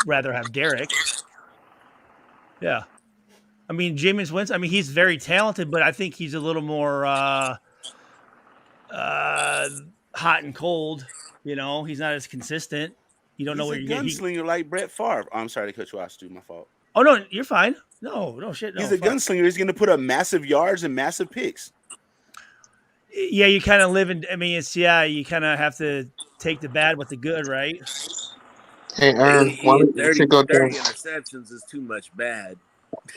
rather have Derek. Yeah. I mean, Jameis Winston, I mean, he's very talented, but I think he's a little more hot and cold. You know, he's not as consistent. You don't know He's where a you get. gunslinger like Brett Favre. Oh, I'm sorry to cut you off, Stu. My fault. Oh no, you're fine. No shit. No, He's a gunslinger. He's going to put up massive yards and massive picks. Yeah, you kind of live in. I mean, you kind of have to take the bad with the good, right? Hey, Aaron, why don't you 30 go down? interceptions is too much bad.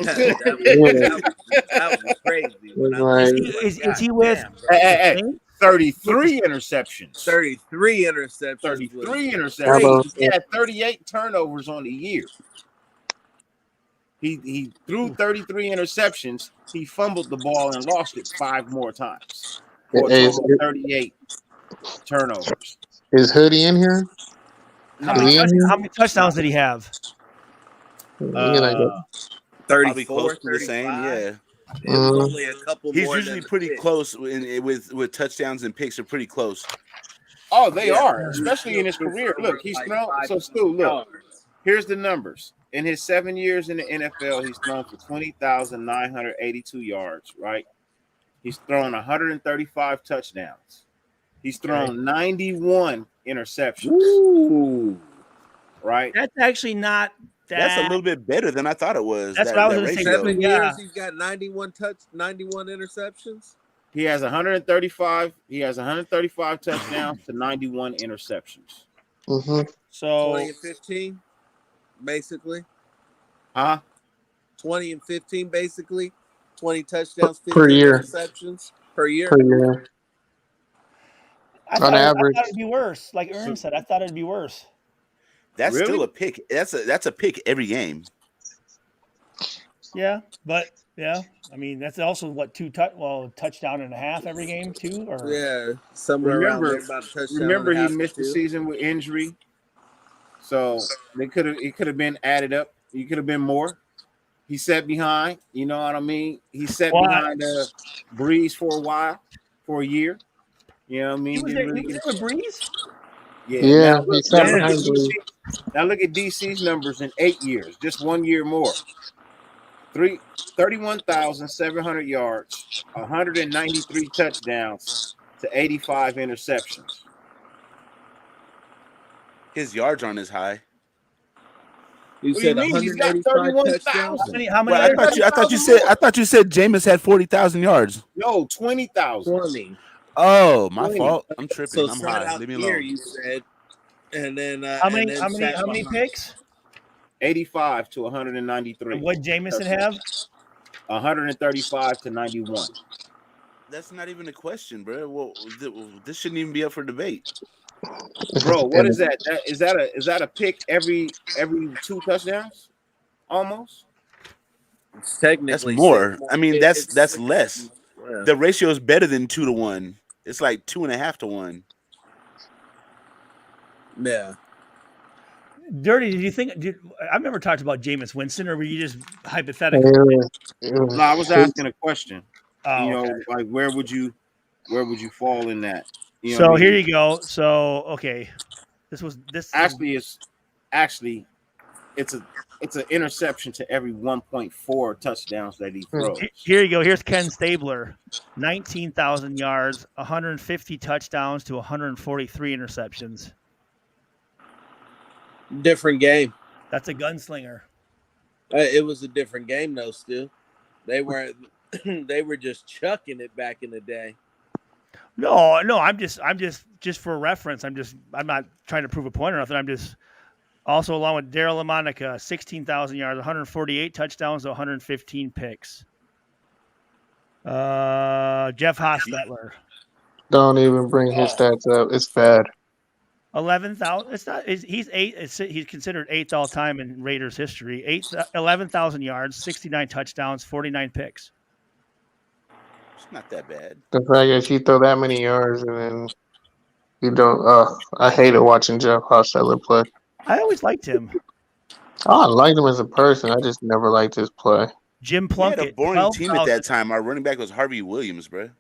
Yeah. That was crazy. When I Like, Is he with? Hey, 33 interceptions. 33 interceptions. 33 was interceptions. crazy. He had 38 turnovers on the year. He threw 33 interceptions. He fumbled the ball and lost it 5 more times for a total of 38 turnovers. is Hoodie in here? How Is he in here? many touchdowns did he have? Like 34, close to 35. the same. Yeah. It was only a couple He's more usually than pretty the picks. close with touchdowns and picks are pretty close. Oh, they are, especially in his career. Look, he's thrown. So, Stu, look, here's the numbers. In his 7 years in the NFL, he's thrown for 20,982 yards, right? He's thrown 135 touchdowns. He's thrown 91 interceptions. Ooh. Right? That's actually not that. That's a little bit better than I thought it was. That's what I was gonna say. 7 years, he's got 91 interceptions. He has 135. He has 135 touchdowns to 91 interceptions. So 20 and 15, basically. Huh? 20 and 15, basically. 20 touchdowns, 15 per year. interceptions per year. Per year. I thought it'd be worse. Like Ern said, I thought it'd be worse. That's Really? still a pick. That's a pick every game. Yeah, but yeah, I mean that's also what touchdown and a half every game too, or Yeah, somewhere around there, about a touchdown. Remember, and a he half missed the too. season with injury, so it could have been added up. He could have been more. He sat behind. You know what I mean? He sat behind Breeze for a while, for a year. You know what I mean? he was there with Breeze. Yeah, Now he look, sat now look behind at Breeze. now look at DC's numbers in 8 years, just 1 year more. 31,700 yards, 193 touchdowns to 85 interceptions. His yards aren't as high. You What do you said mean? He's got 185 31,000. How many? Well, I thought you said Jameis had 40,000 yards. No, 20,000. 20. Oh, my 20. fault. I'm tripping. So I'm start high. out Leave me here, alone. you said, and then How many? and then How many? sat How many behind. picks? 85 to 193. And what Jameson have? 135 to 91. That's not even a question, bro. Well, this shouldn't even be up for debate. Bro, what is that? Is that a pick every 2 touchdowns? Almost. It's That's technically more. six. I mean, that's less. Yeah. The ratio is better than 2 to 1. It's like 2.5 to 1. Yeah. Dirty, did you think? I've never talked about Jameis Winston, or were you just hypothetical? No, I was asking a question. Oh, You know, okay. like where would you fall in that? You know So what I mean? here you go. So okay, this actually it's an interception to every 1.4 touchdowns that he throws. Here you go. Here's Ken Stabler, 19,000 yards, 150 touchdowns to 143 interceptions. Different game. That's a gunslinger. It was a different game, though. Still, they weren't. they were just chucking it back in the day. No, I'm just for reference. I'm not trying to prove a point or nothing. I'm just also along with Daryl LaMonica, 16,000 yards, 148 touchdowns, 115 picks. Jeff Hostetler. Don't even bring his stats up. It's bad. 11,000. It's not. He's eight. He's considered eighth all time in Raiders history. 11,000 yards, 69 touchdowns, 49 picks. It's not that bad. The fact that you throw that many yards and then you don't. I hated watching Jeff Hostetler play. I always liked him. I liked him as a person. I just never liked his play. Jim We had Plunkett. a boring team at that time. Our running back was Harvey Williams, bro.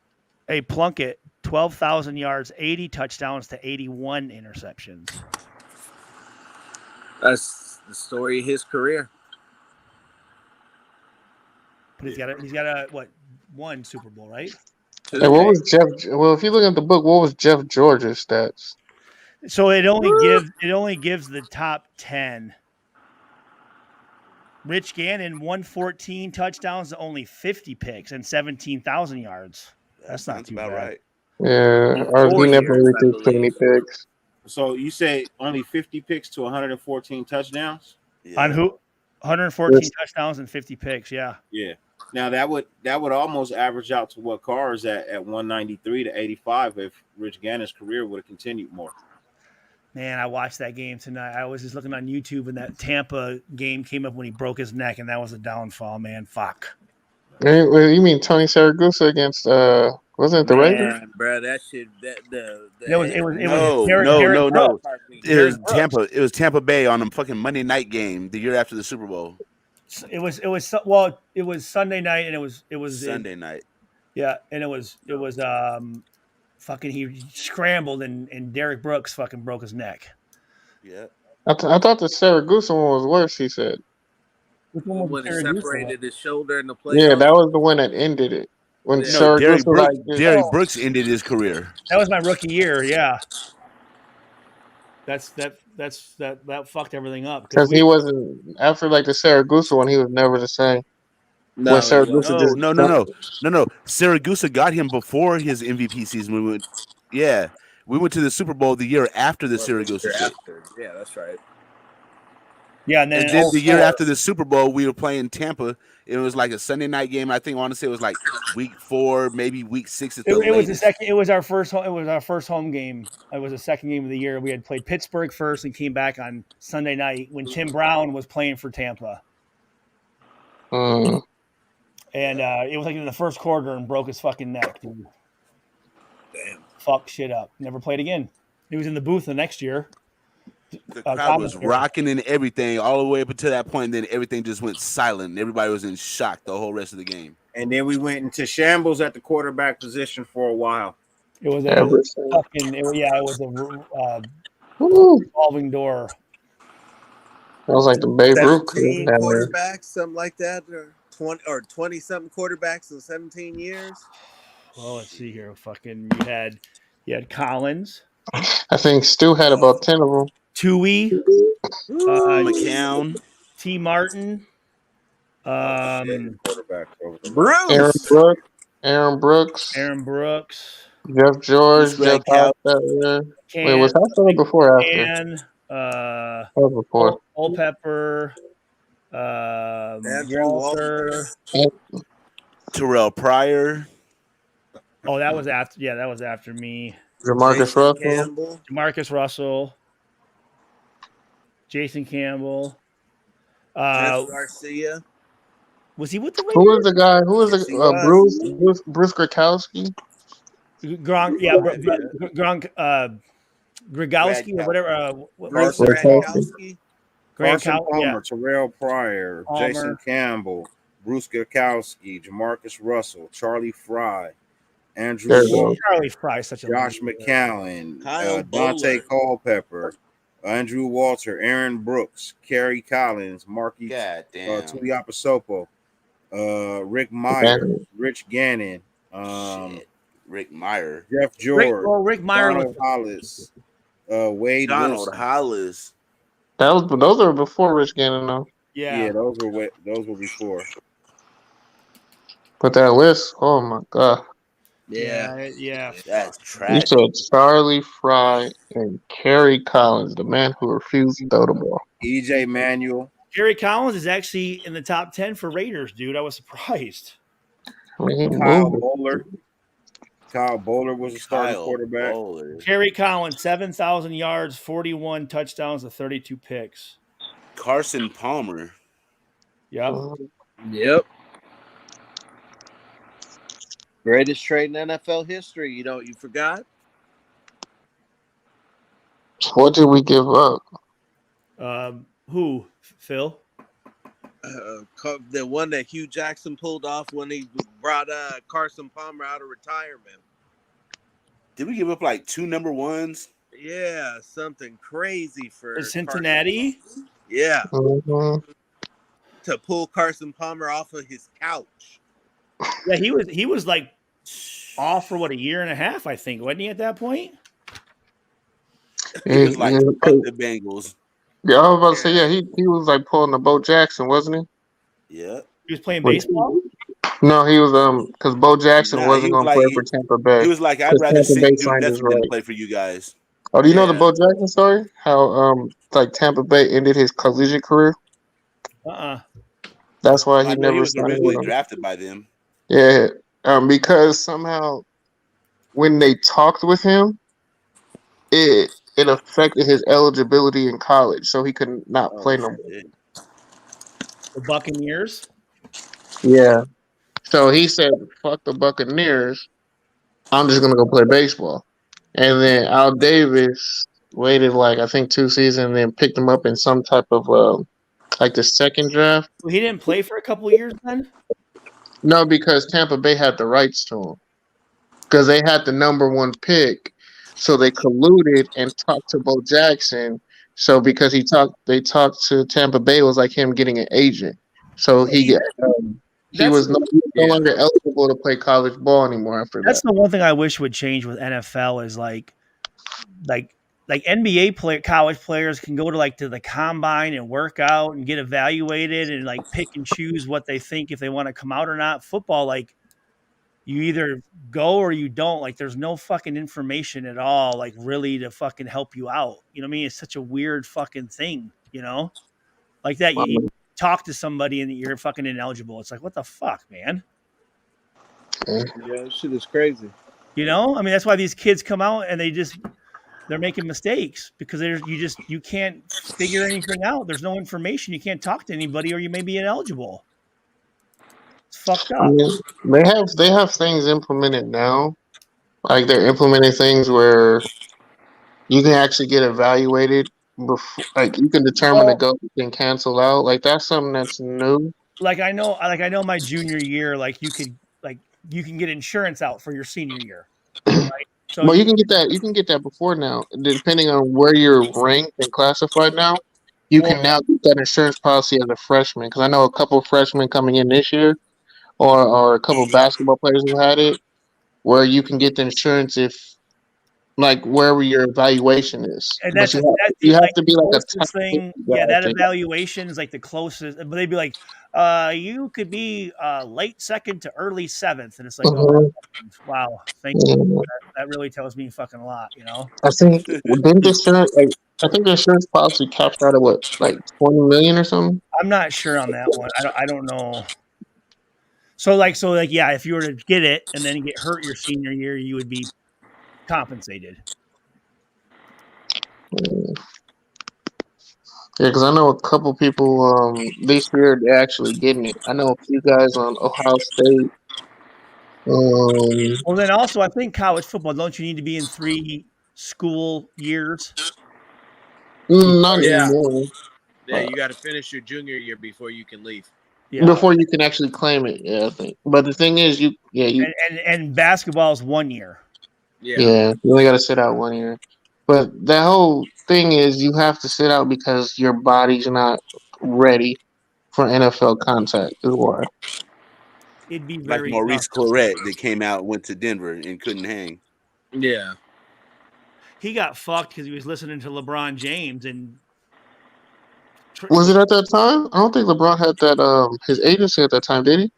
Hey, Plunkett, 12,000 yards, 80 touchdowns to 81 interceptions. That's the story of his career. But he's got a what, one Super Bowl, right? Hey, what was Jeff? Well, if you look at the book, what was Jeff George's stats? So it only gives the top 10. Rich Gannon, 114 touchdowns to only 50 picks and 17,000 yards. That's not too about bad. right. Yeah, he never really threw too many picks. So you say only 50 picks to 114 touchdowns? On who? 114 touchdowns and 50 picks. Yeah. Yeah. Now that would almost average out to what Carr's at 193 to 85 if Rich Gannon's career would have continued more. Man, I watched that game tonight. I was just looking on YouTube, and that Tampa game came up when he broke his neck, and that was a downfall, man. Fuck. You mean Tony Saragusa against wasn't it the Raiders? Bro, that shit. No. It was Tampa Bay on a fucking Monday night game the year after the Super Bowl. It was Sunday night, and it was Sunday night. Yeah, and it was fucking he scrambled and Derek Brooks fucking broke his neck. Yeah. I thought the Saragusa one was worse. He said. When he separated his shoulder in the playoffs. Yeah, that was the one that ended it. When Derek Saragusa Brooks ended his career. That was my rookie year. Yeah. That fucked everything up because he wasn't after like the Saragusa one. He was never the same. No. Saragusa got him before his MVP season. We went to the Super Bowl the year after the Saragusa shit. Yeah, that's right. Yeah, and then the year after the Super Bowl, we were playing Tampa. It was like a Sunday night game. I think I want to say it was like week 4, maybe week 6 at the latest. It was the second. It was our first home game. It was the second game of the year. We had played Pittsburgh first and came back on Sunday night when Tim Brown was playing for Tampa. And it was like in the first quarter and broke his fucking neck, dude. Damn. Fuck shit up. Never played again. He was in the booth the next year. The crowd was rocking and everything all the way up until that point. And then everything just went silent. And everybody was in shock the whole rest of the game. And then we went into shambles at the quarterback position for a while. It was a revolving door. That was like the Babe Ruth quarterbacks, something like that, or 20 something quarterbacks in 17 years. Well, let's see here. Fucking, you had Collins. I think Stu had about 10 of them. Tui, McCown, T. Martin, quarterback over Aaron Brooks, Jeff George, Jeff Hostetler. Wait, was Hostetler before or after? That was before. Culpepper, Walter, Terrell Pryor. Oh, that was after. Yeah, that was after me. Jamarcus Russell. Jamarcus Russell. Jason Campbell. Jeff Garcia. Was he with the Raiders? Who was the guy? Who was the Bruce Grakowski? Grigowski or whatever. Bruce Grakowski. Carson Palmer, Terrell Pryor, Jason Campbell, Bruce Grakowski, Jamarcus Russell, Charlie Fry, Andrew Walker, Charlie Fry, such a Josh McCown, Dante Culpepper, Andrew Walter, Aaron Brooks, Kerry Collins, Marquis Tuiapasopo, Rick Meyer, Rich Gannon, Rick Meyer, Jeff George, Rick Meyer, Donald Hollis, Wade Donald Wilson. Hollis. Those were before Rich Gannon, though. Yeah, those were before. But that list, oh my god. Yeah. That's You tragic. said Charlie Fry and Kerry Collins, the man who refused to throw the ball. EJ Manuel. Kerry Collins is actually in the top 10 for Raiders, dude. I was surprised. I mean, he Kyle moved. Bowler. Kyle Bowler was a starting quarterback. Kerry Collins, 7,000 yards, 41 touchdowns, and 32 picks. Carson Palmer. Yep. Yep. Greatest trade in NFL history. You forgot? What did we give up? Who? Phil? The one that Hugh Jackson pulled off when he brought Carson Palmer out of retirement. Did we give up like 2 number ones? Yeah, something crazy for Cincinnati. Yeah. Mm-hmm. To pull Carson Palmer off of his couch. Yeah, he was like off for a year and a half, I think, wasn't he at that point? He was like, fuck the Bengals. Yeah, I was about to say, yeah, he was like pulling the Bo Jackson, wasn't he? Yeah. He was playing baseball? No, he was because Bo Jackson wasn't going to play for Tampa Bay. He was like, I'd rather Tampa sit Bay and do signed his nothing than right. play for you guys. Oh, do you know the Bo Jackson story? How like Tampa Bay ended his collegiate career? That's why I he know never he was signed originally with them. drafted by them. Yeah, because somehow when they talked with him, it affected his eligibility in college, so he could not play no more. The Buccaneers? Yeah. So he said, fuck the Buccaneers. I'm just going to go play baseball. And then Al Davis waited I think 2 seasons and then picked him up in some type of like the second draft. Well, he didn't play for a couple of years then? No, because Tampa Bay had the rights to him. Because they had the number 1 pick. So they colluded and talked to Bo Jackson. So because they talked to Tampa Bay, it was like him getting an agent. So he was no longer eligible to play college ball anymore after That's that. the one thing I wish would change with NFL is like NBA college players can go to the combine and work out and get evaluated and pick and choose what they think if they want to come out or not. Football, you either go or you don't. There's no fucking information at all, really to fucking help you out. You know what I mean? It's such a weird fucking thing, like that. You talk to somebody and you're fucking ineligible. It's like, what the fuck, man? Yeah, that shit is crazy. I mean, that's why these kids come out and they're making mistakes because you can't figure anything out. There's no information. You can't talk to anybody or you may be ineligible. It's fucked up. I mean, they have things implemented now. Like they're implementing things where you can actually get evaluated before, you can determine to go and cancel out. That's something that's new. I know my junior year, you can get insurance out for your senior year. Right? So Well, you can get that before now, depending on where you're ranked and classified now. You can now get that insurance policy as a freshman. Because I know a couple of freshmen coming in this year, or a couple of basketball players who had it, where you can get the insurance if, wherever your evaluation is. And But that's you have to be the a closest top thing. 50 Yeah, guy, I that think. evaluation is the closest. But they'd be like, you could be late second to early seventh, and it's like, oh, wow, thank you. That really tells me fucking a lot, I think didn't the insurance, I think the insurance policy caps out at what, 20 million or something? I'm not sure on that one. I don't know. So yeah, if you were to get it and then get hurt your senior year, you would be compensated. Yeah, because I know a couple people this year they're actually getting it. I know a few guys on Ohio State. Well, then also, I think college football, don't you need to be in 3 school years? Not anymore. Yeah, you got to finish your junior year before you can leave. Yeah. Before you can actually claim it, yeah, I think. But the thing is, and basketball is 1 year. Yeah, you only got to sit out 1 year. But the whole thing is, you have to sit out because your body's not ready for NFL contact. Is why. It'd be Like very Maurice tough. Claret that came out, went to Denver, and couldn't hang. Yeah. He got fucked because he was listening to LeBron James and. Was it at that time? I don't think LeBron had that his agency at that time, did he?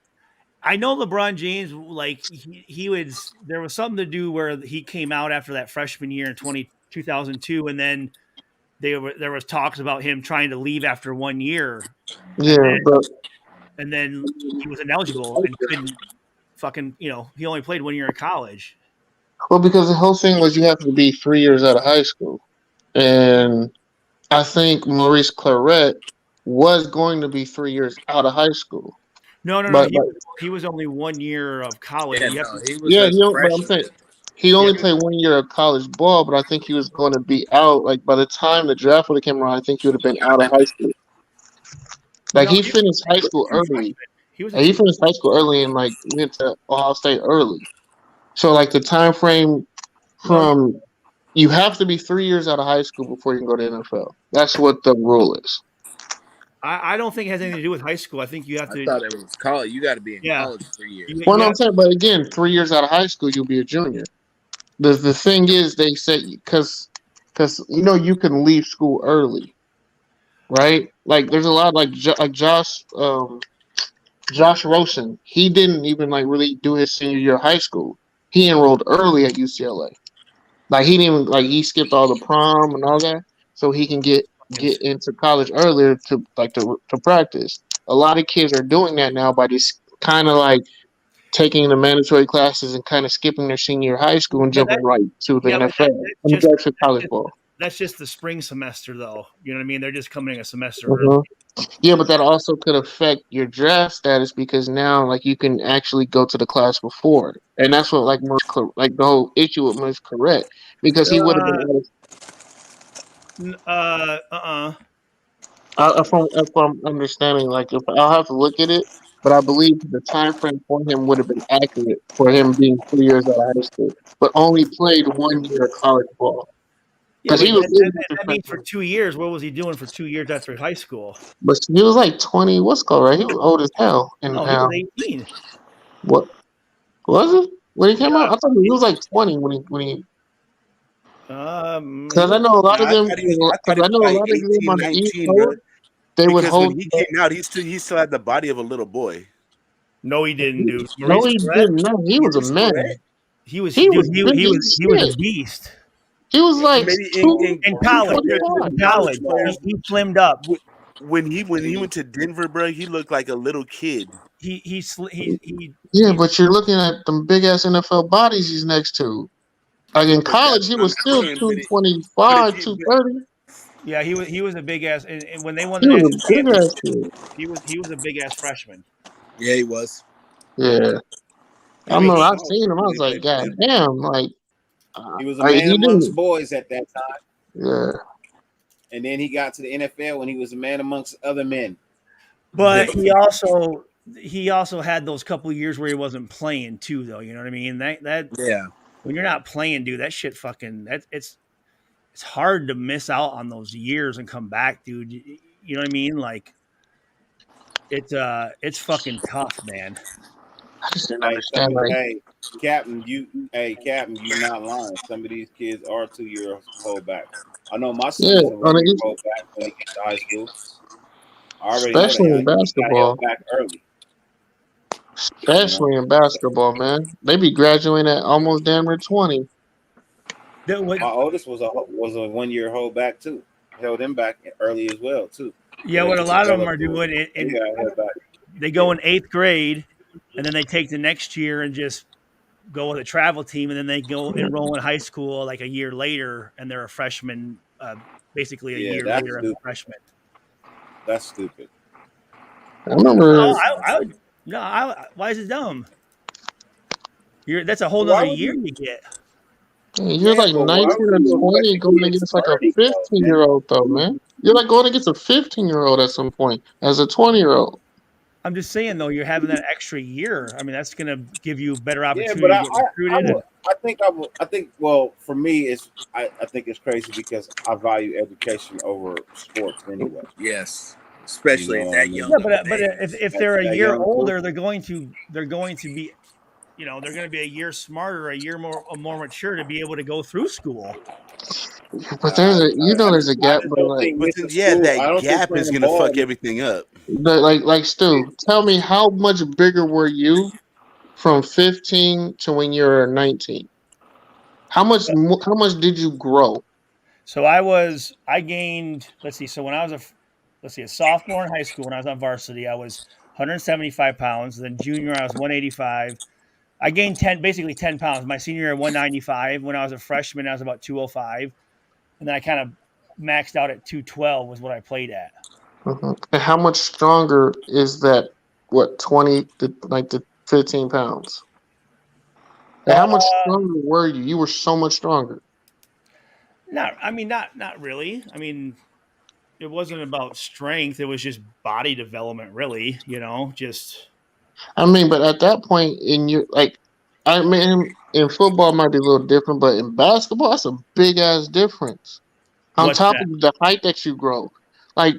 I know LeBron James, like he would. There was something to do where he came out after that freshman year in 2002, and then there was talks about him trying to leave after 1 year. Yeah, and then he was ineligible and couldn't fucking. He only played 1 year of college. well, because the whole thing was you have to be 3 years out of high school, and I think Maurice Claret was going to be 3 years out of high school. No. But He was only 1 year of college. He was but I'm saying he only played 1 year of college ball, but I think he was going to be out. Like by the time the draft would have came around, I think he would have been out of high school. Like he finished high school early. He finished high school early and like went to Ohio State early. So like the time frame from you have to be 3 years out of high school before you can go to NFL. That's what the rule is. I don't think it has anything to do with high school. I think you have to. I thought it was college. You got to be in college 3 years. Well, no, I'm saying, but again, 3 years out of high school, you'll be a junior. The thing is, they say because you can leave school early, right? Like there's a lot like Josh Rosen. He didn't even like really do his senior year of high school. He enrolled early at UCLA. Like he didn't even he skipped all the prom and all that, so he can get into college earlier to practice. A lot of kids are doing that now by just kind of like taking the mandatory classes and kind of skipping their senior year of high school and jumping right to the NFL and to college ball. That's just the spring semester, though. You know what I mean? They're just coming a semester early. Yeah, but that also could affect your draft status because now, like, you can actually go to the class before, and that's what the whole issue with Merce correct because he would have been. If I'm understanding, I'll have to look at it, but I believe the time frame for him would have been accurate for him being 3 years out of high school, but only played 1 year of college ball. Yeah, that means for 2 years. What was he doing for 2 years after high school? But he was like 20. What's called right? He was old as hell. And he was 18. What was it when he came out? I thought he was like 20 when he. Because I know a lot of them. Because I know a lot of them on the East Coast. They would hold. When he came out, he still had the body of a little boy. No, he didn't, dude. No, he didn't. No, he was a man. He was a beast. He was like in college. He slimmed up. When he went to Denver, bro, he looked like a little kid. Yeah, but you're looking at them big ass NFL bodies he's next to. Like in college, he was still 225, 230. Yeah, he was a big ass. And when they won He the was a big ass kid. He was a big ass freshman. Yeah, he was. Yeah, I remember I seen him. I was like, God damn, like. He was a man amongst boys at that time. Yeah. And then he got to the NFL when he was a man amongst other men. But he also had those couple of years where he wasn't playing too, though. You know what I mean? That when you're not playing, dude, that shit fucking it's hard to miss out on those years and come back, dude. You know what I mean? Like it's fucking tough, man. I just didn't understand. Captain, you not lying. Some of these kids are 2 years old back. I know my son is a 1 year old back when he gets to high school. Especially in basketball. Back early. Especially in basketball, man. They be graduating at almost damn near 20. My oldest was a 1 year hold back too. Held him back early as well too. Yeah, what a lot of them are doing, they go in 8th grade. And then they take the next year and just go with a travel team, and then they go enroll in high school like a year later, and they're a freshman, basically a year later as a freshman. That's stupid. I remember. Why is it dumb? That's a whole nother year you get. You're like 19 or 20 going against like a 15-year-old, though, man. You're like going against a 15-year-old at some point as a 20-year-old. I'm just saying, though, you're having that extra year. I mean, that's going to give you better opportunity to get recruited. I think. Well, for me, I think it's crazy because I value education over sports anyway. Yes, especially at that young. Yeah, but if they're a year older, they're going to be, they're going to be a year smarter, a year more mature to be able to go through school. But there's a gap. That gap is going to fuck everything up. like Stu, tell me how much bigger were you from 15 to when you were 19? How much did you grow? So I gained, let's see. So when I was a sophomore in high school, when I was on varsity, I was 175 pounds. Then junior, I was 185. I gained basically 10 pounds. My senior year, 195. When I was a freshman, I was about 205. And then I kind of maxed out at 212 was what I played at. And how much stronger is that? What, 20 to like the 15 pounds? And how much stronger were you? You were so much stronger. Not really. I mean, it wasn't about strength. It was just body development, really. Just. I mean, but at that point in your I mean, in football it might be a little different, but in basketball, that's a big ass difference. On What's top that? of the height that you grow, like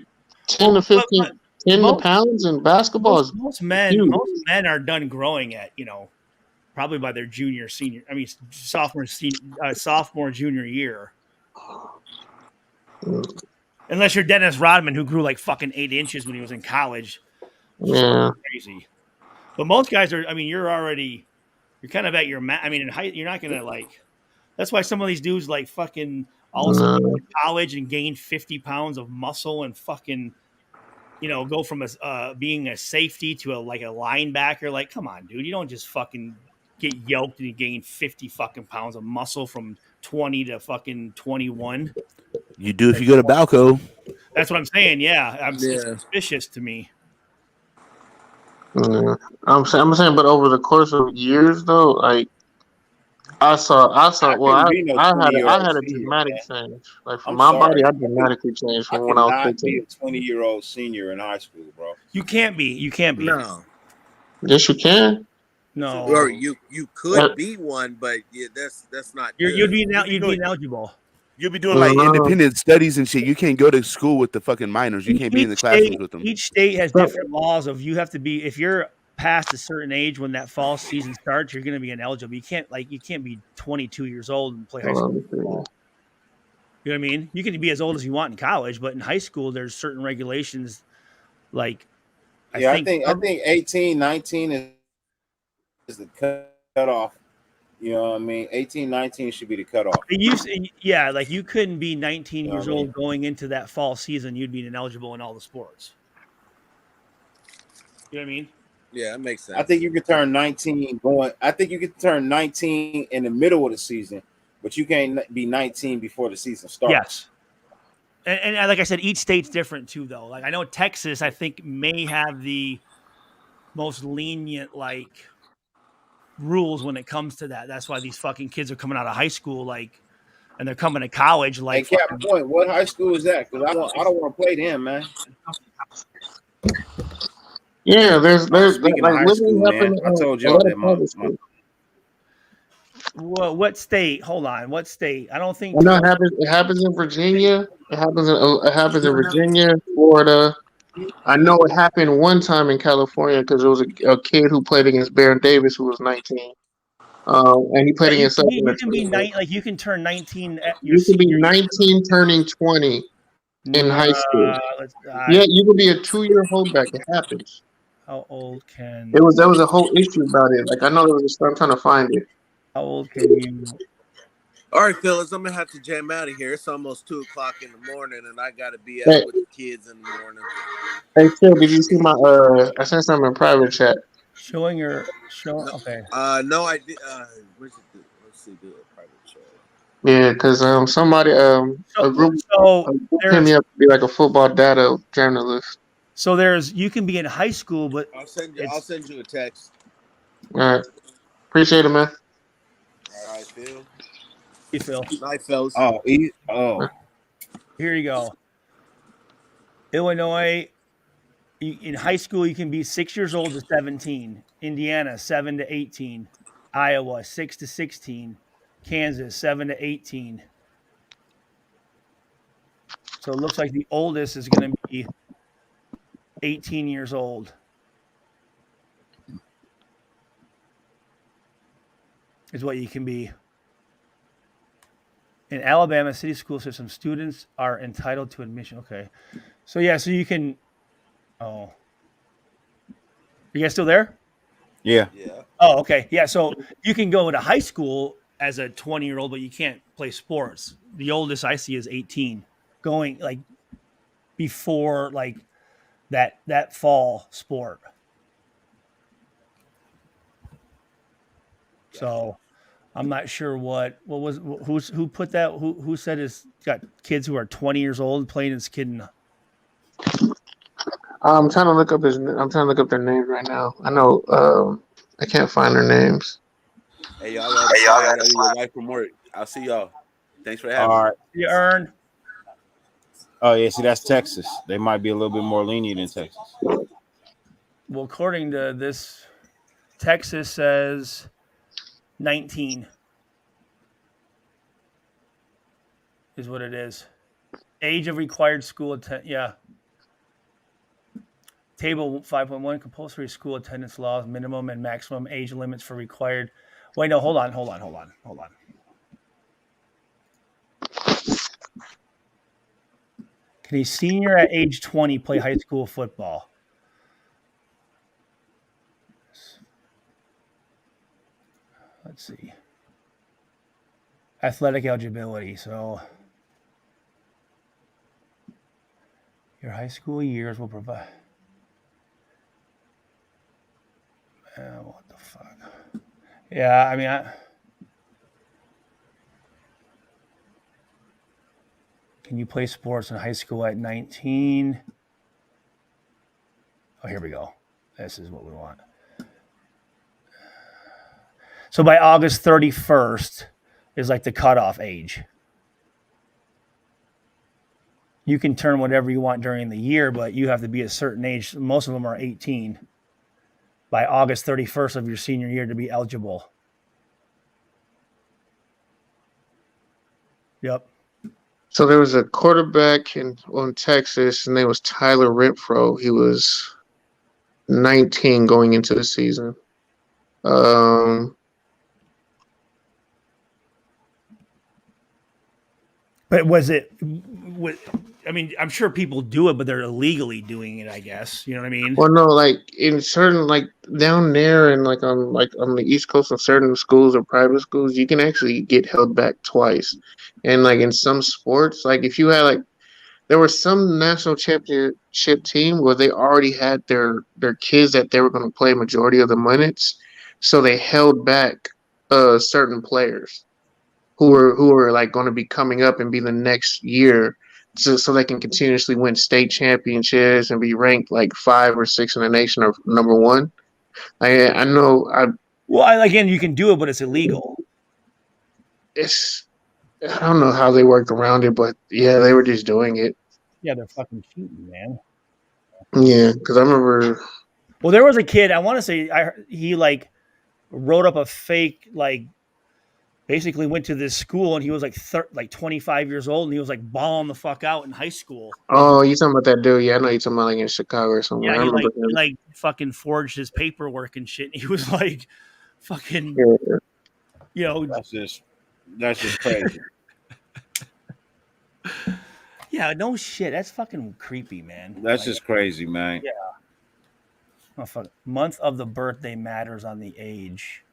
10 to 15, 10 pounds in basketball is most huge. men are done growing at probably by their senior. I mean, sophomore, junior year. Unless you're Dennis Rodman, who grew like fucking 8 inches when he was in college. Yeah. Crazy. But most guys are. I mean, you're kind of at your I mean, in height, you're not gonna That's why some of these dudes like fucking all of a sudden go to college and gain 50 pounds of muscle and fucking go from being a safety to a linebacker. Like, come on, dude, you don't just fucking get yoked and you gain 50 fucking pounds of muscle from 20 to fucking 21. You do if you go to Balco. That's what I'm saying. Yeah, it's suspicious to me. Yeah. I'm saying, but over the course of years, though, like I saw. Well, I had a dramatic change. Like for my body, I dramatically changed from when I was 15. Be a 20-year-old senior in high school, bro. You can't be. No. Yes, you can. No. Or you could be one, but that's not. You'd be ineligible. You'll be doing like independent studies and shit. You can't go to school with the fucking minors. You can't be in the classrooms with them. Each state has different laws of you have to be if you're past a certain age when that fall season starts, you're going to be ineligible. You can't be 22 years old and play high school football. You know what I mean? You can be as old as you want in college, but in high school, there's certain regulations. Like, I think 18, 19 is the cutoff. You know what I mean? 18, 19 should be the cutoff. Like you couldn't be 19 years old going into that fall season. You'd be ineligible in all the sports. You know what I mean? Yeah, that makes sense. I think you could turn 19 I think you could turn 19 in the middle of the season, but you can't be 19 before the season starts. Yes. And like I said, each state's different too, though. Like I know Texas, I think may have the most lenient rules when it comes to that. That's why these fucking kids are coming out of high school and they're coming to college like. Hey, Cap Point, what high school is that? Because I don't want to play them, man. Yeah, there's like high school, man. I told y'all that what state? Hold on, what state? I don't think. No, it happens in Virginia. It happens in Virginia, Florida. I know it happened one time in California because there was a kid who played against Baron Davis who was 19, and he played against. You can be you can turn 19. You can be 19 turning 20 in high school. Yeah, you can be a 2-year holdback. It happens. How old can? There was a whole issue about it. Like I know there was I'm trying to find it. How old can you? All right, fellas, I'm gonna have to jam out of here. It's almost 2:00 in the morning, and I gotta be out with the kids in the morning. Hey Phil, did you see my? I sent something in private chat. Okay. No, I did. Let's see, do a private chat. Yeah, because somebody a group hit me up to be like a football data journalist. So you can be in high school, but I'll send you a text. All right, appreciate it, man. All right, Phil. Hey, Phil. Night, fellas. Here you go. Illinois, in high school, you can be 6 years old to 17. Indiana, 7 to 18. Iowa, 6 to 16. Kansas, 7 to 18. So it looks like the oldest is going to be 18 years old. Is what you can be. In Alabama city school system, students are entitled to admission. Okay. So you can Oh. You guys still there? Yeah. Oh, okay. Yeah. So you can go to high school as a 20-year-old, but you can't play sports. The oldest I see is 18, going like before like that fall sport. So I'm not sure who put that who said it's got kids who are 20 years old playing as kid in. I'm trying to look up their names right now. I know I can't find their names. Hey, y'all got to fly. I got to be with wife from work. I'll see y'all. Thanks for having me. All right. You earn. Oh yeah, see that's Texas. They might be a little bit more lenient in Texas. Well, according to this, Texas says 19 is what it is. Age of required school attendance. Yeah. Table 5.1 compulsory school attendance laws, minimum and maximum age limits for required. Wait, no, hold on. Can a senior at age 20 play high school football? Let's see. Athletic eligibility. So your high school years will provide. What the fuck? Yeah, I mean, can you play sports in high school at 19? Oh, here we go. This is what we want. So by August 31st is like the cutoff age. You can turn whatever you want during the year, but you have to be a certain age. Most of them are 18 by August 31st of your senior year to be eligible. Yep. So there was a quarterback on Texas, his name was Tyler Renfro. He was 19 going into the season. But was it? I mean, I'm sure people do it, but they're illegally doing it. I guess you know what I mean. Well, no, like in certain, like down there and like on the East Coast of certain schools or private schools, you can actually get held back twice. And like in some sports, like if you had like there was some national championship team where they already had their kids that they were going to play majority of the minutes, so they held back certain players who were like going to be coming up and be the next year, so they can continuously win state championships and be ranked like 5 or 6 in the nation or number 1. I know. Again, you can do it, but it's illegal. I don't know how they worked around it, but yeah, they were just doing it. Yeah, they're fucking cheating, man. Yeah, because I remember. Well, there was a kid. I want to say he like wrote up a fake like. Basically went to this school and he was like 25 years old and he was like balling the fuck out in high school. Oh, you talking about that dude? Yeah, I know you talking about like in Chicago or somewhere. Yeah, I remember he like fucking forged his paperwork and shit. And he was like fucking, you know. That's just crazy. Yeah, no shit. That's fucking creepy, man. That's just crazy, man. Yeah. Oh, fuck. Month of the birthday matters on the age.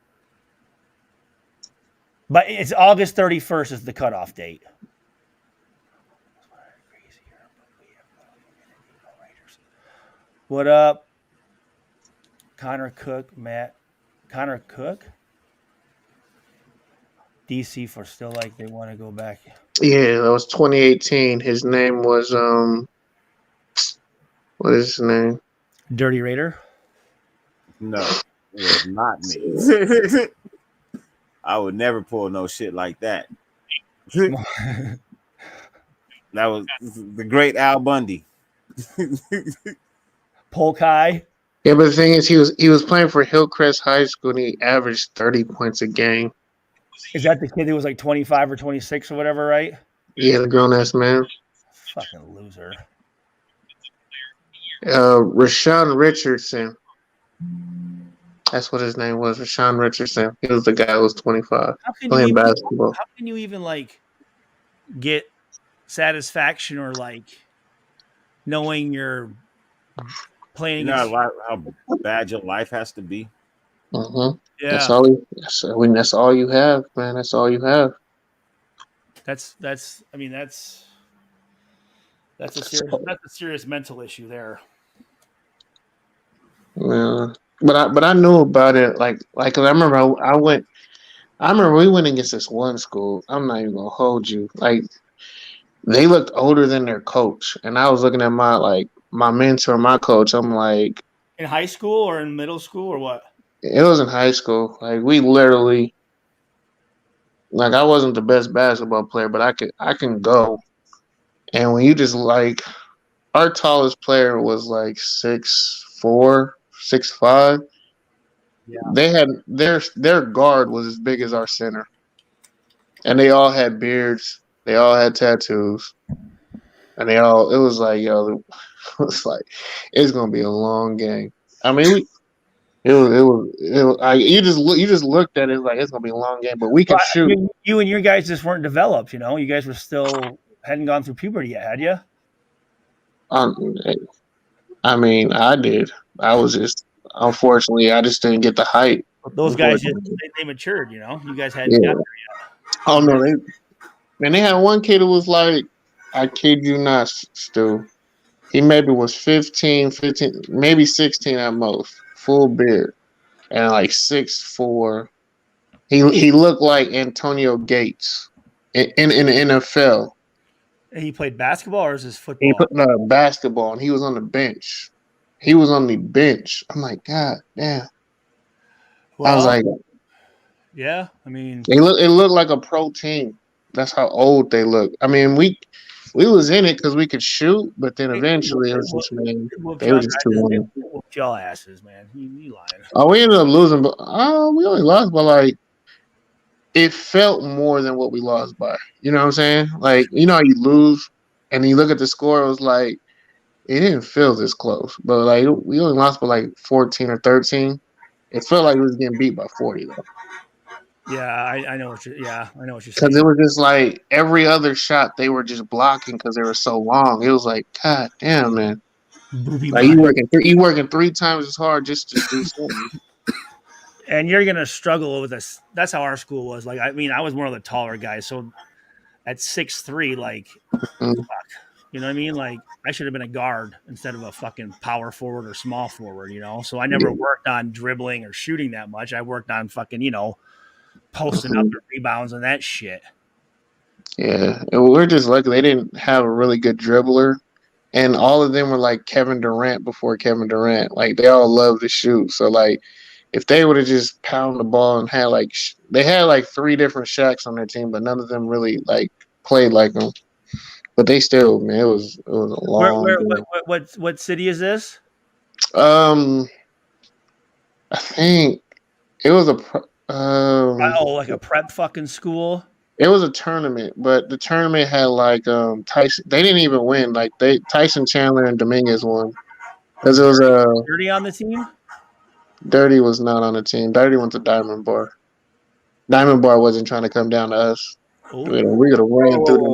But it's August 31st is the cutoff date. What up? Connor Cook, Matt. Connor Cook? DC for still like they want to go back. Yeah, that was 2018. His name was what is his name? Dirty Raider? No, it was not me. I would never pull no shit like that. That was the great Al Bundy. Polk High. Yeah, but the thing is, he was playing for Hillcrest High School and he averaged 30 points a game. Is that the kid who was like 25 or 26 or whatever, right? Yeah, the grown ass man. Fucking loser. Rashawn Richardson. That's what his name was, Rashawn Richardson. He was the guy who was 25 playing basketball. How can you even like get satisfaction or like knowing your playing You know against. how bad your life has to be. Mm-hmm. Yeah, That's all you have, man. That's all you have. that's. I mean, that's a serious mental issue there. Yeah. But I knew about it. Cause I remember I remember we went against this one school. I'm not even gonna hold you. Like they looked older than their coach, and I was looking at my mentor, my coach. I'm like, In high school or in middle school or what? it was in high school. Like we literally, like I wasn't the best basketball player, but I can go. And when you just like our tallest player was like 6'4", 6'5". Yeah. They had their guard was as big as our center, and they all had beards. They all had tattoos, and it was like, yo, it was like it's gonna be a long game. I mean, you just looked at it like it's gonna be a long game, but we can But shoot. you and your guys just weren't developed. You guys were still hadn't gone through puberty yet, had you? Um, I mean, I did. I was just unfortunately I just didn't get the height. Those guys just Unfortunately, they matured. You guys hadn't got yeah. there Oh yet. no, they had one kid who was like, I kid you not, Stu. He maybe was 15, maybe 16 at most, full beard, and like 6'4". He looked like Antonio Gates in the NFL. And he played basketball or is this He football? put basketball, and he was on the bench. He was on the bench. I'm like, God damn. I was Well, like, yeah. I mean, it looked like a pro team. That's how old they look. I mean, we was in it because we could shoot, but then eventually it was just, man, they were just too long. whooped y'all asses, man. You lying? Oh, we ended up losing, but we only lost by like it felt more than what we lost by. You know what I'm saying? Like, you know how you lose and you look at the score, it was like it didn't feel this close, but like we only lost by like 14 or 13. It felt like we was getting beat by 40 though. Yeah, I know what I know what you're Because saying. it was just like every other shot they were just blocking because they were so long. It was like, God damn, man. Like you working 3 times as hard just to do something. And you're gonna struggle with this. That's how our school was. Like, I mean, I was one of the taller guys, so at 6'3", like, Mm-hmm. fuck, you know what I mean? Like, I should have been a guard instead of a fucking power forward or small forward. So I never worked on dribbling or shooting that much. I worked on fucking, posting up the rebounds and that shit. Yeah, and we're just lucky they didn't have a really good dribbler, and all of them were like Kevin Durant before Kevin Durant. Like they all love to shoot, so like if they would have just pounded the ball and had like they had like 3 different Shaqs on their team, but none of them really like played like them. But they still, man, it was a long game. What city is this? I think it was Like a prep fucking school. it was a tournament, but the tournament had like Tyson. They didn't even win. Like Tyson Chandler and Dominguez won because it was Dirty on the team. Dirty was not on the team. Dirty went to Diamond Bar. Diamond Bar wasn't trying to come down to us. We could have ran through them.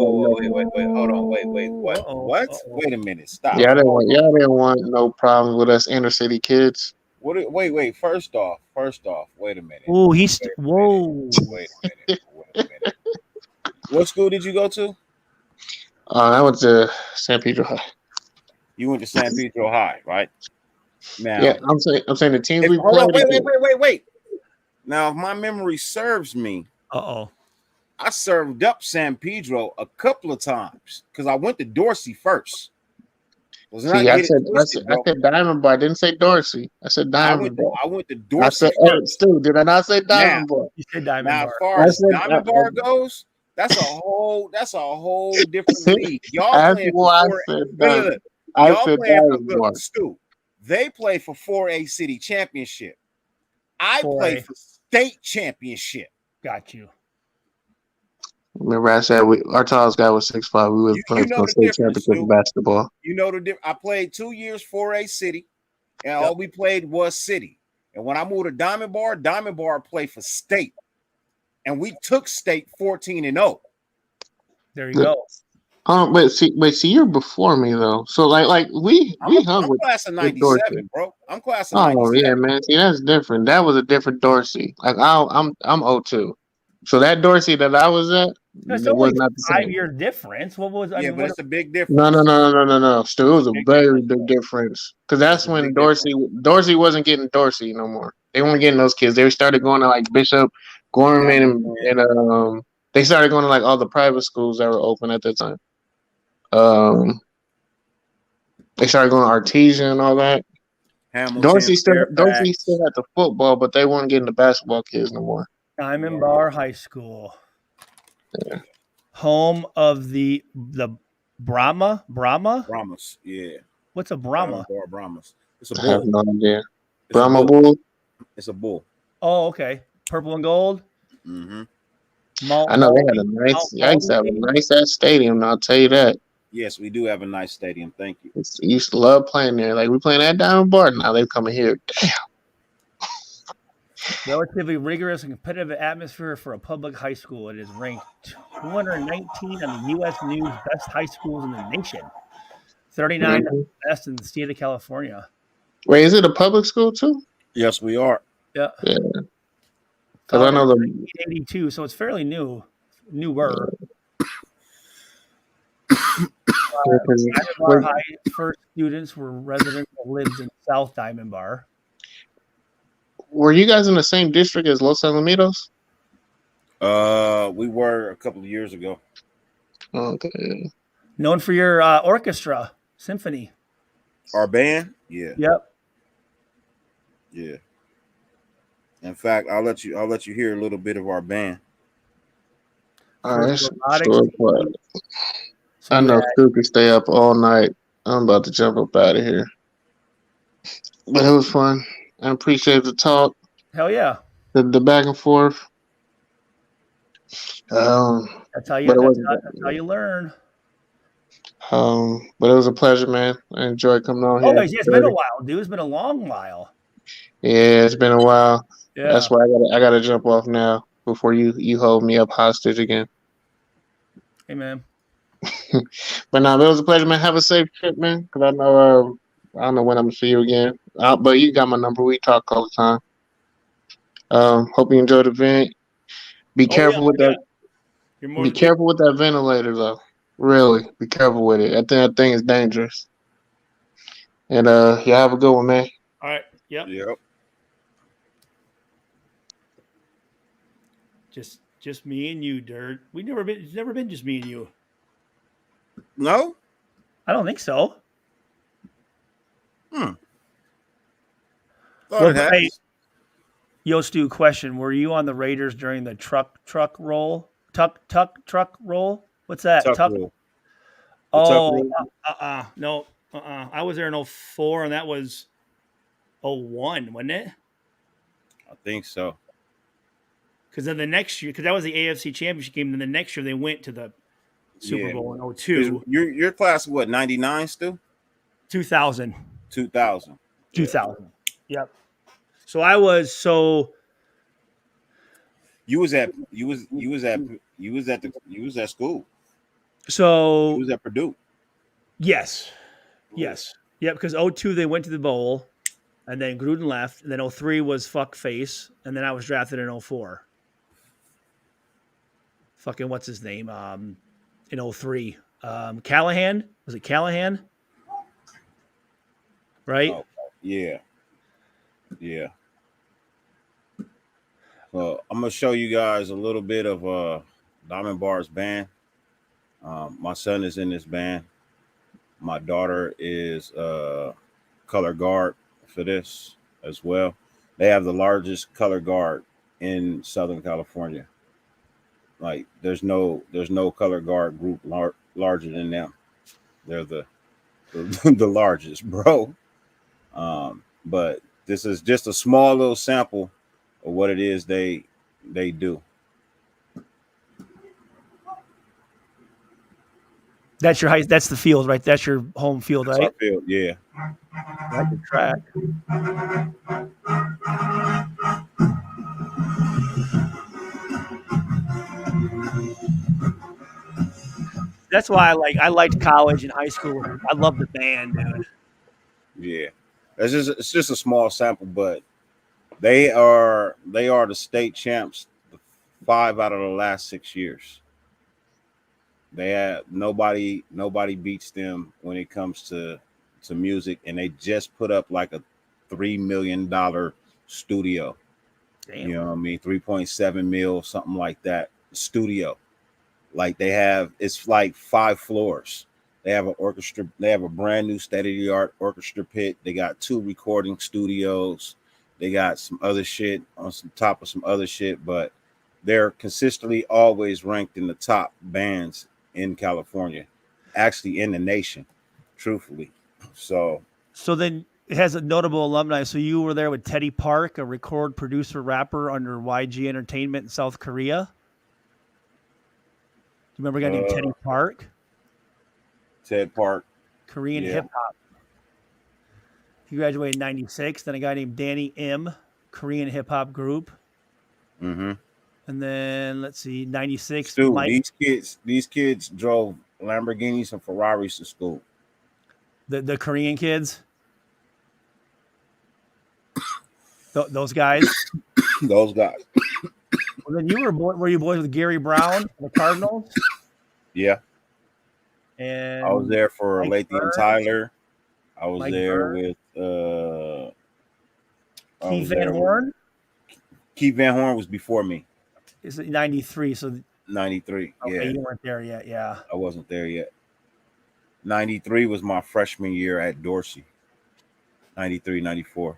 Wait, hold on, wait, what? Wait a minute, stop. Y'all didn't want no problems with us inner city kids. Wait. First off, wait a minute. Oh, Wait a minute. What school did you go to? I went to San Pedro High. You went to San Pedro High, right? Now, yeah, I'm saying the teams we hold played. On, wait. Now, if my memory serves me, I served up San Pedro a couple of times because I went to Dorsey first. I said Diamond Bar. I didn't say Dorsey. I said Diamond Bar. I went to Dorsey first. Stu, did I not say Diamond Bar? You said Diamond Bar. As far as Diamond Bar goes, that's a whole different league. Y'all playing for Stu. They play for 4A City Championship. I play for state championship. Got you. Remember, I said our tallest guy was 6'5". We would play for state championship basketball. You know the difference. I played 2 years 4A City, and all we played was City. And when I moved to Diamond Bar played for state, and we took state 14-0. There you go. Wait, see, you're before me though. So we hung I'm with class of Dorsey. '97, bro. I'm class of Oh yeah, '97. man. See, that's different. That was a different Dorsey. Like I'm '02. So that Dorsey that I was at, That's it was only not the 5 same. year difference. What was I Yeah, mean? but What? it's a big No, difference. no, no, no, no, no, no. Stu, it was a Big very difference. big difference. Because that's It's a when big difference. Dorsey wasn't getting Dorsey no more. They weren't getting those kids. They started going to like Bishop, Gorman, and they started going to like all the private schools that were open at that time. They started going to Artesia and all that. Hamilton, Dorsey still Fairfax. had the football, but they weren't getting the basketball kids no more. Diamond Bar High School. Yeah. Home of the Brahma? Brahmas, yeah. What's a Brahma? Brahmas. It's a I have bull. no idea. It's a Brahma bull. Bull? It's a bull. Oh, okay. Purple and gold. Mm-hmm. I know they had a nice. I used to have a nice ass stadium. I'll tell you that. Yes, we do have a nice stadium. Thank you. I used to love playing there. Like we playing at Diamond Bar. Now they coming here. Damn. Relatively rigorous and competitive atmosphere for a public high school. It is ranked 219 on the U.S. News Best High Schools in the nation. 39 best in the state of California. Wait, is it a public school too? Yes, we are. Yeah. Yeah. Because I know the 1982, so it's fairly newer. Diamond Bar High first students were residents that lived in South Diamond Bar. Were you guys in the same district as Los Alamitos? We were a couple of years ago. Okay. Known for your orchestra, symphony. Our band? Yeah. Yep. Yeah. In fact, I'll let you hear a little bit of our band. All right. I know Stu can stay up all night. I'm about to jump up out of here. But it was fun. I appreciate the talk. Hell yeah. The back and forth. That's how you learn. But it was a pleasure, man. I enjoyed coming on here. Always, it's been a while, dude. It's been a long while. Yeah, it's been a while. Yeah. That's why I gotta jump off now before you hold me up hostage again. Hey, man. But no, it was a pleasure, man. Have a safe trip, man. Because I don't know when I'm gonna see you again. But you got my number. We talk all the time. Hope you enjoyed the event. Be careful with that. Be careful with that ventilator, though. Really, be careful with it. I think that thing is dangerous. And y'all have a good one, man. All right. Yep. Just me and you, Dirt. It's never been just me and you. No? I don't think so. Hey, Yo, Stu, question. Were you on the Raiders during the truck roll? Truck roll? What's that? Tuck roll. Oh, no. I was there in 04, and that was 01, wasn't it? I think so. Because then the next year, because that was the AFC Championship game, then the next year they went to the Super Bowl in 02. Your class, what, 99 still? 2000. 2000. 2000. Yep. So I was You was at school. So you was at Purdue. Yes. Yes. Yeah, because 02 they went to the bowl, and then Gruden left, and then 03 was fuck face, and then I was drafted in 04. Fucking what's his name? In 03. Callahan? Was it Callahan? Right? Oh, yeah. Yeah. Well, I'm gonna show you guys a little bit of Diamond Bar's band. My son is in this band. My daughter is color guard for this as well. They have the largest color guard in Southern California. Like there's no color guard group larger than them. They're the largest, bro. But this is just a small little sample of what it is they do. That's your that's the field, right? That's your home field, That's right? our field, yeah. Like the track. That's why I liked college and high school. I love the band, dude. Yeah, it's just a small sample, but they are the state champs 5 out of the last 6 years. They had nobody beats them when it comes to music, and they just put up like a $3 million studio. Damn. You know what I mean? 3.7 mil, something like that. Studio. Like it's like 5 floors. They have an orchestra. They have a brand new state-of-the-art orchestra pit. They got 2 recording studios. They got some other shit on some top of some other shit, but they're consistently always ranked in the top bands in California, actually in the nation, truthfully. So then it has a notable alumni. So you were there with Teddy Park, a record producer rapper under YG Entertainment in South Korea. Do you remember a guy named Teddy Park? Ted Park. Korean hip hop. He graduated in 96. Then a guy named Danny M, Korean hip hop group. Mm-hmm. And then let's see, 96. Dude, these kids drove Lamborghinis and Ferraris to school. The Korean kids. Those guys. Those guys. Well, then were you boys with Gary Brown, the Cardinals? Yeah. And I was there for Mike Lathan Burns. Tyler. I was Mike there Burns. with Keith Van Horn. Keith Van Horn was before me. Is it 93? So 93. okay, Yeah. you weren't there yet. Yeah. I wasn't there yet. 93 was my freshman year at Dorsey. 93, 94.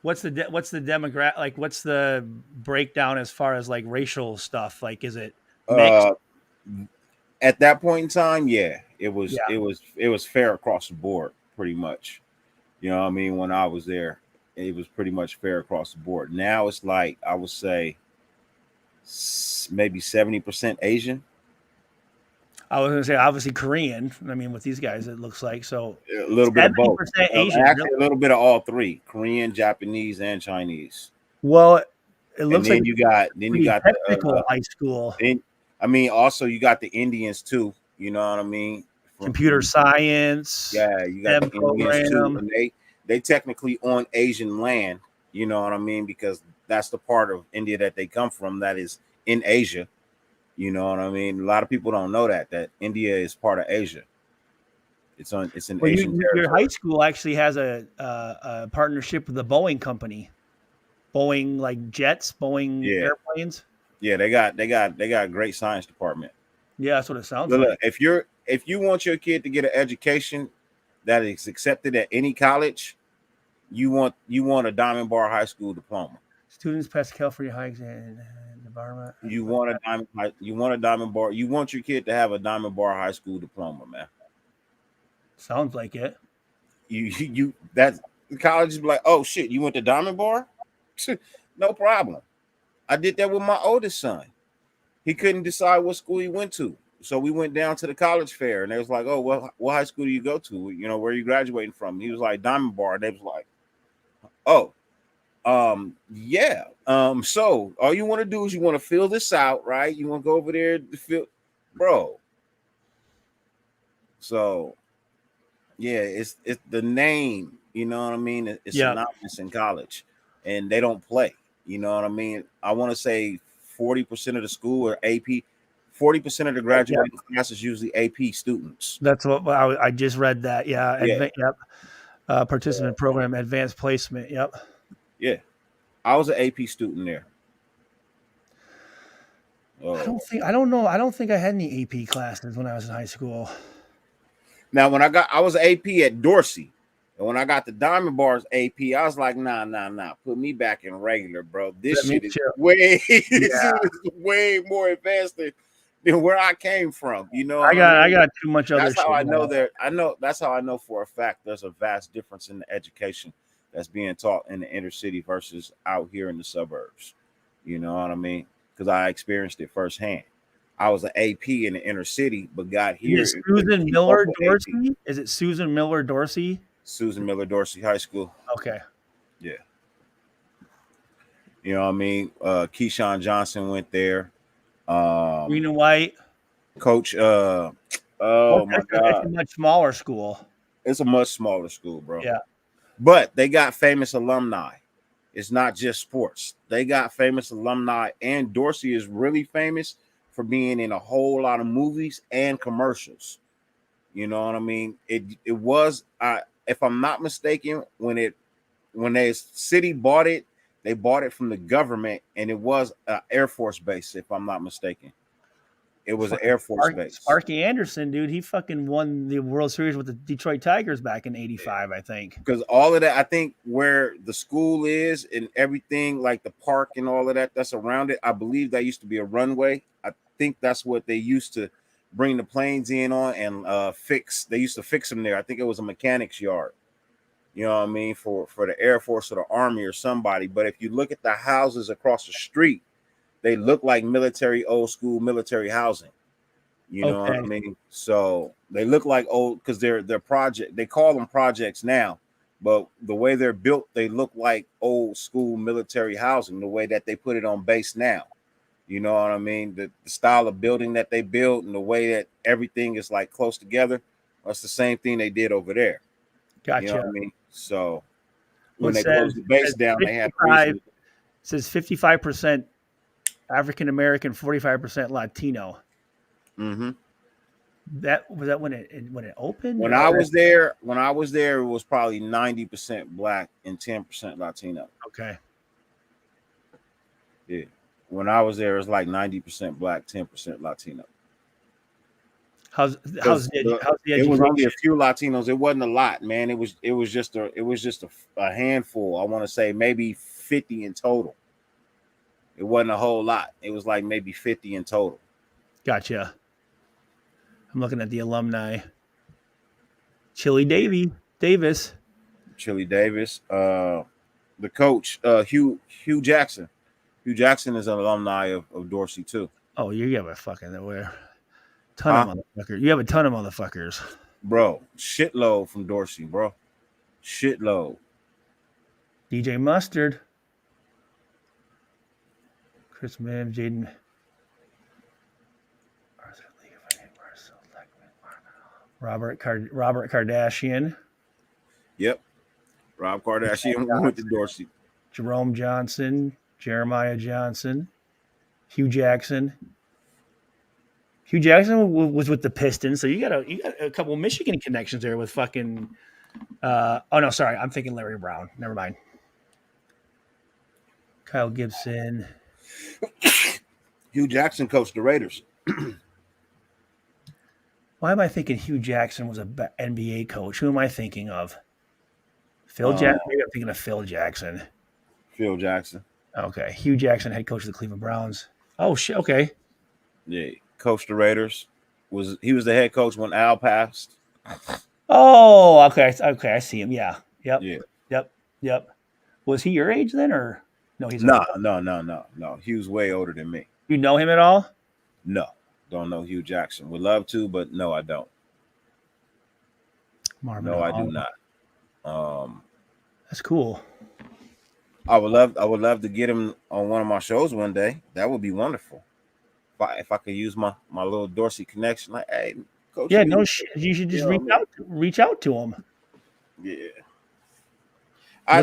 What's the demographic? Like, what's the breakdown as far as like racial stuff? Like, is it mixed? At that point in time, yeah, it was fair across the board, pretty much. You know what I mean? When I was there, it was pretty much fair across the board. Now it's like, I would say maybe 70% Asian. I was going to say obviously Korean. I mean, with these guys, it looks like so. A little bit of both. Asian. Actually, a little bit of all 3: Korean, Japanese, and Chinese. Well, it looks and then like you got technical high school. I mean, also you got the Indians too. You know what I mean? Computer science. Yeah, you got the Indians too, program. and they technically on Asian land. You know what I mean? Because that's the part of India that they come from. That is in Asia. You know what I mean? A lot of people don't know that India is part of Asia. It's in Asian territory. Your high school actually has a partnership with the Boeing company. Boeing, like jets, Boeing airplanes. Yeah, they got great science department. Yeah, that's what it sounds Look, like. if you want your kid to get an education that is accepted at any college, you want a Diamond Bar High School diploma. Students pass California high exam environment. You want a Diamond Bar. You want your kid to have a Diamond Bar High School diploma, man. Sounds like it. You that college is like, oh shit, you went to Diamond Bar? No problem. I did that with my oldest son. He couldn't decide what school he went to. So we went down to the college fair and they was like, oh, well, what high school do you go to? You know, where are you graduating from? He was like, Diamond Bar. And they was like, oh, yeah. So all you want to do is you want to fill this out, right? You want to go over there to fill, bro. So yeah, it's the name, you know what I mean? It's synonymous in college and they don't play, you know what I mean? I want to say 40% of the school are AP. 40% of the graduating class is usually AP students. That's what I just read that. Yeah. Participant program, advanced placement. Yep. Yeah. I was an AP student there. I don't know. I don't think I had any AP classes when I was in high school. Now, I was AP at Dorsey. And when I got the Diamond Bars AP, I was like, nah. Put me back in regular, bro. This shit is way more advanced than where I came from. You know, I got too much other shit. That's how I know that's how I know for a fact there's a vast difference in the education that's being taught in the inner city versus out here in the suburbs. You know what I mean? Because I experienced it firsthand. I was an AP in the inner city, but got here. Is it Susan Miller Dorsey? Is it Susan Miller Dorsey? Susan Miller Dorsey High School. Okay. Yeah. You know what I mean? Keyshawn Johnson went there. Green and white. Coach. Oh my It's God, a much smaller school. it's a much smaller school, bro. Yeah. But they got famous alumni. It's not just sports. They got famous alumni, and Dorsey is really famous for being in a whole lot of movies and commercials. You know what I mean? It was if I'm not mistaken, when the city bought it, they bought it from the government, and it was an Air Force base, if I'm not mistaken. It was an Air Force base. Sparky Anderson, dude, he fucking won the World Series with the Detroit Tigers back in '85, I think. Because all of that, I think where the school is and everything, like the park and all of that that's around it, I believe that used to be a runway. I think that's what they used to bring the planes in on and fix. They used to fix them there. I think it was a mechanics yard. You know what I mean? For the Air Force or the Army or somebody. But if you look at the houses across the street, they look like old school military housing. You know what I mean? So they look like old because they're project. They call them projects now, but the way they're built, they look like old school military housing. The way that they put it on base now, you know what I mean? The style of building that they built and the way that everything is like close together. That's the same thing they did over there. Gotcha. You know what I mean? So when they closed the base down, they had it says 55% African American, 45% Latino. Mm-hmm. That was when it opened. When I was there, it was probably 90% black and 10% Latino. Okay. Yeah. When I was there, it was like 90% black, 10% Latino. How's the education? It was only a few Latinos. It wasn't a lot, man. It was just a handful. I want to say maybe 50 in total. It wasn't a whole lot. It was like maybe 50 in total. Gotcha. I'm looking at the alumni. Chili Davis. Chili Davis. The coach, Hugh Jackson. Hugh Jackson is an alumni of Dorsey too. Oh, you have a fucking ton of motherfuckers. You have a ton of motherfuckers. Bro, shitload from Dorsey, bro. Shitload. DJ Mustard. Chris Mims, Jaden. Robert Kardashian. Yep. Rob Kardashian went to Dorsey. Jerome Johnson, Jeremiah Johnson, Hugh Jackson. Hugh Jackson was with the Pistons, so you got a couple of Michigan connections there with fucking. Oh no, sorry, I'm thinking Larry Brown. Never mind. Kyle Gibson. Hugh Jackson coached the Raiders. Why am I thinking Hugh Jackson was an NBA coach? Who am I thinking of? Phil Jackson? Maybe I'm thinking of Phil Jackson. Phil Jackson. Okay. Hugh Jackson, head coach of the Cleveland Browns. Oh, shit. Okay. Yeah. Coached the Raiders. He was the head coach when Al passed. Oh, okay. Okay. I see him. Yeah. Yep. Yeah. Yep. Was he your age then or no? He's No. He was way older than me. You know him at all? No. Don't know Hugh Jackson. Would love to, but no, I don't. Marvin no, Hall. I do not. That's cool. I would love to get him on one of my shows one day. That would be wonderful. If I could use my little Dorsey connection, like, hey, coach. Yeah, no shit. You should just reach out to him. Yeah.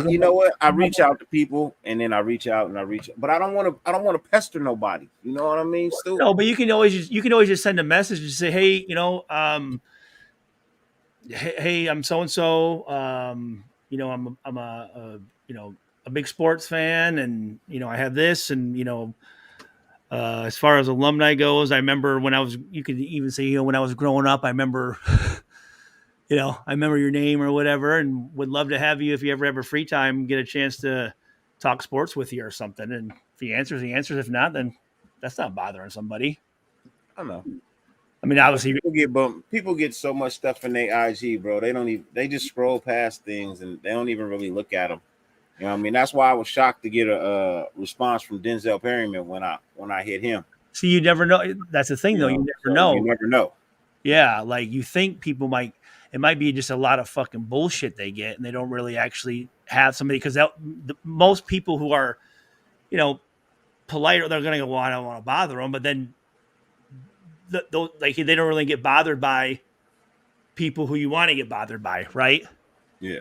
You know what? I reach out to people, and then I reach out, but I don't want to pester nobody. You know what I mean? Still, no, but you can always just send a message and say, hey, hey, I'm so and so. I'm a big sports fan, and I have this, and as far as alumni goes, I remember when you could even say, when I was growing up, I remember. I remember your name or whatever, and would love to have you if you ever have a free time, get a chance to talk sports with you or something. And if he answers, he answers. If not, then that's not bothering somebody. I don't know. I mean, obviously, people get bumped. People get so much stuff in their IG, bro. They just scroll past things and they don't even really look at them. You know what I mean? That's why I was shocked to get a response from Denzel Perryman when I hit him. See, you never know. That's the thing, though. You never know. You never know. Yeah, like you think people might. It might be just a lot of fucking bullshit they get, and they don't really actually have somebody because most people who are, polite, they're going to go, well, I don't want to bother them, but then like they don't really get bothered by people who you want to get bothered by, right? Yeah.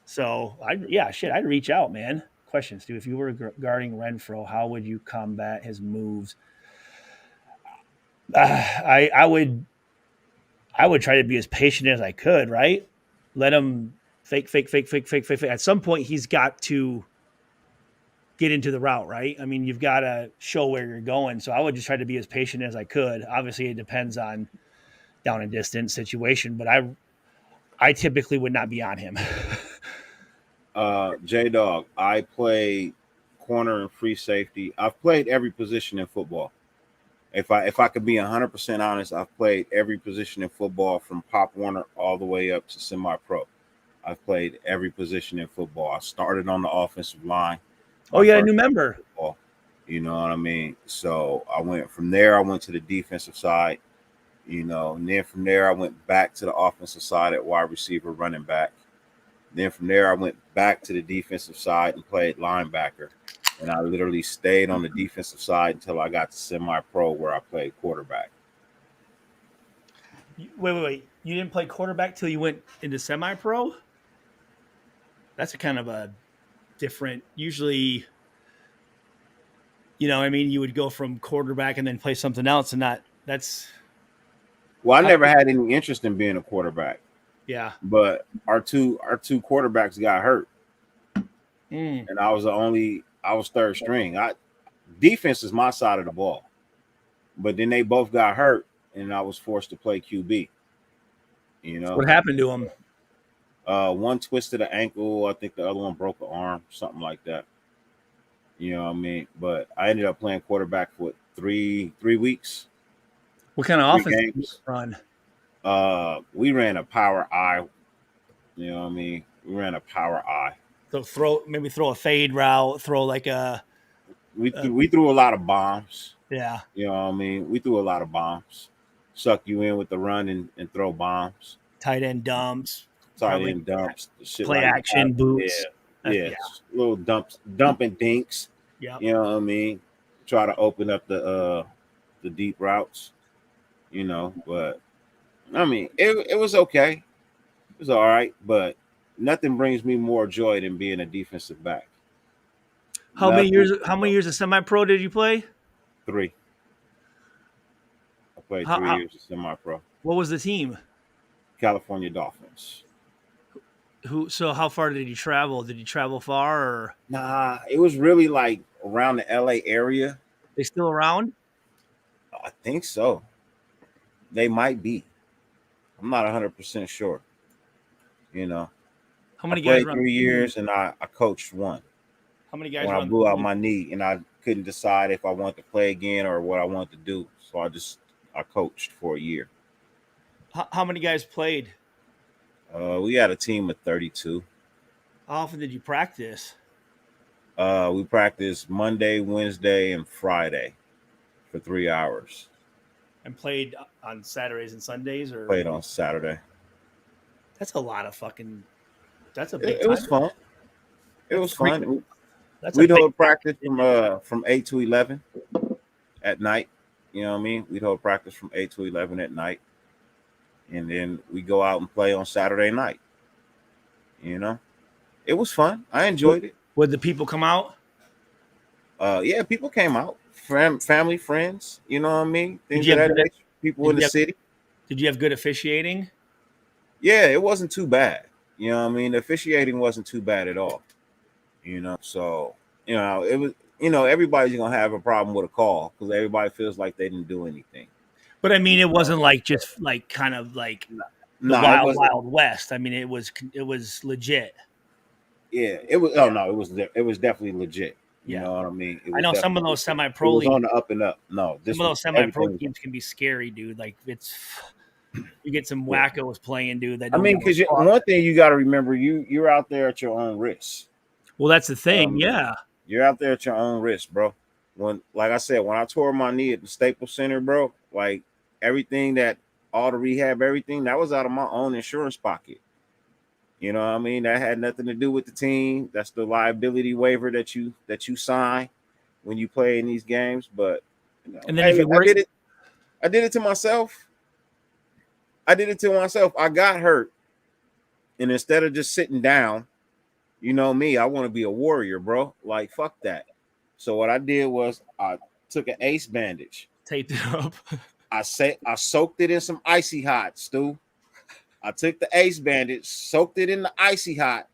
So I'd reach out, man. Question, Stu: if you were guarding Renfro, how would you combat his moves? I would try to be as patient as I could, right? Let him fake. At some point, he's got to get into the route, right? I mean, you've got to show where you're going. So I would just try to be as patient as I could. Obviously, it depends on down and distance situation, but I typically would not be on him. J Dog, I played corner and free safety. I've played every position in football. If I could be 100% honest, I've played every position in football from Pop Warner all the way up to semi-pro. I've played every position in football. I started on the offensive line. Oh, yeah, a new member. Football, you know what I mean? So I went from there. I went to the defensive side, and then from there I went back to the offensive side at wide receiver, running back. Then from there I went back to the defensive side and played linebacker. And I literally stayed on the defensive side until I got to semi-pro, where I played quarterback. Wait. You didn't play quarterback till you went into semi-pro? That's a kind of a different, usually, you would go from quarterback and then play something else, and that's. Well, I never had any interest in being a quarterback. Yeah. But our two quarterbacks got hurt. And I was third string. Defense is my side of the ball. But then they both got hurt, and I was forced to play QB. What happened to them? One twisted an ankle. I think the other one broke an arm, something like that. You know what I mean? But I ended up playing quarterback for 3 weeks. What kind of offense did you run? We ran a power I. You know what I mean? We ran a power I. So throw a fade route, throw like a. We threw a lot of bombs. Yeah. You know what I mean? We threw a lot of bombs. Suck you in with the run and throw bombs. Tight end dumps. Tight end dumps. Shit play like action that. boots. Yeah. Little dumping dinks. Yeah. You know what I mean? Try to open up the deep routes. But I mean, it was okay. It was all right, but nothing brings me more joy than being a defensive back. How many years of semi-pro did you play? 3. I played 3 years of semi-pro. What was the team? California Dolphins. So how far did you travel? Did you travel far or? Nah, it was really like around the LA area. They still around? I think so. They might be. I'm not 100% sure. How many I guys? played 3 years and I coached 1. How many guys? When I blew out my knee and I couldn't decide if I wanted to play again or what I wanted to do, so I coached for a year. How many guys played? We had a team of 32. How often did you practice? We practiced Monday, Wednesday, and Friday for 3 hours. And played on Saturdays and Sundays, or played on Saturday. That's a lot of fucking. That's a big. It was fun. It was fun. We'd hold practice from 8 to 11 at night. You know what I mean? We'd hold practice from 8 to 11 at night, and then we go out and play on Saturday night. It was fun. I enjoyed it. Would the people come out? Yeah, people came out. Family, friends. You know what I mean? Things of that nature. People in the city. Did you have good officiating? Yeah, it wasn't too bad. You know what I mean? The officiating wasn't too bad at all. So it was. Everybody's gonna have a problem with a call because everybody feels like they didn't do anything. But I mean, it wasn't like just like kind of like the Wild West. I mean, it was legit. Yeah, it was. Oh no, it was definitely legit. You know what I mean? I know some of those semi-pro leagues on the up and up. No, some of those semi-pro teams can be scary, dude. Like you get some wackos playing, dude. That because one thing you got to remember, you're out there at your own risk. Well, that's the thing. You're out there at your own risk, bro. Like I said, when I tore my knee at the Staples Center, bro, like all the rehab, everything that was out of my own insurance pocket. You know what I mean? That had nothing to do with the team. That's the liability waiver that you sign when you play in these games. But and then if I did it to myself. I got hurt. And instead of just sitting down, you know me, I want to be a warrior, bro. Like, fuck that. So what I did was I took an ace bandage. Taped it up. I soaked it in some icy hot, Stu. I took the ace bandage, soaked it in the icy hot,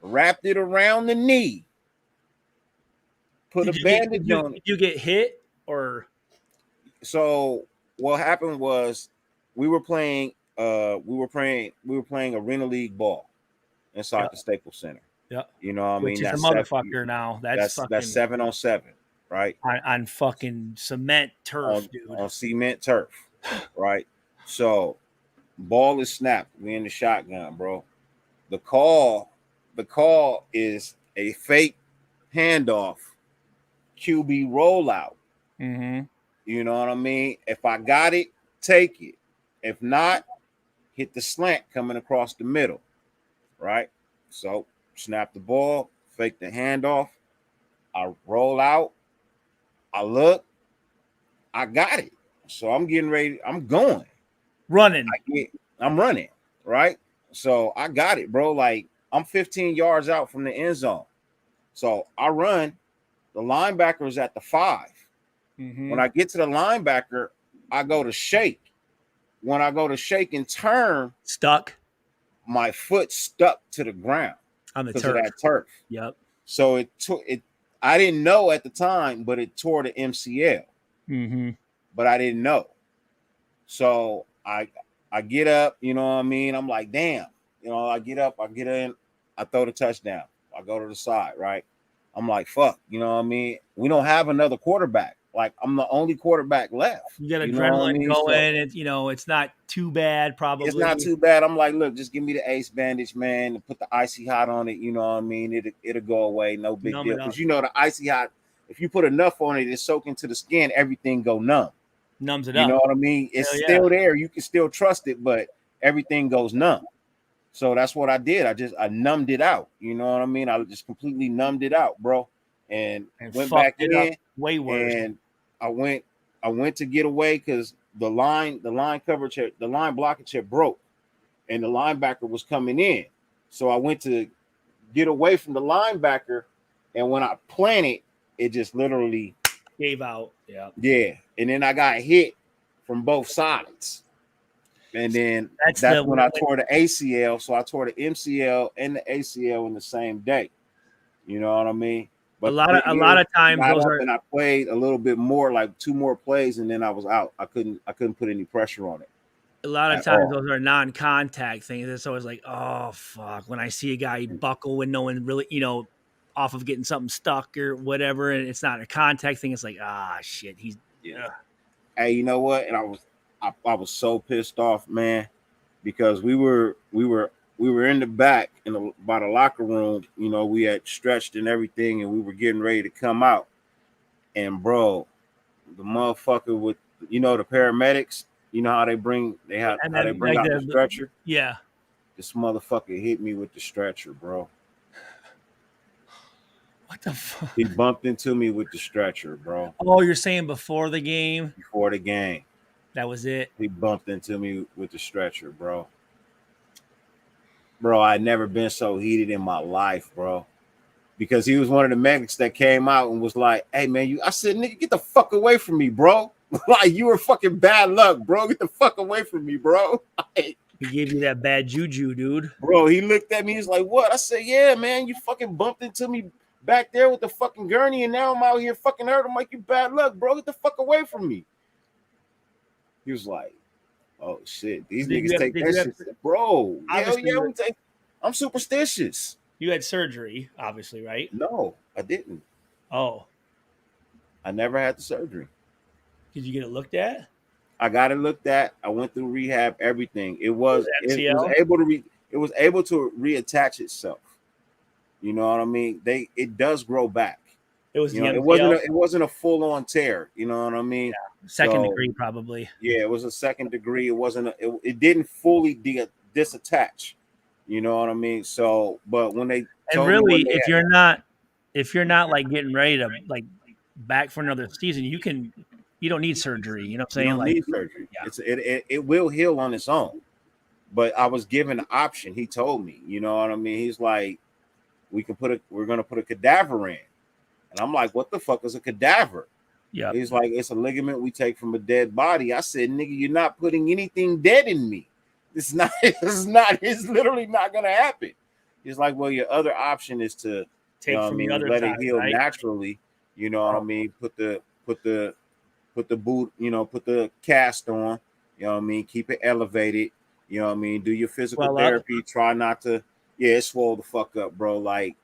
wrapped it around the knee, put a bandage on it. Did you get hit or? So what happened was we were playing Arena League ball inside the Staples Center. Yeah. You know what I mean? Which is a motherfucker now. That's 7-on-7, right? On fucking cement turf, dude. On cement turf, right? So ball is snapped. We in the shotgun, bro. The call is a fake handoff, QB rollout. Mm-hmm. You know what I mean? If I got it, take it. If not, hit the slant coming across the middle, right? So snap the ball, fake the handoff. I roll out. I look. I got it. So I'm getting ready. I'm going. Running. I'm running, right? So I got it, bro. Like, I'm 15 yards out from the end zone. So I run. The linebacker is at the 5. Mm-hmm. When I get to the linebacker, I go to shake. When I go to shake and turn, stuck. My foot stuck to the ground on the because of turf. that turf. Yep. So it. I didn't know at the time, but it tore the MCL. Mm-hmm. But I didn't know. So I get up, you know what I mean? I'm like, damn. You know, I get up, I get in, I throw the touchdown. I go to the side, right? I'm like, fuck, you know what I mean? We don't have another quarterback. Like, I'm the only quarterback left. You got you know what I adrenaline mean? going, and it's not too bad, probably. It's not too bad. I'm like, look, just give me the ace bandage, man, and put the icy hot on it. You know what I mean? It'll go away, no big deal. Because you know the icy hot, if you put enough on it, it's soak into the skin, everything go numb. Numbs it You up. know what I mean? It's still there. You can still trust it, but everything goes numb. So that's what I did. I numbed it out. You know what I mean? I just completely numbed it out, bro. And went back in. Way worse. And I went to get away because the line coverage, the line blockage had broke, and the linebacker was coming in. So I went to get away from the linebacker, and when I planted, it just literally gave out. Yeah. Yeah. And then I got hit from both sides. And then that's when I tore the ACL. So I tore the MCL and the ACL in the same day. You know what I mean? But a lot of times and I played a little bit more, like 2 more plays, and then I was out. I couldn't put any pressure on it. A lot of times those are non-contact things. It's always like, oh fuck, when I see a guy buckle when no one really, off of getting something stuck or whatever, and it's not a contact thing, it's like, shit, he's Hey, you know what? And I was so pissed off, man, because we were in the back by the locker room. You know, we had stretched and everything, and we were getting ready to come out. And bro, the motherfucker with the paramedics, you know how they bring out the stretcher. Yeah, this motherfucker hit me with the stretcher, bro. What the fuck? He bumped into me with the stretcher, bro. Oh, you're saying before the game? Before the game. That was it. He bumped into me with the stretcher, bro. Bro, I'd never been so heated in my life, bro. Because he was one of the medics that came out and was like, hey, man, I said, nigga, get the fuck away from me, bro. Like, you were fucking bad luck, bro. Get the fuck away from me, bro. He gave you that bad juju, dude. Bro, he looked at me. He's like, what? I said, yeah, man, you fucking bumped into me back there with the fucking gurney, and now I'm out here fucking hurt. I'm like, you bad luck, bro. Get the fuck away from me. He was like, oh, shit. These niggas take that shit. Bro, hell yeah, I'm superstitious. You had surgery, obviously, right? No, I didn't. Oh. I never had the surgery. Did you get it looked at? I got it looked at. I went through rehab, everything. It was able to reattach itself. You know what I mean? It does grow back. It was it wasn't a full-on tear. You know what I mean? Yeah. Second degree, probably. Yeah, it was a second degree. It didn't fully disattach. You know what I mean? So, but when they if you're not like getting ready to like back for another season, you can you don't need surgery. You know what I'm You saying? don't need surgery. It will heal on its own. But I was given an option. He told me, you know what I mean? He's like, we're gonna put a cadaver in. And I'm like, what the fuck is a cadaver? Yeah. He's like, it's a ligament we take from a dead body. I said, nigga, you're not putting anything dead in me. It's literally not gonna happen. He's like, well, your other option is to Take from the other let side, it heal right? naturally. You know what I mean? Put the boot, put the cast on, you know what I mean? Keep it elevated, you know what I mean? Do your physical Swell up. therapy. Try not to, it swole the fuck up, bro. Like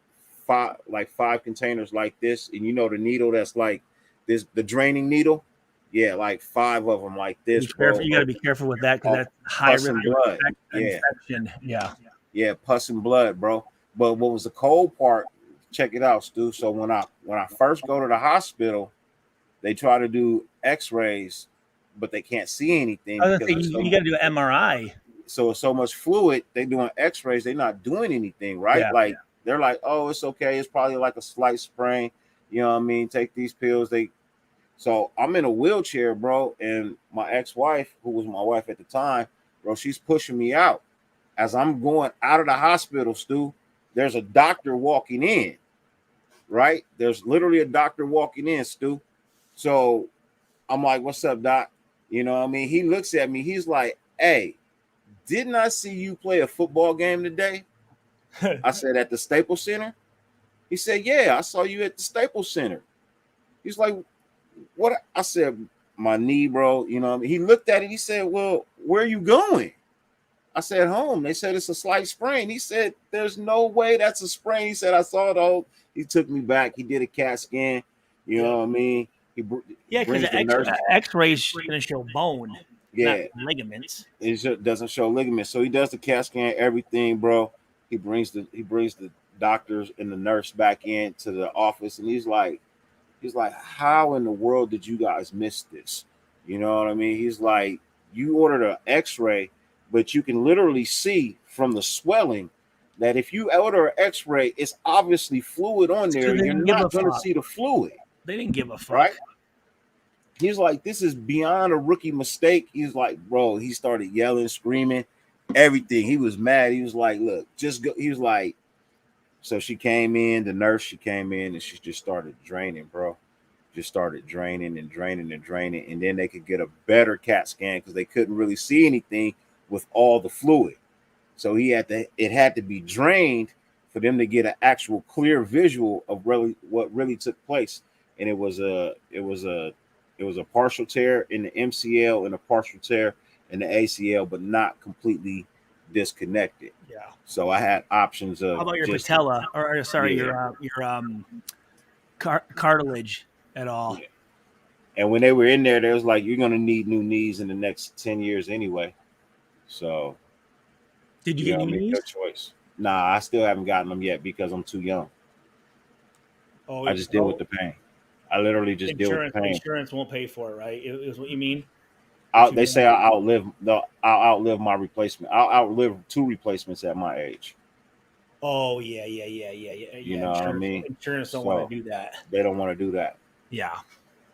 five containers like this, and the needle that's like this, the draining needle. Yeah, like 5 of them like this, bro. You got to be careful with that because that's high Pus risk and blood. infection. Yeah. Yeah, pus and blood, bro. But what was the cold part? Check it out, Stu. So when I first go to the hospital, they try to do X-rays, but they can't see anything. I was gonna say, you got to do an MRI. So much fluid. They doing X-rays. They're not doing anything, right? Yeah. They're like, oh, it's okay. It's probably like a slight sprain. You know what I mean? Take these pills. So I'm in a wheelchair, bro, and my ex-wife, who was my wife at the time, bro, she's pushing me out. As I'm going out of the hospital, Stu, there's a doctor walking in, right? There's literally a doctor walking in, Stu. So I'm like, what's up, doc? You know what I mean? He looks at me. He's like, hey, didn't I see you play a football game today? I said, at the Staples Center? He said, yeah, I saw you at the Staples Center. He's like, what? I said, my knee, bro. You know what I mean? He looked at it. He said, well, where are you going? I said, home. They said it's a slight sprain. He said, there's no way that's a sprain. He said, I saw it all. He took me back. He did a CAT scan. You know what I mean? Yeah, because the X-rays going to show bone, not ligaments. It doesn't show ligaments. So he does the CAT scan, everything, bro. He brings the doctors and the nurse back into the office, and he's like, how in the world did you guys miss this? You know what I mean? He's like, you ordered an X-ray, but you can literally see from the swelling that if you order an X-ray, it's obviously fluid on there. You're not going to see the fluid. They didn't give a fuck. Right? He's like, this is beyond a rookie mistake. He's like, bro, he started yelling, screaming, everything. He was mad. He was like, look, just go. He was like, so she came in, the nurse, she came in and she just started draining, bro. Just started draining and draining and draining. And then they could get a better CAT scan because they couldn't really see anything with all the fluid. So it had to be drained for them to get an actual clear visual of really what really took place. And it was a partial tear in the MCL and a partial tear in the ACL, but not completely disconnected. Yeah. So I had options of. How about your patella, or sorry, your cartilage at all? Yeah. And when they were in there, they was like, "You're gonna need new knees in the next 10 years anyway." So, did you get new knees? No choice. Nah, I still haven't gotten them yet because I'm too young. Oh, I just deal with the pain. I literally just deal with the pain. Insurance won't pay for it, right? Is what you mean? They say I'll outlive my replacement. I'll outlive 2 replacements at my age. Oh yeah. You know what I mean? Insurance don't want to do that. They don't want to do that. Yeah.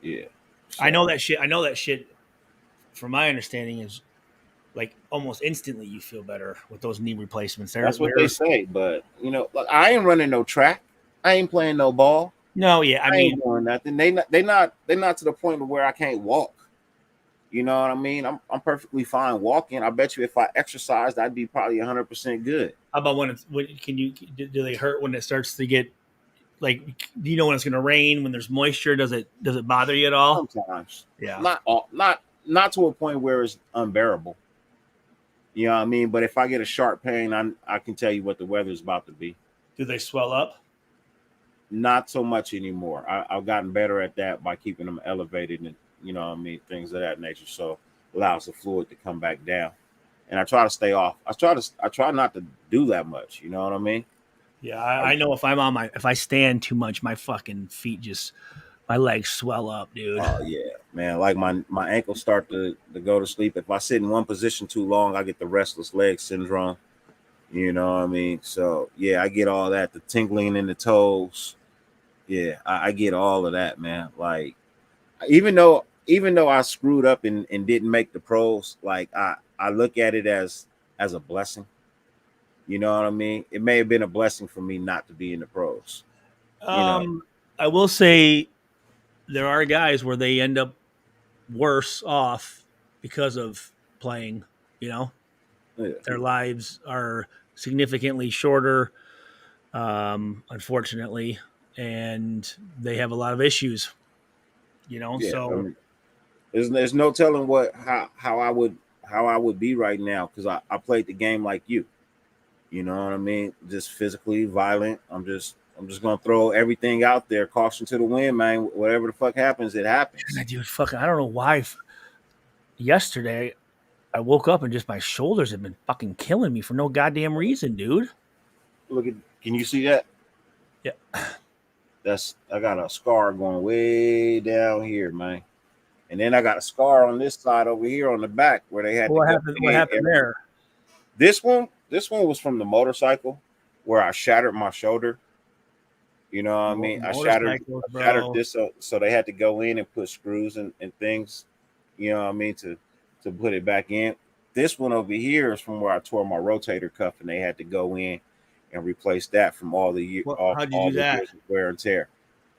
Yeah. So. I know that shit. From my understanding, is like almost instantly you feel better with those knee replacements. That's what they say, but look, I ain't running no track. I ain't playing no ball. No, yeah, I mean, ain't doing nothing. They not to the point where I can't walk. You know what I mean? I'm perfectly fine walking. I bet you if I exercised, I'd be probably 100% good. How about when do they hurt when it starts to get like? Do you know when it's going to rain? When there's moisture, does it bother you at all? Sometimes, yeah. Not to a point where it's unbearable. You know what I mean? But if I get a sharp pain, I can tell you what the weather's about to be. Do they swell up? Not so much anymore. I've gotten better at that by keeping them elevated and what I mean, things of that nature. So allows the fluid to come back down. And I try to stay off. I try not to do that much. You know what I mean? Yeah, I know if I stand too much, my fucking feet my legs swell up, dude. Oh yeah, man. Like my ankles start to go to sleep. If I sit in one position too long, I get the restless leg syndrome. You know what I mean? So yeah, I get all that. The tingling in the toes. Yeah, I get all of that, man. Like, even though even though I screwed up and didn't make the pros, like I look at it as a blessing. You know what I mean? It may have been a blessing for me not to be in the pros. I will say there are guys where they end up worse off because of playing. You know, their lives are significantly shorter, unfortunately, and they have a lot of issues. You know, Yeah, so I mean, there's no telling how I would be right now because I played the game like you. You know what I mean? Just physically violent. I'm just gonna throw everything out there. Caution to the wind, man. Whatever the fuck happens, it happens. Dude, fucking, I don't know why. Yesterday, I woke up and just my shoulders have been fucking killing me for no goddamn reason, dude. Look at, can you see that? Yeah. I got a scar going way down here, man. And then I got a scar on this side over here on the back where they had What to happened? What happened there? This one was from the motorcycle where I shattered my shoulder. You know what I mean? I shattered this, so they had to go in and put screws and things. You know what I mean to put it back in. This one over here is from where I tore my rotator cuff, and they had to go in and replace that from all the years. How'd you do that? Years of wear and tear.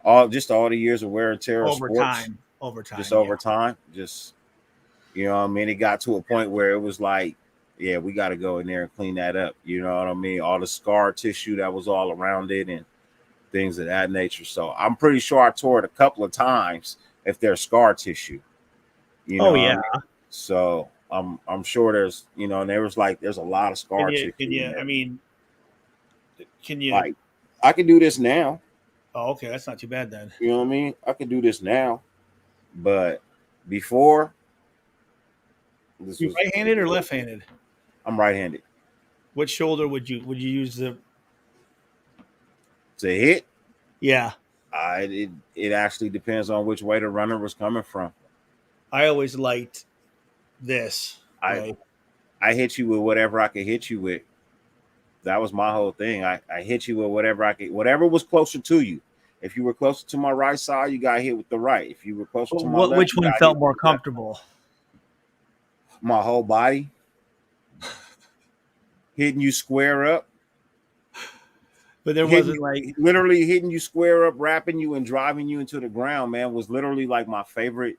All the years of wear and tear of Over sports. time. Just over time. Just, you know what I mean? It got to a point where it was like, yeah, we got to go in there and clean that up. You know what I mean? All the scar tissue that was all around it and things of that nature. So I'm pretty sure I tore it a couple of times if there's scar tissue. You know yeah. what I mean? So I'm sure there's, you know, and there's a lot of scar tissue. Can you like I can do this now. Oh, okay, that's not too bad then. You know what I mean? I can do this now. But before you right-handed or left-handed? I'm right-handed. What shoulder would you use to hit? Yeah. It actually depends on which way the runner was coming from. I always liked this. I hit you with whatever I could hit you with. That was my whole thing. I hit you with whatever I could, whatever was closer to you. If you were closer to my right side, you got hit with the right. If you were closer to my left, which one felt more comfortable? My whole body. Hitting you square up. But there wasn't like literally hitting you square up, wrapping you and driving you into the ground, man, was literally like my favorite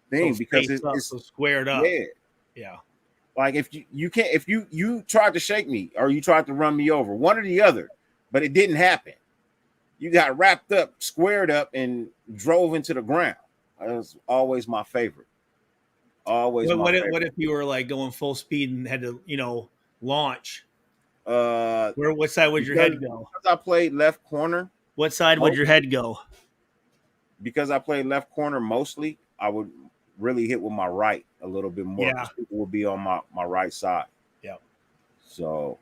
thing because it's so squared up. Yeah. Like if you tried to shake me or you tried to run me over, one or the other, but it didn't happen. You got wrapped up, squared up, and drove into the ground. That was always my favorite. Always. What if you were like going full speed and had to, launch? What side would your head go? Because I played left corner. What side would your head go? Because I played left corner mostly, I would really hit with my right a little bit more. Yeah. People would be on my right side. Yeah. So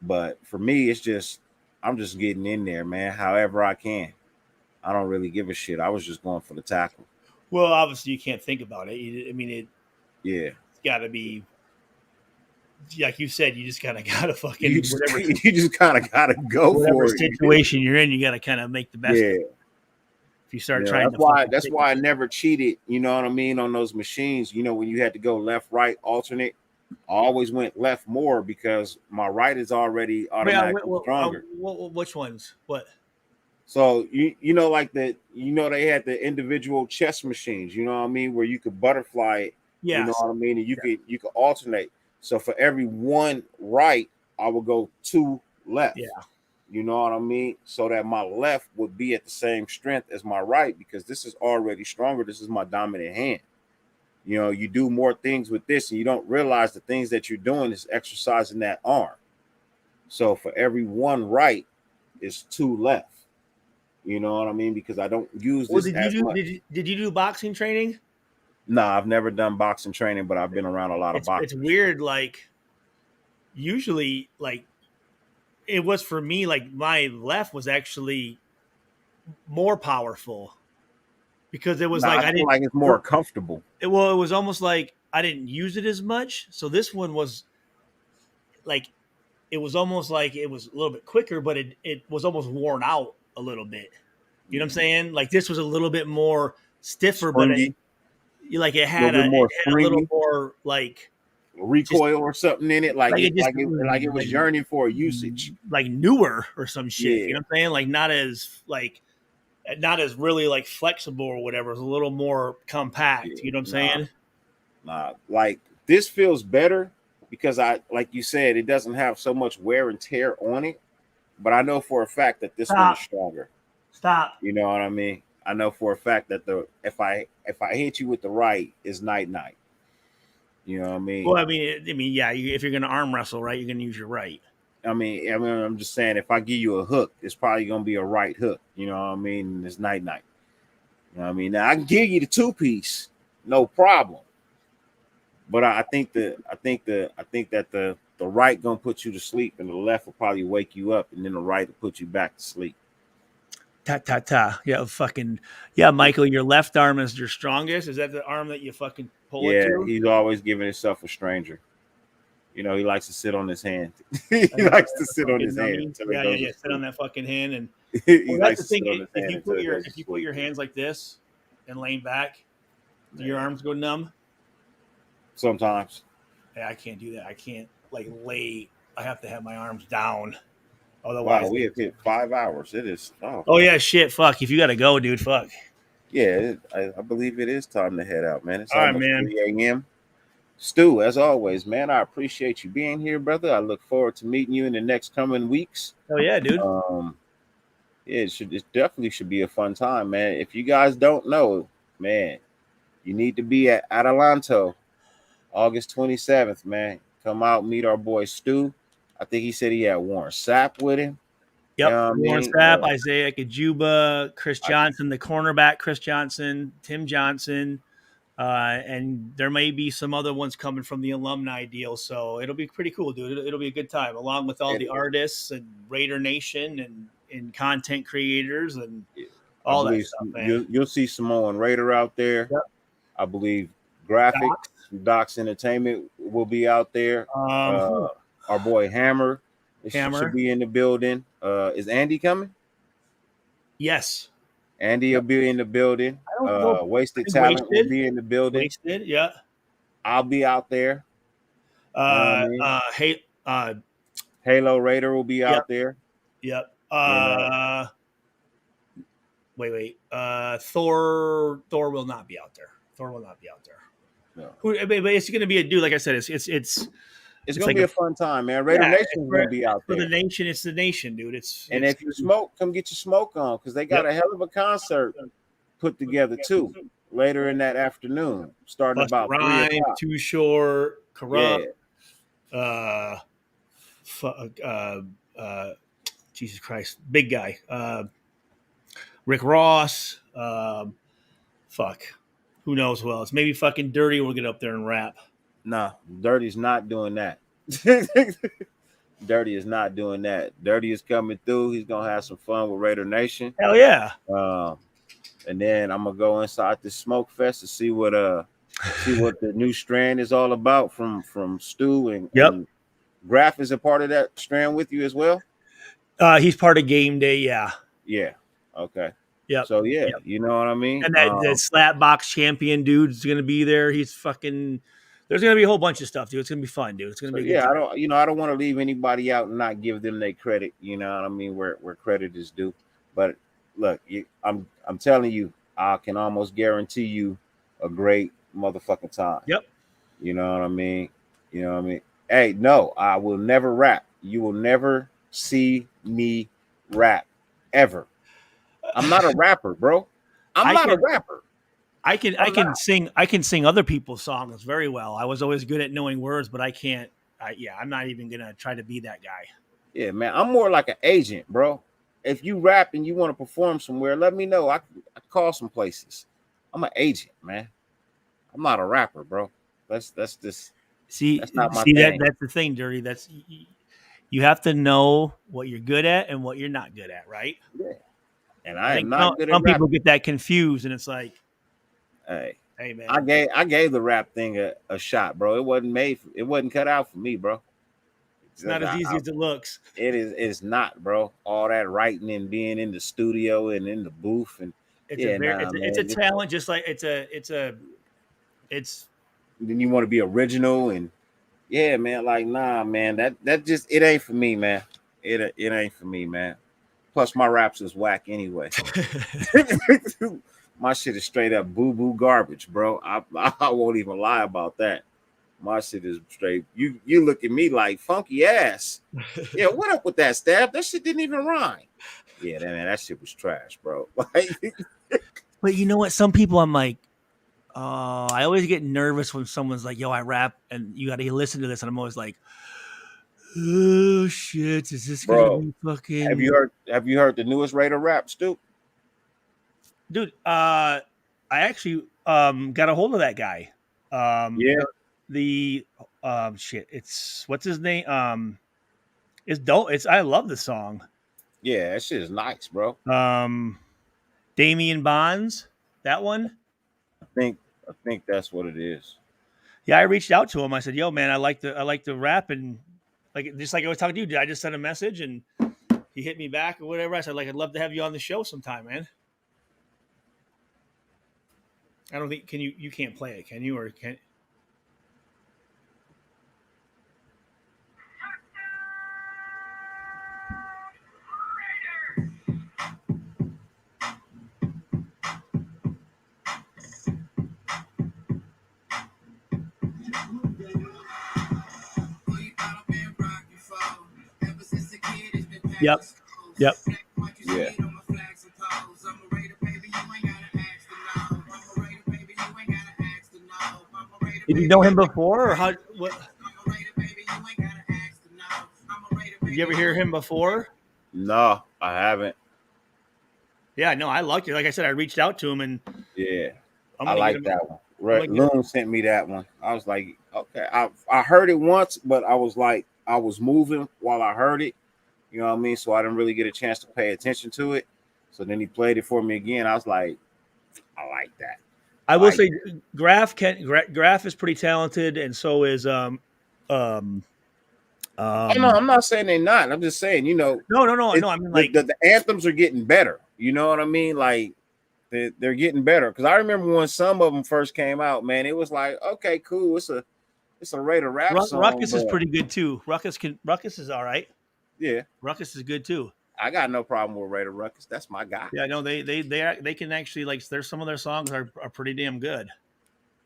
but for me, it's just I'm just getting in there, man, however I can. I don't really give a shit. I was just going for the tackle. Well, obviously you can't think about it. Yeah. It's got to be, like you said, you just gotta fucking you just kind of gotta go whatever for it. Situation you're in, you gotta kind of make the best. Yeah. Of it. If you start trying that's why I never cheated. You know what I mean on those machines. You know when you had to go left, right, alternate. I always went left more because my right is already automatically stronger. Which ones? What? So you know like they had the individual chess machines. You know what I mean where you could butterfly it. Yeah. You know what I mean, and you could alternate. So for every one right, I would go two left. Yeah. You know what I mean? So that my left would be at the same strength as my right because this is already stronger. This is my dominant hand. You know, you do more things with this and you don't realize the things that you're doing is exercising that arm. So for every one right is two left. You know what I mean? Because I don't use this as much. Did you do boxing training? No, I've never done boxing training, but I've been around a lot of boxing. It's weird. Like usually, like it was for me. Like my left was actually more powerful because it was I feel like it's more comfortable. It was almost like I didn't use it as much. So this one was like it was almost like it was a little bit quicker, but it was almost worn out a little bit. You know what I'm saying? Like this was a little bit more stiffer, springy. but it a had little bit more a little springy, more like recoil or something in it, like it was yearning for a usage, like newer or some shit. Yeah. You know what I'm saying? Not as really like flexible or whatever. It's a little more compact. You know what I'm saying? Like this feels better because like you said, it doesn't have so much wear and tear on it. But I know for a fact that this one is stronger. Stop. You know what I mean? I know for a fact that if I hit you with the right, it's night. You know what I mean? Well, I mean, yeah. If you're gonna arm wrestle, right, you're gonna use your right. I'm just saying, if I give you a hook, it's probably gonna be a right hook. You know what I mean? It's night. You know what I mean? Now I can give you the 2-piece, no problem. But I think that the right gonna put you to sleep, and the left will probably wake you up, and then the right will put you back to sleep. Yeah, Michael, your left arm is your strongest. Is that the arm that you fucking pull it to? He's always giving himself a stranger. You know, he likes to sit on his hand. He likes to sit on his hand. Yeah. Sit on that fucking hand, and he likes that's the to sit thing. on his If hand. you put your hands like this and lean back, do your arms go numb? Sometimes. Yeah, I can't do that. I can't lay. I have to have my arms down. Otherwise, wow, we have hit 5 hours. It is. Oh yeah, shit. Fuck. If you gotta go, dude. Fuck. Yeah, I believe it is time to head out, man. It's all right, almost man. 3 a.m. Stu, as always, man, I appreciate you being here, brother. I look forward to meeting you in the next coming weeks. Oh yeah, dude. It definitely should be a fun time, man. If you guys don't know, man, you need to be at Adelanto, August 27th, man. Come out, meet our boy Stu. I think he said he had Warren Sapp with him. Yep, You know Warren Sapp, Isaiah Kajuba, Chris Johnson, the cornerback, Chris Johnson, Tim Johnson, and there may be some other ones coming from the alumni deal. So it'll be pretty cool, dude. It'll be a good time, along with all the artists and Raider Nation and content creators and all that stuff, man. You'll see Samoan Raider out there. Yep. I believe Graphics, Docs Entertainment will be out there. Our boy Hammer should be in the building. Is Andy coming? Yes. Andy will be in the building. Wasted Talent will be in the building. Wasted, yeah. I'll be out there. Halo Raider will be out there. Yep. Wait. Thor will not be out there. No. But it's going to be a dude. Like I said, it's going to be a fun time, man. Raider Nation is going to be out there. For the nation, it's the nation, dude. If you smoke, come get your smoke on, because they got a hell of a concert put together too later in that afternoon, starting Busta about 3 o'clock. Too Short, Corrupt, Jesus Christ, big guy, Rick Ross, who knows who else? Maybe fucking Dirty will get up there and rap. Nah, Dirty's not doing that. Dirty is not doing that. Dirty is coming through. He's gonna have some fun with Raider Nation. Hell yeah. And then I'm gonna go inside this smoke fest to see what the new strand is all about from Stu and Graph is a part of that strand with you as well. He's part of Game Day, yeah. Yeah. Okay. Yeah. So you know what I mean. And that Slapbox champion dude's gonna be there. He's fucking. There's gonna be a whole bunch of stuff, dude. It's gonna be fun, dude. It's gonna be. I don't want to leave anybody out and not give them their credit. You know what I mean, where credit is due. But look, I'm telling you, I can almost guarantee you a great motherfucking time. Yep. You know what I mean. Hey, no, I will never rap. You will never see me rap ever. I'm not a rapper, bro. I'm not a rapper. I can sing other people's songs very well. I was always good at knowing words, but I can't. I'm not even gonna try to be that guy. Yeah, man. I'm more like an agent, bro. If you rap and you want to perform somewhere, let me know. I call some places. I'm an agent, man. I'm not a rapper, bro. That's just that's not my thing. That's the thing, Dirty. That's you have to know what you're good at and what you're not good at, right? Yeah. And I am not good at some rapping. people get that confused, and it's like, hey man, I gave the rap thing a shot, bro. It wasn't cut out for me, bro. It's not as easy as it looks. It's not, bro. All that writing and being in the studio and in the booth, and It's a talent, just like it's. Then you want to be original and yeah, man. Like nah, man. That just it ain't for me, man. It ain't for me, man. Plus my raps is whack anyway. My shit is straight up boo boo garbage, bro. I won't even lie about that. My shit is straight. You look at me like funky ass. Yeah, what up with that, Stab? That shit didn't even rhyme. Yeah, man, that shit was trash, bro. But you know what? Some people, I'm like, I always get nervous when someone's like, "Yo, I rap," and you got to listen to this, and I'm always like, "Oh shit, is this gonna be fucking?" Have you heard the newest Raider rap, Stu? Dude, I actually got a hold of that guy. The shit, it's what's his name? It's dope. I love the song. Yeah, that shit is nice, bro. Damian Bonds, that one. I think that's what it is. Yeah, I reached out to him. I said, "Yo, man, I like the rap," and like just like I was talking to you, I just sent a message and he hit me back or whatever. I said, "Like, I'd love to have you on the show sometime, man." I don't think you can't play it, can you? Or can? Yep. Yeah. Did you know him before, or how? What? Did you ever hear him before? No, I haven't. Yeah, no, I liked it. Like I said, I reached out to him, and yeah, I like that one. Right, Loon sent me that one. I was like, okay, I heard it once, but I was like, I was moving while I heard it. You know what I mean? So I didn't really get a chance to pay attention to it. So then he played it for me again. I was like, I like that. I will say, Graf is pretty talented, and so is I'm not saying they're not. I'm just saying, you know. No. I mean, like the anthems are getting better. You know what I mean? Like they're getting better. Because I remember when some of them first came out, man, it was like, okay, cool. It's a Raider rap song. Ruckus is pretty good too. Ruckus is all right. Yeah, Ruckus is good too. I got no problem with Raider Ruckus. That's my guy. Yeah, no, they can actually, like, there's some of their songs are pretty damn good,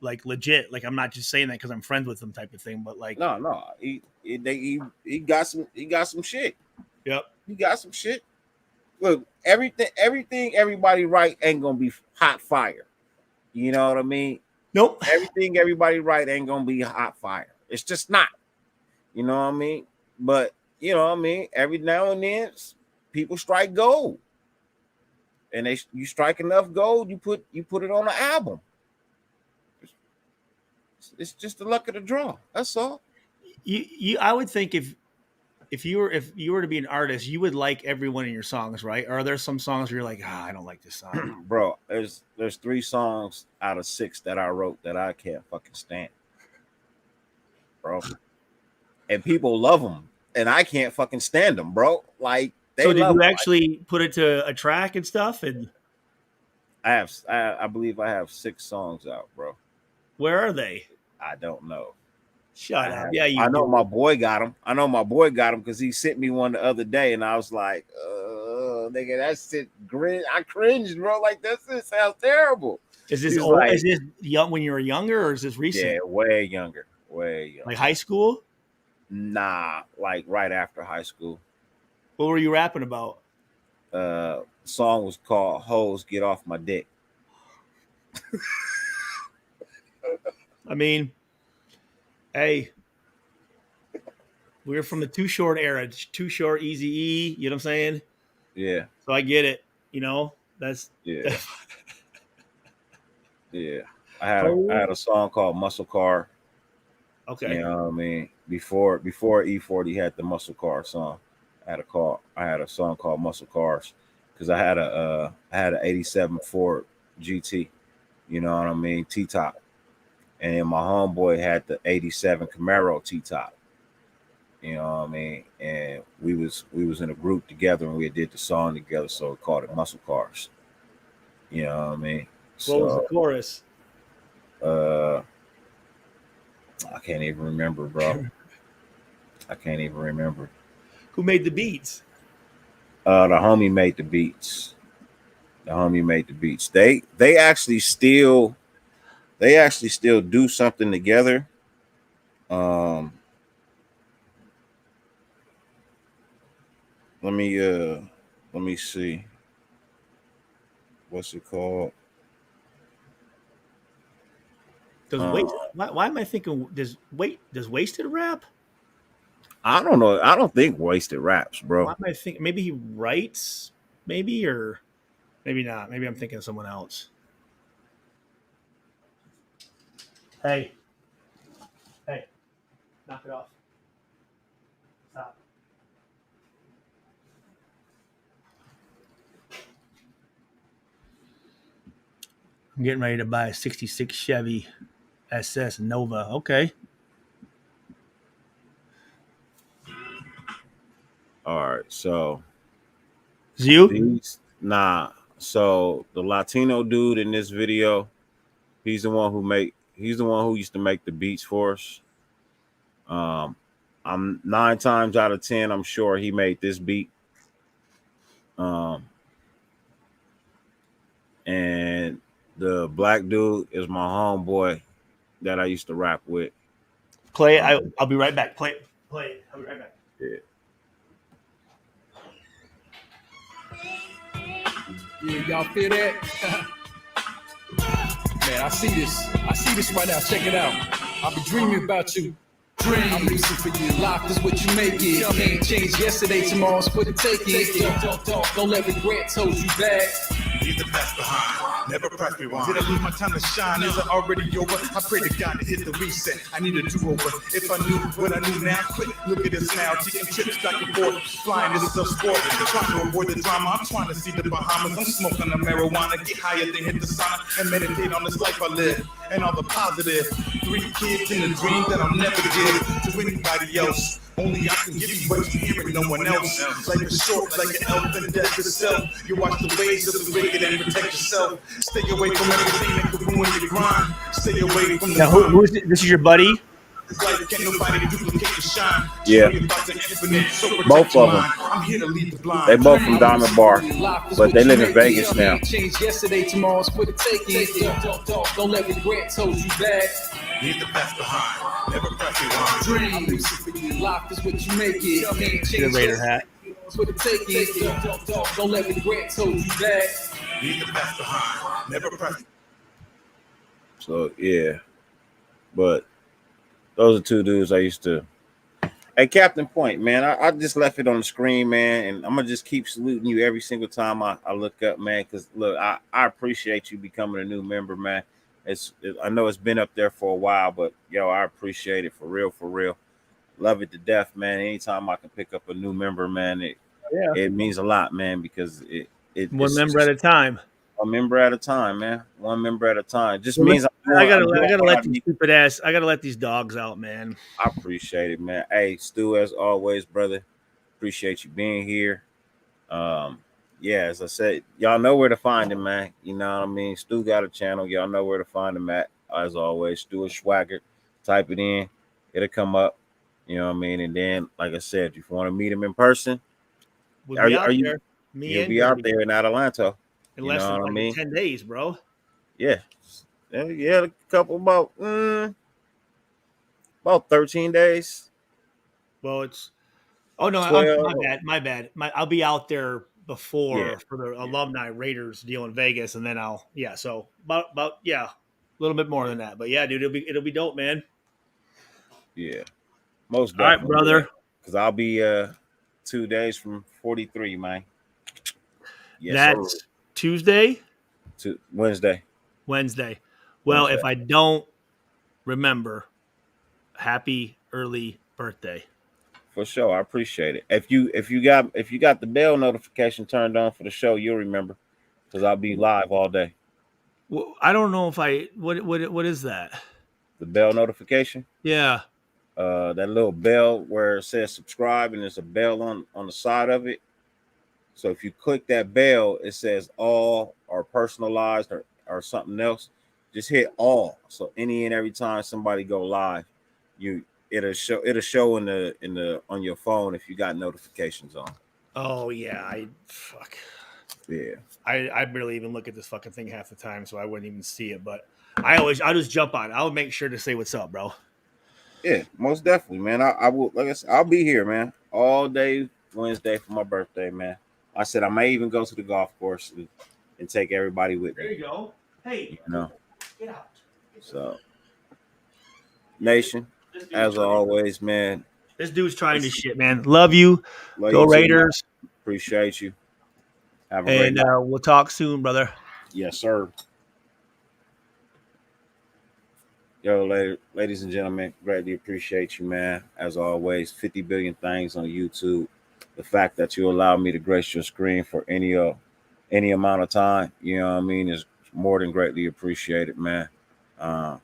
like legit. Like, I'm not just saying that because I'm friends with them type of thing, but like no, he got some shit. Yep, he got some shit. Look, everything everybody write ain't gonna be hot fire. You know what I mean? Nope. Everything everybody write ain't gonna be hot fire. It's just not. You know what I mean? But you know what I mean? Every now and then people strike gold. And you strike enough gold, you put it on an album. It's just the luck of the draw. That's all. I would think if you were to be an artist, you would like every one of your songs, right? Or are there some songs where you're like, I don't like this song? Bro, there's 3 songs out of 6 that I wrote that I can't fucking stand. Bro. And people love them. And I can't fucking stand them, bro. Like, so did you actually put it to a track and stuff? And I believe I have 6 songs out, bro. Where are they? I don't know. Shut up. Yeah, I know my boy got them. I know my boy got them because he sent me one the other day, and I was like, nigga, that shit I cringed, bro. Like, that shit sounds terrible. Is this old? Like, is this young when you were younger, or is this recent? Yeah, way younger. Like high school? Nah, like right after high school. What were you rapping about? The song was called "Hoes Get Off My Dick." I mean, hey, we're from the Too Short era. Too Short, Eazy-E. You know what I'm saying? Yeah. So I get it. You know, that's yeah. Yeah. I had a song called "Muscle Car." Okay. You know what I mean? Before E40 had the Muscle Car song, I had a song called Muscle Cars because I had a 87 Ford GT. You know what I mean? T-top. And then my homeboy had the 87 Camaro T-top. You know what I mean? And we was in a group together and we did the song together, so we called it Muscle Cars. You know what I mean? What was the chorus? I can't even remember, bro. I can't even remember. Who made the beats? The homie made the beats. The homie made the beats. They actually still do something together. Let me see. What's it called? Why am I thinking does Wasted rap? I don't know. I don't think Wasted raps, bro. Why am I thinking maybe he writes, maybe, or maybe not. Maybe I'm thinking of someone else. Hey, knock it off. Stop. I'm getting ready to buy a 66 Chevy SS Nova. Okay. All right, so you? So the Latino dude in this video, he's the one who used to make the beats for us. I'm 9 times out of 10, I'm sure he made this beat. And the black dude is my homeboy that I used to rap with. Play. I'll be right back. Play. I'll be right back. Yeah. Yeah, y'all feel that? Man, I see this right now. Check it out. I'll be dreaming about you. I'm racing for you. Life is what you make it. Can't change yesterday, tomorrow's for the taking. Don't let regret hold you back. Leave the past behind. Never press rewind. Did I lose my time to shine? Is it already over? I pray to God to hit the reset. I need a do-over. If I knew what I knew now, quick, look at this now. Taking trips back and forth. Flying is a sport. Trying to avoid the drama. I'm trying to see the Bahamas. I'm smoking the marijuana. Get higher than hit the sauna. And meditate on this life I live. And all the positive. 3 kids in a dream that I'll never give to anybody else. Only I can give you what you hear and no one else. Life is short like an elephant, death itself. You watch the ways of the wicked and protect yourself. Stay away from everything that could ruin your grind. Stay away from the Now, who is this? Is your buddy? Life can't nobody duplicate the shine. Yeah. Both of them. I'm here to lead the blind. They both from Diamond Bar, but they live in Vegas now. Change yesterday, tomorrow's for the taking. Don't let regret hold you back. Leave the past behind. Never press rewind. Dreams. Life is what you make it. Get a Raider hat. For the taking. Don't let regret hold you back. Leave the past behind. Never press. So yeah, but those are 2 dudes I used to. Hey, Captain Point, man, I just left it on the screen, man, and I'm gonna just keep saluting you every single time I look up, man. Because look, I appreciate you becoming a new member, man. I know it's been up there for a while, but yo, I appreciate it for real. Love it to death, man. Anytime I can pick up a new member, man, it means a lot, man, because it's member at a time. One member at a time, man. One member at a time. Just Well, means I gotta let these stupid ass. I gotta let these dogs out, man. I appreciate it, man. Hey, Stu, as always, brother. Appreciate you being here. Yeah, as I said, y'all know where to find him, man. You know what I mean? Stu got a channel. Y'all know where to find him at. As always, Stu Swagger. Type it in, it'll come up. You know what I mean? And then, like I said, if you want to meet him in person, We'll be out there. You'll be out there in Atlanta. In less than like 10 days, bro. Yeah, a couple about 13 days. Well, it's my bad. I'll be out there before for the alumni Raiders deal in Vegas, and then so about a little bit more than that. But yeah, dude, it'll be dope, man. Yeah, most definitely. All right, brother. Because I'll be 2 days from 43, man. Yes, that's Tuesday? Wednesday. Well, if I don't remember, happy early birthday. For sure. I appreciate it. If you got the bell notification turned on for the show, you'll remember. Because I'll be live all day. Well, I don't know if what is that? The bell notification? Yeah. That little bell where it says subscribe and there's a bell on the side of it. So if you click that bell, it says all or personalized or something else. Just hit all. So any and every time somebody go live, it'll show in the on your phone if you got notifications on. Oh yeah, fuck. Yeah. I barely even look at this fucking thing half the time, so I wouldn't even see it. But I'll just jump on it. I'll make sure to say what's up, bro. Yeah, most definitely, man. I will, like I said, I'll be here, man, all day Wednesday for my birthday, man. I said I may even go to the golf course and take everybody with me. There you go. Hey, get out. So, Nation, as always, man. This dude's trying to shit, man. Love you. Go Raiders. Appreciate you. Have a great And night. we'll talk soon, brother. Yes, sir. Yo, ladies and gentlemen, greatly appreciate you, man. As always, 50 billion things on YouTube. The fact that you allow me to grace your screen for any amount of time, you know what I mean, is more than greatly appreciated, man. And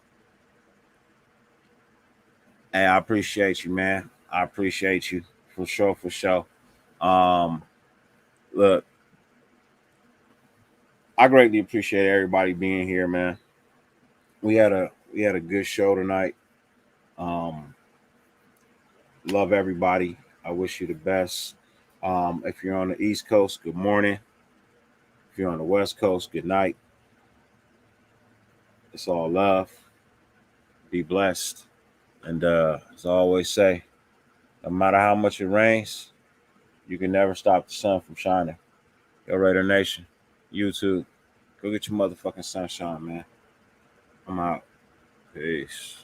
I appreciate you, man. I appreciate you for sure, for sure. Look, I greatly appreciate everybody being here, man. We had a good show tonight. Love everybody. I wish you the best. If you're on the East Coast, good morning. If you're on the West Coast, good night. It's all love. Be blessed. And as I always say, no matter how much it rains, you can never stop the sun from shining. Yo, Raider Nation, YouTube, go get your motherfucking sunshine, man. I'm out. Peace.